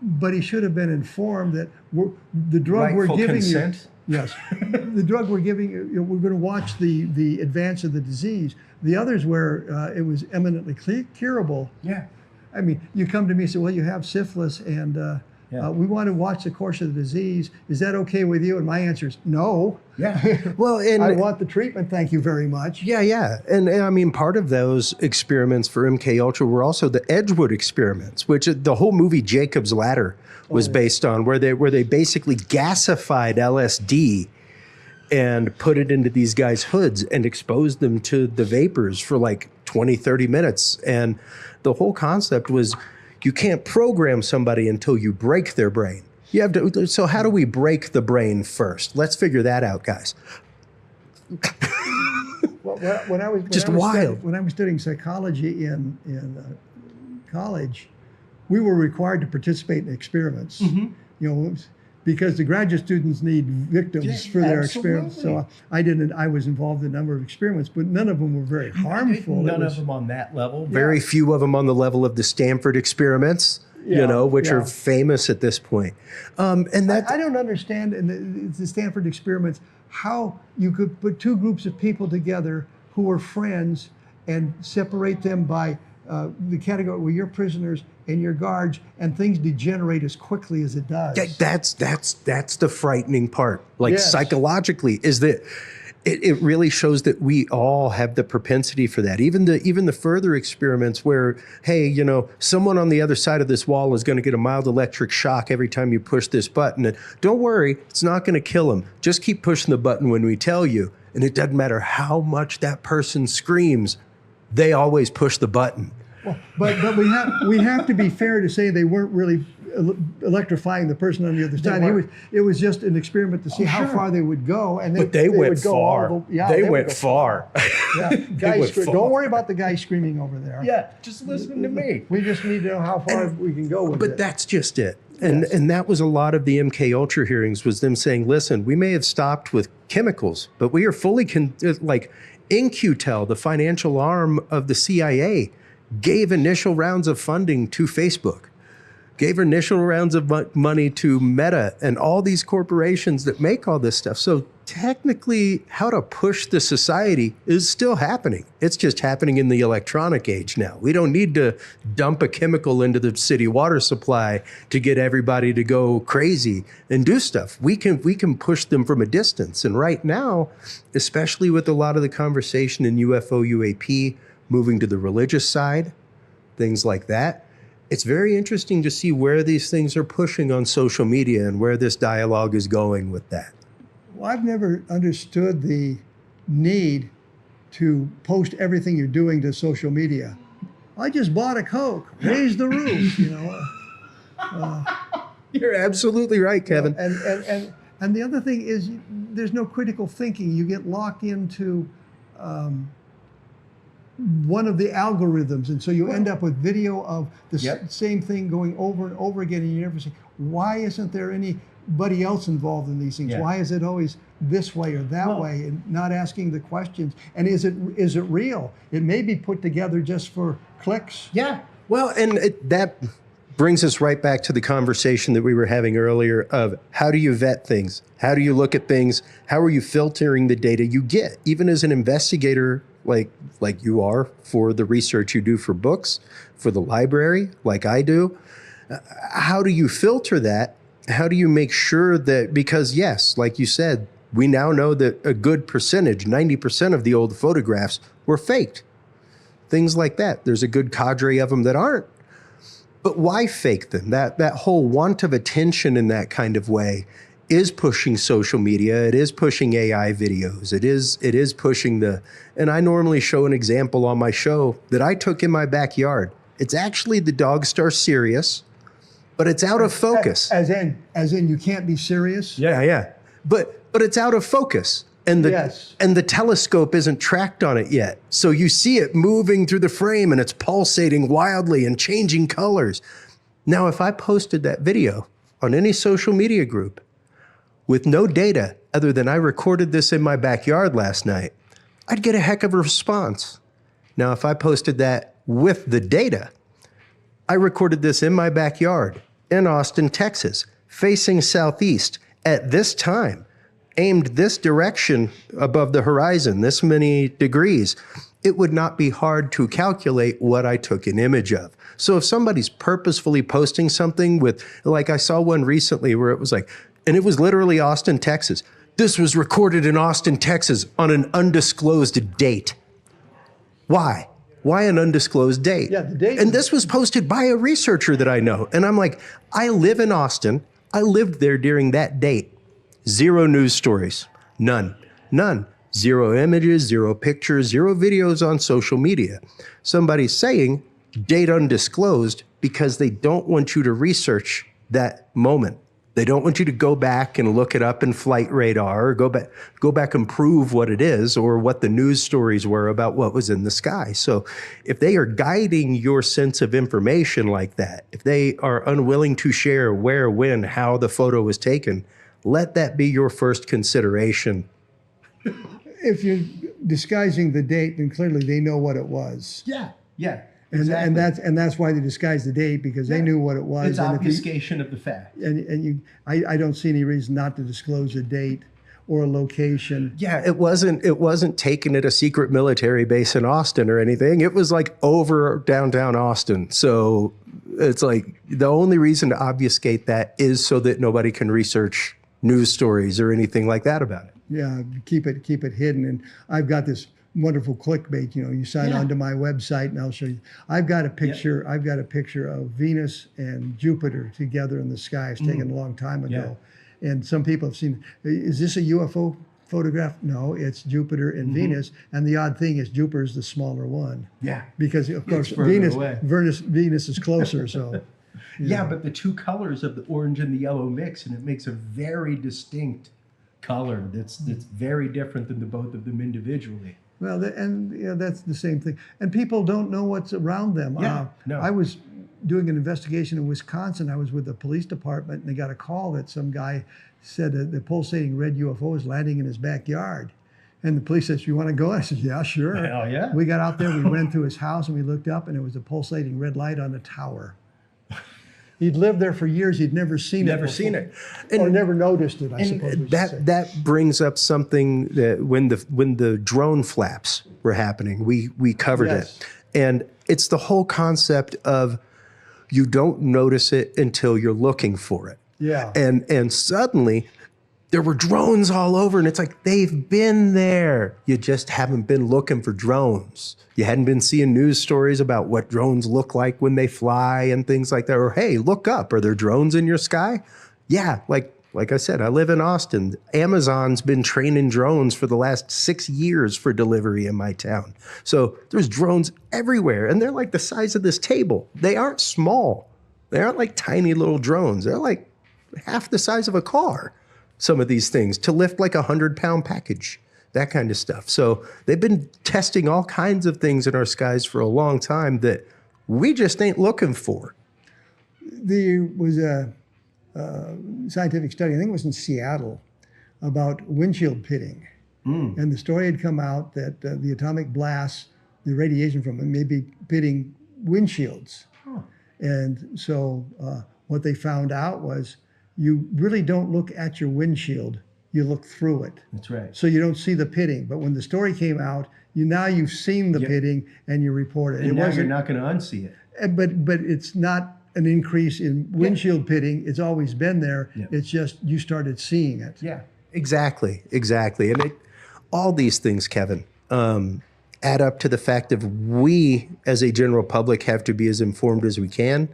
Speaker 9: But he should have been informed that the drug we're giving
Speaker 6: consent.
Speaker 9: you. Yes, the drug we're giving you, we're going to watch the advance of the disease. The others where it was eminently curable.
Speaker 6: Yeah.
Speaker 9: I mean, you come to me and say, well, you have syphilis and we want to watch the course of the disease. Is that okay with you? And my answer is no.
Speaker 6: Yeah.
Speaker 4: Well, and
Speaker 9: I want the treatment. Thank you very much.
Speaker 4: Yeah. And I mean, part of those experiments for MK Ultra were also the Edgewood experiments, which the whole movie Jacob's Ladder was based on, where they basically gasified LSD and put it into these guys' hoods and exposed them to the vapors for like 20, 30 minutes. And the whole concept was You can't program somebody until you break their brain. You have to. So how do we break the brain first? Let's figure that out, guys.
Speaker 9: Well, when I was studying psychology in college, we were required to participate in experiments. You know, because the graduate students need victims for their experiments. So I didn't. I was involved in a number of experiments, but none of them were very harmful.
Speaker 2: None of them on that level.
Speaker 4: Very few of them on the level of the Stanford experiments. You know, which are famous at this point. And that
Speaker 9: I don't understand in the Stanford experiments how you could put two groups of people together who were friends and separate them by the category where you're prisoners and you're guards, and things degenerate as quickly as it does.
Speaker 4: That's the frightening part. Like psychologically, is that it really shows that we all have the propensity for that. Even the further experiments where, hey, you know, someone on the other side of this wall is going to get a mild electric shock every time you push this button. And don't worry, it's not going to kill them. Just keep pushing the button when we tell you. And it doesn't matter how much that person screams, they always push the button.
Speaker 9: Well, but we have to be fair to say they weren't really electrifying the person on the other side. It was just an experiment to see how far they would go, and
Speaker 4: they went far. They went far.
Speaker 9: Don't worry about the guy screaming over there.
Speaker 2: Yeah, just listen to me.
Speaker 9: We just need to know how far we can go with it.
Speaker 4: But that's just it. And that was a lot of the MK Ultra hearings, was them saying, listen, we may have stopped with chemicals, but we are fully like InQtel, the financial arm of the CIA, gave initial rounds of funding to Facebook, gave initial rounds of money to Meta and all these corporations that make all this stuff. So technically, how to push the society is still happening. It's just happening in the electronic age now. We don't need to dump a chemical into the city water supply to get everybody to go crazy and do stuff. We can push them from a distance. And right now, especially with a lot of the conversation in UFO, UAP, moving to the religious side, things like that, it's very interesting to see where these things are pushing on social media and where this dialogue is going with that.
Speaker 9: Well, I've never understood the need to post everything you're doing to social media. I just bought a Coke, raise the roof, you know.
Speaker 4: You're absolutely right, Kevin.
Speaker 9: And the other thing is, there's no critical thinking. You get locked into one of the algorithms, and so you end up with video of the same thing going over and over again, and you never say, why isn't there anybody else involved in these things? Why is it always this way or that way, and not asking the questions? And is it real? It may be put together just for clicks.
Speaker 4: Yeah. Well, and that brings us right back to the conversation that we were having earlier of how do you vet things? How do you look at things? How are you filtering the data you get? Even as an investigator, like you are for the research you do for books, for the library, like I do, how do you filter that? How do you make sure that, because yes, like you said, we now know that a good percentage, 90% of the old photographs were faked. Things like that. There's a good cadre of them that aren't. But why fake them? That whole want of attention in that kind of way is pushing social media. It is pushing AI videos. It is pushing and I normally show an example on my show that I took in my backyard. It's actually the Dog Star Sirius, but it's out of focus.
Speaker 9: As in you can't be serious?
Speaker 4: Yeah. But it's out of focus. And the telescope isn't tracked on it yet. So you see it moving through the frame and it's pulsating wildly and changing colors. Now, if I posted that video on any social media group with no data other than I recorded this in my backyard last night, I'd get a heck of a response. Now, if I posted that with the data, I recorded this in my backyard in Austin, Texas, facing southeast at this time, aimed this direction above the horizon, this many degrees, it would not be hard to calculate what I took an image of. So if somebody's purposefully posting something with, like I saw one recently where it was like, and it was literally Austin, Texas. This was recorded in Austin, Texas on an undisclosed date. Why? Why an undisclosed date?
Speaker 9: Yeah, the date.
Speaker 4: And this was posted by a researcher that I know. And I'm like, I live in Austin. I lived there during that date. 0 news stories. None. 0 images, 0 pictures, 0 videos on social media. Somebody's saying, date undisclosed because they don't want you to research that moment. They don't want you to go back and look it up in flight radar or go back and prove what it is or what the news stories were about what was in the sky. So if they are guiding your sense of information like that, if they are unwilling to share where, when, how the photo was taken, let that be your first consideration.
Speaker 9: If you're disguising the date, then clearly they know what it was.
Speaker 4: Yeah, yeah.
Speaker 9: And,
Speaker 4: Exactly.
Speaker 9: and that's why they disguised the date, because they knew what it was.
Speaker 4: It's
Speaker 9: and
Speaker 4: obfuscation of the fact.
Speaker 9: I don't see any reason not to disclose a date or a location.
Speaker 4: Yeah, it wasn't taken at a secret military base in Austin or anything. It was like over downtown Austin. So it's like the only reason to obfuscate that is so that nobody can research news stories or anything like that about it.
Speaker 9: Yeah, keep it hidden. And I've got this wonderful clickbait. You sign on to my website, and I'll show you. I've got a picture. I've got a picture of Venus and Jupiter together in the sky. It's taken a long time ago, and some people have seen. Is this a UFO photograph? No, it's Jupiter and Venus. And the odd thing is, Jupiter is the smaller one. Yeah, because of course Venus is closer. So.
Speaker 4: Yeah, but the two colors of the orange and the yellow mix, and it makes a very distinct color that's very different than the both of them individually.
Speaker 9: Well, that's the same thing. And people don't know what's around them.
Speaker 4: Yeah, no.
Speaker 9: I was doing an investigation in Wisconsin. I was with the police department, and they got a call that some guy said that the pulsating red UFO is landing in his backyard. And the police said, "You want to go?" I said, "Yeah, sure."
Speaker 4: Hell yeah.
Speaker 9: We got out there, we went through his house, and we looked up, and it was a pulsating red light on a tower. He'd lived there for years. He'd never seen it. Or never noticed it, I suppose.
Speaker 4: That brings up something that when the drone flaps were happening, we covered it. And it's the whole concept of you don't notice it until you're looking for it.
Speaker 9: Yeah.
Speaker 4: And suddenly there were drones all over, and it's like they've been there. You just haven't been looking for drones. You hadn't been seeing news stories about what drones look like when they fly and things like that. Or, hey, look up. Are there drones in your sky? Yeah, like I said, I live in Austin. Amazon's been training drones for the last 6 years for delivery in my town. So there's drones everywhere, and they're like the size of this table. They aren't small. They aren't like tiny little drones. They're like half the size of a car. Some of these things to lift like 100-pound package, that kind of stuff. So they've been testing all kinds of things in our skies for a long time that we just ain't looking for.
Speaker 9: There was a scientific study, I think it was in Seattle, about windshield pitting. And the story had come out that the atomic blasts, the radiation from it may be pitting windshields. And so what they found out was you really don't look at your windshield, you look through it.
Speaker 4: That's right.
Speaker 9: So you don't see the pitting. But when the story came out, you've seen the pitting and you report it.
Speaker 4: And now you're not going to unsee it.
Speaker 9: But it's not an increase in windshield pitting. It's always been there. It's just you started seeing it.
Speaker 4: Yeah, exactly. And all these things, Kevin, add up to the fact of we as a general public have to be as informed as we can.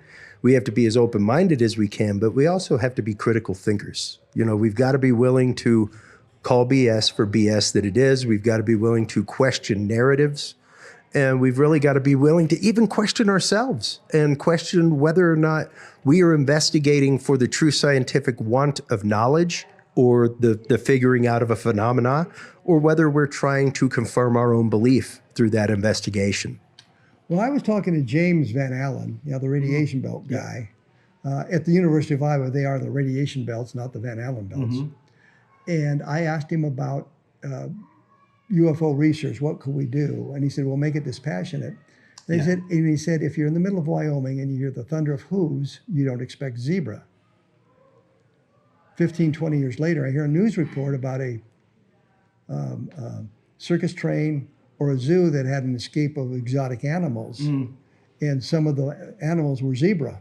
Speaker 4: We have to be as open-minded as we can, but we also have to be critical thinkers. We've got to be willing to call BS for BS that it is. We've got to be willing to question narratives. And we've really got to be willing to even question ourselves and question whether or not we are investigating for the true scientific want of knowledge or the figuring out of a phenomena, or whether we're trying to confirm our own belief through that investigation.
Speaker 9: Well, I was talking to James Van Allen, the radiation belt guy. At the University of Iowa, they are the radiation belts, not the Van Allen belts. And I asked him about UFO research. What could we do? And he said, well, make it dispassionate. And he said, if you're in the middle of Wyoming and you hear the thunder of hooves, you don't expect zebra. 15, 20 years later, I hear a news report about a circus train or a zoo that had an escape of exotic animals. And some of the animals were zebra.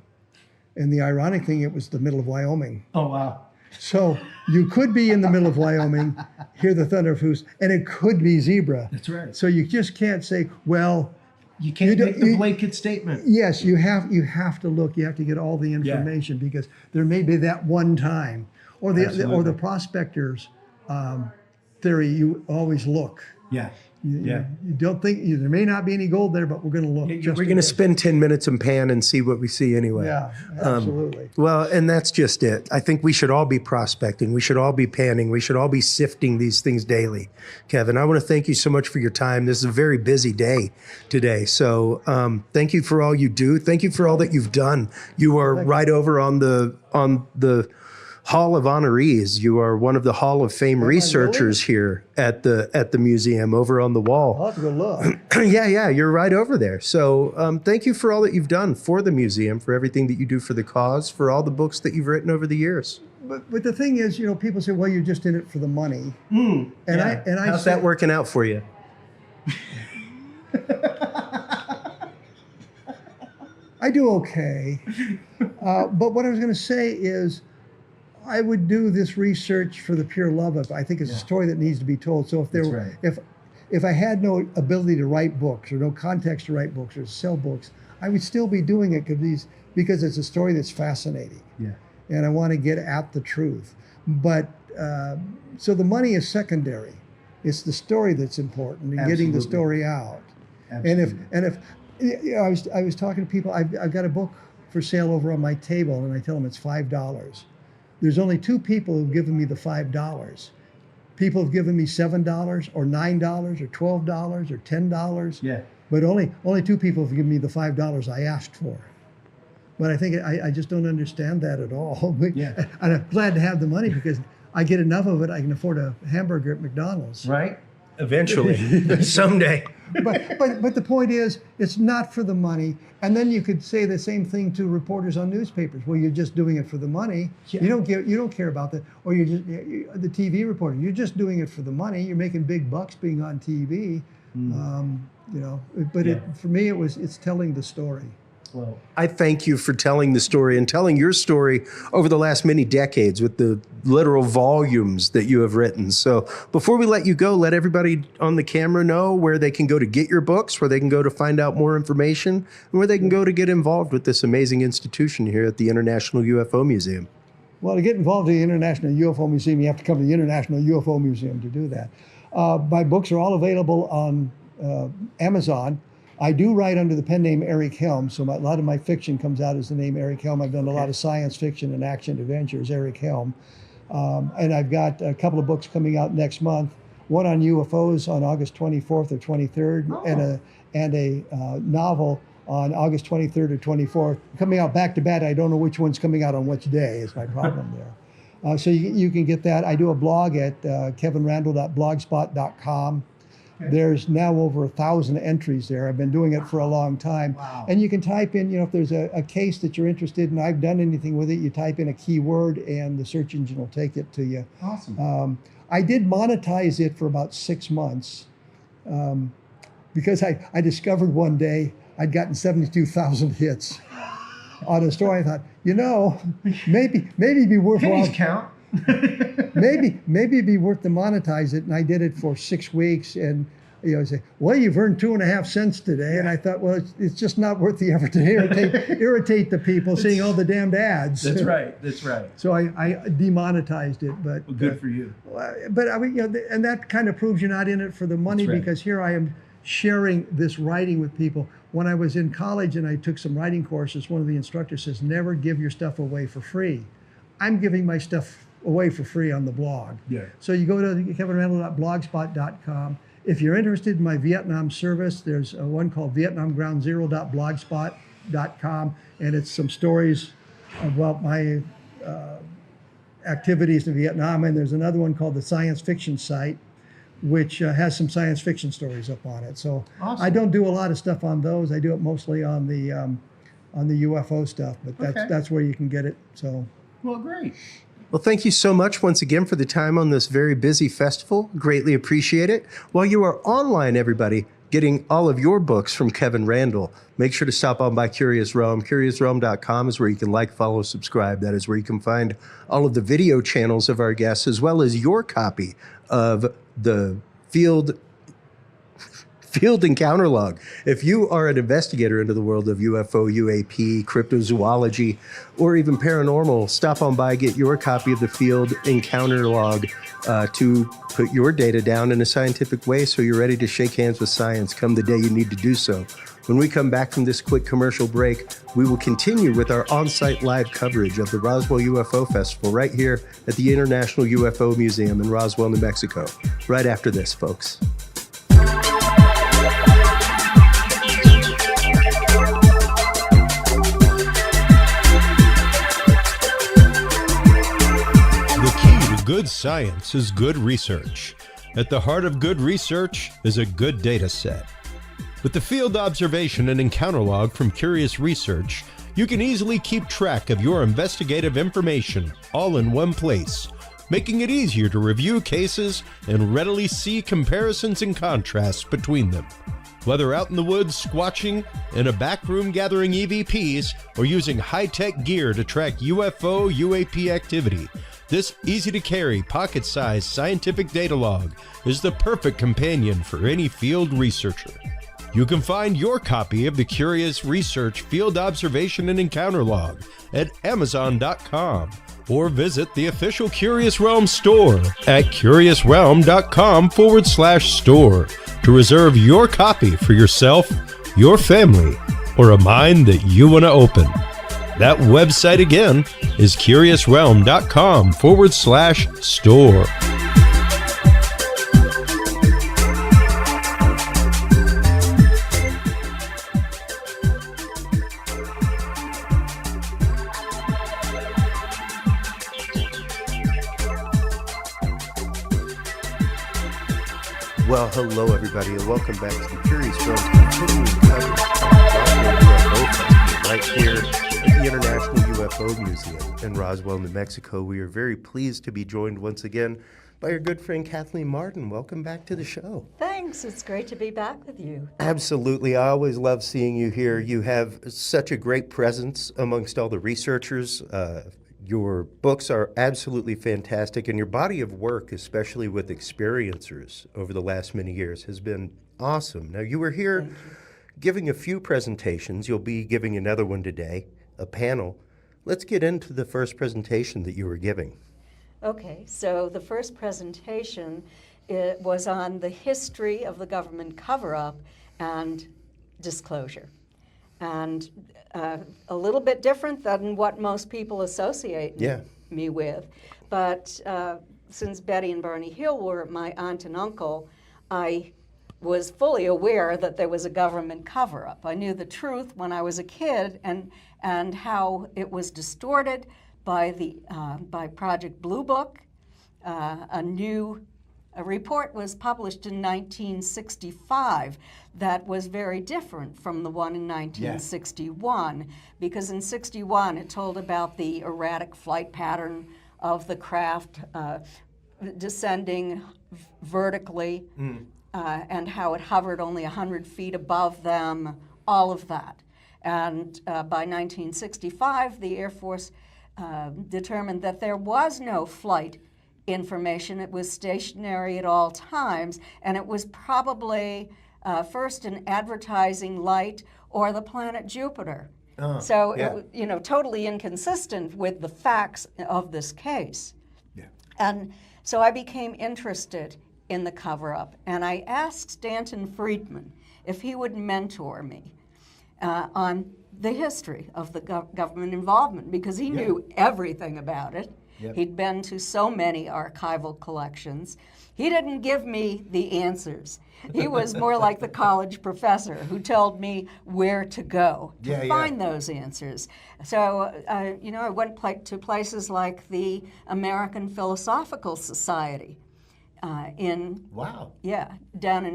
Speaker 9: And the ironic thing, it was the middle of Wyoming.
Speaker 4: Oh, wow.
Speaker 9: So you could be in the middle of Wyoming, hear the thunder of hooves, and it could be zebra.
Speaker 4: That's right.
Speaker 9: So you just can't say, well,
Speaker 4: you can't make the blanket statement.
Speaker 9: Yes, you have to look. You have to get all the information because there may be that one time, or the prospectors theory. You always look.
Speaker 4: Yeah.
Speaker 9: You don't think there may not be any gold there, but we're going to look.
Speaker 4: We're going to spend 10 minutes and pan and see what we see anyway.
Speaker 9: Yeah, absolutely.
Speaker 4: Well, and that's just it. I think we should all be prospecting. We should all be panning. We should all be sifting these things daily. Kevin, I want to thank you so much for your time. This is a very busy day today. So thank you for all you do. Thank you for all that you've done. You are right over on the Hall of Honorees. You are one of the Hall of Fame researchers here at the museum over on the wall.
Speaker 9: I'll have to go look.
Speaker 4: Yeah, you're right over there. So thank you for all that you've done for the museum, for everything that you do for the cause, for all the books that you've written over the years.
Speaker 9: But the thing is, people say, well, you're just in it for the money.
Speaker 4: How's that working out for you?
Speaker 9: I do okay. But what I was going to say is, I would do this research for the pure love of it. I think it's a story that needs to be told. So if I had no ability to write books or no context to write books or to sell books, I would still be doing it because it's a story that's fascinating. Yeah. And I want to get at the truth. But so the money is secondary. It's the story that's important and getting the story out. Absolutely. And if I was talking to people, I've got a book for sale over on my table, and I tell them it's $5. There's only 2 people who've given me the $5. People have given me $7 or $9 or $12 or $10. Yeah. But only 2 people have given me the $5 I asked for. But I think I just don't understand that at all. And I'm glad to have the money because I get enough of it, I can afford a hamburger at McDonald's.
Speaker 4: Right. Eventually, someday.
Speaker 9: But the point is, it's not for the money. And then you could say the same thing to reporters on newspapers. Well, you're just doing it for the money. Yeah. You don't care about that. Or you're just the TV reporter. You're just doing it for the money. You're making big bucks being on TV. For me, it's telling the story.
Speaker 4: Well, I thank you for telling the story and telling your story over the last many decades with the literal volumes that you have written. So before we let you go, let everybody on the camera know where they can go to get your books, where they can go to find out more information, and where they can go to get involved with this amazing institution here at the International UFO Museum.
Speaker 9: Well, to get involved in the International UFO Museum, you have to come to the International UFO Museum to do that. My books are all available on Amazon. I do write under the pen name Eric Helm, so a lot of my fiction comes out as the name Eric Helm. I've done a lot of science fiction and action adventures, Eric Helm. And I've got a couple of books coming out next month, one on UFOs on August 24th or 23rd, and a novel on August 23rd or 24th. Coming out back to back, I don't know which one's coming out on which day is my problem there. So you can get that. I do a blog at kevinrandle.blogspot.com. There's now over 1,000 entries there. I've been doing it for a long time. Wow. And you can type in, if there's a case that you're interested in, I've done anything with it, you type in a keyword and the search engine will take it to you. Awesome. I did monetize it for about 6 months because I discovered one day I'd gotten 72,000 hits on a story. I thought, maybe it'd be worthwhile.
Speaker 4: Please count.
Speaker 9: maybe it'd be worth to monetize it, and I did it for 6 weeks, and say, well, you've earned 2.5 cents today, and I thought, well, it's just not worth the effort to irritate the people seeing all the damned ads.
Speaker 4: That's right.
Speaker 9: So I demonetized it, but
Speaker 4: well, good for you.
Speaker 9: But and that kind of proves you're not in it for the money, because here I am sharing this writing with people. When I was in college and I took some writing courses, one of the instructors says, never give your stuff away for free. I'm giving my stuff away for free on the blog. Yeah. So you go to kevinrandle.blogspot.com. If you're interested in my Vietnam service, there's one called vietnamgroundzero.blogspot.com, and it's some stories about my activities in Vietnam. And there's another one called the Science Fiction Site, which has some science fiction stories up on it. So awesome. I don't do a lot of stuff on those. I do it mostly on the UFO stuff, but that's where you can get it. So.
Speaker 4: Well, great. Well, thank you so much once again for the time on this very busy festival. Greatly appreciate it. While you are online, everybody, getting all of your books from Kevin Randle, make sure to stop on by Curious Realm. CuriousFilm.com is where you can like, follow, subscribe. That is where you can find all of the video channels of our guests, as well as your copy of the field Field Encounter Log. If you are an investigator into the world of UFO, UAP, cryptozoology, or even paranormal, stop on by, get your copy of the Field Encounter Log to put your data down in a scientific way so you're ready to shake hands with science come the day you need to do so. When we come back from this quick commercial break, we will continue with our on-site live coverage of the Roswell UFO Festival right here at the International UFO Museum in Roswell, New Mexico. Right after this, folks.
Speaker 1: The key to good science is good research. At the heart of good research is a good data set. With the field observation and encounter log from Curious Research, you can easily keep track of your investigative information all in one place, making it easier to review cases and readily see comparisons and contrasts between them. Whether out in the woods squatching, in a back room gathering EVPs, or using high-tech gear to track UFO, UAP activity, this easy-to-carry, pocket-sized scientific data log is the perfect companion for any field researcher. You can find your copy of the Curious Research Field Observation and Encounter Log at Amazon.com or visit the official Curious Realm store at curiousrealm.com/store to reserve your copy for yourself, your family, or a mind that you want to open. That website again is curiousrealm.com/store.
Speaker 2: Well, hello, everybody, and welcome back to the Curious Realm continuing coverage of Roswell UFO Festival right here at the International UFO Museum in Roswell, New Mexico. We are very pleased to be joined once again by our good friend Kathleen Martin. Welcome back to the show.
Speaker 10: Thanks. It's great to be back with you.
Speaker 2: Absolutely. I always love seeing you here. You have such a great presence amongst all the researchers. Your books are absolutely fantastic, and your body of work, especially with experiencers over the last many years, has been awesome. Now, you were here giving a few presentations. You'll be giving another one today, a panel. Let's get into the first presentation that you were giving.
Speaker 10: Okay, so the first presentation was on the history of the government cover-up and disclosure. And a little bit different than what most people associate me with. But since Betty and Barney Hill were my aunt and uncle, I was fully aware that there was a government cover-up. I knew the truth when I was a kid and how it was distorted by Project Blue Book. A report was published in 1965 that was very different from the one in 1961, because in 61 it told about the erratic flight pattern of the craft descending vertically and how it hovered only 100 feet above them, all of that. And by 1965, the Air Force determined that there was no flight information. It was stationary at all times, and it was probably first an advertising light or the planet Jupiter. It, totally inconsistent with the facts of this case. Yeah. And so I became interested in the cover-up, and I asked Stanton Friedman if he would mentor me on the history of the government involvement, because he knew everything about it. Yep. He'd been to so many archival collections. He didn't give me the answers. He was more like the college professor who told me where to go to find those answers. So, I went to places like the American Philosophical Society down in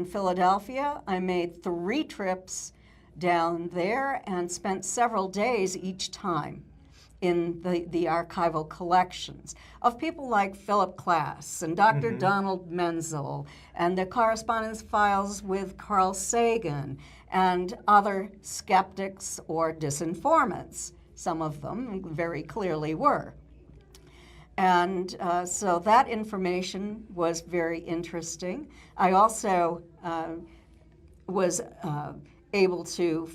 Speaker 10: Philadelphia. I made 3 trips down there and spent several days each time in the archival collections of people like Philip Klass and Dr. Donald Menzel, and the correspondence files with Carl Sagan and other skeptics or disinformants. Some of them very clearly were. And so that information was very interesting. I also was able to,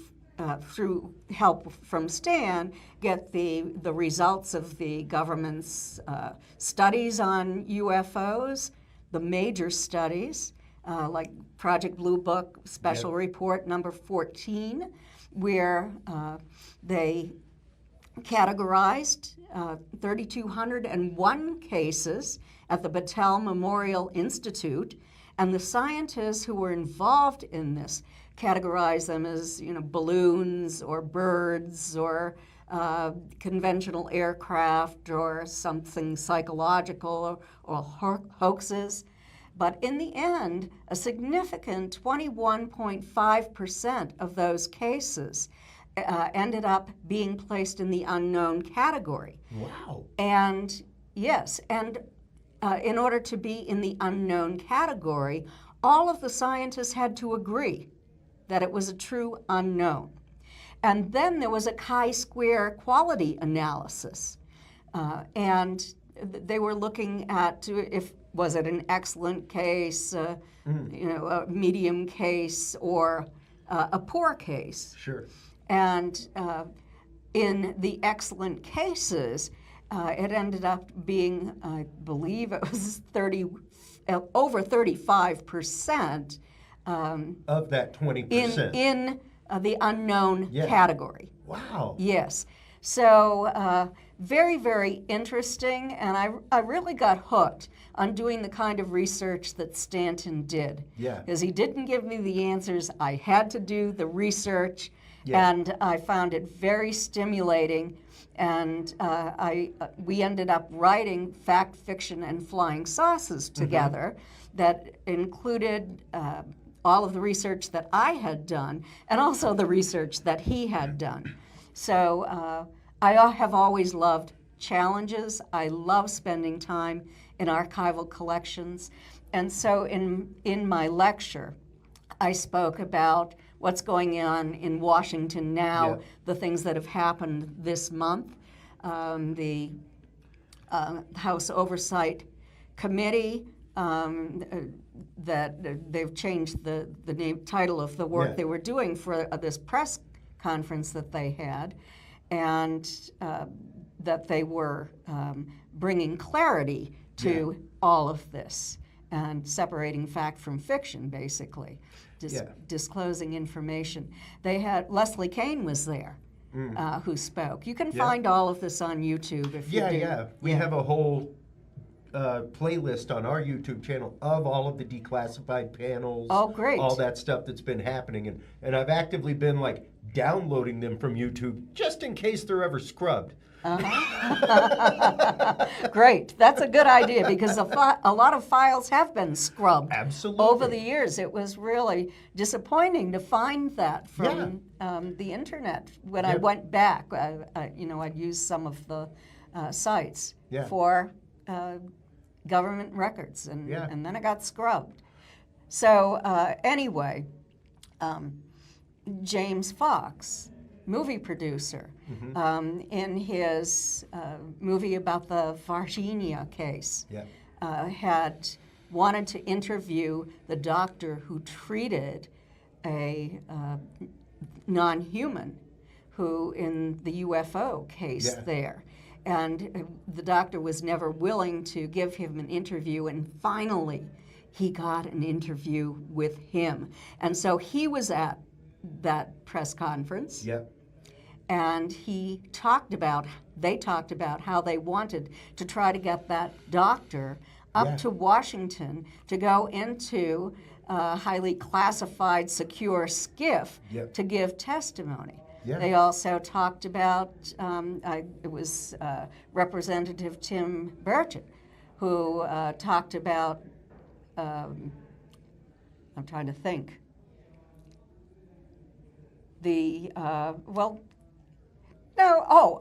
Speaker 10: through help from Stan, get the results of the government's studies on UFOs, the major studies, like Project Blue Book Special Report number 14, where they categorized 3,201 cases at the Battelle Memorial Institute, and the scientists who were involved in this categorized them as, balloons or birds or conventional aircraft or something psychological or hoaxes. But in the end, a significant 21.5% of those cases ended up being placed in the unknown category.
Speaker 4: Wow.
Speaker 10: And yes, and in order to be in the unknown category, all of the scientists had to agree that it was a true unknown. And then there was a chi-square quality analysis. And they were looking at was it an excellent case, a medium case, or a poor case.
Speaker 4: Sure.
Speaker 10: And in the excellent cases, it ended up being, I believe it was over 35%
Speaker 4: Of that 20%.
Speaker 10: in the unknown
Speaker 4: Yeah.
Speaker 10: category.
Speaker 4: Wow.
Speaker 10: Yes. So very, very interesting, and I really got hooked on doing the kind of research that Stanton did.
Speaker 4: Yeah.
Speaker 10: Because he didn't give me the answers. I had to do the research,
Speaker 4: Yeah.
Speaker 10: and I found it very stimulating. And we ended up writing Fact, Fiction, and Flying Saucers together that included all of the research that I had done and also the research that he had done. So I have always loved challenges. I love spending time in archival collections. And so in my lecture, I spoke about what's going on in Washington now, the things that have happened this month. The House Oversight Committee, that they've changed the title of the work they were doing for this press conference that they had, and that they were bringing clarity to all of this and separating fact from fiction, basically, disclosing information. They had Leslie Kean was there, who spoke. You can find all of this on YouTube if you do.
Speaker 4: Yeah. We have a whole playlist on our YouTube channel of all of the declassified panels.
Speaker 10: Oh, great.
Speaker 4: All that stuff that's been happening. And I've actively been downloading them from YouTube just in case they're ever scrubbed.
Speaker 10: Great. That's a good idea because a lot of files have been scrubbed.
Speaker 4: Absolutely.
Speaker 10: Over the years. It was really disappointing to find that from the internet. When I went back, I'd used some of the sites for government records, and then it got scrubbed. So anyway, James Fox, movie producer, in his movie about the Virginia case, had wanted to interview the doctor who treated a non-human who in the UFO case there. And the doctor was never willing to give him an interview, and finally he got an interview with him. And so he was at that press conference. And they talked about how they wanted to try to get that doctor up to Washington to go into a highly classified, secure skiff to give testimony. They also talked about, it was Representative Tim Burchett, who talked about, I'm trying to think,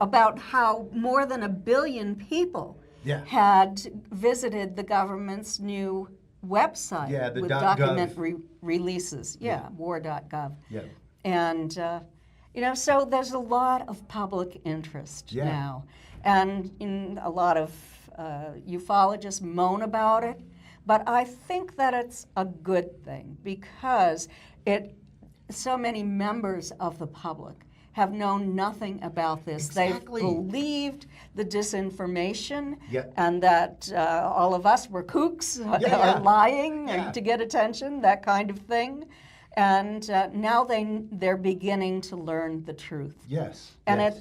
Speaker 10: about how more than 1 billion people had visited the government's new website with document releases. War.gov. And, so there's a lot of public interest now. And a lot of ufologists moan about it, But I think that it's a good thing because so many members of the public have known nothing about this.
Speaker 4: Exactly.
Speaker 10: They've believed the disinformation
Speaker 4: Yeah.
Speaker 10: and that all of us were kooks or lying to get attention, that kind of thing. And now they're beginning to learn the truth.
Speaker 4: Yes.
Speaker 10: And
Speaker 4: yes.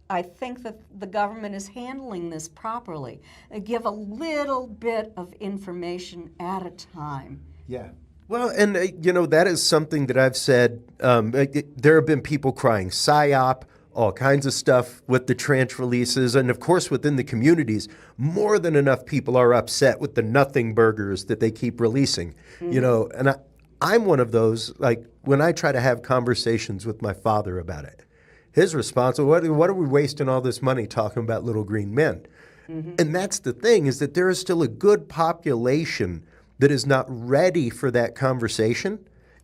Speaker 10: I think that the government is handling this properly. They give a little bit of information at a time.
Speaker 4: Yeah. Well, and that is something that I've said. There have been people crying psyop, all kinds of stuff with the tranche releases, and of course within the communities, more than enough people are upset with the nothing burgers that they keep releasing.
Speaker 10: Mm-hmm.
Speaker 4: And I'm one of those. Like when I try to have conversations with my father about it, his response is, "What are we wasting all this money talking about little green men?" Mm-hmm. And that's the thing, is that there is still a good population that is not ready for that conversation,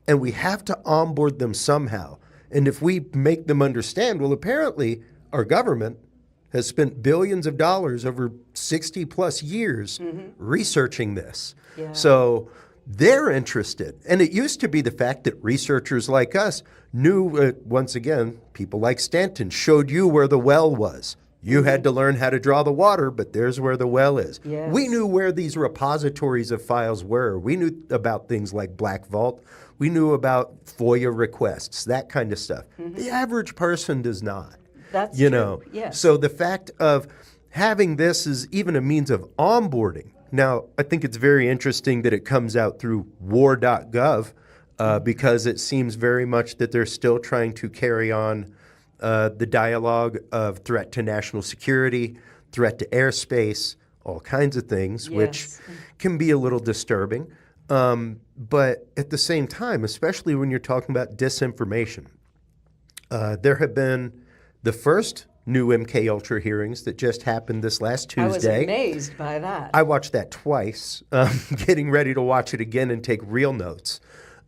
Speaker 4: and we have to onboard them somehow. And if we make them understand, well, apparently our government has spent billions of dollars over 60 plus years researching this.
Speaker 10: Yeah.
Speaker 4: So they're interested. And it used to be the fact that researchers like us knew, once again, people like Stanton showed you where the well was. You had to learn how to draw the water, but there's where the well is.
Speaker 10: Yes.
Speaker 4: We knew where these repositories of files were. We knew about things like Black Vault. We knew about FOIA requests, that kind of stuff. The average person does not.
Speaker 10: That's
Speaker 4: you
Speaker 10: true.
Speaker 4: know.
Speaker 10: Yes.
Speaker 4: So the fact of having this is even a means of onboarding. Now, I think it's very interesting that it comes out through war.gov because it seems very much that they're still trying to carry on the dialogue of threat to national security, threat to airspace, all kinds of things, which can be a little disturbing. But at the same time, especially when you're talking about disinformation, there have been the first new MK Ultra hearings that just happened this last Tuesday.
Speaker 10: I was amazed by that.
Speaker 4: I watched that twice, getting ready to watch it again and take real notes.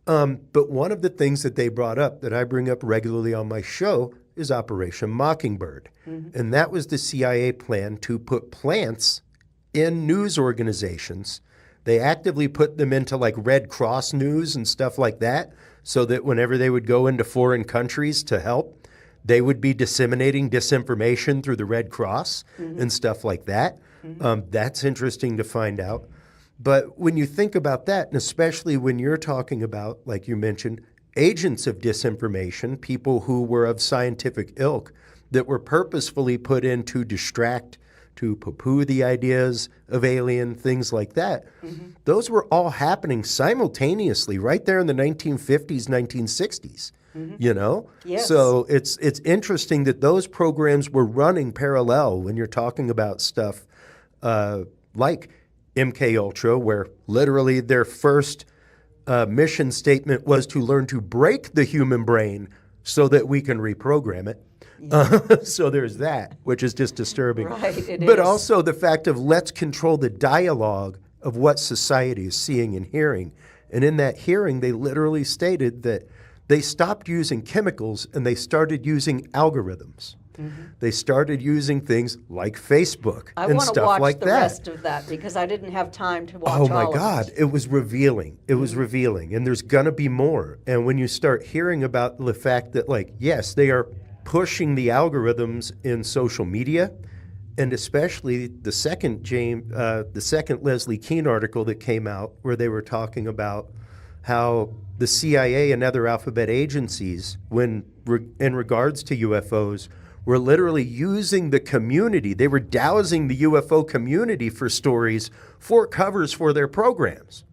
Speaker 4: But one of the things that they brought up that I bring up regularly on my show is Operation Mockingbird. And that was the CIA plan to put plants in news organizations. They actively put them into like Red Cross news and stuff like that, so that whenever they would go into foreign countries to help, they would be disseminating disinformation through the Red Cross and stuff like that. That's interesting to find out. But when you think about that, and especially when you're talking about, like you mentioned, agents of disinformation, people who were of scientific ilk that were purposefully put in to distract, to poo-poo the ideas of alien, things like that, those were all happening simultaneously right there in the 1950s, 1960s. You know?
Speaker 10: Yes.
Speaker 4: So it's interesting that those programs were running parallel when you're talking about stuff like MK Ultra, where literally their first mission statement was to learn to break the human brain so that we can reprogram it. So there's that, which is just disturbing.
Speaker 10: Right, it
Speaker 4: but
Speaker 10: is.
Speaker 4: also the fact of let's control the dialogue of what society is seeing and hearing. And in that hearing, they literally stated that they stopped using chemicals and they started using algorithms. They started using things like Facebook
Speaker 10: I
Speaker 4: and
Speaker 10: want to
Speaker 4: stuff
Speaker 10: watch
Speaker 4: like
Speaker 10: the
Speaker 4: that.
Speaker 10: rest of that because I didn't have time to watch
Speaker 4: Oh my
Speaker 10: all
Speaker 4: God,
Speaker 10: of it.
Speaker 4: it was revealing. It was revealing. And there's going to be more. And when you start hearing about the fact that, like, yes, they are pushing the algorithms in social media, and especially the second Leslie Kean article that came out where they were talking about how the CIA and other alphabet agencies, in regards to UFOs, were literally using the community. They were dousing the UFO community for stories for covers for their programs.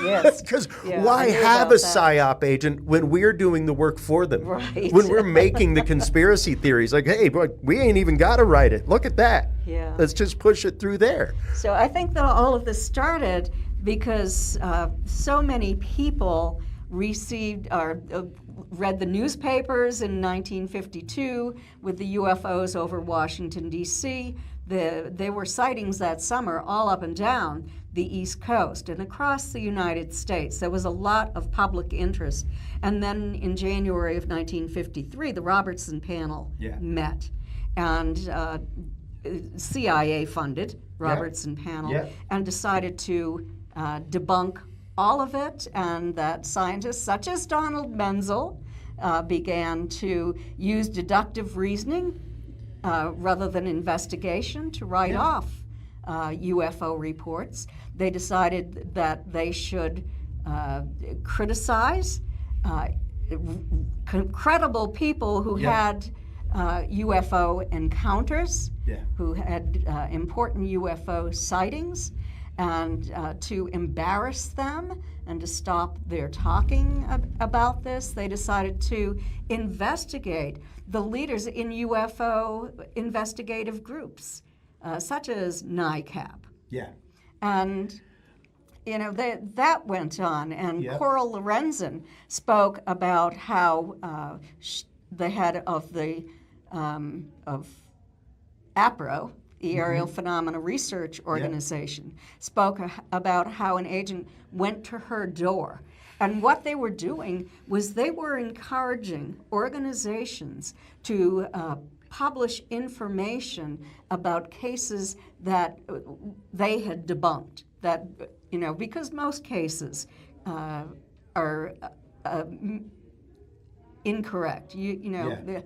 Speaker 10: Yes.
Speaker 4: Because
Speaker 10: Yeah,
Speaker 4: why
Speaker 10: I knew
Speaker 4: have
Speaker 10: about
Speaker 4: a
Speaker 10: that.
Speaker 4: psyop agent when we're doing the work for them?
Speaker 10: Right.
Speaker 4: When we're making the conspiracy theories, like, hey, boy, we ain't even got to write it. Look at that.
Speaker 10: Yeah.
Speaker 4: Let's just push it through there.
Speaker 10: So I think that all of this started because so many people received or read the newspapers in 1952 with the UFOs over Washington, D.C. There were sightings that summer all up and down the East Coast and across the United States. There was a lot of public interest. And then in January of 1953, the Robertson panel met. And CIA funded Robertson panel, and decided to debunk all of it, and that scientists such as Donald Menzel began to use deductive reasoning rather than investigation to write off UFO reports. They decided that they should criticize credible people who had UFO encounters, who had important UFO sightings, and to embarrass them and to stop their talking about this. They decided to investigate the leaders in UFO investigative groups, such as NICAP. And that went on, and Coral Lorenzen spoke about how the head of the of APRO, the Aerial Phenomena Research Organization, spoke about how an agent went to her door. And what they were doing was they were encouraging organizations to publish information about cases that they had debunked. That, because most cases are incorrect, they're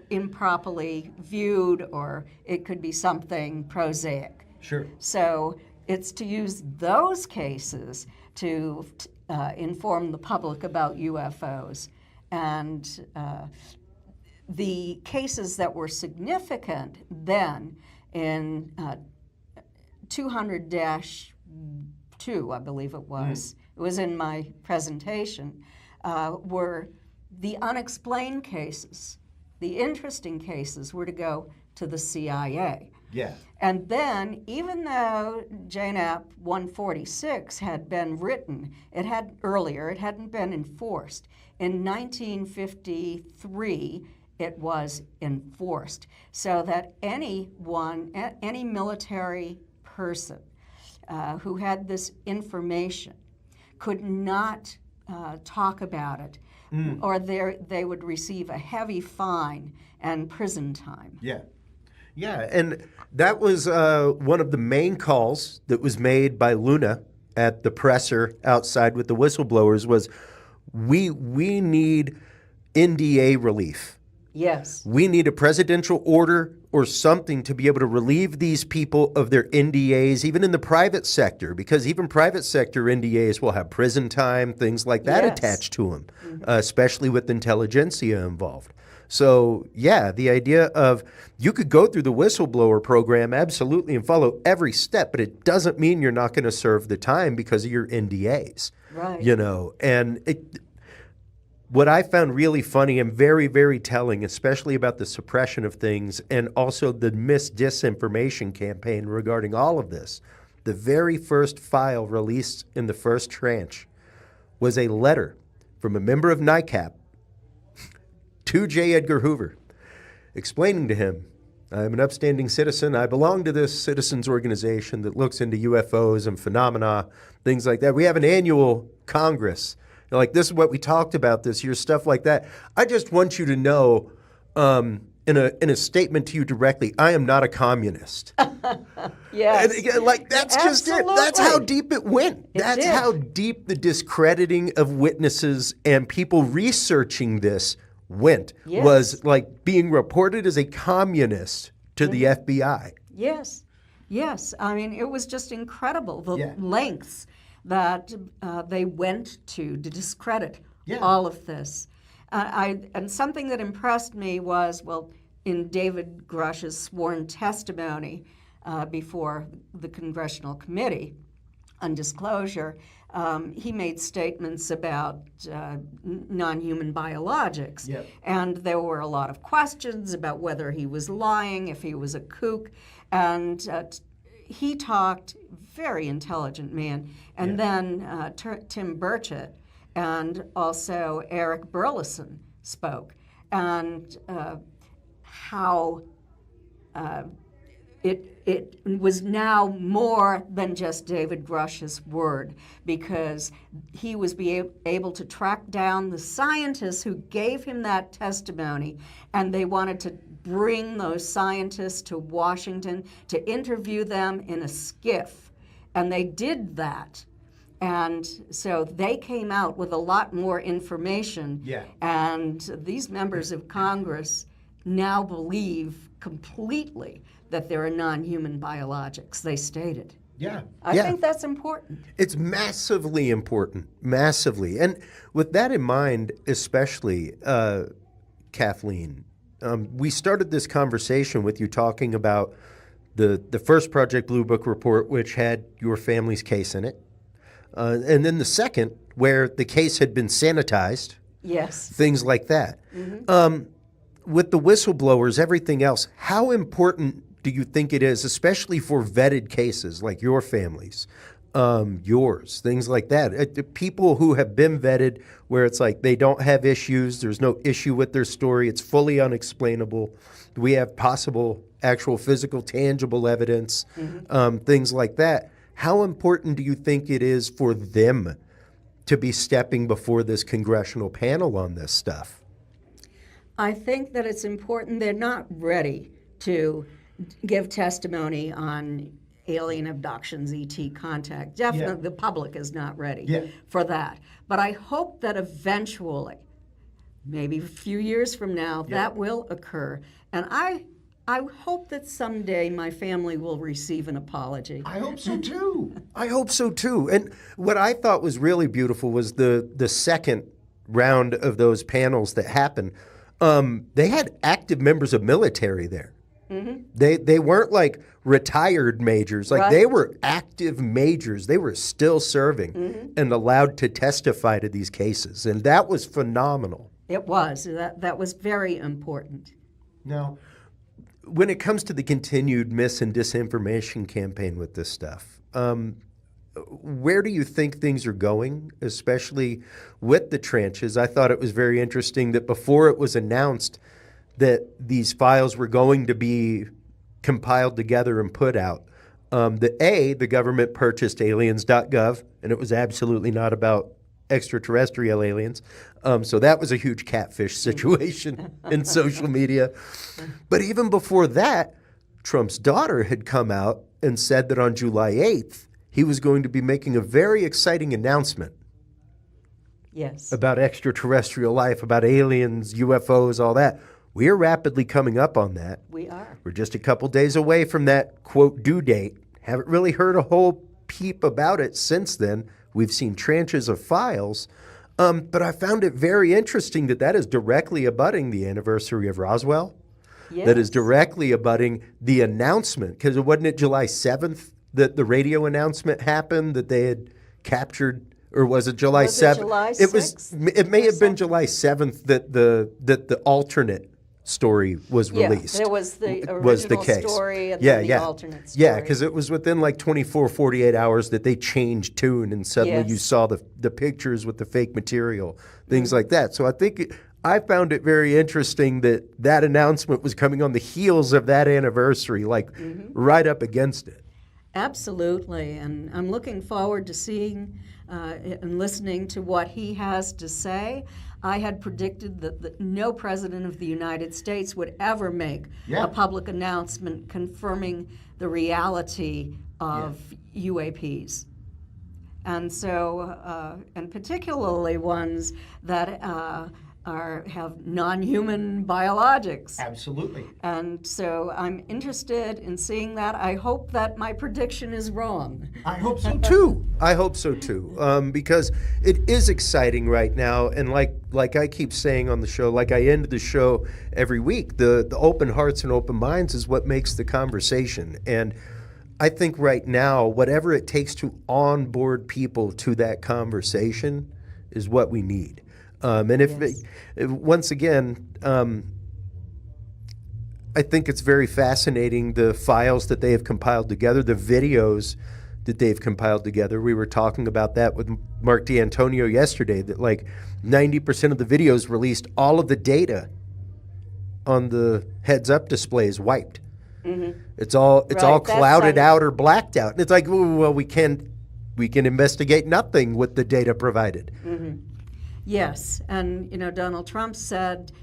Speaker 10: improperly viewed, or it could be something prosaic.
Speaker 2: Sure.
Speaker 10: So it's to use those cases to inform the public about UFOs. And the cases that were significant then in 200-2, I believe it was, it was in my presentation, were the unexplained cases. The interesting cases were to go to the CIA. And then, even though JNAP 146 had been written, it hadn't been enforced. In 1953, it was enforced, so that any military person who had this information could not talk about it, or they would receive a heavy fine and prison time.
Speaker 4: Yeah, and that was one of the main calls that was made by Luna at the presser outside with the whistleblowers was, we need NDA relief.
Speaker 10: Yes.
Speaker 4: We need a presidential order or something to be able to relieve these people of their NDAs, even in the private sector, because even private sector NDAs will have prison time, things like that attached to them, especially with intelligentsia involved. So, yeah, the idea of you could go through the whistleblower program, absolutely, and follow every step, but it doesn't mean you're not going to serve the time because of your NDAs.
Speaker 10: Right.
Speaker 4: And what I found really funny and very, very telling, especially about the suppression of things and also the disinformation campaign regarding all of this, the very first file released in the first tranche was a letter from a member of NICAP to J. Edgar Hoover, explaining to him, I'm an upstanding citizen. I belong to this citizens organization that looks into UFOs and phenomena, things like that. We have an annual Congress. Like, this is what we talked about this year, stuff like that. I just want you to know, in a statement to you directly, I am not a communist.
Speaker 10: Yes.
Speaker 4: And again, like, that's just it. That's how deep it went. That's how deep the discrediting of witnesses and people researching this went. Was like being reported as a communist to the FBI.
Speaker 10: Yes. I mean, it was just incredible, the lengths that they went to discredit all of this. And something that impressed me was, in David Grush's sworn testimony before the Congressional Committee on Disclosure, he made statements about non-human biologics. And there were a lot of questions about whether he was lying, if he was a kook. And he talked, very intelligent man. And then Tim Burchett and also Eric Burleson spoke, and how it was now more than just David Grush's word, because he was able to track down the scientists who gave him that testimony, and they wanted to bring those scientists to Washington to interview them in a skiff. And they did that. And so they came out with a lot more information.
Speaker 4: Yeah.
Speaker 10: And these members of Congress now believe completely that there are non-human biologics, they stated.
Speaker 4: Yeah.
Speaker 10: I think that's important.
Speaker 4: It's massively important, massively. And with that in mind, especially, Kathleen, we started this conversation with you talking about the first Project Blue Book report, which had your family's case in it. And then the second, where the case had been sanitized.
Speaker 10: Yes.
Speaker 4: Things like that. With the whistleblowers, everything else, how important do you think it is, especially for vetted cases like your family's, yours, things like that? People who have been vetted where it's like they don't have issues, there's no issue with their story, it's fully unexplainable. We have possible, actual, physical, tangible evidence, things like that. How important do you think it is for them to be stepping before this congressional panel on this stuff?
Speaker 10: I think that it's important. They're not ready to give testimony on alien abductions, ET contact. Definitely the public is not ready for that. But I hope that eventually, maybe a few years from now, that will occur. And I hope that someday my family will receive an apology.
Speaker 4: I hope so too. I hope so too. And what I thought was really beautiful was the second round of those panels that happened. They had active members of military there. They weren't like retired majors. Like they were active majors. They were still serving and allowed to testify to these cases. And that was phenomenal.
Speaker 10: It was. That was very important.
Speaker 4: Now, when it comes to the continued mis and disinformation campaign with this stuff, where do you think things are going, especially with the tranches? I thought it was very interesting that before it was announced that these files were going to be compiled together and put out, the government purchased aliens.gov, and it was absolutely not about extraterrestrial aliens. So that was a huge catfish situation in social media. But even before that, Trump's daughter had come out and said that on July 8th, he was going to be making a very exciting announcement.
Speaker 10: Yes.
Speaker 4: About extraterrestrial life, about aliens, UFOs, all that. We are rapidly coming up on that.
Speaker 10: We are.
Speaker 4: We're just a couple days away from that, quote, due date. Haven't really heard a whole peep about it since then. We've seen tranches of files. But I found it very interesting that is directly abutting the anniversary of Roswell.
Speaker 10: Yes.
Speaker 4: That is directly abutting the announcement. Because wasn't it July 7th that the radio announcement happened that they had captured? Or was it July 7th?
Speaker 10: July
Speaker 4: 6th? It may have been July 7th that the alternate story was released.
Speaker 10: Yeah, there was the original story and then the alternate story.
Speaker 4: Yeah, because it was within like 24, 48 hours that they changed tune and suddenly you saw the pictures with the fake material, things like that. So I found it very interesting that announcement was coming on the heels of that anniversary, like right up against it.
Speaker 10: Absolutely, and I'm looking forward to seeing and listening to what he has to say. I had predicted that no president of the United States would ever make a public announcement confirming the reality of UAPs. And so, and particularly ones that have non-human biologics.
Speaker 4: Absolutely.
Speaker 10: And so I'm interested in seeing that. I hope that my prediction is wrong.
Speaker 4: I hope so too. I hope so too. Because it is exciting right now. And like I keep saying on the show, like I end the show every week, the open hearts and open minds is what makes the conversation. And I think right now, whatever it takes to onboard people to that conversation is what we need. And once again, I think it's very fascinating, the files that they have compiled together, the videos that they've compiled together. We were talking about that with Mark D'Antonio yesterday, that like 90% of the videos released, all of the data on the heads-up display is wiped. It's all clouded out or blacked out. And it's like, well, we can investigate nothing with the data provided.
Speaker 10: Yes, and Donald Trump said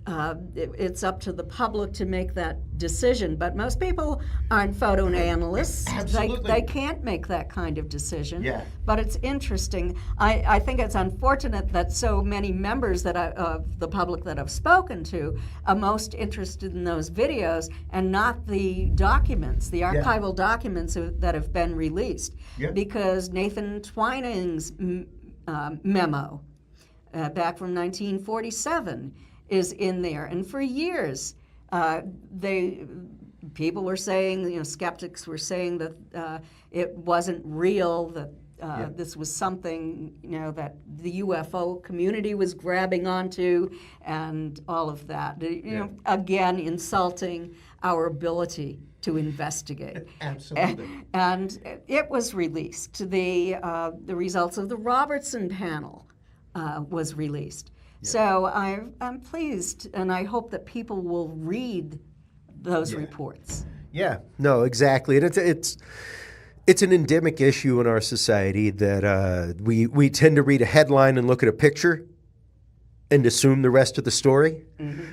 Speaker 10: it's up to the public to make that decision. But most people aren't photoanalysts.
Speaker 4: Absolutely.
Speaker 10: They can't make that kind of decision.
Speaker 4: Yeah.
Speaker 10: But it's interesting. I think it's unfortunate that so many members of the public that I've spoken to are most interested in those videos and not the documents, the archival documents that have been released.
Speaker 4: Yeah.
Speaker 10: Because Nathan Twining's memo back from 1947 is in there, and for years people were saying, skeptics were saying that it wasn't real, that this was something that the UFO community was grabbing onto, and all of that. Again, insulting our ability to investigate.
Speaker 4: Absolutely.
Speaker 10: And it was released. The results of the Robertson panel was released. So I'm pleased, and I hope that people will read those reports.
Speaker 4: Yeah, no, exactly. And it's an endemic issue in our society that we tend to read a headline and look at a picture and assume the rest of the story,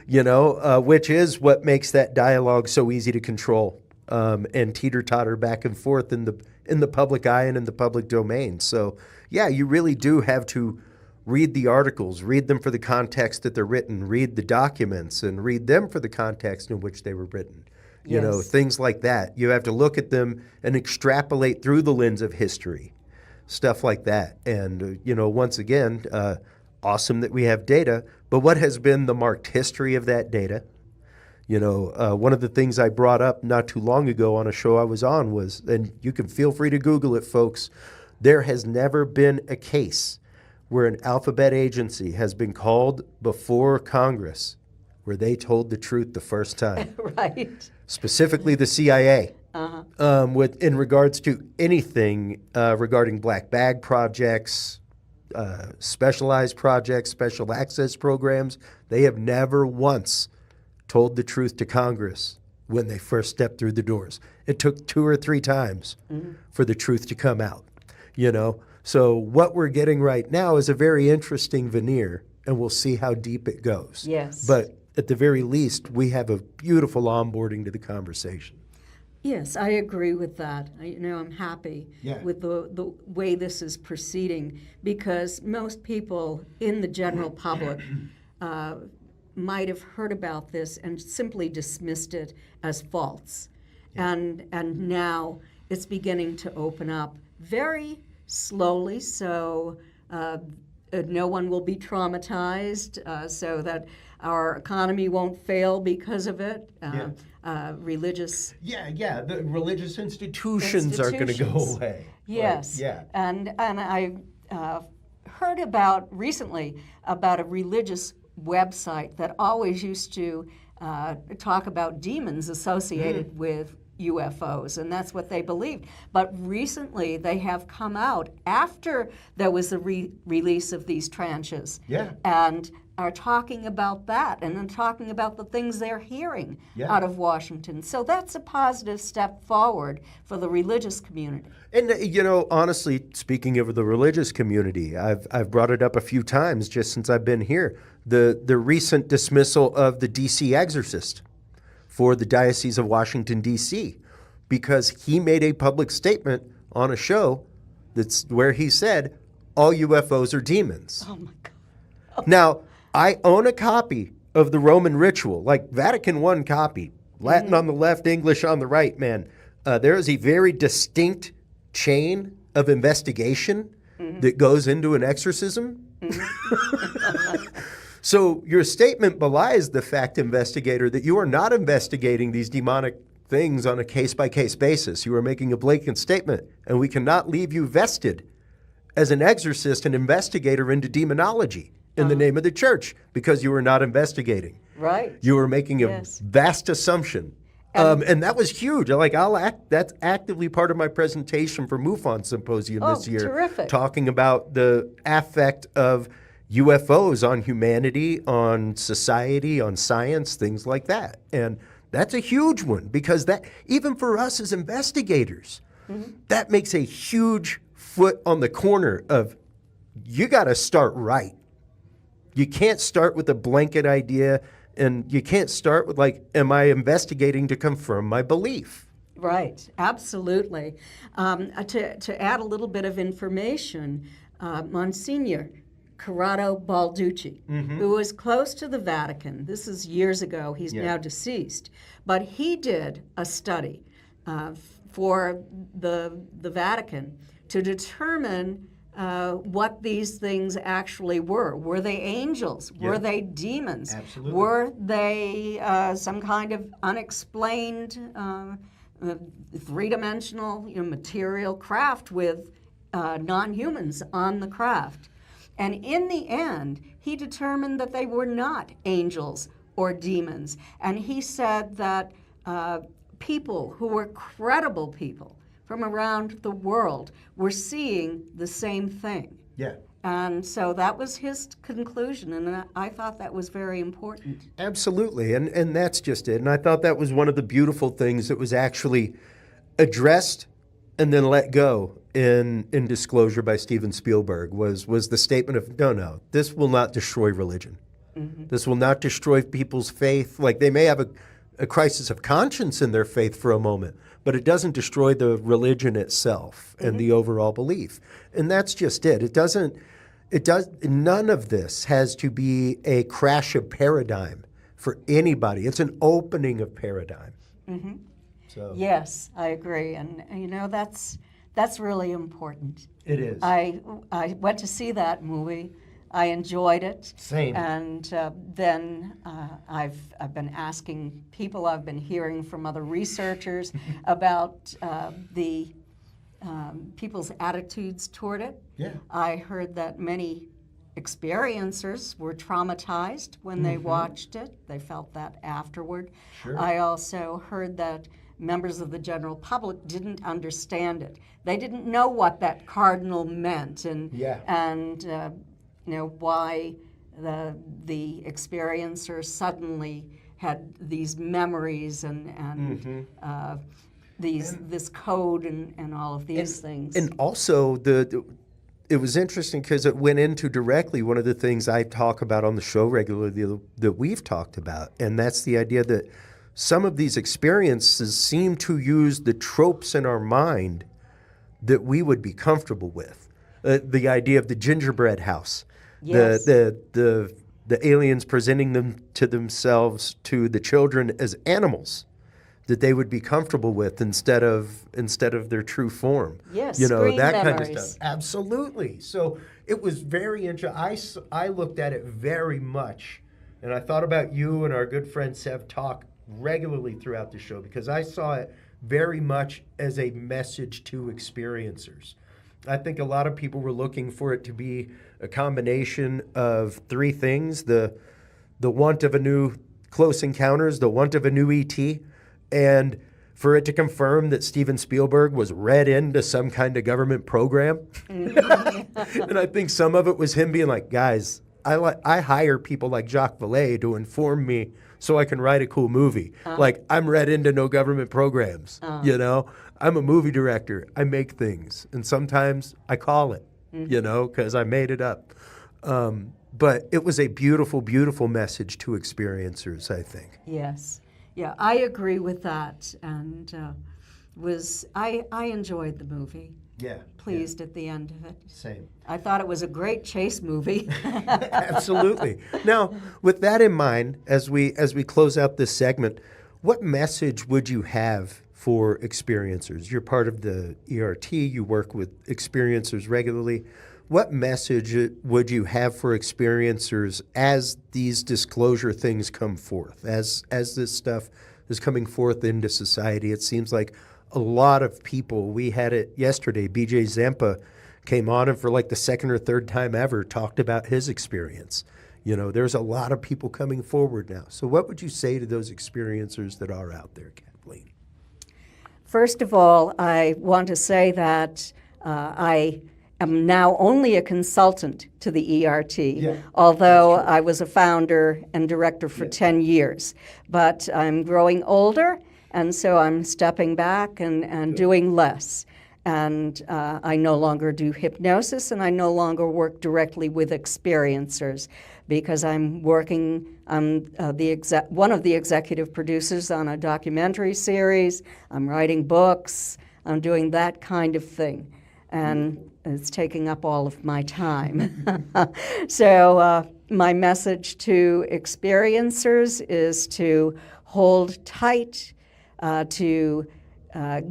Speaker 4: which is what makes that dialogue so easy to control and teeter-totter back and forth in the public eye and in the public domain. So, yeah, you really do have to read the articles, read them for the context that they're written, read the documents, and read them for the context in which they were written. Things like that. You have to look at them and extrapolate through the lens of history, stuff like that. And, once again, awesome that we have data, but what has been the marked history of that data? One of the things I brought up not too long ago on a show I was on was, and you can feel free to Google it, folks, there has never been a case where an alphabet agency has been called before Congress where they told the truth the first time.
Speaker 10: Right.
Speaker 4: Specifically the CIA. In regards to anything regarding black bag projects, specialized projects, special access programs, they have never once told the truth to Congress when they first stepped through the doors. It took 2 or 3 times for the truth to come out, So what we're getting right now is a very interesting veneer, and we'll see how deep it goes.
Speaker 10: Yes.
Speaker 4: But at the very least, we have a beautiful onboarding to the conversation.
Speaker 10: Yes, I agree with that. I'm happy with the way this is proceeding, because most people in the general public might have heard about this and simply dismissed it as false. And now it's beginning to open up very slowly, so no one will be traumatized, so that our economy won't fail because of it. Religious.
Speaker 4: The religious institutions are going to go away.
Speaker 10: Yes. And I heard recently about a religious website that always used to talk about demons associated with UFOs, and that's what they believed. But recently they have come out after there was the release of these tranches, and are talking about that, and then talking about the things they're hearing out of Washington. So that's a positive step forward for the religious community.
Speaker 4: And honestly, speaking of the religious community, I've brought it up a few times just since I've been here. The recent dismissal of the D.C. exorcist for the Diocese of Washington, D.C., because he made a public statement on a show where he said all UFOs are demons.
Speaker 10: Oh my God.
Speaker 4: Now, I own a copy of the Roman Ritual, like Vatican I copy, Latin on the left, English on the right, man. There is a very distinct chain of investigation that goes into an exorcism. So your statement belies the fact, investigator, that you are not investigating these demonic things on a case-by-case basis. You are making a blatant statement, and we cannot leave you vested as an exorcist and investigator into demonology in the name of the church because you are not investigating.
Speaker 10: Right.
Speaker 4: You are making a vast assumption. And that was huge. That's actively part of my presentation for MUFON Symposium this year.
Speaker 10: Terrific.
Speaker 4: Talking about the affect of UFOs on humanity, on society, on science, things like that. And that's a huge one because that, even for us as investigators, that makes a huge foot on the corner of you got to start right. You can't start with a blanket idea And you can't start with like, am I investigating to confirm my belief?
Speaker 10: Right, absolutely. To add a little bit of information, Monsignor Corrado Balducci, who was close to the Vatican, this is years ago, he's now deceased, but he did a study for the Vatican to determine what these things actually were. Were they angels? Were they demons?
Speaker 4: Absolutely.
Speaker 10: Were they some kind of unexplained three-dimensional material craft with non-humans on the craft? And in the end, he determined that they were not angels or demons. And he said that people who were credible people from around the world were seeing the same thing.
Speaker 4: Yeah.
Speaker 10: And so that was his conclusion, and I thought that was very important.
Speaker 4: Absolutely, and that's just it. And I thought that was one of the beautiful things that was actually addressed and then let go in Disclosure by Steven Spielberg was the statement of, no, this will not destroy religion. This will not destroy people's faith. Like, they may have a crisis of conscience in their faith for a moment, but it doesn't destroy the religion itself and the overall belief. And that's just it. None of this has to be a crash of paradigm for anybody. It's an opening of paradigm. So
Speaker 10: Yes, I agree, and that's really important.
Speaker 4: it is.
Speaker 10: I went to see that movie. I enjoyed it.
Speaker 4: Same.
Speaker 10: And then I've been asking people. I've been hearing from other researchers about the people's attitudes toward it.
Speaker 4: Yeah.
Speaker 10: I heard that many experiencers were traumatized when they watched it. They felt that afterward.
Speaker 4: Sure.
Speaker 10: I also heard that members of the general public didn't understand it. They didn't know what that cardinal meant, and why the experiencer suddenly had these memories and this code and all of these things.
Speaker 4: And also, it was interesting because it went into directly one of the things I talk about on the show regularly that we've talked about, and that's the idea that some of these experiences seem to use the tropes in our mind that we would be comfortable with. The idea of the gingerbread house,
Speaker 10: Yes.
Speaker 4: the aliens presenting them to themselves to the children as animals that they would be comfortable with instead of their true form.
Speaker 10: Yes,
Speaker 4: that
Speaker 10: screen
Speaker 4: kind of
Speaker 10: memories.
Speaker 4: stuff. Absolutely. So it was very interesting. I looked at it very much, and I thought about you and our good friend Sev talk regularly throughout the show because I saw it very much as a message to experiencers. I think a lot of people were looking for it to be a combination of three things: the want of a new Close Encounters, the want of a new ET, and for it to confirm that Steven Spielberg was read into some kind of government program. And I think some of it was him being like, guys, I hire people like Jacques Vallée to inform me so I can write a cool movie. Like, I'm read into no government programs, I'm a movie director. I make things, and sometimes I call it, because I made it up. But it was a beautiful, beautiful message to experiencers, I think.
Speaker 10: Yes. Yeah, I agree with that, and I enjoyed the movie.
Speaker 4: Yeah.
Speaker 10: Pleased at the end of it.
Speaker 4: Same.
Speaker 10: I thought it was a great chase movie.
Speaker 4: Absolutely. Now, with that in mind, as we close out this segment, what message would you have for experiencers? You're part of the ERT. You work with experiencers regularly. What message would you have for experiencers as these disclosure things come forth, as this stuff is coming forth into society? It seems like a lot of people, we had it yesterday, BJ Zampa came on and for like the second or third time ever talked about his experience. There's a lot of people coming forward now. So what would you say to those experiencers that are out there, Kathleen?
Speaker 10: First of all, I want to say that I am now only a consultant to the ERT, although I was a founder and director for 10 years. But I'm growing older, and so I'm stepping back and doing less. And I no longer do hypnosis, and I no longer work directly with experiencers because I'm working, I'm one of the executive producers on a documentary series. I'm writing books. I'm doing that kind of thing. And it's taking up all of my time. So my message to experiencers is to hold tight, to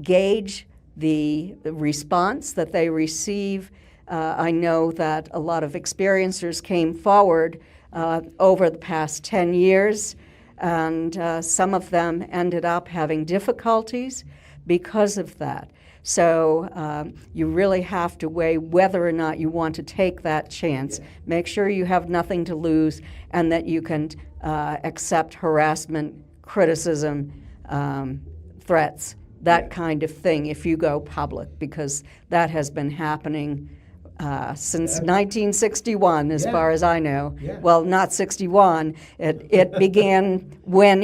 Speaker 10: gauge the response that they receive. I know that a lot of experiencers came forward over the past 10 years, and some of them ended up having difficulties because of that. So you really have to weigh whether or not you want to take that chance. Yeah. Make sure you have nothing to lose and that you can accept harassment, criticism, threats, that kind of thing if you go public, because that has been happening since 1961, as far as I know. Yeah. Well, not 61. It began when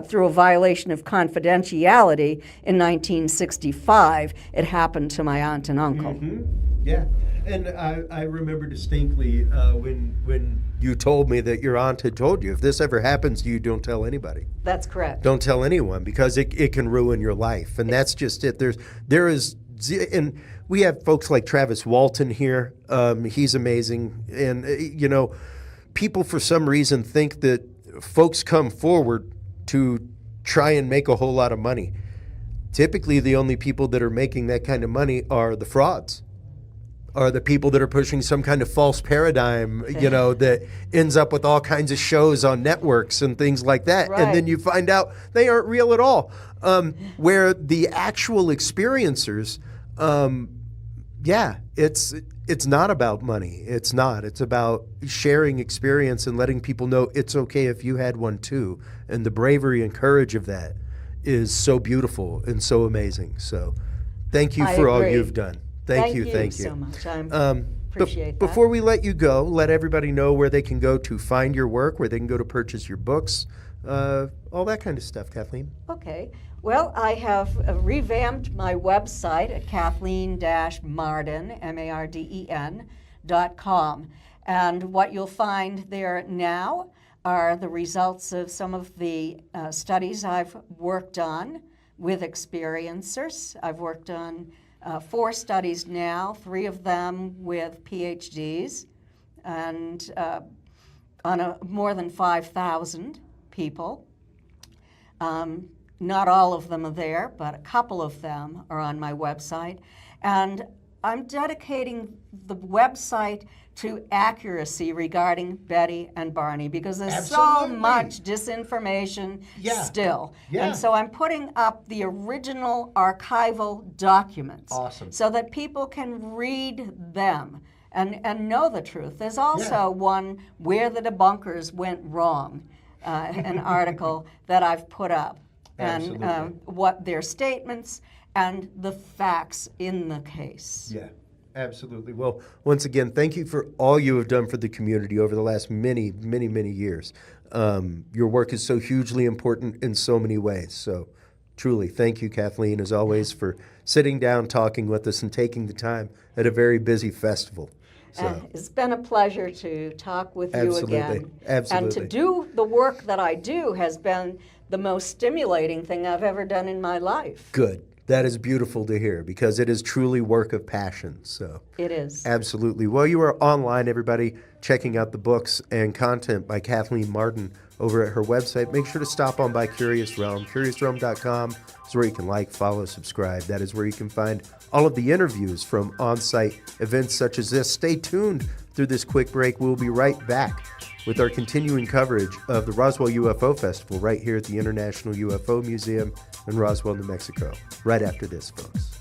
Speaker 10: through a violation of confidentiality in 1965, it happened to my aunt and uncle.
Speaker 4: Mm-hmm. Yeah, and I remember distinctly when you told me that your aunt had told you, if this ever happens to you, don't tell anybody.
Speaker 10: That's correct.
Speaker 4: Don't tell anyone, because it can ruin your life, and that's just it. There is, and we have folks like Travis Walton here. He's amazing. And, people for some reason think that folks come forward to try and make a whole lot of money. Typically, the only people that are making that kind of money are the frauds, are the people that are pushing some kind of false paradigm, that ends up with all kinds of shows on networks and things like that. Right. And then you find out they aren't real at all. Where the actual experiencers, it's not about money. It's not. It's about sharing experience and letting people know it's okay if you had one too. And the bravery and courage of that is so beautiful and so amazing. So thank you for all you've done. Thank you
Speaker 10: so much. I appreciate that.
Speaker 4: Before we let you go, let everybody know where they can go to find your work, where they can go to purchase your books, all that kind of stuff, Kathleen.
Speaker 10: Okay. Well, I have revamped my website at Kathleen-Marden, MARDEN.com. And what you'll find there now are the results of some of the studies I've worked on with experiencers. I've worked on 4 studies now, 3 of them with PhDs, and on more than 5,000 people. Not all of them are there, but a couple of them are on my website. And I'm dedicating the website to accuracy regarding Betty and Barney, because there's so much disinformation still. Yeah. And so I'm putting up the original archival documents so that people can read them and know the truth. There's also one where the debunkers went wrong, an article that I've put up. And what their statements and the facts in the case.
Speaker 4: Yeah, absolutely. Well, once again, thank you for all you have done for the community over the last many, many, many years. Your work is so hugely important in so many ways. So truly, thank you, Kathleen, as always, for sitting down, talking with us, and taking the time at a very busy festival. So.
Speaker 10: It's been a pleasure to talk with you again.
Speaker 4: Absolutely.
Speaker 10: And to do the work that I do has been the most stimulating thing I've ever done in my life.
Speaker 4: Good. That is beautiful to hear, because it is truly work of passion. So
Speaker 10: it is.
Speaker 4: Absolutely. Well, you are online, everybody, checking out the books and content by Kathleen Marden over at her website. Make sure to stop on by Curious Realm. CuriousRealm.com is where you can like, follow, subscribe. That is where you can find all of the interviews from on-site events such as this. Stay tuned through this quick break. We'll be right back with our continuing coverage of the Roswell UFO Festival right here at the International UFO Museum in Roswell, New Mexico. Right after this, folks.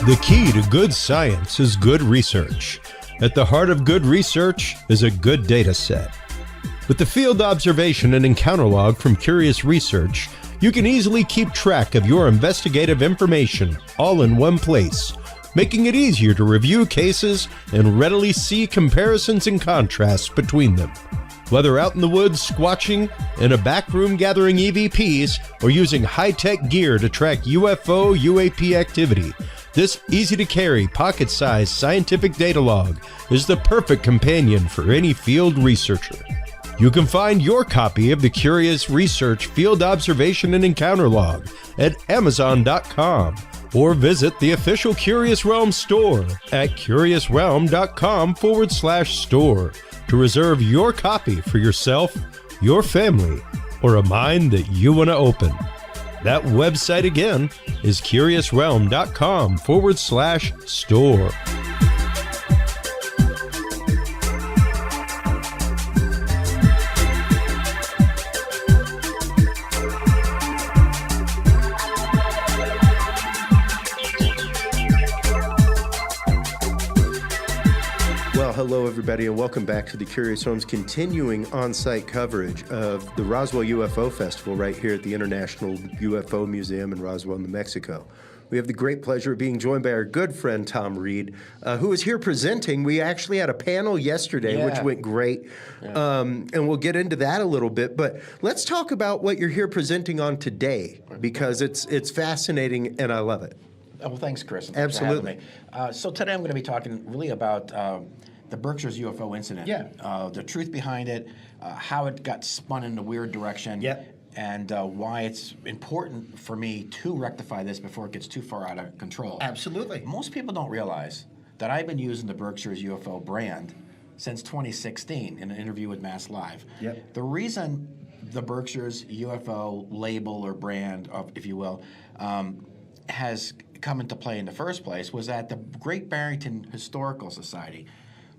Speaker 1: The key to good science is good research. At the heart of good research is a good data set. With the field observation and encounter log from Curious Research, you can easily keep track of your investigative information all in one place, making it easier to review cases and readily see comparisons and contrasts between them. Whether out in the woods squatching, in a back room gathering EVPs, or using high-tech gear to track UFO, UAP activity, this easy-to-carry, pocket-sized scientific data log is the perfect companion for any field researcher. You can find your copy of the Curious Research Field Observation and Encounter Log at Amazon.com or visit the official Curious Realm store at curiousrealm.com/store to reserve your copy for yourself, your family, or a mind that you want to open. That website again is curiousrealm.com/store.
Speaker 2: Hello, everybody, and welcome back to the Curious Realm's continuing on-site coverage of the Roswell UFO Festival right here at the International UFO Museum in Roswell, New Mexico. We have the great pleasure of being joined by our good friend Tom Reed, who is here presenting. We actually had a panel yesterday, which went great, and we'll get into that a little bit. But let's talk about what you're here presenting on today, because it's fascinating and I love it.
Speaker 11: Well, thanks, Chris. And thanks
Speaker 2: Absolutely.
Speaker 11: for having me. So today I'm going to be talking really about the Berkshire's UFO incident. The truth behind it, how it got spun in a weird direction, and why it's important for me to rectify this before it gets too far out of control.
Speaker 2: Absolutely.
Speaker 11: Most people don't realize that I've been using the Berkshire's UFO brand since 2016 in an interview with Mass Live. The reason the Berkshire's UFO label or brand, if you will, has come into play in the first place was that the Great Barrington Historical Society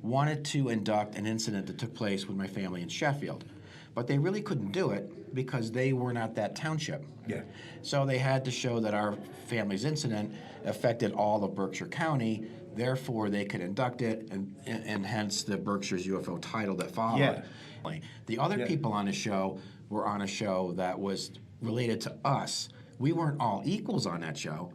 Speaker 11: wanted to induct an incident that took place with my family in Sheffield. But they really couldn't do it because they were not that township. So they had to show that our family's incident affected all of Berkshire County, therefore they could induct it, and hence the Berkshire's UFO title that followed. The other people on the show were on a show that was related to us. We weren't all equals on that show.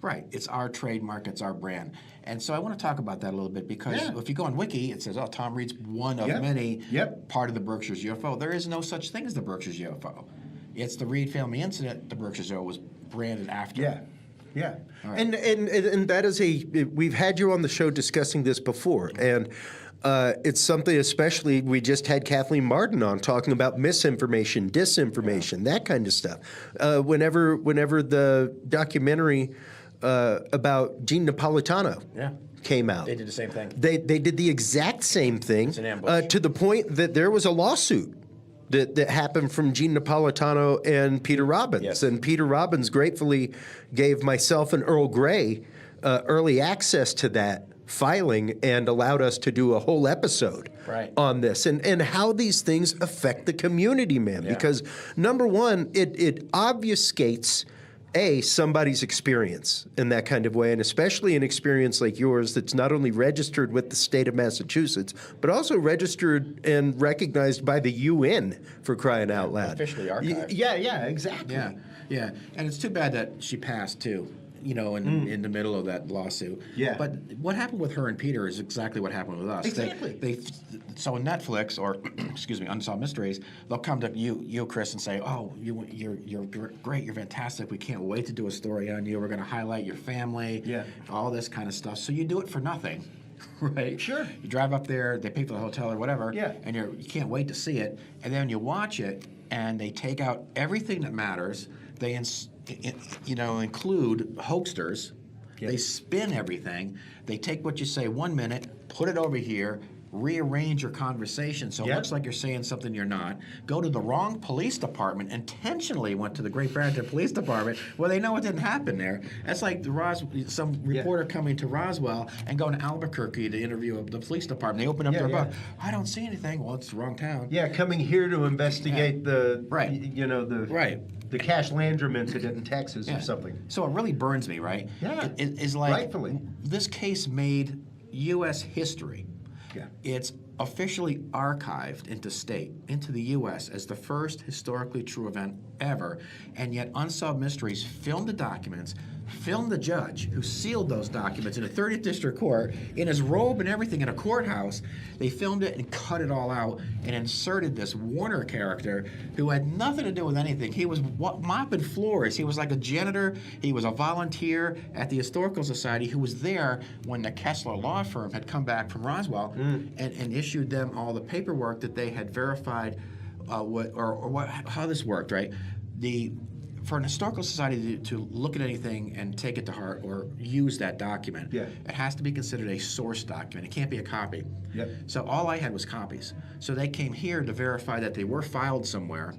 Speaker 11: Right. It's our trademark. It's our brand. And so I want to talk about that a little bit because if you go on Wiki, it says, oh, Tom Reed's one of many part of the Berkshire's UFO. There is no such thing as the Berkshire's UFO. It's the Reed family incident. The Berkshire's UFO was branded after.
Speaker 2: Right.
Speaker 4: And that is we've had you on the show discussing this before, and it's something, especially, we just had Kathleen Martin on talking about misinformation, disinformation, that kind of stuff. Whenever the documentary about Gene Napolitano came out,
Speaker 11: They did the same thing.
Speaker 4: They did the exact same thing,
Speaker 11: It's an ambush.
Speaker 4: to the point that there was a lawsuit that happened from Gene Napolitano and Peter Robbins. And Peter Robbins gratefully gave myself and Earl Grey early access to that filing and allowed us to do a whole episode on this and how these things affect the community, man. Because number one, it obfuscates somebody's experience in that kind of way, and especially an experience like yours that's not only registered with the state of Massachusetts, but also registered and recognized by the UN, for crying out loud.
Speaker 11: Officially archived.
Speaker 4: Exactly.
Speaker 11: And it's too bad that she passed too. You know, in the middle of that lawsuit. But what happened with her and Peter is exactly what happened with us.
Speaker 2: Exactly.
Speaker 11: So in Netflix or excuse me, Unsolved Mysteries, they'll come to you, Chris, and say, "Oh, you're great, you're fantastic. We can't wait to do a story on you. We're going to highlight your family, all this kind of stuff." So you do it for nothing, right?
Speaker 2: Sure.
Speaker 11: You drive up there, they pay for the hotel or whatever, and you can't wait to see it. And then you watch it, and they take out everything that matters. They include hoaxsters. They spin everything. They take what you say 1 minute, put it over here, rearrange your conversation so it looks like you're saying something you're not. Go to the wrong police department, intentionally went to the Great Barrington Police Department where they know it didn't happen there. That's like some reporter coming to Roswell and going to Albuquerque to interview the police department. They open up their book. I don't see anything. Well, it's the wrong town.
Speaker 4: Coming here to investigate the Cash Landrum incident in Texas or something.
Speaker 11: So it really burns me, right? It's like
Speaker 4: rightfully.
Speaker 11: This case made U.S. history. It's officially archived into the U.S. as the first historically true event ever, and yet Unsolved Mysteries filmed the documents. filmed the judge who sealed those documents in a 30th District Court in his robe and everything in a courthouse. They filmed it and cut it all out and inserted this Warner character who had nothing to do with anything. He was mopping floors. He was like a janitor. He was a volunteer at the Historical Society who was there when the Kessler law firm had come back from Roswell and issued them all the paperwork that they had verified how this worked, right? For an historical society to look at anything and take it to heart or use that document, it has to be considered a source document. It can't be a copy. So all I had was copies. So they came here to verify that they were filed somewhere.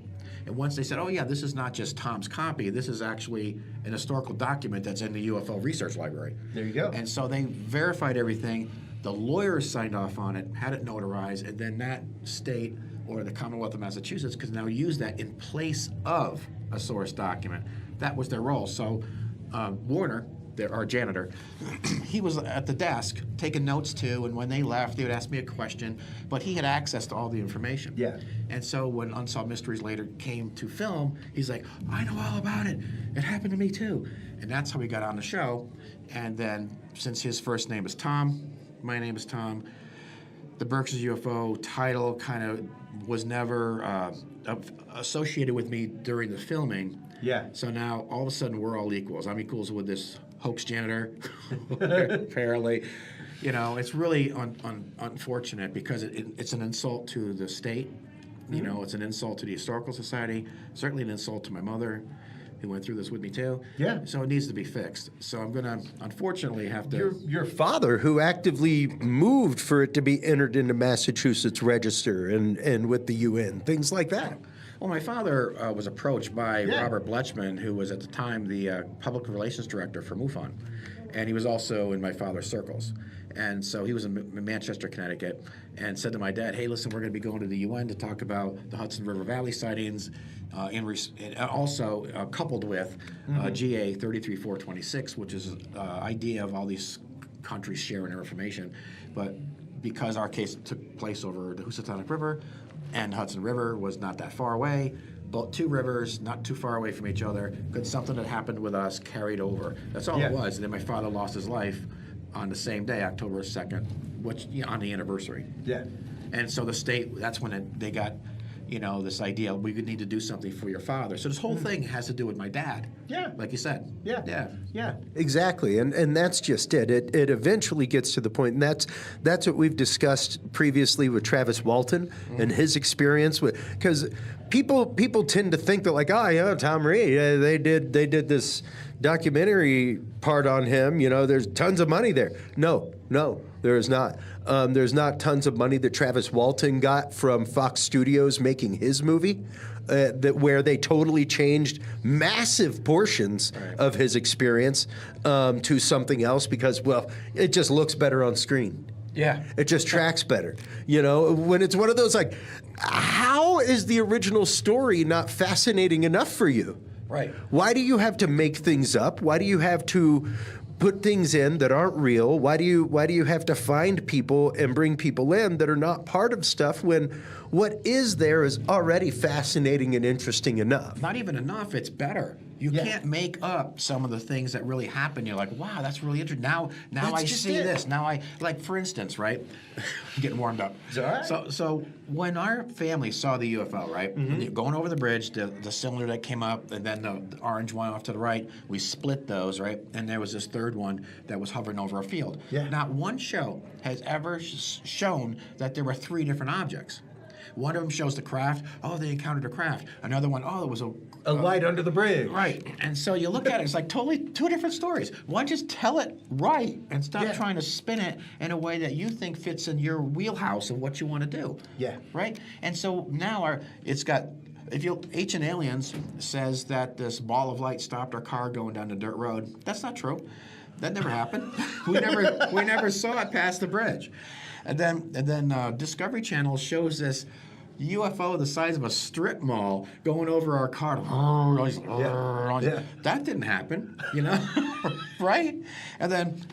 Speaker 11: And once they said, oh yeah, this is not just Tom's copy, this is actually an historical document that's in the UFO Research Library.
Speaker 4: There you go.
Speaker 11: And so they verified everything. The lawyers signed off on it, had it notarized, and then that state or the Commonwealth of Massachusetts could now use that in place of a source document. That was their role. So Warner, our janitor, he was at the desk taking notes too, and when they left, they would ask me a question, but he had access to all the information. And so when Unsolved Mysteries later came to film, he's like, I know all about it. It happened to me too. And that's how we got on the show. And then since his first name is Tom, my name is Tom, the Berkshire UFO title kind of was never associated with me during the filming. So now all of a sudden we're all equals. I'm equals with this hoax janitor, apparently. You know, it's really unfortunate because it's an insult to the state. You know, it's an insult to the Historical Society, certainly an insult to my mother, who went through this with me too. So it needs to be fixed. So I'm gonna, unfortunately, have to.
Speaker 4: Your father, who actively moved for it to be entered into Massachusetts Register and with the UN, things like that.
Speaker 11: Well, my father was approached by Robert Bletchman, who was at the time the public relations director for MUFON. And he was also in my father's circles. And so he was in Manchester, Connecticut, and said to my dad, hey, listen, we're going to be going to the UN to talk about the Hudson River Valley sightings, and also coupled with GA 33426, which is an idea of all these countries sharing their information. But because our case took place over the Housatonic River, and Hudson River was not that far away, both two rivers not too far away from each other, could something that happened with us carried over. That's all it was. And then my father lost his life on the same day, October 2nd, which on the anniversary. And so the state, that's when they got, you know, this idea, we would need to do something for your father. So this whole thing has to do with my dad. Like you said.
Speaker 4: Exactly. And that's just it. It eventually gets to the point, and that's what we've discussed previously with Travis Walton and his experience with, because people tend to think that like, oh yeah, Tom Reed, they did this documentary part on him, you know, there's tons of money there. No, there is not. There's not tons of money that Travis Walton got from Fox Studios making his movie, where they totally changed massive portions of his experience to something else because, well, it just looks better on screen. It just tracks better. You know, when it's one of those like, how is the original story not fascinating enough for you? Why do you have to make things up? Why do you have to put things in that aren't real? Why do you have to find people and bring people in that are not part of stuff when what is there is already fascinating and interesting enough?
Speaker 11: Not even enough, it's better. You can't make up some of the things that really happen. You're like, wow, that's really interesting. Now I see this. Now I, like for instance, right? I'm getting warmed up.
Speaker 4: It's all right.
Speaker 11: So when our family saw the UFO, right? Going over the bridge, the cylinder that came up, and then the orange one off to the right, we split those, right? And there was this third one that was hovering over a field. Not one show has ever shown that there were three different objects. One of them shows the craft. Oh, they encountered a craft. Another one, oh, it was a
Speaker 4: light under the bridge.
Speaker 11: Right. And so you look at it, it's like totally two different stories. One, just tell it right and stop trying to spin it in a way that you think fits in your wheelhouse of what you want to do. Right? And so now Ancient Aliens says that this ball of light stopped our car going down the dirt road. That's not true. That never happened. we never saw it past the bridge. And then Discovery Channel shows this UFO the size of a strip mall going over our car. That didn't happen, you know, right? And then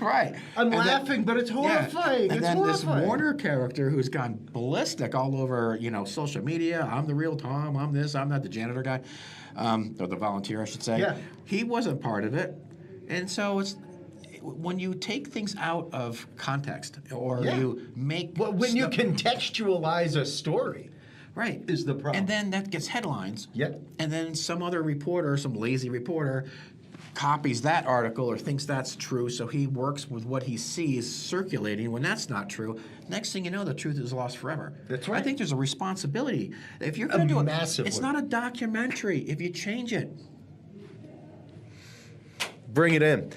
Speaker 11: Right.
Speaker 4: I'm
Speaker 11: And then-
Speaker 4: laughing, but it's horrifying.
Speaker 11: And
Speaker 4: It's
Speaker 11: then
Speaker 4: horrifying.
Speaker 11: this Warner character who's gone ballistic all over, social media. I'm the real Tom. I'm this. I'm not the janitor guy, or the volunteer, I should say.
Speaker 4: Yeah.
Speaker 11: He wasn't part of it, and so it's when you take things out of context or
Speaker 4: Yeah.
Speaker 11: you make
Speaker 4: Well, when you
Speaker 11: stuff-
Speaker 4: contextualize a story,
Speaker 11: right
Speaker 4: is the problem.
Speaker 11: and then that gets headlines.
Speaker 4: Yep.
Speaker 11: And then some other reporter, some lazy reporter, copies that article or thinks that's true, so he works with what he sees circulating when that's not true. Next thing you know, the truth is lost forever.
Speaker 4: That's right.
Speaker 11: I think there's a responsibility. If you're going to do it,
Speaker 4: massive
Speaker 11: it's
Speaker 4: one.
Speaker 11: not a documentary. If you change it,
Speaker 4: bring it in.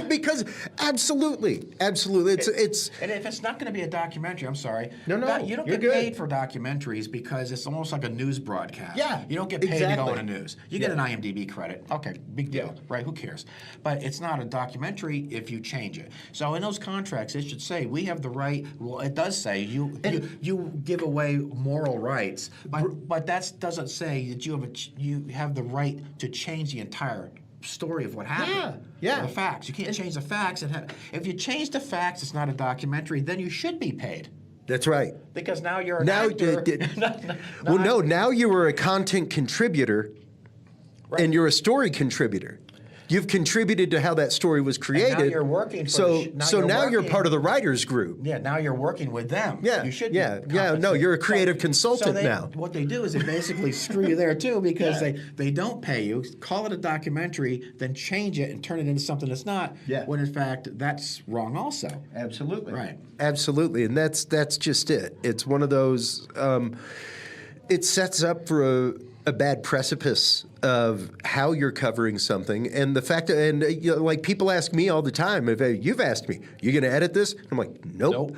Speaker 4: Because absolutely. It's
Speaker 11: and if it's not going to be a documentary, I'm sorry.
Speaker 4: No,
Speaker 11: You don't
Speaker 4: you're
Speaker 11: get
Speaker 4: good.
Speaker 11: paid for documentaries because it's almost like a news broadcast.
Speaker 4: Yeah,
Speaker 11: You don't get paid to go
Speaker 4: exactly.
Speaker 11: on a news. You get an IMDb credit. Okay, big deal, right? Who cares? But it's not a documentary if you change it. So in those contracts, it should say we have the right. Well, it does say you give away moral rights, but that doesn't say that you have the right to change the entire story of what happened.
Speaker 4: Yeah.
Speaker 11: The facts. You can't change the facts. If you change the facts, it's not a documentary. Then you should be paid
Speaker 4: That's right.
Speaker 11: because now you're an
Speaker 4: Now,
Speaker 11: actor.
Speaker 4: now you were a content contributor, and you're a story contributor. You've contributed to how that story was created.
Speaker 11: now you're working for
Speaker 4: so
Speaker 11: the sh- now
Speaker 4: so
Speaker 11: you're
Speaker 4: now you're
Speaker 11: working-
Speaker 4: part of the writers group.
Speaker 11: Yeah, now you're working with them.
Speaker 4: Yeah,
Speaker 11: You should
Speaker 4: yeah,
Speaker 11: be
Speaker 4: yeah. No,
Speaker 11: compensated.
Speaker 4: you're a creative consultant
Speaker 11: so
Speaker 4: now.
Speaker 11: What they do is they basically screw you there too because they don't pay you, call it a documentary, then change it and turn it into something that's not.
Speaker 4: Yeah.
Speaker 11: When in fact that's wrong also.
Speaker 4: Absolutely.
Speaker 11: Right.
Speaker 4: Absolutely, and that's just it. It's one of those. It sets up for a bad precipice of how you're covering something, and the fact, and like people ask me all the time, if you've asked me, you going to edit this? I'm like, nope.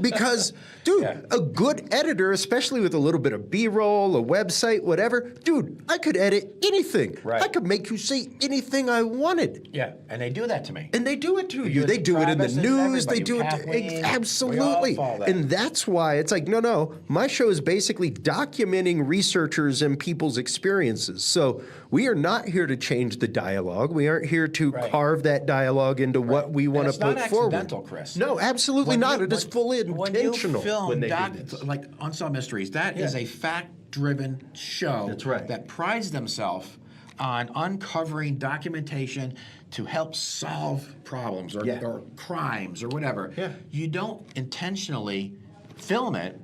Speaker 4: Because, dude, a good editor, especially with a little bit of B-roll, a website, whatever, dude, I could edit anything.
Speaker 11: Right.
Speaker 4: I could make you say anything I wanted.
Speaker 11: Yeah, and they do that to me.
Speaker 4: And they do it to
Speaker 11: They
Speaker 4: you.
Speaker 11: do it
Speaker 4: They
Speaker 11: to
Speaker 4: do it in the
Speaker 11: Travis and
Speaker 4: news. They
Speaker 11: everybody,
Speaker 4: do it
Speaker 11: Kathleen.
Speaker 4: absolutely.
Speaker 11: We all follow that.
Speaker 4: And that's why it's like, no. My show is basically documenting researchers and people's experiences. So we are not here to change the dialogue. We aren't here to carve that dialogue into what we want to put
Speaker 11: It's not
Speaker 4: forward.
Speaker 11: accidental, Chris.
Speaker 4: No, absolutely not. It is fully intentional
Speaker 11: When you film
Speaker 4: when they do this.
Speaker 11: like Unsolved Mysteries, that is a fact-driven show.
Speaker 4: That's right.
Speaker 11: That prides themselves on uncovering documentation to help solve problems or crimes or whatever.
Speaker 4: Yeah.
Speaker 11: You don't intentionally film it,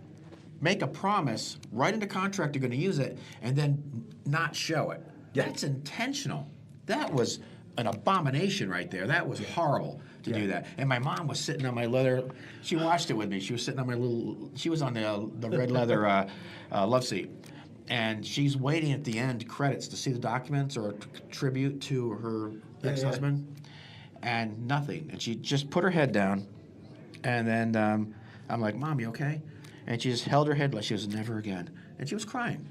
Speaker 11: make a promise, write into contract you're going to use it, and then not show it. That's intentional. That was an abomination right there. That was horrible to do that. And my mom was sitting on my leather. She watched it with me. She was sitting on my little. She was on the red leather love seat, and she's waiting at the end credits to see the documents or tribute to her ex-husband, and nothing. And she just put her head down, and then I'm like, "Mom, you okay?" And she just held her head like she was never again, and she was crying.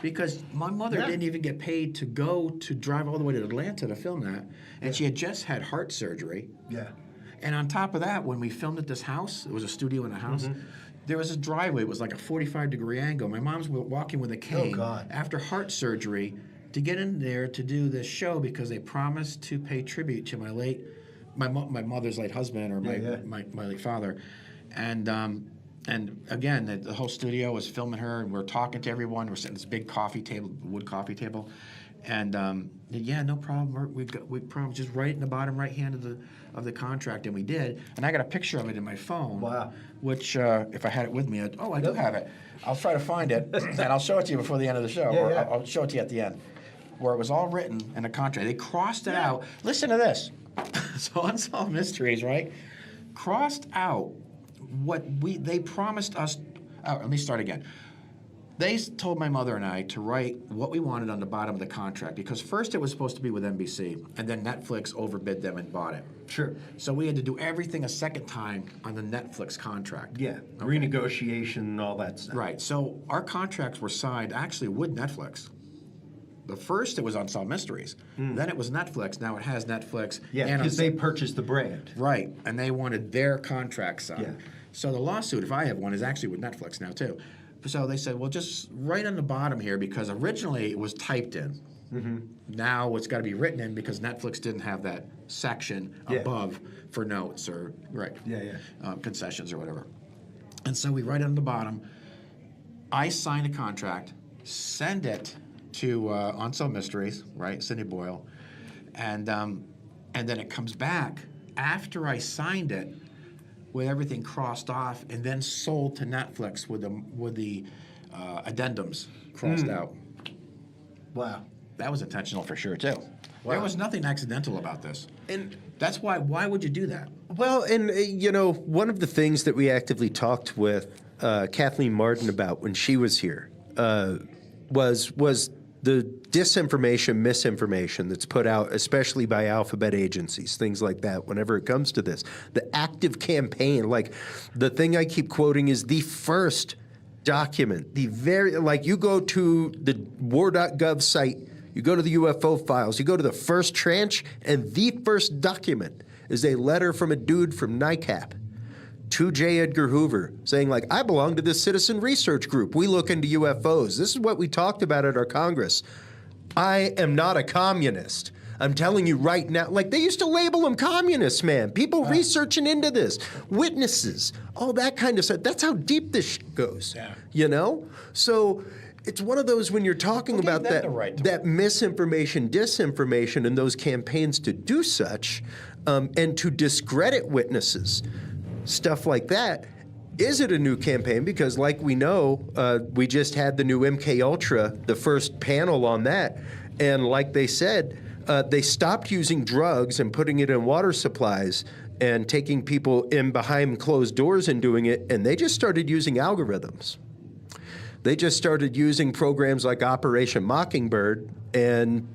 Speaker 11: Because my mother didn't even get paid to drive all the way to Atlanta to film that. And she had just had heart surgery.
Speaker 4: Yeah.
Speaker 11: And on top of that, when we filmed at this house, it was a studio in a house, there was a driveway. It was like a 45-degree angle. My mom's walking with a cane after heart surgery to get in there to do this show because they promised to pay tribute to my mother's late husband or my late father. And again, the whole studio was filming her, and we're talking to everyone. We're sitting at this big coffee table, wood coffee table, and no problem. We promised just right in the bottom right hand of the contract, and we did. And I got a picture of it in my phone.
Speaker 4: Wow.
Speaker 11: Which, if I had it with me, I do have it. I'll try to find it, and I'll show it to you before the end of the show. Or I'll show it to you at the end, where it was all written in a contract. They crossed it out. Listen to this. So Unsolved Mysteries, right? Crossed out what they promised us. Let me start again. They told my mother and I to write what we wanted on the bottom of the contract because first it was supposed to be with NBC and then Netflix overbid them and bought it.
Speaker 4: Sure.
Speaker 11: So we had to do everything a second time on the Netflix contract.
Speaker 4: Yeah. Renegotiation and all that stuff.
Speaker 11: Right. So our contracts were signed actually with Netflix. The first it was Unsolved Mysteries. Then it was Netflix. Now it has Netflix.
Speaker 4: Yeah, because they purchased the brand.
Speaker 11: Right. And they wanted their contract signed.
Speaker 4: Yeah.
Speaker 11: So the lawsuit, if I have one, is actually with Netflix now too. So they said, well, just write on the bottom here because originally it was typed in. Now it's got to be written in because Netflix didn't have that section above for notes or concessions or whatever. And so we write it on the bottom. I sign a contract, send it to Unsolved Mysteries, right, Sidney Boyle, and then it comes back after I signed it with everything crossed off, and then sold to Netflix with the addendums crossed out.
Speaker 4: Wow.
Speaker 11: That was intentional for sure too. Wow. There was nothing accidental about this, and that's why. Why would you do that?
Speaker 4: Well, and you know, one of the things that we actively talked with Kathleen Martin about when she was here was the disinformation, misinformation that's put out, especially by alphabet agencies, things like that. Whenever it comes to this, the active campaign, like the thing I keep quoting is the first document, the very you go to the war.gov site. You go to the UFO files, you go to the first tranche, and the first document is a letter from a dude from NICAP to J. Edgar Hoover saying, I belong to this citizen research group. We look into UFOs. This is what we talked about at our Congress. I am not a communist. I'm telling you right now, they used to label them communists, man. People researching into this, witnesses, all that kind of stuff. That's how deep this shit goes, you know? So it's one of those when you're talking about that misinformation, disinformation, and those campaigns to do such and to discredit witnesses, stuff like that. Is it a new campaign? Because like we know, we just had the new MK Ultra, the first panel on that. And like they said, they stopped using drugs and putting it in water supplies and taking people in behind closed doors and doing it. And they just started using algorithms. They just started using programs like Operation Mockingbird and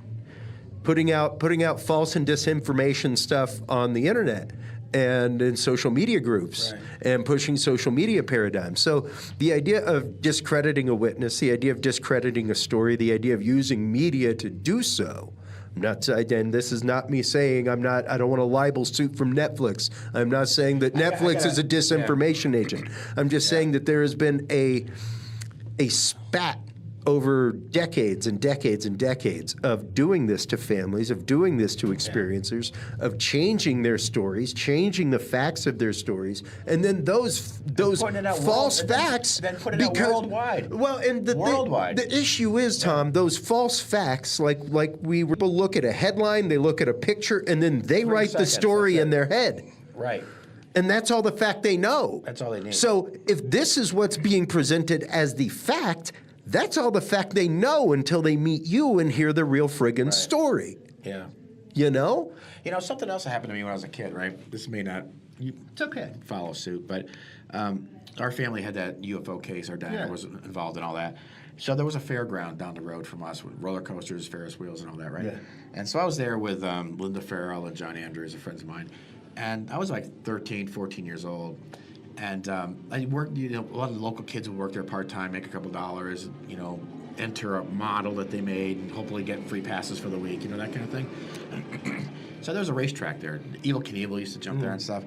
Speaker 4: putting out false and disinformation stuff on the internet and in social media groups and pushing social media paradigms. So the idea of discrediting a witness, the idea of discrediting a story, the idea of using media to do so. And this is not me saying I don't want a libel suit from Netflix. I'm not saying that Netflix is a disinformation agent. I'm just saying that there has been a spat over decades and decades and decades of doing this to families, of doing this to experiencers, of changing their stories, changing the facts of their stories, and then those false facts.
Speaker 11: Then put it out worldwide.
Speaker 4: Well, and the issue is, Tom, those false facts, like people look at a headline, they look at a picture, and then they write the story in their head.
Speaker 11: Right.
Speaker 4: And that's all the fact they know.
Speaker 11: That's all they need.
Speaker 4: So if this is what's being presented as the fact, that's all the fact they know until they meet you and hear the real friggin' story.
Speaker 11: Yeah.
Speaker 4: You know?
Speaker 11: You know, something else that happened to me when I was a kid, right? This may not
Speaker 4: it's okay.
Speaker 11: Follow suit, but our family had that UFO case. Our dad was involved in all that. So there was a fairground down the road from us with roller coasters, Ferris wheels, and all that, right? Yeah. And so I was there with Linda Farrell and John Andrews, friends of mine. And I was like 13, 14 years old. And I worked, a lot of the local kids would work there part-time, make a couple dollars, enter a model that they made and hopefully get free passes for the week, that kind of thing. So there was a racetrack there. Evel Knievel used to jump there and stuff.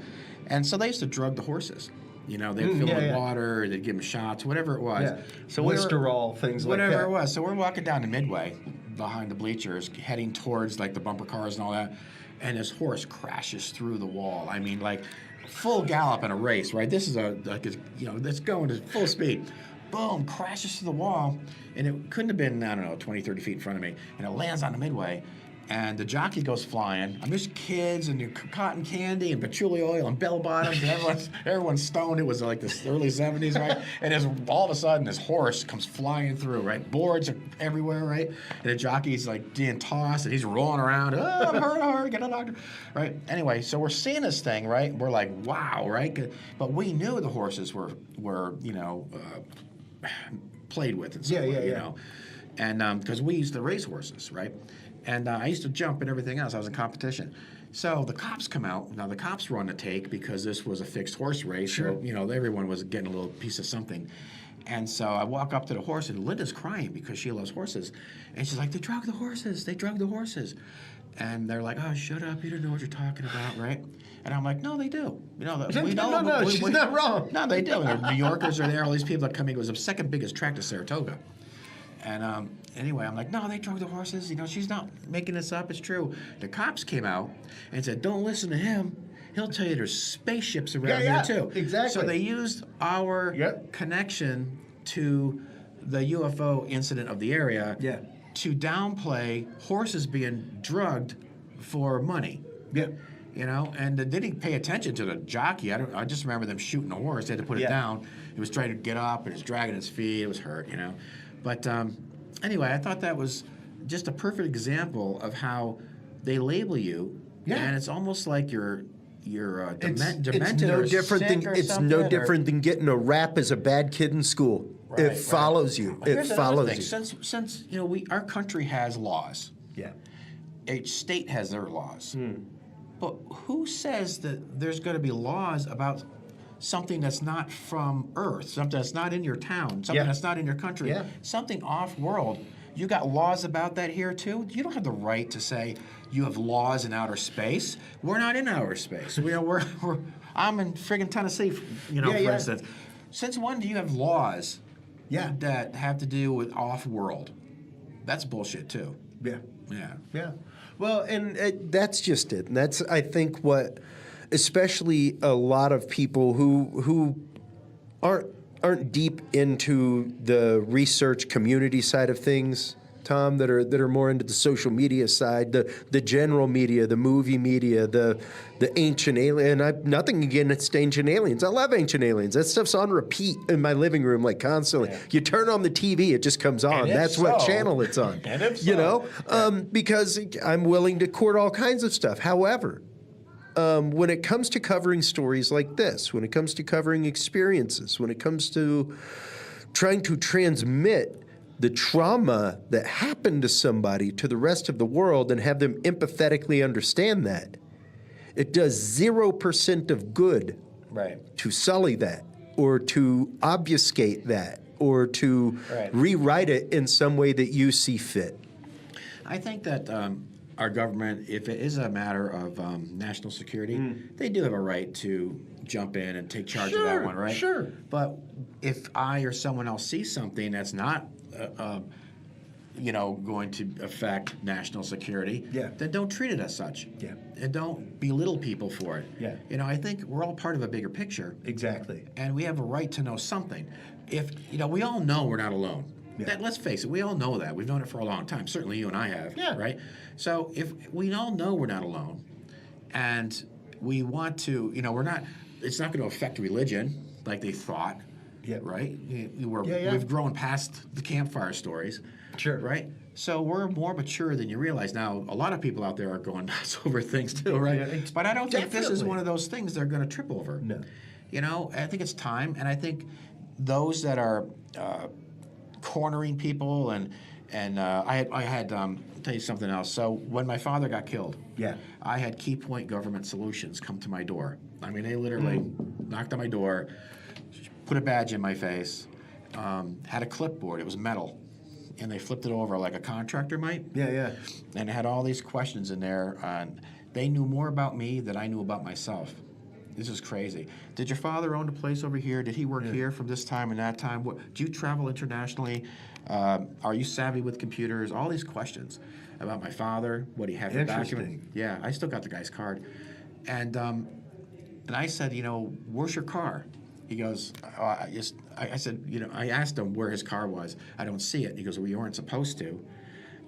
Speaker 11: And so they used to drug the horses. They'd fill them with water, they'd give them shots, whatever it was. Yeah.
Speaker 4: So Listerol, things like that.
Speaker 11: Whatever it was. So we're walking down to Midway, behind the bleachers, heading towards the bumper cars and all that. And this horse crashes through the wall. I mean, full gallop in a race, right? This is that's going to full speed. Boom, crashes through the wall. And it couldn't have been, 20, 30 feet in front of me. And it lands on the Midway. And the jockey goes flying. There's kids and cotton candy and patchouli oil and bell bottoms. And everyone's stoned. It was like the early 70s, right? And all of a sudden, this horse comes flying through, right? Boards are everywhere, right? And the jockey's being tossed and he's rolling around. Oh, I'm hurt, get a doctor, right? Anyway, so we're seeing this thing, right? We're like, wow, right? But we knew the horses were played with and stuff, and because we used to race horses, right? And I used to jump and everything else. I was in competition. So the cops come out. Now the cops were on the take because this was a fixed horse race. Sure. So, everyone was getting a little piece of something. And so I walk up to the horse and Linda's crying because she loves horses. And she's like, they drug the horses. They drug the horses. And they're like, oh, shut up. You don't know what you're talking about, right? And I'm like, no, they do. We know.
Speaker 4: She's not wrong.
Speaker 11: No, they do. New Yorkers are there. All these people that come in. It was the second biggest track to Saratoga. And anyway, I'm like, no, they drug the horses. You know, she's not making this up. It's true. The cops came out and said, don't listen to him. He'll tell you there's spaceships around here too.
Speaker 4: Exactly.
Speaker 11: So they used our
Speaker 4: Yep.
Speaker 11: connection to the UFO incident of the area to downplay horses being drugged for money.
Speaker 4: Yeah.
Speaker 11: You know, and they didn't pay attention to the jockey. I just remember them shooting the horse. They had to put it down. It was trying to get up, and it's dragging its feet. It was hurt, you know. But anyway, I thought that was just a perfect example of how they label you, and it's almost like you're demented
Speaker 4: It's no
Speaker 11: or
Speaker 4: different
Speaker 11: sick
Speaker 4: than
Speaker 11: or
Speaker 4: it's
Speaker 11: something,
Speaker 4: no
Speaker 11: or-
Speaker 4: different than getting a rap as a bad kid in school. It follows you. It
Speaker 11: Here's another
Speaker 4: follows
Speaker 11: thing.
Speaker 4: you.
Speaker 11: Since you know, our country has laws.
Speaker 4: Yeah.
Speaker 11: Each state has their laws. But who says that there's going to be laws about something that's not from Earth, something that's not in your town, something that's not in your country, something off-world? You got laws about that here too? You don't have the right to say you have laws in outer space. We're not in outer space. I'm in friggin' Tennessee, you know, for instance. Since when do you have laws that have to do with off-world? That's bullshit too.
Speaker 4: Yeah. Well, and that's just it. And that's, I think, what, especially a lot of people who aren't deep into the research community side of things, Tom, that are more into the social media side, the general media, the movie media, the ancient alien. Nothing against ancient aliens. I love ancient aliens. That stuff's on repeat in my living room like constantly. You turn on the TV, it just comes on. That's what channel it's on.
Speaker 11: And if
Speaker 4: you know, because I'm willing to court all kinds of stuff. However, when it comes to covering stories like this, when it comes to covering experiences, when it comes to trying to transmit the trauma that happened to somebody to the rest of the world and have them empathetically understand that, it does 0% of good to sully that or to obfuscate that or to rewrite it in some way that you see fit.
Speaker 11: I think that our government, if it is a matter of national security, they do have a right to jump in and take charge of that one, right?
Speaker 4: Sure.
Speaker 11: But if I or someone else sees something that's not, you know, going to affect national security, then don't treat it as such. And don't belittle people for it. You know, I think we're all part of a bigger picture.
Speaker 4: Exactly.
Speaker 11: And we have a right to know something. If, you know, we all know we're not alone. Let's face it, we all know that. We've known it for a long time. Certainly you and I have, right? So if we all know we're not alone, and we want to, you know, it's not going to affect religion like they thought, right? We've grown past the campfire stories, right? So we're more mature than you realize. Now, a lot of people out there are going nuts over things too, right? But I don't think this is one of those things they're going to trip over.
Speaker 4: No.
Speaker 11: You know, I think it's time, and I think those that are cornering people and I had I'll tell you something else. So when my father got killed, I had Key Point Government Solutions come to my door. I mean, they literally knocked on my door, put a badge in my face, had a clipboard. It was metal, and they flipped it over like a contractor might. And it had all these questions in there. And they knew more about me than I knew about myself. This is crazy. Did your father own a place over here? Did he work here from this time and that time? Do you travel internationally? Are you savvy with computers? All these questions about my father, what he had for documents. Yeah, I still got the guy's card. And I said, you know, where's your car? He goes, I said, you know, I asked him where his car was. I don't see it. He goes, well, you weren't supposed to.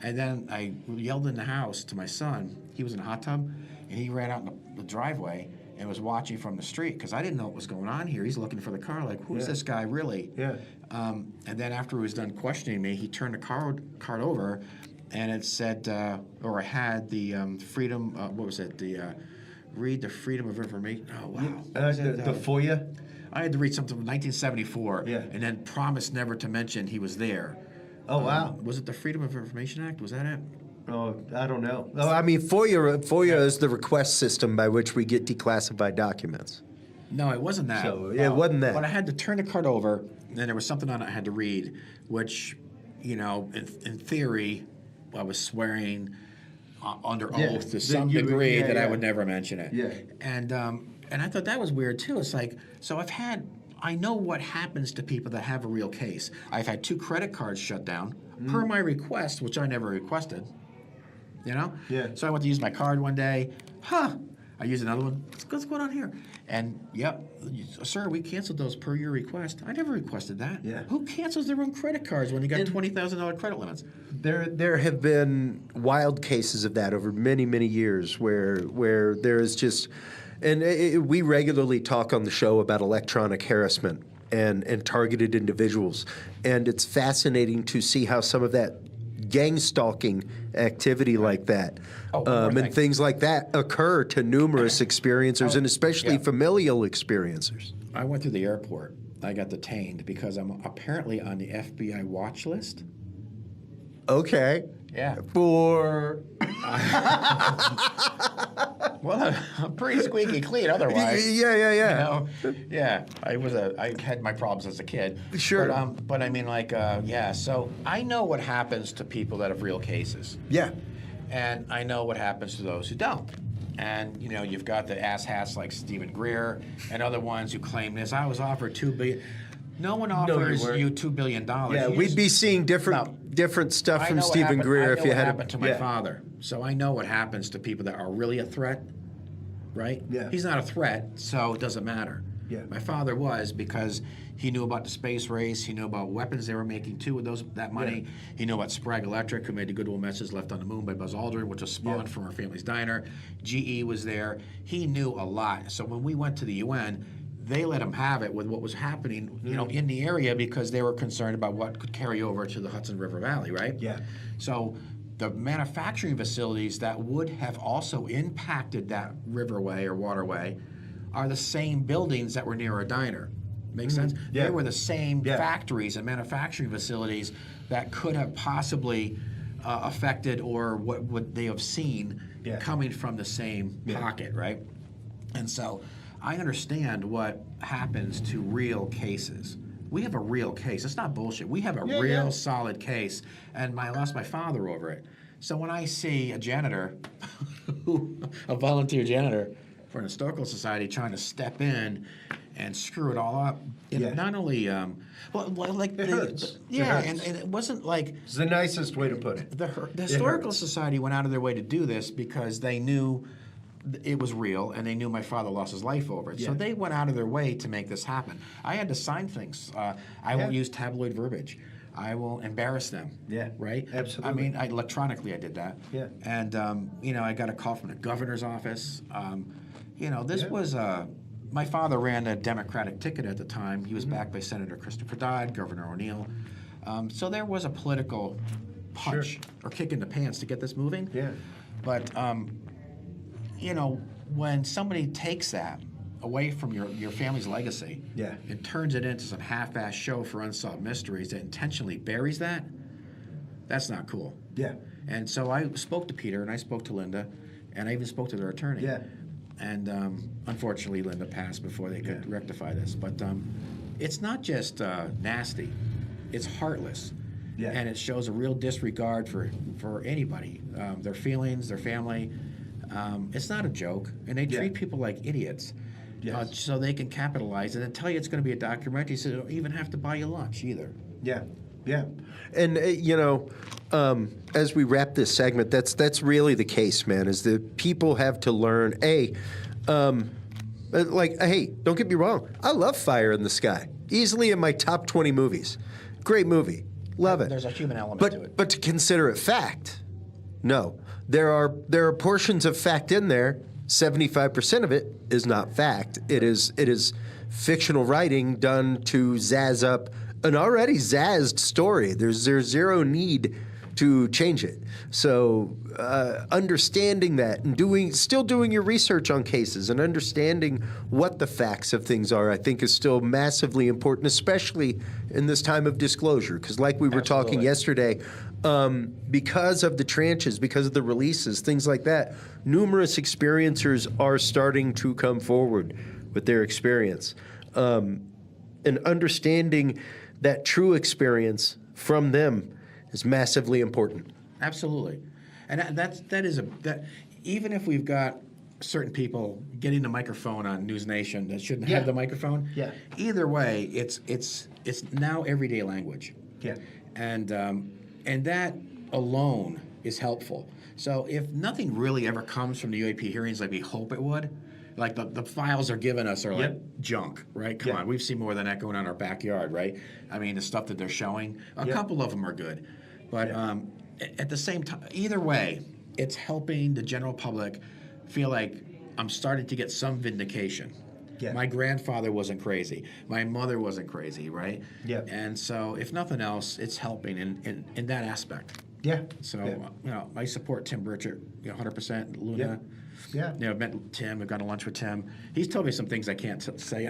Speaker 11: And then I yelled in the house to my son. He was in a hot tub, and he ran out in the driveway and was watching from the street because I didn't know what was going on here. He's looking for the car, like, who's this guy really? And then after he was done questioning me, he turned the card over, and it said, or it had the freedom, what was it? Read the Freedom of Information. Oh, wow.
Speaker 4: The FOIA?
Speaker 11: I had to read something from 1974, and then promised never to mention he was there.
Speaker 4: Oh, wow.
Speaker 11: Was it the Freedom of Information Act? Was that it?
Speaker 4: Oh, I don't know. Oh, I mean, FOIA is the request system by which we get declassified documents.
Speaker 11: No, it wasn't that.
Speaker 4: So, it wasn't that.
Speaker 11: But I had to turn the card over, and there was something on it I had to read, which, you know, in theory, I was swearing under oath to some degree that I would never mention it. And I thought that was weird, too. It's like, so I've had I know what happens to people that have a real case. I've had 2 credit cards shut down per my request, which I never requested. You know?
Speaker 4: Yeah.
Speaker 11: So I went to use my card one day. I used another one. What's going on here? And yep, sir, we canceled those per your request. I never requested that.
Speaker 4: Yeah.
Speaker 11: Who cancels their own credit cards when you got $20,000 credit limits?
Speaker 4: There have been wild cases of that over many, many years where there is just, and we regularly talk on the show about electronic harassment and targeted individuals. And it's fascinating to see how some of that gang stalking activity like that and things like that occur to numerous experiencers and especially familial experiencers.
Speaker 11: I went through the airport. I got detained because I'm apparently on the FBI watch list.
Speaker 4: Okay.
Speaker 11: Yeah.
Speaker 4: For
Speaker 11: well, I'm pretty squeaky clean otherwise.
Speaker 4: Yeah.
Speaker 11: You know? Yeah. I had my problems as a kid.
Speaker 4: Sure.
Speaker 11: But I mean, like, yeah. So I know what happens to people that have real cases.
Speaker 4: Yeah.
Speaker 11: And I know what happens to those who don't. And, you know, you've got the asshats like Stephen Greer and other ones who claim this. I was offered $2 billion. No one offers you $2 billion.
Speaker 4: Yeah, we'd be seeing different stuff from Stephen Greer if you had
Speaker 11: happened to my father. So I know what happens to people that are really a threat, right?
Speaker 4: Yeah.
Speaker 11: He's not a threat, so it doesn't matter.
Speaker 4: Yeah.
Speaker 11: My father was because he knew about the space race. He knew about weapons they were making too with that money. Yeah. He knew about Sprague Electric, who made the Goodwill Message Left on the Moon by Buzz Aldrin, which was spawned from our family's diner. GE was there. He knew a lot. So when we went to the UN, they let him have it with what was happening, you know, in the area because they were concerned about what could carry over to the Hudson River Valley, right?
Speaker 4: Yeah.
Speaker 11: So the manufacturing facilities that would have also impacted that riverway or waterway are the same buildings that were near our diner. Make sense?
Speaker 4: Yeah.
Speaker 11: They were the same factories and manufacturing facilities that could have possibly affected or what would they have seen coming from the same pocket, right? And so I understand what happens to real cases. We have a real case. It's not bullshit. We have a real solid case, and I lost my father over it. So when I see a janitor, a volunteer janitor for an historical society trying to step in and screw it all up, it not only, it hurts. And it wasn't like...
Speaker 4: It's the nicest way to put it.
Speaker 11: The historical society went out of their way to do this because they knew it was real, and they knew my father lost his life over it. So they went out of their way to make this happen. I had to sign things. I won't use tabloid verbiage. I will embarrass them. Yeah. Right?
Speaker 4: Absolutely.
Speaker 11: I mean, electronically I did that. Yeah. And, you know, I got a call from the governor's office. You know, this was... my father ran a Democratic ticket at the time. He was backed by Senator Christopher Dodd, Governor O'Neill. So there was a political punch or kick in the pants to get this moving. Yeah. But... you know, when somebody takes that away from your family's legacy and turns it into some half-assed show for unsolved mysteries that intentionally buries that, that's not cool. Yeah. And so I spoke to Peter and I spoke to Linda and I even spoke to their attorney. Yeah. And unfortunately, Linda passed before they could rectify this. But it's not just nasty, it's heartless. Yeah. And it shows a real disregard for anybody, their feelings, their family. It's not a joke, and they treat people like idiots, so they can capitalize and then tell you it's going to be a documentary, so they don't even have to buy you lunch either.
Speaker 4: Yeah, yeah, and you know, as we wrap this segment, that's really the case, man. Is that people have to learn. Like, hey, don't get me wrong, I love Fire in the Sky, easily in my top 20 movies. Great movie, love it.
Speaker 11: There's a human element to it,
Speaker 4: but to consider it fact, no. There are portions of fact in there. 75% of it is not fact. It is fictional writing done to zazz up an already zazzed story. There's zero need to change it. So understanding that and still doing your research on cases and understanding what the facts of things are, I think, is still massively important, especially in this time of disclosure. Because like we were talking yesterday, because of the tranches, because of the releases, things like that, numerous experiencers are starting to come forward with their experience. And understanding that true experience from them is massively important.
Speaker 11: Absolutely. And that even if we've got certain people getting the microphone on News Nation that shouldn't have the microphone.
Speaker 4: Yeah.
Speaker 11: Either way, it's now everyday language.
Speaker 4: Yeah.
Speaker 11: And that alone is helpful. So if nothing really ever comes from the UAP hearings like we hope it would, like the files they're giving us are like junk, right? Come on, we've seen more than that going on in our backyard, right? I mean, the stuff that they're showing, a couple of them are good. But at the same time, either way, it's helping the general public feel like I'm starting to get some vindication.
Speaker 4: Yeah.
Speaker 11: My grandfather wasn't crazy. My mother wasn't crazy, right?
Speaker 4: Yeah.
Speaker 11: And so, if nothing else, it's helping in that aspect.
Speaker 4: Yeah.
Speaker 11: So, you know, I support Tim Burchett, 100%. Luna.
Speaker 4: Yeah.
Speaker 11: You know, I've met Tim. I've gone to lunch with Tim. He's told me some things I can't say.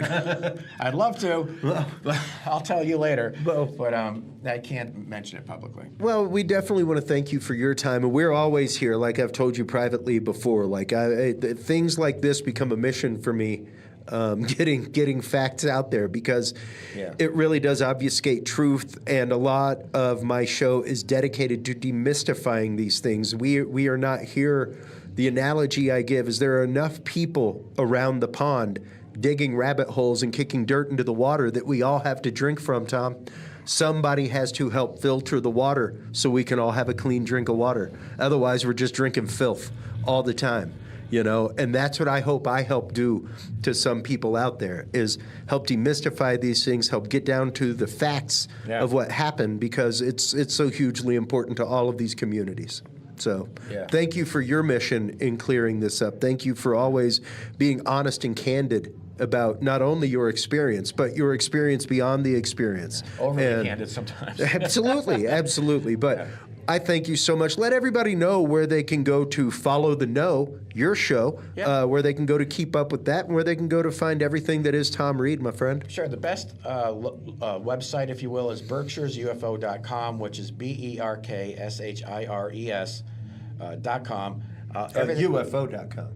Speaker 11: I'd love to, but I'll tell you later. But I can't mention it publicly.
Speaker 4: Well, we definitely want to thank you for your time, and we're always here. Like I've told you privately before, like things like this become a mission for me. Getting facts out there because it really does obfuscate truth, and a lot of my show is dedicated to demystifying these things. We are not here. The analogy I give is there are enough people around the pond digging rabbit holes and kicking dirt into the water that we all have to drink from, Tom. Somebody has to help filter the water so we can all have a clean drink of water. Otherwise, we're just drinking filth all the time. You know, and that's what I hope I help do to some people out there is help demystify these things, help get down to the facts of what happened, because it's so hugely important to all of these communities. So thank you for your mission in clearing this up. Thank you for always being honest and candid about not only your experience, but your experience beyond the experience.
Speaker 11: Overly candid sometimes.
Speaker 4: Absolutely, absolutely. But I thank you so much. Let everybody know where they can go to follow the know, your show, where they can go to keep up with that, and where they can go to find everything that is Tom Reed, my friend.
Speaker 11: Sure. The best website, if you will, is berkshiresufo.com, which is BERKSHIRES.com.
Speaker 4: UFO.com.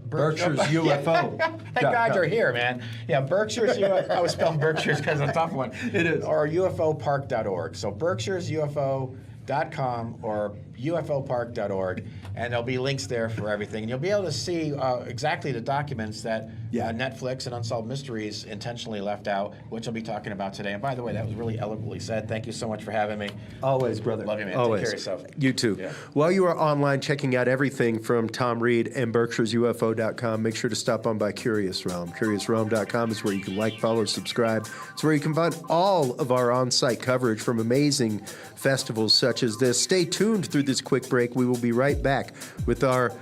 Speaker 4: Berkshire's UFO.
Speaker 11: Thank God you're here, man. Yeah, Berkshire's UFO. I was spelling Berkshire's because it's a tough one.
Speaker 4: It is.
Speaker 11: Or UFOpark.org. So berkshiresufo.com or ufopark.org, and there'll be links there for everything. And you'll be able to see exactly the documents that Netflix and Unsolved Mysteries intentionally left out, which I'll be talking about today. And by the way, that was really eloquently said. Thank you so much for having me.
Speaker 4: Always, brother.
Speaker 11: Love you, man.
Speaker 4: Always.
Speaker 11: Take care of yourself.
Speaker 4: You too.
Speaker 11: Yeah.
Speaker 4: While you are online checking out everything from Tom Reed and BerkshiresUFO.com, make sure to stop on by Curious Realm. CuriousRealm.com is where you can like, follow, subscribe. It's where you can find all of our on-site coverage from amazing festivals such as this. Stay tuned through this quick break. We will be right back with our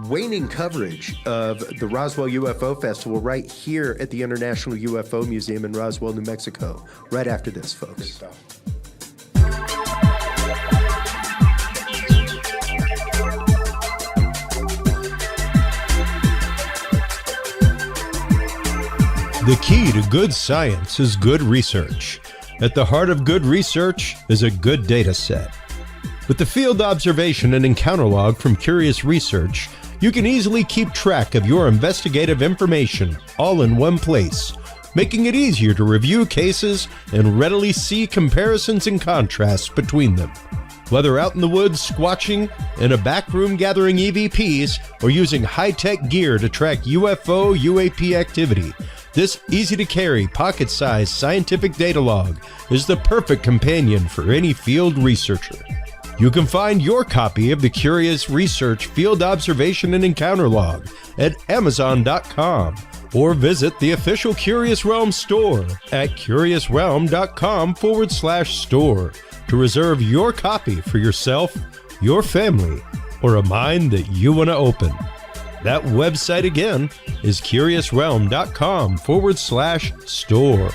Speaker 4: waning coverage of the Roswell UFO Festival right here at the International UFO Museum in Roswell, New Mexico. Right after this, folks.
Speaker 11: Good stuff.
Speaker 1: The key to good science is good research. At the heart of good research is a good data set. With the field observation and encounter log from Curious Research, you can easily keep track of your investigative information all in one place, making it easier to review cases and readily see comparisons and contrasts between them. Whether out in the woods squatching, in a back room gathering EVPs, or using high-tech gear to track UFO, UAP activity, this easy-to-carry, pocket-sized scientific data log is the perfect companion for any field researcher. You can find your copy of the Curious Research Field Observation and Encounter Log at Amazon.com or visit the official Curious Realm store at CuriousRealm.com/store to reserve your copy for yourself, your family, or a mind that you want to open. That website again is CuriousRealm.com/store.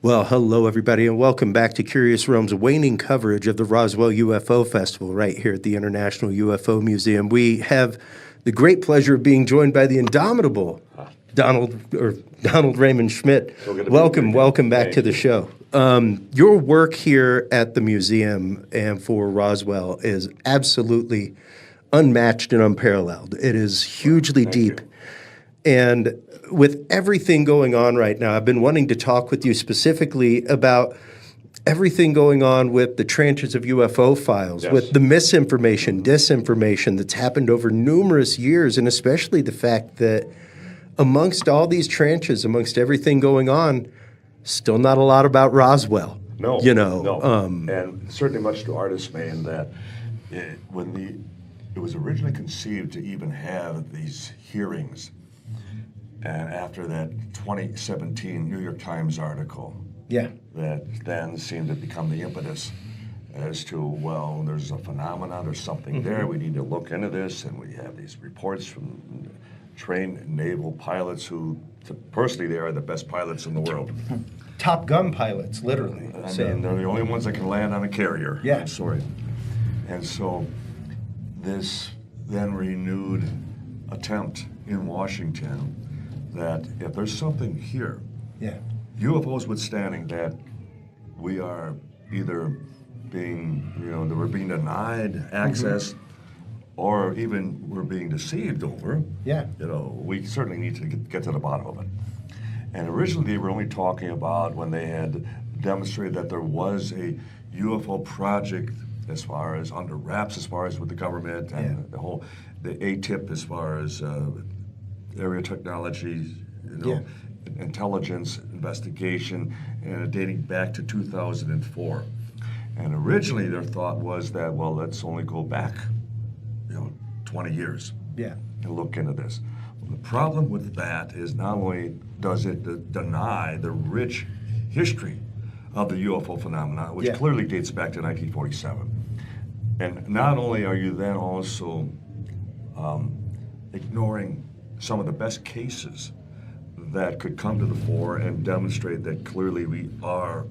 Speaker 4: Well, hello, everybody, and welcome back to Curious Realm's waning coverage of the Roswell UFO Festival right here at the International UFO Museum. We have the great pleasure of being joined by the indomitable Donald Raymond Schmidt.
Speaker 12: So good to be
Speaker 4: Welcome,
Speaker 12: with you.
Speaker 4: welcome back
Speaker 12: Thank
Speaker 4: to the
Speaker 12: you.
Speaker 4: show. Your work here at the museum and for Roswell is absolutely unmatched and unparalleled. It is hugely deep. And with everything going on right now, I've been wanting to talk with you specifically about everything going on with the tranches of UFO files,
Speaker 12: Yes.
Speaker 4: with the misinformation, disinformation that's happened over numerous years, and especially the fact that amongst all these tranches, amongst everything going on, still not a lot about Roswell.
Speaker 12: No,
Speaker 4: You know,
Speaker 12: no. And certainly much to our dismay in that when it was originally conceived to even have these hearings, and after that 2017 New York Times article,
Speaker 4: Yeah.
Speaker 12: that then seemed to become the impetus as to, well, there's a phenomenon, there's something there, we need to look into this, and we have these reports from trained naval pilots who, personally, they are the best pilots in the world.
Speaker 4: Top Gun pilots, literally.
Speaker 12: I mean, they're the only ones that can land on a carrier.
Speaker 4: Yeah.
Speaker 12: I'm sorry. And so this then renewed attempt in Washington that if there's something here,
Speaker 4: Yeah.
Speaker 12: UFOs withstanding that we are either being, that we're being denied access or even we're being deceived over,
Speaker 4: Yeah.
Speaker 12: we certainly need to get to the bottom of it. And originally they were only talking about when they had demonstrated that there was a UFO project as far as under wraps, as far as with the government and the ATIP as far as area technology, intelligence investigation, dating back to 2004. And originally their thought was that, well, let's only go back, 20 years and look into this. Well, the problem with that is not only does it deny the rich history of the UFO phenomenon, which clearly dates back to 1947, and not only are you then also ignoring some of the best cases that could come to the fore and demonstrate that clearly we are,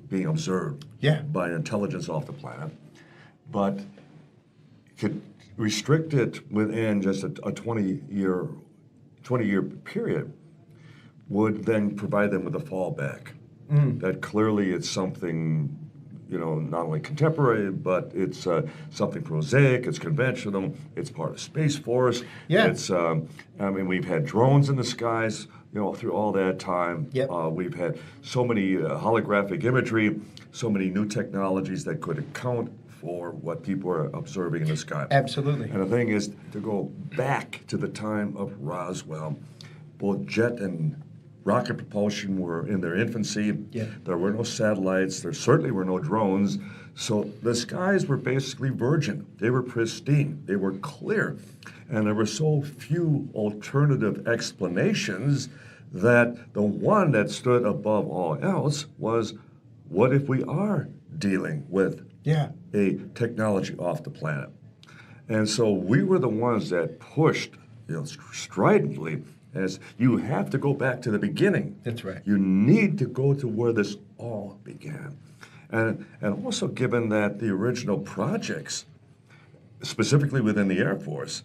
Speaker 12: being observed by intelligence off the planet, but could restrict it within just a 20-year period would then provide them with a fallback. That clearly it's something, not only contemporary, but it's something prosaic, it's conventional, it's part of Space Force.
Speaker 4: Yeah.
Speaker 12: It's, we've had drones in the skies, through all that time. We've had so many holographic imagery, so many new technologies that could account for what people are observing in the sky.
Speaker 4: Absolutely.
Speaker 12: And the thing is, to go back to the time of Roswell, both jet and rocket propulsion were in their infancy. There were no satellites. There certainly were no drones. So the skies were basically virgin. They were pristine. They were clear. And there were so few alternative explanations that the one that stood above all else was, what if we are dealing with a technology off the planet? And so we were the ones that pushed, stridently, as you have to go back to the beginning.
Speaker 4: That's right.
Speaker 12: You need to go to where this all began. And also given that the original projects, specifically within the Air Force,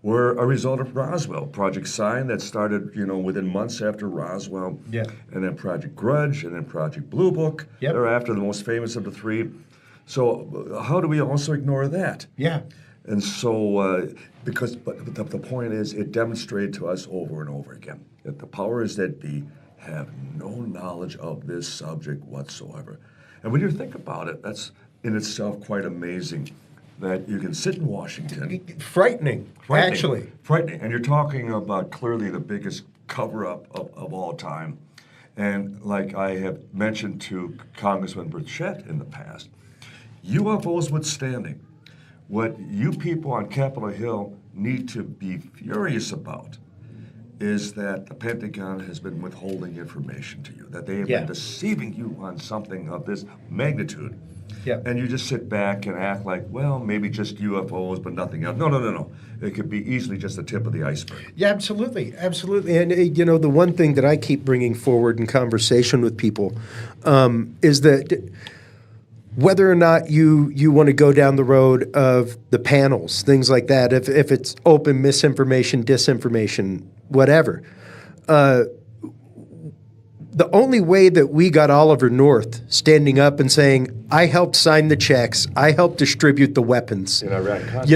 Speaker 12: were a result of Roswell. Project Sign that started, within months after Roswell. And then Project Grudge, and then Project Blue Book. Thereafter, the most famous of the three. So how do we also ignore that? And so, but the point is, it demonstrated to us over and over again that the powers that be have no knowledge of this subject whatsoever. And when you think about it, that's in itself quite amazing that you can sit in Washington.
Speaker 4: Frightening, actually.
Speaker 12: Frightening. And you're talking about clearly the biggest cover-up of all time. And like I have mentioned to Congressman Burchett in the past, UFOs withstanding, what you people on Capitol Hill need to be furious about is that the Pentagon has been withholding information to you, that they have been deceiving you on something of this magnitude. And you just sit back and act like, well, maybe just UFOs, but nothing else. No. It could be easily just the tip of the iceberg.
Speaker 4: Yeah, absolutely. And, the one thing that I keep bringing forward in conversation with people is that whether or not you want to go down the road of the panels, things like that, if it's open misinformation, disinformation, whatever. The only way that we got Oliver North standing up and saying, I helped sign the checks, I helped distribute the weapons.
Speaker 12: In Iraq.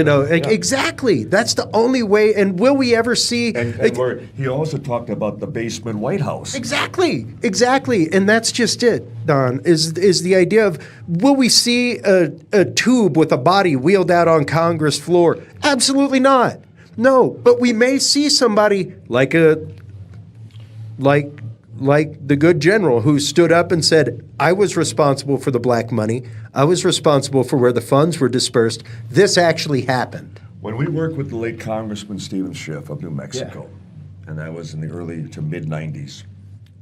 Speaker 4: Exactly. That's the only way. And will we ever see?
Speaker 12: And where he also talked about the basement White House.
Speaker 4: Exactly. And that's just it, Don, is the idea of, will we see a tube with a body wheeled out on Congress floor? Absolutely not. No, but we may see somebody like the good general who stood up and said, I was responsible for the black money. I was responsible for where the funds were dispersed. This actually happened.
Speaker 12: When we worked with the late Congressman Stephen Schiff of New Mexico, and that was in the early to mid-90s,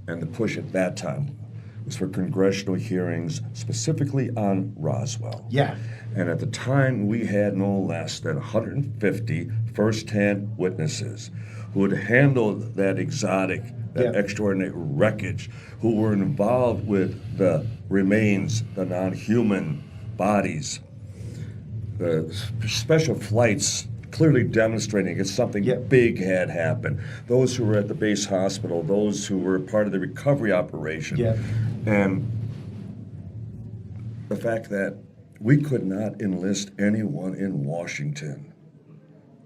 Speaker 12: and the push at that time was for congressional hearings specifically on Roswell.
Speaker 2: Yeah.
Speaker 12: And at the time, we had no less than 150 first-hand witnesses who had handled that exotic, that extraordinary wreckage, who were involved with the remains, the non-human bodies, the special flights clearly demonstrating that something big had happened. Those who were at the base hospital, those who were part of the recovery operation. And the fact that we could not enlist anyone in Washington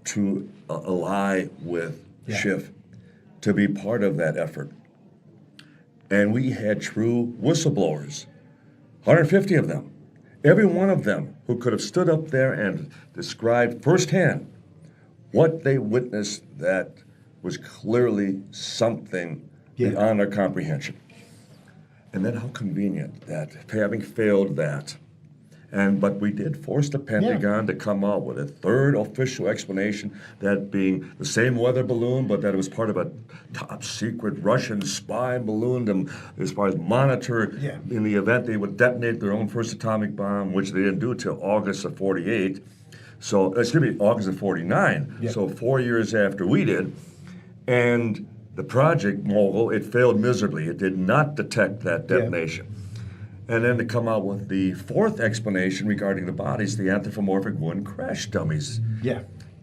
Speaker 12: to ally with Schiff to be part of that effort. And we had true whistleblowers, 150 of them, every one of them who could have stood up there and described firsthand what they witnessed that was clearly something beyond our comprehension. And then how convenient that, having failed that, but we did force the Pentagon to come out with a third official explanation, that being the same weather balloon, but that it was part of a top secret Russian spy balloon as far as monitor in the event they would detonate their own first atomic bomb, which they didn't do till August of 48. So, August of 49. So 4 years after we did. And the project mogul, it failed miserably. It did not detect that detonation. And then to come out with the fourth explanation regarding the bodies, the anthropomorphic wound crash dummies.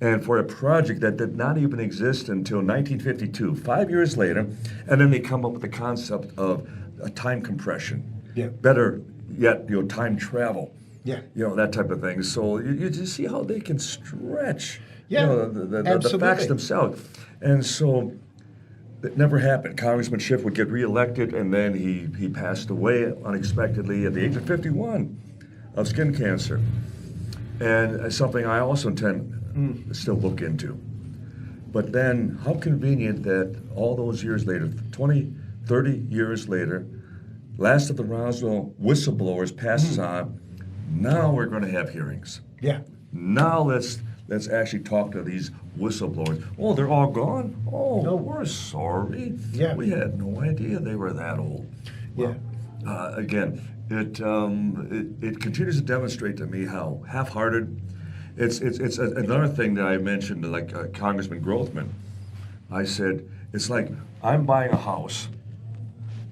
Speaker 12: And for a project that did not even exist until 1952, 5 years later, and then they come up with the concept of a time compression. Better yet, time travel. That type of thing. So you just see how they can stretch the facts themselves. And so it never happened. Congressman Schiff would get reelected, and then he passed away unexpectedly at the age of 51 of skin cancer. And something I also intend to still look into. But then how convenient that all those years later, 20, 30 years later, last of the Roswell whistleblowers passes on. Now we're going to have hearings. Now let's actually talk to these whistleblowers. Oh, they're all gone? Oh, no, we're sorry. We had no idea they were that old. Again, it continues to demonstrate to me how half-hearted. It's another thing that I mentioned, like Congressman Grothman. I said, it's like I'm buying a house,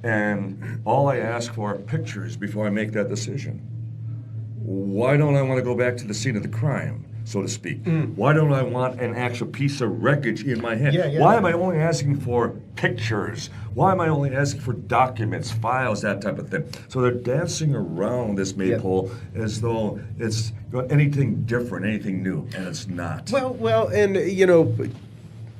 Speaker 12: and all I ask for are pictures before I make that decision. Why don't I want to go back to the scene of the crime, so to speak? Why don't I want an actual piece of wreckage in my hand? Why am I only asking for pictures? Why am I only asking for documents, files, that type of thing? So they're dancing around this maypole as though it's anything different, anything new, and it's not.
Speaker 4: Well, and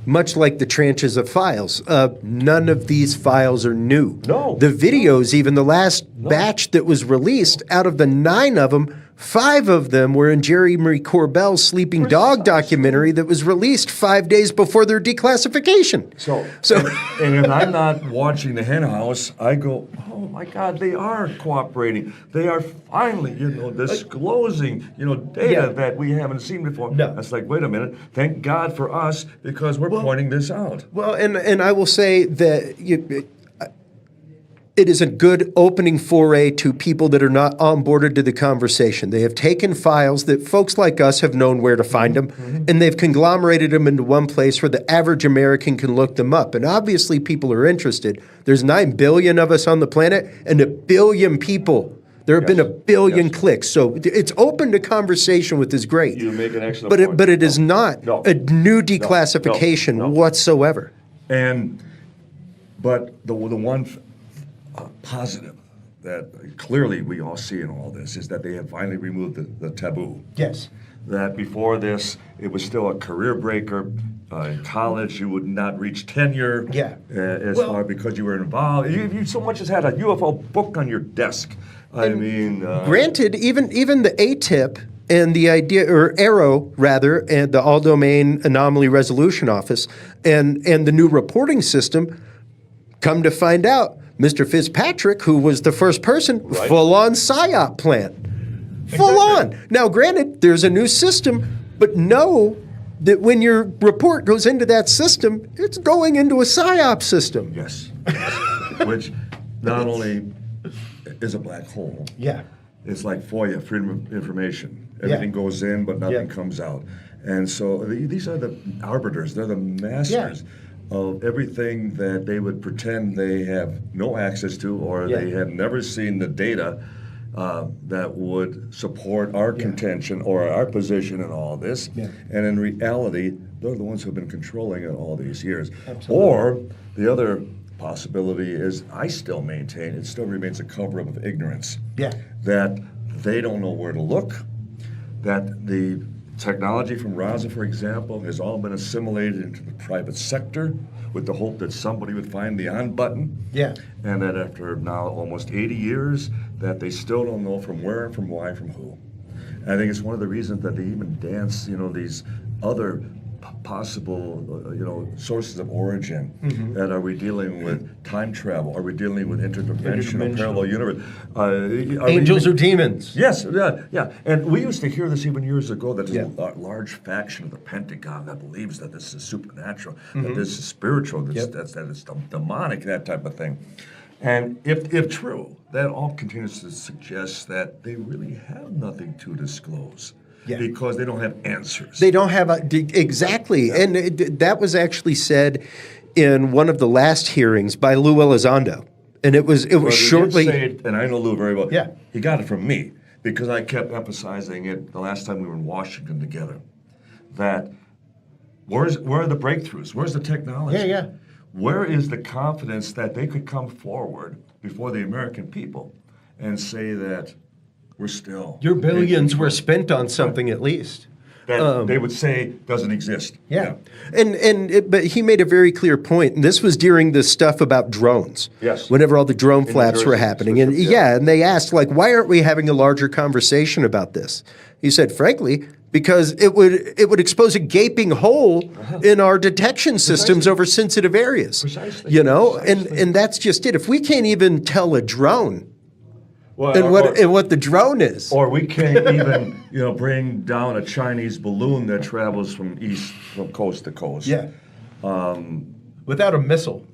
Speaker 4: much like the tranches of files, none of these files are new. The videos, even the last batch that was released, out of the 9 of them, 5 of them were in Jeremy Corbell's Sleeping Dog documentary that was released 5 days before their declassification.
Speaker 12: So and if I'm not watching the hen house, I go, oh my God, they are cooperating. They are finally, disclosing, data that we haven't seen before. That's like, wait a minute, thank God for us, because we're pointing this out.
Speaker 4: Well, and I will say that it is a good opening foray to people that are not onboarded to the conversation. They have taken files that folks like us have known where to find them, and they've conglomerated them into one place where the average American can look them up. And obviously people are interested. There's 9 billion of us on the planet, and 1 billion people. There have been 1 billion clicks. So it's open to conversation, which is great.
Speaker 12: You make an excellent point.
Speaker 4: But it is not a new declassification whatsoever.
Speaker 12: But the one positive that clearly we all see in all this is that they have finally removed the taboo.
Speaker 4: Yes.
Speaker 12: That before this, it was still a career breaker. In college, you would not reach tenure far because you were involved. You so much as had a UFO book on your desk. I mean,
Speaker 4: granted, even the ATIP and the idea, or ARROW rather, and the All Domain Anomaly Resolution Office, and the new reporting system, come to find out, Mr. Fitzpatrick, who was the first person, full-on psyop plant. Full on. Now, granted, there's a new system, but know that when your report goes into that system, it's going into a psyop system.
Speaker 12: Yes. Which not only is a black hole.
Speaker 4: Yeah.
Speaker 12: It's like FOIA, Freedom of Information. Everything goes in, but nothing comes out. And so these are the arbiters. They're the masters of everything that they would pretend they have no access to, or they have never seen the data that would support our contention or our position in all this. Yeah. And in reality, they're the ones who have been controlling it all these years. Absolutely. Or the other possibility is, I still maintain, it still remains a cover-up of ignorance. Yeah. That they don't know where to look, that the technology from Roswell, for example, has all been assimilated into the private sector with the hope that somebody would find the on button. Yeah. And that after now almost 80 years, that they still don't know from where and from why, from who. And I think it's one of the reasons that they even dance, these other possible, sources of origin. Mm-hmm. That are we dealing with time travel? Are we dealing with interdimensional parallel universe?
Speaker 4: Angels or demons?
Speaker 12: Yes, yeah. And we used to hear this even years ago, that there's a large faction of the Pentagon that believes that this is supernatural, that this is spiritual, that it's demonic, that type of thing. And if true, that all continues to suggest that they really have nothing to disclose. Yeah. Because they don't have answers.
Speaker 4: They don't have exactly. Yeah. And that was actually said in one of the last hearings by Lou Elizondo. And it was shortly.
Speaker 12: Did say it, and I know Lou very well. Yeah. He got it from me because I kept emphasizing it the last time we were in Washington together. That where are the breakthroughs? Where's the technology?
Speaker 4: Yeah.
Speaker 12: Where is the confidence that they could come forward before the American people and say that we're still...
Speaker 4: Your billions were spent on something at least.
Speaker 12: That they would say doesn't exist.
Speaker 4: Yeah. But he made a very clear point, and this was during the stuff about drones.
Speaker 12: Yes.
Speaker 4: Whenever all the drone flaps were happening. And and they asked, why aren't we having a larger conversation about this? He said, frankly, because it would expose a gaping hole in our detection systems over sensitive areas. Precisely. And that's just it. If we can't even tell a drone what the drone is,
Speaker 12: or we can't even bring down a Chinese balloon that travels from coast to coast.
Speaker 4: Yeah. Without a missile.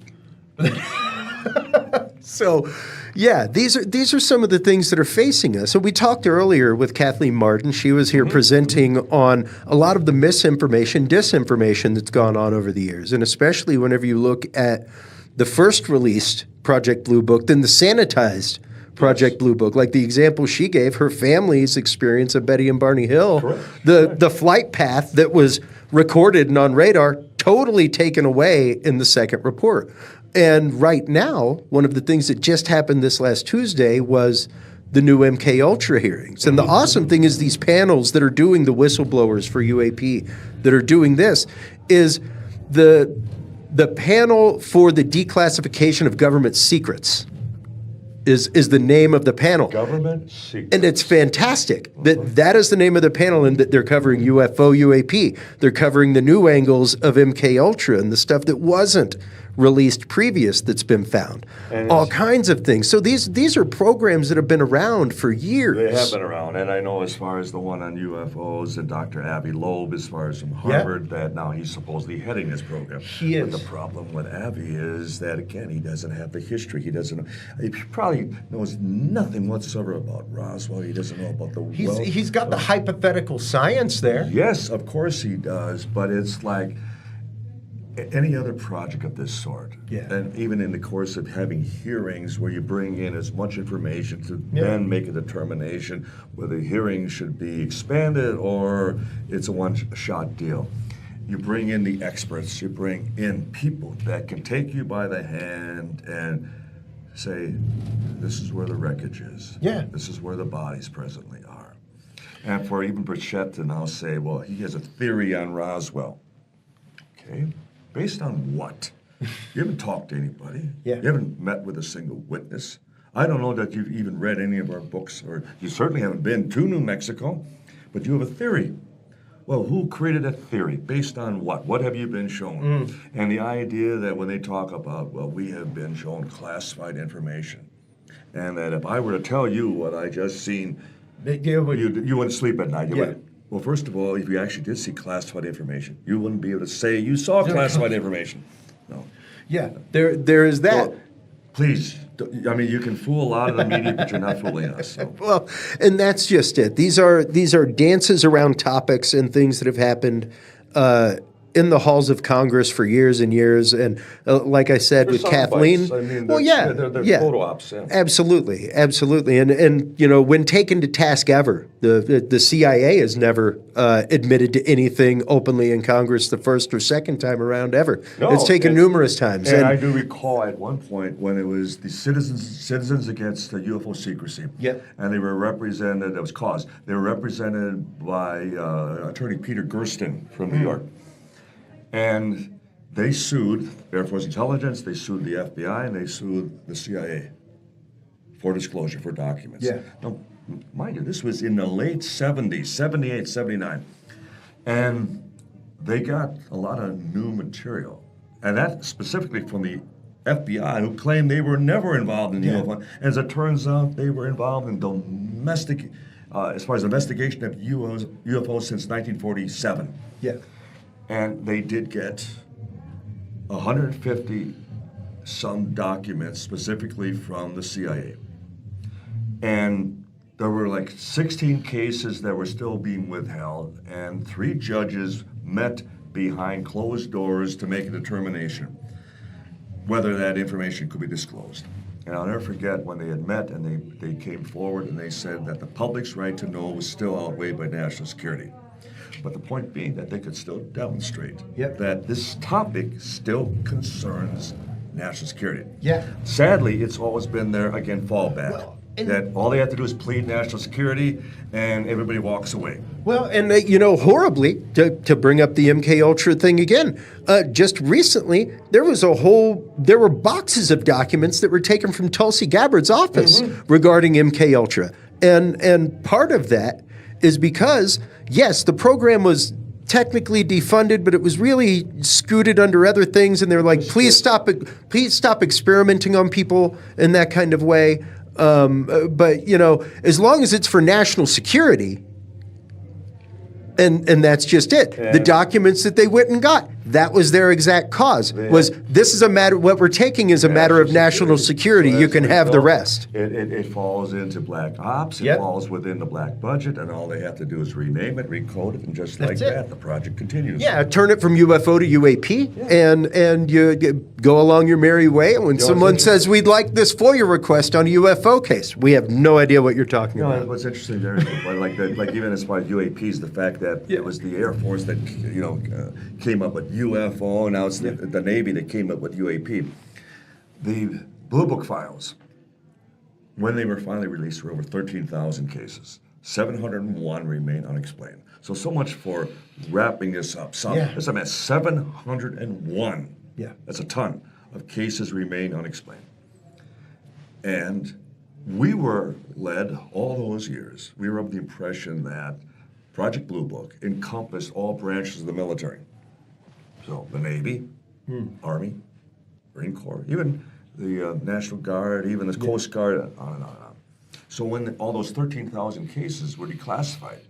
Speaker 4: So, these are some of the things that are facing us. So we talked earlier with Kathleen Martin. She was here presenting on a lot of the misinformation, disinformation that's gone on over the years, and especially whenever you look at the first released Project Blue Book, then the sanitized Project Blue Book, like the example she gave, her family's experience of Betty and Barney Hill, the flight path that was recorded and on radar, totally taken away in the second report. And right now, one of the things that just happened this last Tuesday was the new MK Ultra hearings. And the awesome thing is these panels that are doing the whistleblowers for UAP, that are doing this, is the panel for the declassification of government secrets. Is the name of the panel.
Speaker 12: Government secrets.
Speaker 4: And it's fantastic that is the name of the panel, and that they're covering UFO, UAP. They're covering the new angles of MK Ultra and the stuff that wasn't released previous that's been found. All kinds of things. So these are programs that have been around for years.
Speaker 12: They have been around. And I know as far as the one on UFOs, and Dr. Avi Loeb, as far as from Harvard, that now he's supposedly heading this program.
Speaker 4: He is.
Speaker 12: But the problem with Avi is that, again, he doesn't have the history. He probably knows nothing whatsoever about Roswell. He doesn't know about the
Speaker 4: He's got the hypothetical science there.
Speaker 12: Yes, of course he does. But it's like any other project of this sort, and even in the course of having hearings where you bring in as much information to then make a determination whether hearings should be expanded or it's a one-shot deal, you bring in the experts, you bring in people that can take you by the hand and say, this is where the wreckage is.
Speaker 4: Yeah.
Speaker 12: This is where the bodies presently are. And for even Burchett to now say, well, he has a theory on Roswell. Okay, based on what? You haven't talked to anybody.
Speaker 4: Yeah.
Speaker 12: You haven't met with a single witness. I don't know that you've even read any of our books, or you certainly haven't been to New Mexico, but you have a theory. Well, who created that theory? Based on what? What have you been shown? And the idea that when they talk about, well, we have been shown classified information, and that if I were to tell you what I just seen, you wouldn't sleep at night. You wouldn't. Well, first of all, if you actually did see classified information, you wouldn't be able to say you saw classified information. No.
Speaker 4: Yeah, there is that.
Speaker 12: So, please, I mean, you can fool a lot of the media, but you're not fooling us. So.
Speaker 4: Well, and that's just it. These are dances around topics and things that have happened in the halls of Congress for years and years. And like I said,
Speaker 12: They're
Speaker 4: with Kathleen,
Speaker 12: soundbites. I mean,
Speaker 4: well,
Speaker 12: they're photo ops. Yeah.
Speaker 4: Absolutely. And you know, when taken to task ever, the CIA has never admitted to anything openly in Congress the first or second time around ever.
Speaker 12: No,
Speaker 4: it's taken numerous times.
Speaker 12: And I do recall at one point when it was the Citizens Against the UFO Secrecy.
Speaker 4: Yep.
Speaker 12: And they were represented, that was caused, they were represented by Attorney Peter Gersten from New York. And they sued Air Force Intelligence, they sued the FBI, and they sued the CIA for disclosure, for documents.
Speaker 4: Yeah.
Speaker 12: Now, mind you, this was in the late 70s, 78, 79. And they got a lot of new material. And that specifically from the FBI, who claimed they were never involved in the UFO. As it turns out, they were involved in domestic, as far as investigation of UFOs since 1947.
Speaker 4: Yeah.
Speaker 12: And they did get 150 some documents specifically from the CIA. And there were like 16 cases that were still being withheld, and 3 judges met behind closed doors to make a determination whether that information could be disclosed. And I'll never forget when they had met and they came forward and they said that the public's right to know was still outweighed by national security. But the point being that they could still demonstrate that this topic still concerns national security.
Speaker 4: Yeah.
Speaker 12: Sadly, it's always been their, again, fallback. That all they have to do is plead national security and everybody walks away.
Speaker 4: Well, and you know, horribly, to bring up the MK Ultra thing again, just recently, there were boxes of documents that were taken from Tulsi Gabbard's office regarding MK Ultra. And part of that is because, yes, the program was technically defunded, but it was really scooted under other things, and they're like, please stop experimenting on people in that kind of way. But you know, as long as it's for national security, and that's just it. The documents that they went and got, that was their exact cause. Was this is a matter? What we're taking is a matter of national security. You can have the rest.
Speaker 12: It falls into black ops. It falls within the black budget, and all they have to do is rename it, recode it, and just like that, the project continues.
Speaker 4: Yeah, turn it from UFO to UAP, and you go along your merry way. And when someone says we'd like this FOIA request on a UFO case, we have no idea what you're talking about.
Speaker 12: What's interesting there is like even as far as UAPs, the fact that it was the Air Force that came up with UFO. Now it's the Navy that came up with UAP. The Blue Book files, when they were finally released, were over 13,000 cases. 701 remain unexplained. So much for wrapping this up. That's a mess. 701.
Speaker 4: Yeah.
Speaker 12: That's a ton of cases remain unexplained. And we were led all those years, we were of the impression that Project Blue Book encompassed all branches of the military. So the Navy, Army, Marine Corps, even the National Guard, even the Coast Guard, on and on and on. So when all those 13,000 cases were declassified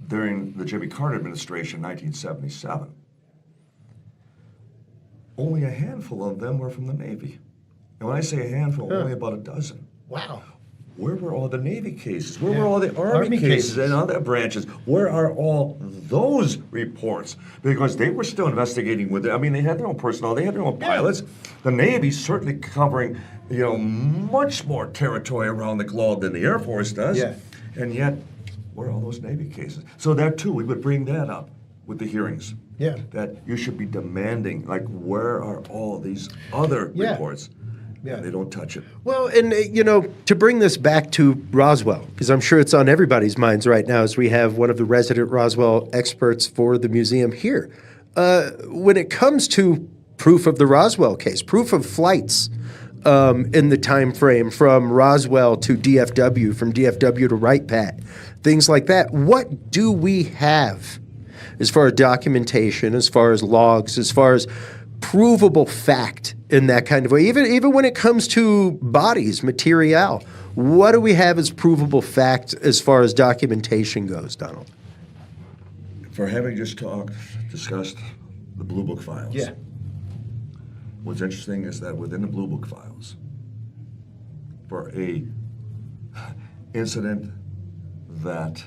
Speaker 12: during the Jimmy Carter administration in 1977, only a handful of them were from the Navy. And when I say a handful, only about a dozen.
Speaker 4: Wow.
Speaker 12: Where were all the Navy cases? Where were all the Army cases and other branches? Where are all those reports? Because they were still investigating with it. I mean, they had their own personnel. They had their own pilots. The Navy's certainly covering, much more territory around the globe than the Air Force does.
Speaker 4: Yeah.
Speaker 12: And yet, where are all those Navy cases? So that, too, we would bring that up with the hearings.
Speaker 4: Yeah.
Speaker 12: That you should be demanding, like, where are all these other
Speaker 4: Yeah.
Speaker 12: reports?
Speaker 4: Yeah.
Speaker 12: And they don't touch it.
Speaker 4: Well, and to bring this back to Roswell, because I'm sure it's on everybody's minds right now, as we have one of the resident Roswell experts for the museum here. When it comes to proof of the Roswell case, proof of flights in the time frame from Roswell to DFW, from DFW to Wright Pat, things like that, what do we have as far as documentation, as far as logs, as far as provable fact in that kind of way? Even when it comes to bodies, material, what do we have as provable fact as far as documentation goes, Donald?
Speaker 12: For having just discussed the Blue Book files.
Speaker 4: Yeah.
Speaker 12: What's interesting is that within the Blue Book files, for a incident that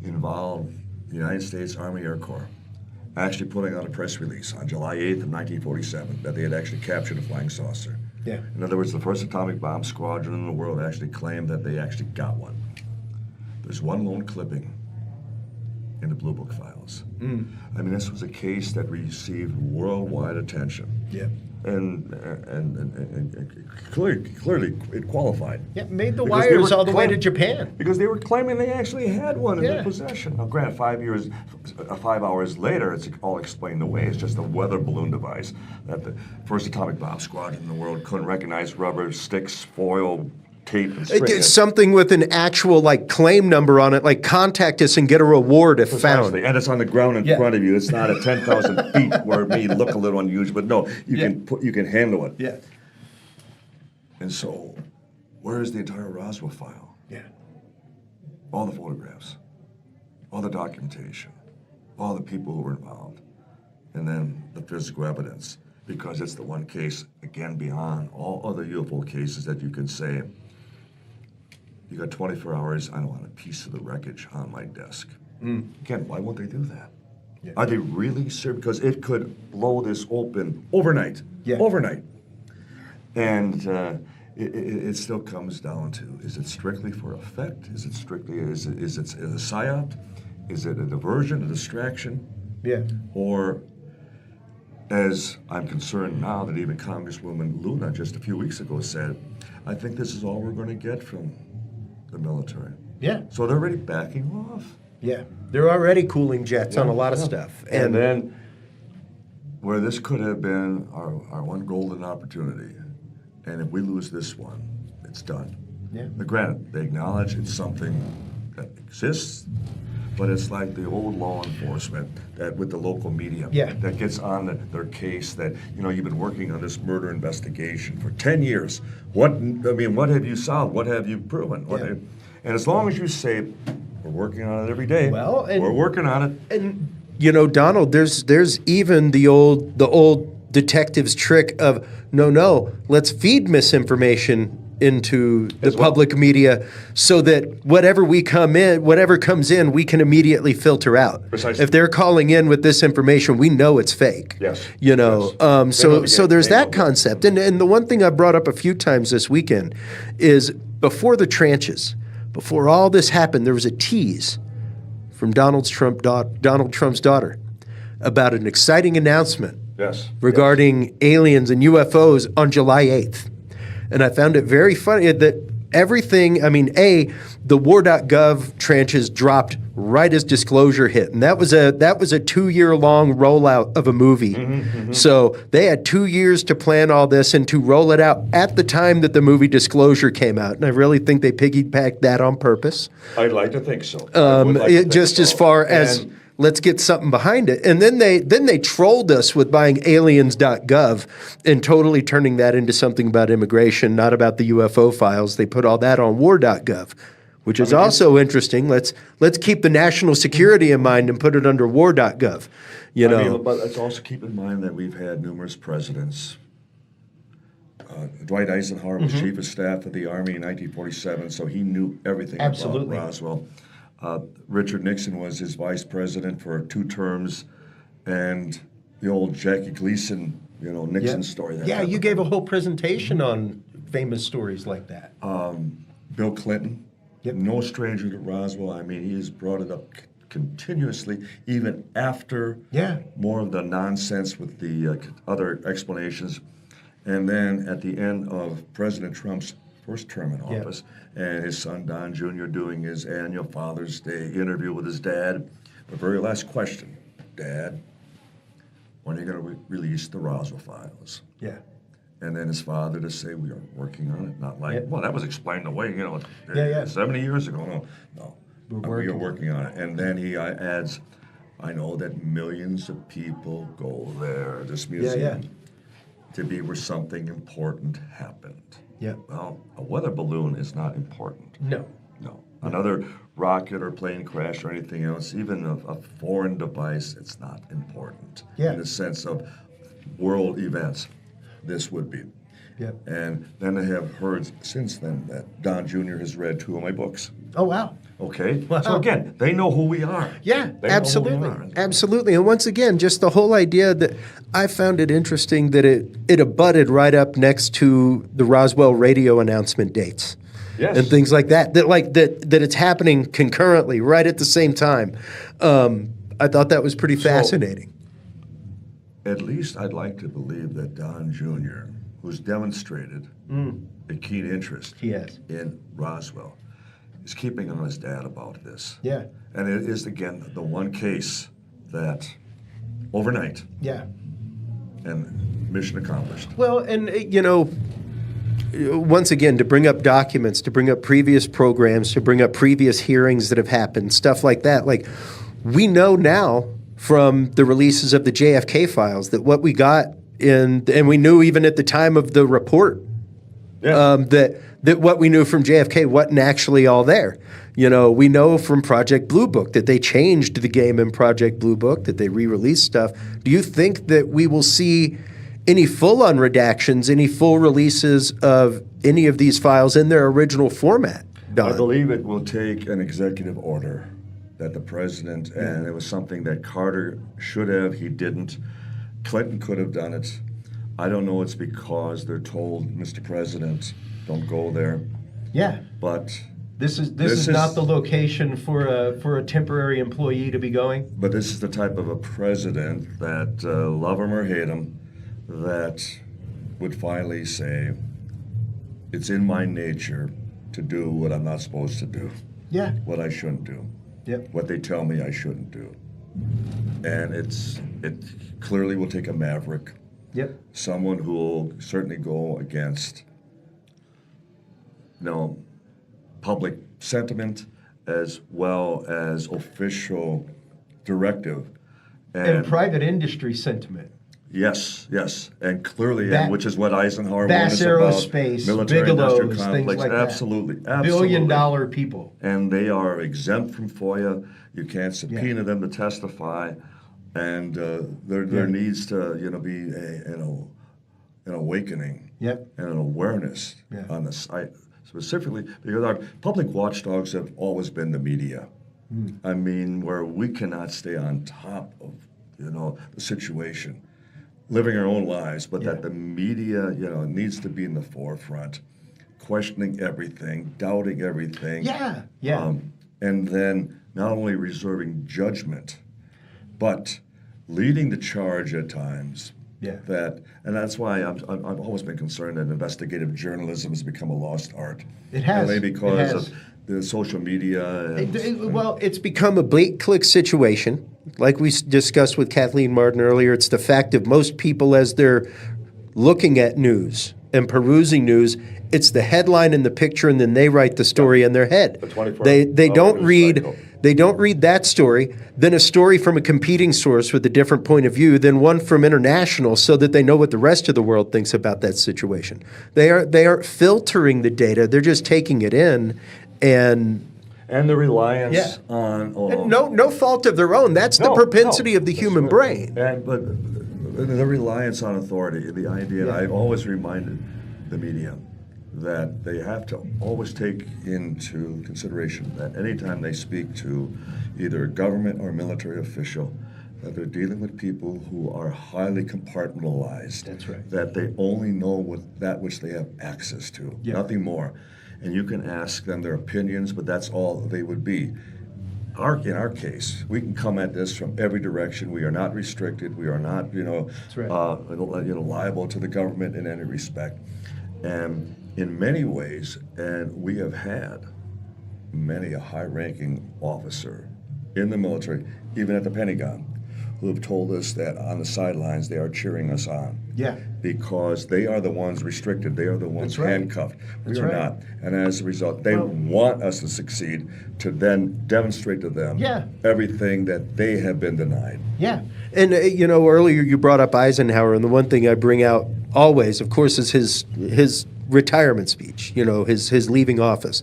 Speaker 12: involved the United States Army Air Corps actually putting out a press release on July 8th of 1947 that they had actually captured a flying saucer.
Speaker 4: Yeah.
Speaker 12: In other words, the first atomic bomb squadron in the world actually claimed that they actually got one. There's one lone clipping in the Blue Book files. I mean, this was a case that received worldwide attention.
Speaker 4: Yeah.
Speaker 12: And clearly it qualified.
Speaker 4: Yeah, made the
Speaker 12: Because they
Speaker 4: wires
Speaker 12: were
Speaker 4: all the way to
Speaker 12: claim-
Speaker 4: Japan.
Speaker 12: Because they were claiming they actually had one in
Speaker 4: Yeah.
Speaker 12: their possession. Now, granted, 5 hours later, it's all explained away. It's just a weather balloon device that the first atomic bomb squadron in the world couldn't recognize rubber, sticks, foil, tape, and string.
Speaker 4: It's something with an actual claim number on it, like contact us and get a reward if found.
Speaker 12: Precisely. And it's on the ground in front of you. It's not at 10,000 feet where it may look a little unusual, but no, you can handle it.
Speaker 4: Yeah.
Speaker 12: And so, where is the entire Roswell file?
Speaker 4: Yeah.
Speaker 12: All the photographs, all the documentation, all the people who were involved, and then the physical evidence, because it's the one case, again, beyond all other UFO cases that you can say, you got 24 hours, I don't want a piece of the wreckage on my desk. Again, why won't they do that?
Speaker 4: Yeah.
Speaker 12: Are they really serious? Because it could blow this open overnight.
Speaker 4: Yeah.
Speaker 12: Overnight. And it still comes down to, is it strictly for effect? Is it strictly, is it a psyop? Is it a diversion, a distraction?
Speaker 4: Yeah.
Speaker 12: Or, as I'm concerned now that even Congresswoman Luna just a few weeks ago said, I think this is all we're going to get from the military.
Speaker 4: Yeah.
Speaker 12: So they're already backing off.
Speaker 4: Yeah. They're already cooling jets on a lot of stuff.
Speaker 12: And then, where this could have been our one golden opportunity, and if we lose this one, it's done.
Speaker 4: Yeah.
Speaker 12: But granted, they acknowledge it's something that exists, but it's like the old law enforcement that with the local media that gets on their case that, you've been working on this murder investigation for 10 years. What have you solved? What have you proven? And as long as you say, we're working on it every day, we're working on it.
Speaker 4: And, Donald, there's even the old detective's trick of, no, let's feed misinformation into the public media so that whatever comes in, we can immediately filter out.
Speaker 12: Precisely.
Speaker 4: If they're calling in with this information, we know it's fake.
Speaker 12: Yes.
Speaker 4: So there's that concept. And the one thing I brought up a few times this weekend is before the tranches, before all this happened, there was a tease from Donald Trump's daughter about an exciting announcement regarding aliens and UFOs on July 8th. And I found it very funny that everything, the war.gov tranches dropped right as disclosure hit. And that was a 2-year-long rollout of a movie. So they had 2 years to plan all this and to roll it out at the time that the movie Disclosure came out. And I really think they piggybacked that on purpose.
Speaker 12: I'd like to think so.
Speaker 4: As far as let's get something behind it. And then they trolled us with buying aliens.gov and totally turning that into something about immigration, not about the UFO files. They put all that on war.gov, which is also interesting. Let's keep the national security in mind and put it under war.gov.
Speaker 12: But let's also keep in mind that we've had numerous presidents. Dwight Eisenhower was chief of staff of the Army in 1947, so he knew everything about Roswell. Richard Nixon was his vice president for 2 terms, and the old Jackie Gleason, Nixon story.
Speaker 4: You gave a whole presentation on famous stories like that.
Speaker 12: Bill Clinton, no stranger to Roswell. He has brought it up continuously, even after more of the nonsense with the other explanations. And then at the end of President Trump's first term in office, and his son Don Jr. doing his annual Father's Day interview with his dad, the very last question, Dad, when are you going to release the Roswell files?
Speaker 4: Yeah.
Speaker 12: And then his father to say, we are working on it. Not like, well, that was explained away, 70 years ago. No, we are working on it. And then he adds, I know that millions of people go there, this museum, to be where something important happened.
Speaker 4: Yeah.
Speaker 12: Well, a weather balloon is not important.
Speaker 4: No.
Speaker 12: Another rocket or plane crash or anything else, even a foreign device, it's not important. In the sense of world events. This would be. And then I have heard since then that Don Jr. has read 2 of my books.
Speaker 4: Oh, wow.
Speaker 12: Okay. Wow. So again, they know who we are.
Speaker 4: Yeah,
Speaker 12: they
Speaker 4: absolutely.
Speaker 12: Know who we are.
Speaker 4: Absolutely. And once again, just the whole idea that I found it interesting that it abutted right up next to the Roswell radio announcement dates.
Speaker 12: Yes.
Speaker 4: And things like that. That it's happening concurrently, right at the same time. I thought that was pretty fascinating.
Speaker 12: At least I'd like to believe that Don Jr., who's demonstrated a keen interest in Roswell, is keeping on his dad about this.
Speaker 4: Yeah.
Speaker 12: And it is, again, the one case that overnight.
Speaker 4: Yeah.
Speaker 12: And mission accomplished.
Speaker 4: Well, and, once again, to bring up documents, to bring up previous programs, to bring up previous hearings that have happened, stuff like that. Like, we know now from the releases of the JFK files that what we got and we knew even at the time of the report that what we knew from JFK wasn't actually all there. We know from Project Blue Book that they changed the game in Project Blue Book, that they re-released stuff. Do you think that we will see any full-on redactions, any full releases of any of these files in their original format, Don?
Speaker 12: I believe it will take an executive order that the president, and it was something that Carter should have, he didn't. Clinton could have done it. I don't know it's because they're told, Mr. President, don't go there.
Speaker 4: Yeah.
Speaker 12: But
Speaker 4: this is not the location for a temporary employee to be going.
Speaker 12: But this is the type of a president that, love him or hate him, that would finally say, it's in my nature to do what I'm not supposed to do.
Speaker 4: Yeah.
Speaker 12: What I shouldn't do.
Speaker 4: Yep.
Speaker 12: What they tell me I shouldn't do. And it clearly will take a maverick.
Speaker 4: Yep.
Speaker 12: Someone who will certainly go against, public sentiment as well as official directive.
Speaker 4: And private industry sentiment.
Speaker 12: Yes, and clearly, which is what Eisenhower warned us
Speaker 4: Aerospace,
Speaker 12: about, military-industrial complex,
Speaker 4: things like
Speaker 12: absolutely.
Speaker 4: $1 billion people.
Speaker 12: And they are exempt from FOIA. You can't subpoena them to testify, and there needs to be an awakening and an awareness on the site, specifically because our public watchdogs have always been the media. I mean, where we cannot stay on top of the situation. Living our own lives, but that the media, needs to be in the forefront, questioning everything, doubting everything. And then not only reserving judgment, but leading the charge at times. And that's why I've always been concerned that investigative journalism has become a lost art.
Speaker 4: It has.
Speaker 12: Only because of the social media.
Speaker 4: Well, it's become a bait-click situation. Like we discussed with Kathleen Martin earlier, it's the fact of most people, as they're looking at news and perusing news, it's the headline and the picture, and then they write the story in their head. They don't read that story, then a story from a competing source with a different point of view, then one from international, so that they know what the rest of the world thinks about that situation. They aren't filtering the data; they're just taking it in
Speaker 12: and the reliance on
Speaker 4: no fault of their own. That's the propensity of the human brain.
Speaker 12: But the reliance on authority, the idea, I've always reminded the media that they have to always take into consideration that anytime they speak to either a government or military official, that they're dealing with people who are highly compartmentalized.
Speaker 4: That's right.
Speaker 12: That they only know that which they have access to, nothing more. And you can ask them their opinions, but that's all they would be. in our case, we can come at this from every direction. We are not restricted. We are not, liable to the government in any respect. And in many ways, and we have had many a high-ranking officer in the military, even at the Pentagon, who have told us that on the sidelines they are cheering us on.
Speaker 4: Yeah.
Speaker 12: Because they are the ones restricted. They are the ones handcuffed. We are not. And as a result, they want us to succeed to then demonstrate to them everything that they have been denied.
Speaker 4: Yeah. And, earlier you brought up Eisenhower, and the one thing I bring out always, of course, is his retirement speech, his leaving office.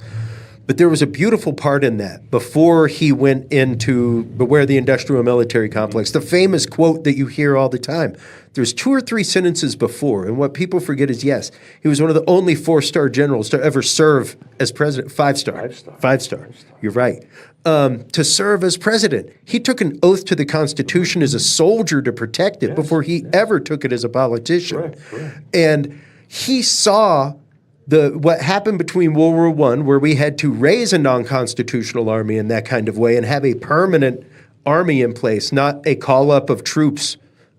Speaker 4: But there was a beautiful part in that before he went into where the industrial military complex, the famous quote that you hear all the time. There's 2 or 3 sentences before, and what people forget is, yes, he was one of the only 4-star generals to ever serve as president. 5-star. 5-star. You're right. To serve as president. He took an oath to the Constitution as a soldier to protect it before he ever took it as a politician.
Speaker 12: Correct.
Speaker 4: And he saw what happened between World War I, where we had to raise a non-constitutional army in that kind of way and have a permanent army in place, not a call-up of troops,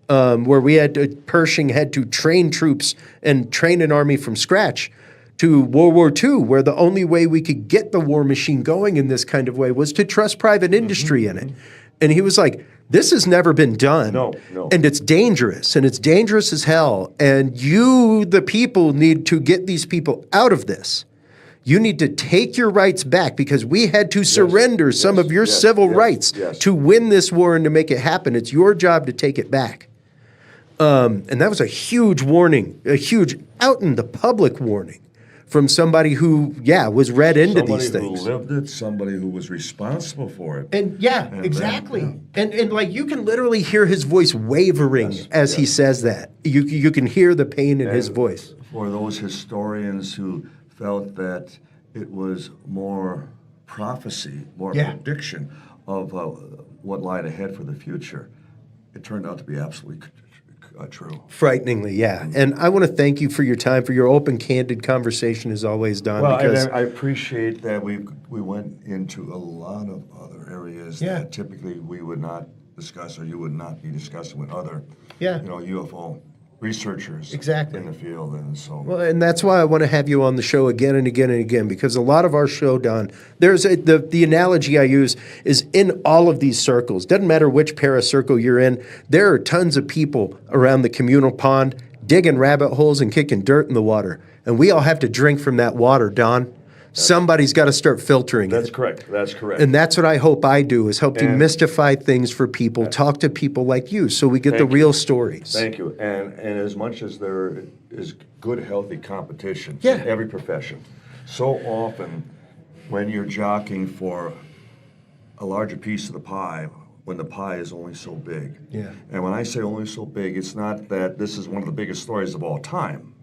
Speaker 4: where Pershing had to train troops and train an army from scratch, to World War II, where the only way we could get the war machine going in this kind of way was to trust private industry in it. And he was like, this has never been done.
Speaker 12: No.
Speaker 4: And it's dangerous, and it's dangerous as hell. And you, the people, need to get these people out of this. You need to take your rights back, because we had to surrender some of your civil rights to win this war and to make it happen. It's your job to take it back. And that was a huge warning, a huge out in the public warning from somebody who, was read into these things.
Speaker 12: Somebody who lived it, somebody who was responsible for it.
Speaker 4: And exactly. And like, you can literally hear his voice wavering as he says that. You can hear the pain in his voice.
Speaker 12: For those historians who felt that it was more prophecy, more prediction of what lied ahead for the future, it turned out to be absolutely true.
Speaker 4: Frighteningly, yeah. And I want to thank you for your time, for your open, candid conversation as always, Don.
Speaker 12: Well,
Speaker 4: because
Speaker 12: I appreciate that we went into a lot of other areas that typically we would not discuss, or you would not be discussing with other UFO researchers in the field. And so,
Speaker 4: well, and that's why I want to have you on the show again and again and again, because a lot of our show, Don, there's the analogy I use is in all of these circles. Doesn't matter which paracircle you're in, there are tons of people around the communal pond digging rabbit holes and kicking dirt in the water, and we all have to drink from that water, Don. Somebody's got to start filtering
Speaker 12: That's
Speaker 4: it.
Speaker 12: correct. That's correct.
Speaker 4: And that's what I hope I do, is help demystify things for people, talk to people like you, so we get the real stories.
Speaker 12: Thank you. And as much as there is good, healthy competition in every profession, so often when you're jockeying for a larger piece of the pie, when the pie is only so big.
Speaker 4: Yeah.
Speaker 12: And when I say only so big, it's not that this is one of the biggest stories of all time,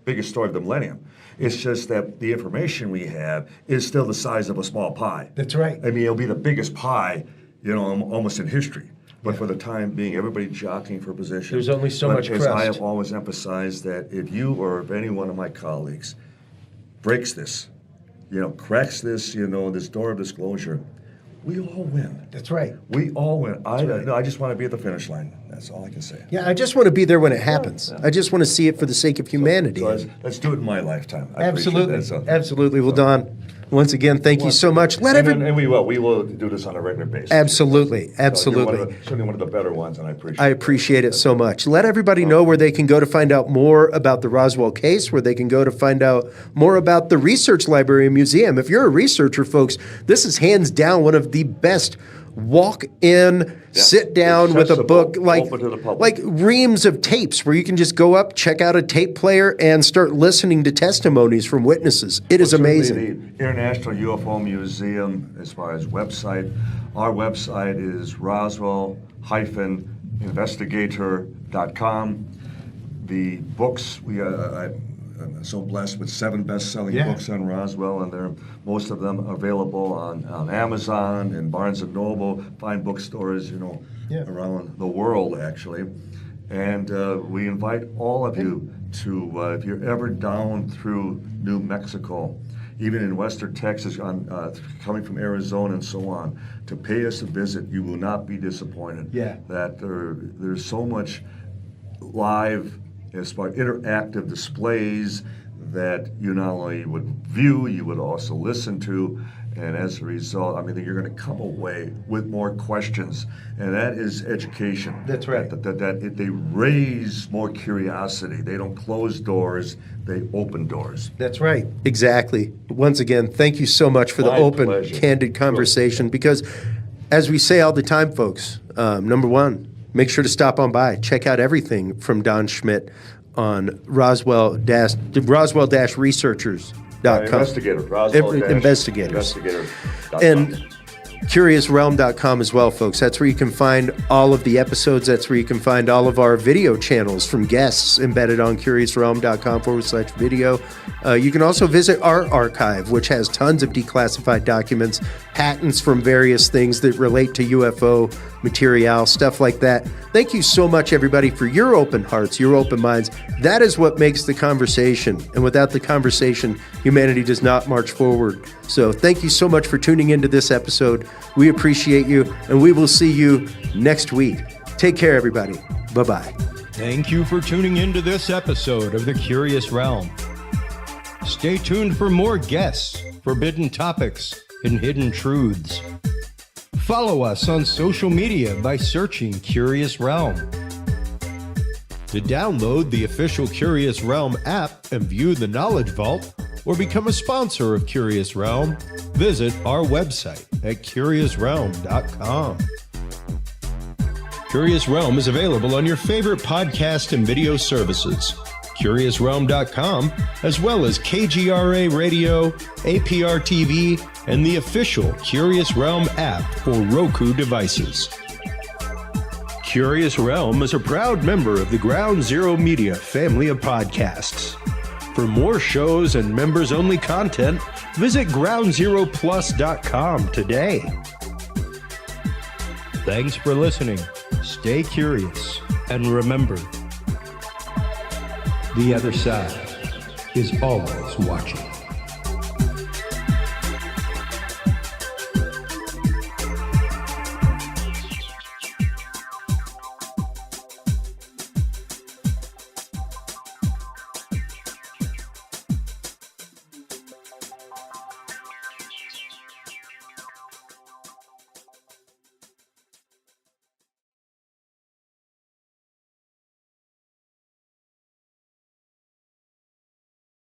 Speaker 12: biggest story of the millennium. It's just that the information we have is still the size of a small pie.
Speaker 4: That's right.
Speaker 12: I mean, it'll be the biggest pie, almost in history. But for the time being, everybody jockeying for position.
Speaker 4: There's only so much crust.
Speaker 12: I have always emphasized that if you or if any one of my colleagues breaks this, cracks this, this door of disclosure, we all win.
Speaker 4: That's right.
Speaker 12: We all win. I just want to be at the finish line. That's all I can say.
Speaker 4: Yeah, I just want to be there when it happens. I just want to see it for the sake of humanity.
Speaker 12: So let's do it in my lifetime.
Speaker 4: Absolutely. Absolutely. Well, Don, once again, thank you so much.
Speaker 12: And we will. We will do this on a regular basis.
Speaker 4: Absolutely. Absolutely.
Speaker 12: So you're certainly one of the better ones, and I appreciate it.
Speaker 4: I appreciate it so much. Let everybody know where they can go to find out more about the Roswell case, where they can go to find out more about the Research Library and Museum. If you're a researcher, folks, this is hands down one of the best walk in, sit down with a book, like reams of tapes where you can just go up, check out a tape player, and start listening to testimonies from witnesses. It is amazing.
Speaker 12: The International UFO Museum, as far as website, our website is roswell-investigator.com. The books, I'm so blessed with 7 best-selling books on Roswell, and most of them available on Amazon and Barnes & Noble, fine bookstores, around the world, actually. And we invite all of you to, if you're ever down through New Mexico, even in Western Texas, coming from Arizona and so on, to pay us a visit. You will not be disappointed.
Speaker 2: Yeah.
Speaker 12: That there's so much live, as far interactive displays that you not only would view, you would also listen to. And as a result, I mean, you're going to come away with more questions, and that is education.
Speaker 2: That's right.
Speaker 12: They raise more curiosity. They don't close doors; they open doors.
Speaker 4: That's right. Exactly. Once again, thank you so much for the
Speaker 12: My
Speaker 4: open,
Speaker 12: pleasure.
Speaker 4: candid conversation. Because, as we say all the time, folks, number one, make sure to stop on by, check out everything from Don Schmidt on Roswell-researchers.com.
Speaker 12: Investigator, Roswell
Speaker 4: Investigators.
Speaker 12: Investigator.com.
Speaker 4: And CuriousRealm.com as well, folks. That's where you can find all of the episodes. That's where you can find all of our video channels from guests embedded on CuriousRealm.com/video. You can also visit our archive, which has tons of declassified documents, patents from various things that relate to UFO material, stuff like that. Thank you so much, everybody, for your open hearts, your open minds. That is what makes the conversation. And without the conversation, humanity does not march forward. So thank you so much for tuning into this episode. We appreciate you, and we will see you next week. Take care, everybody. Bye-bye.
Speaker 1: Thank you for tuning into this episode of The Curious Realm. Stay tuned for more guests, forbidden topics, and hidden truths. Follow us on social media by searching Curious Realm. To download the official Curious Realm app and view the Knowledge Vault, or become a sponsor of Curious Realm, visit our website at curiousrealm.com. Curious Realm is available on your favorite podcast and video services, curiousrealm.com, as well as KGRA Radio, APRTV, and the official Curious Realm app for Roku devices. Curious Realm is a proud member of the Ground Zero Media family of podcasts. For more shows and members-only content, visit groundzeroplus.com today. Thanks for listening. Stay curious, and remember, the other side is always watching.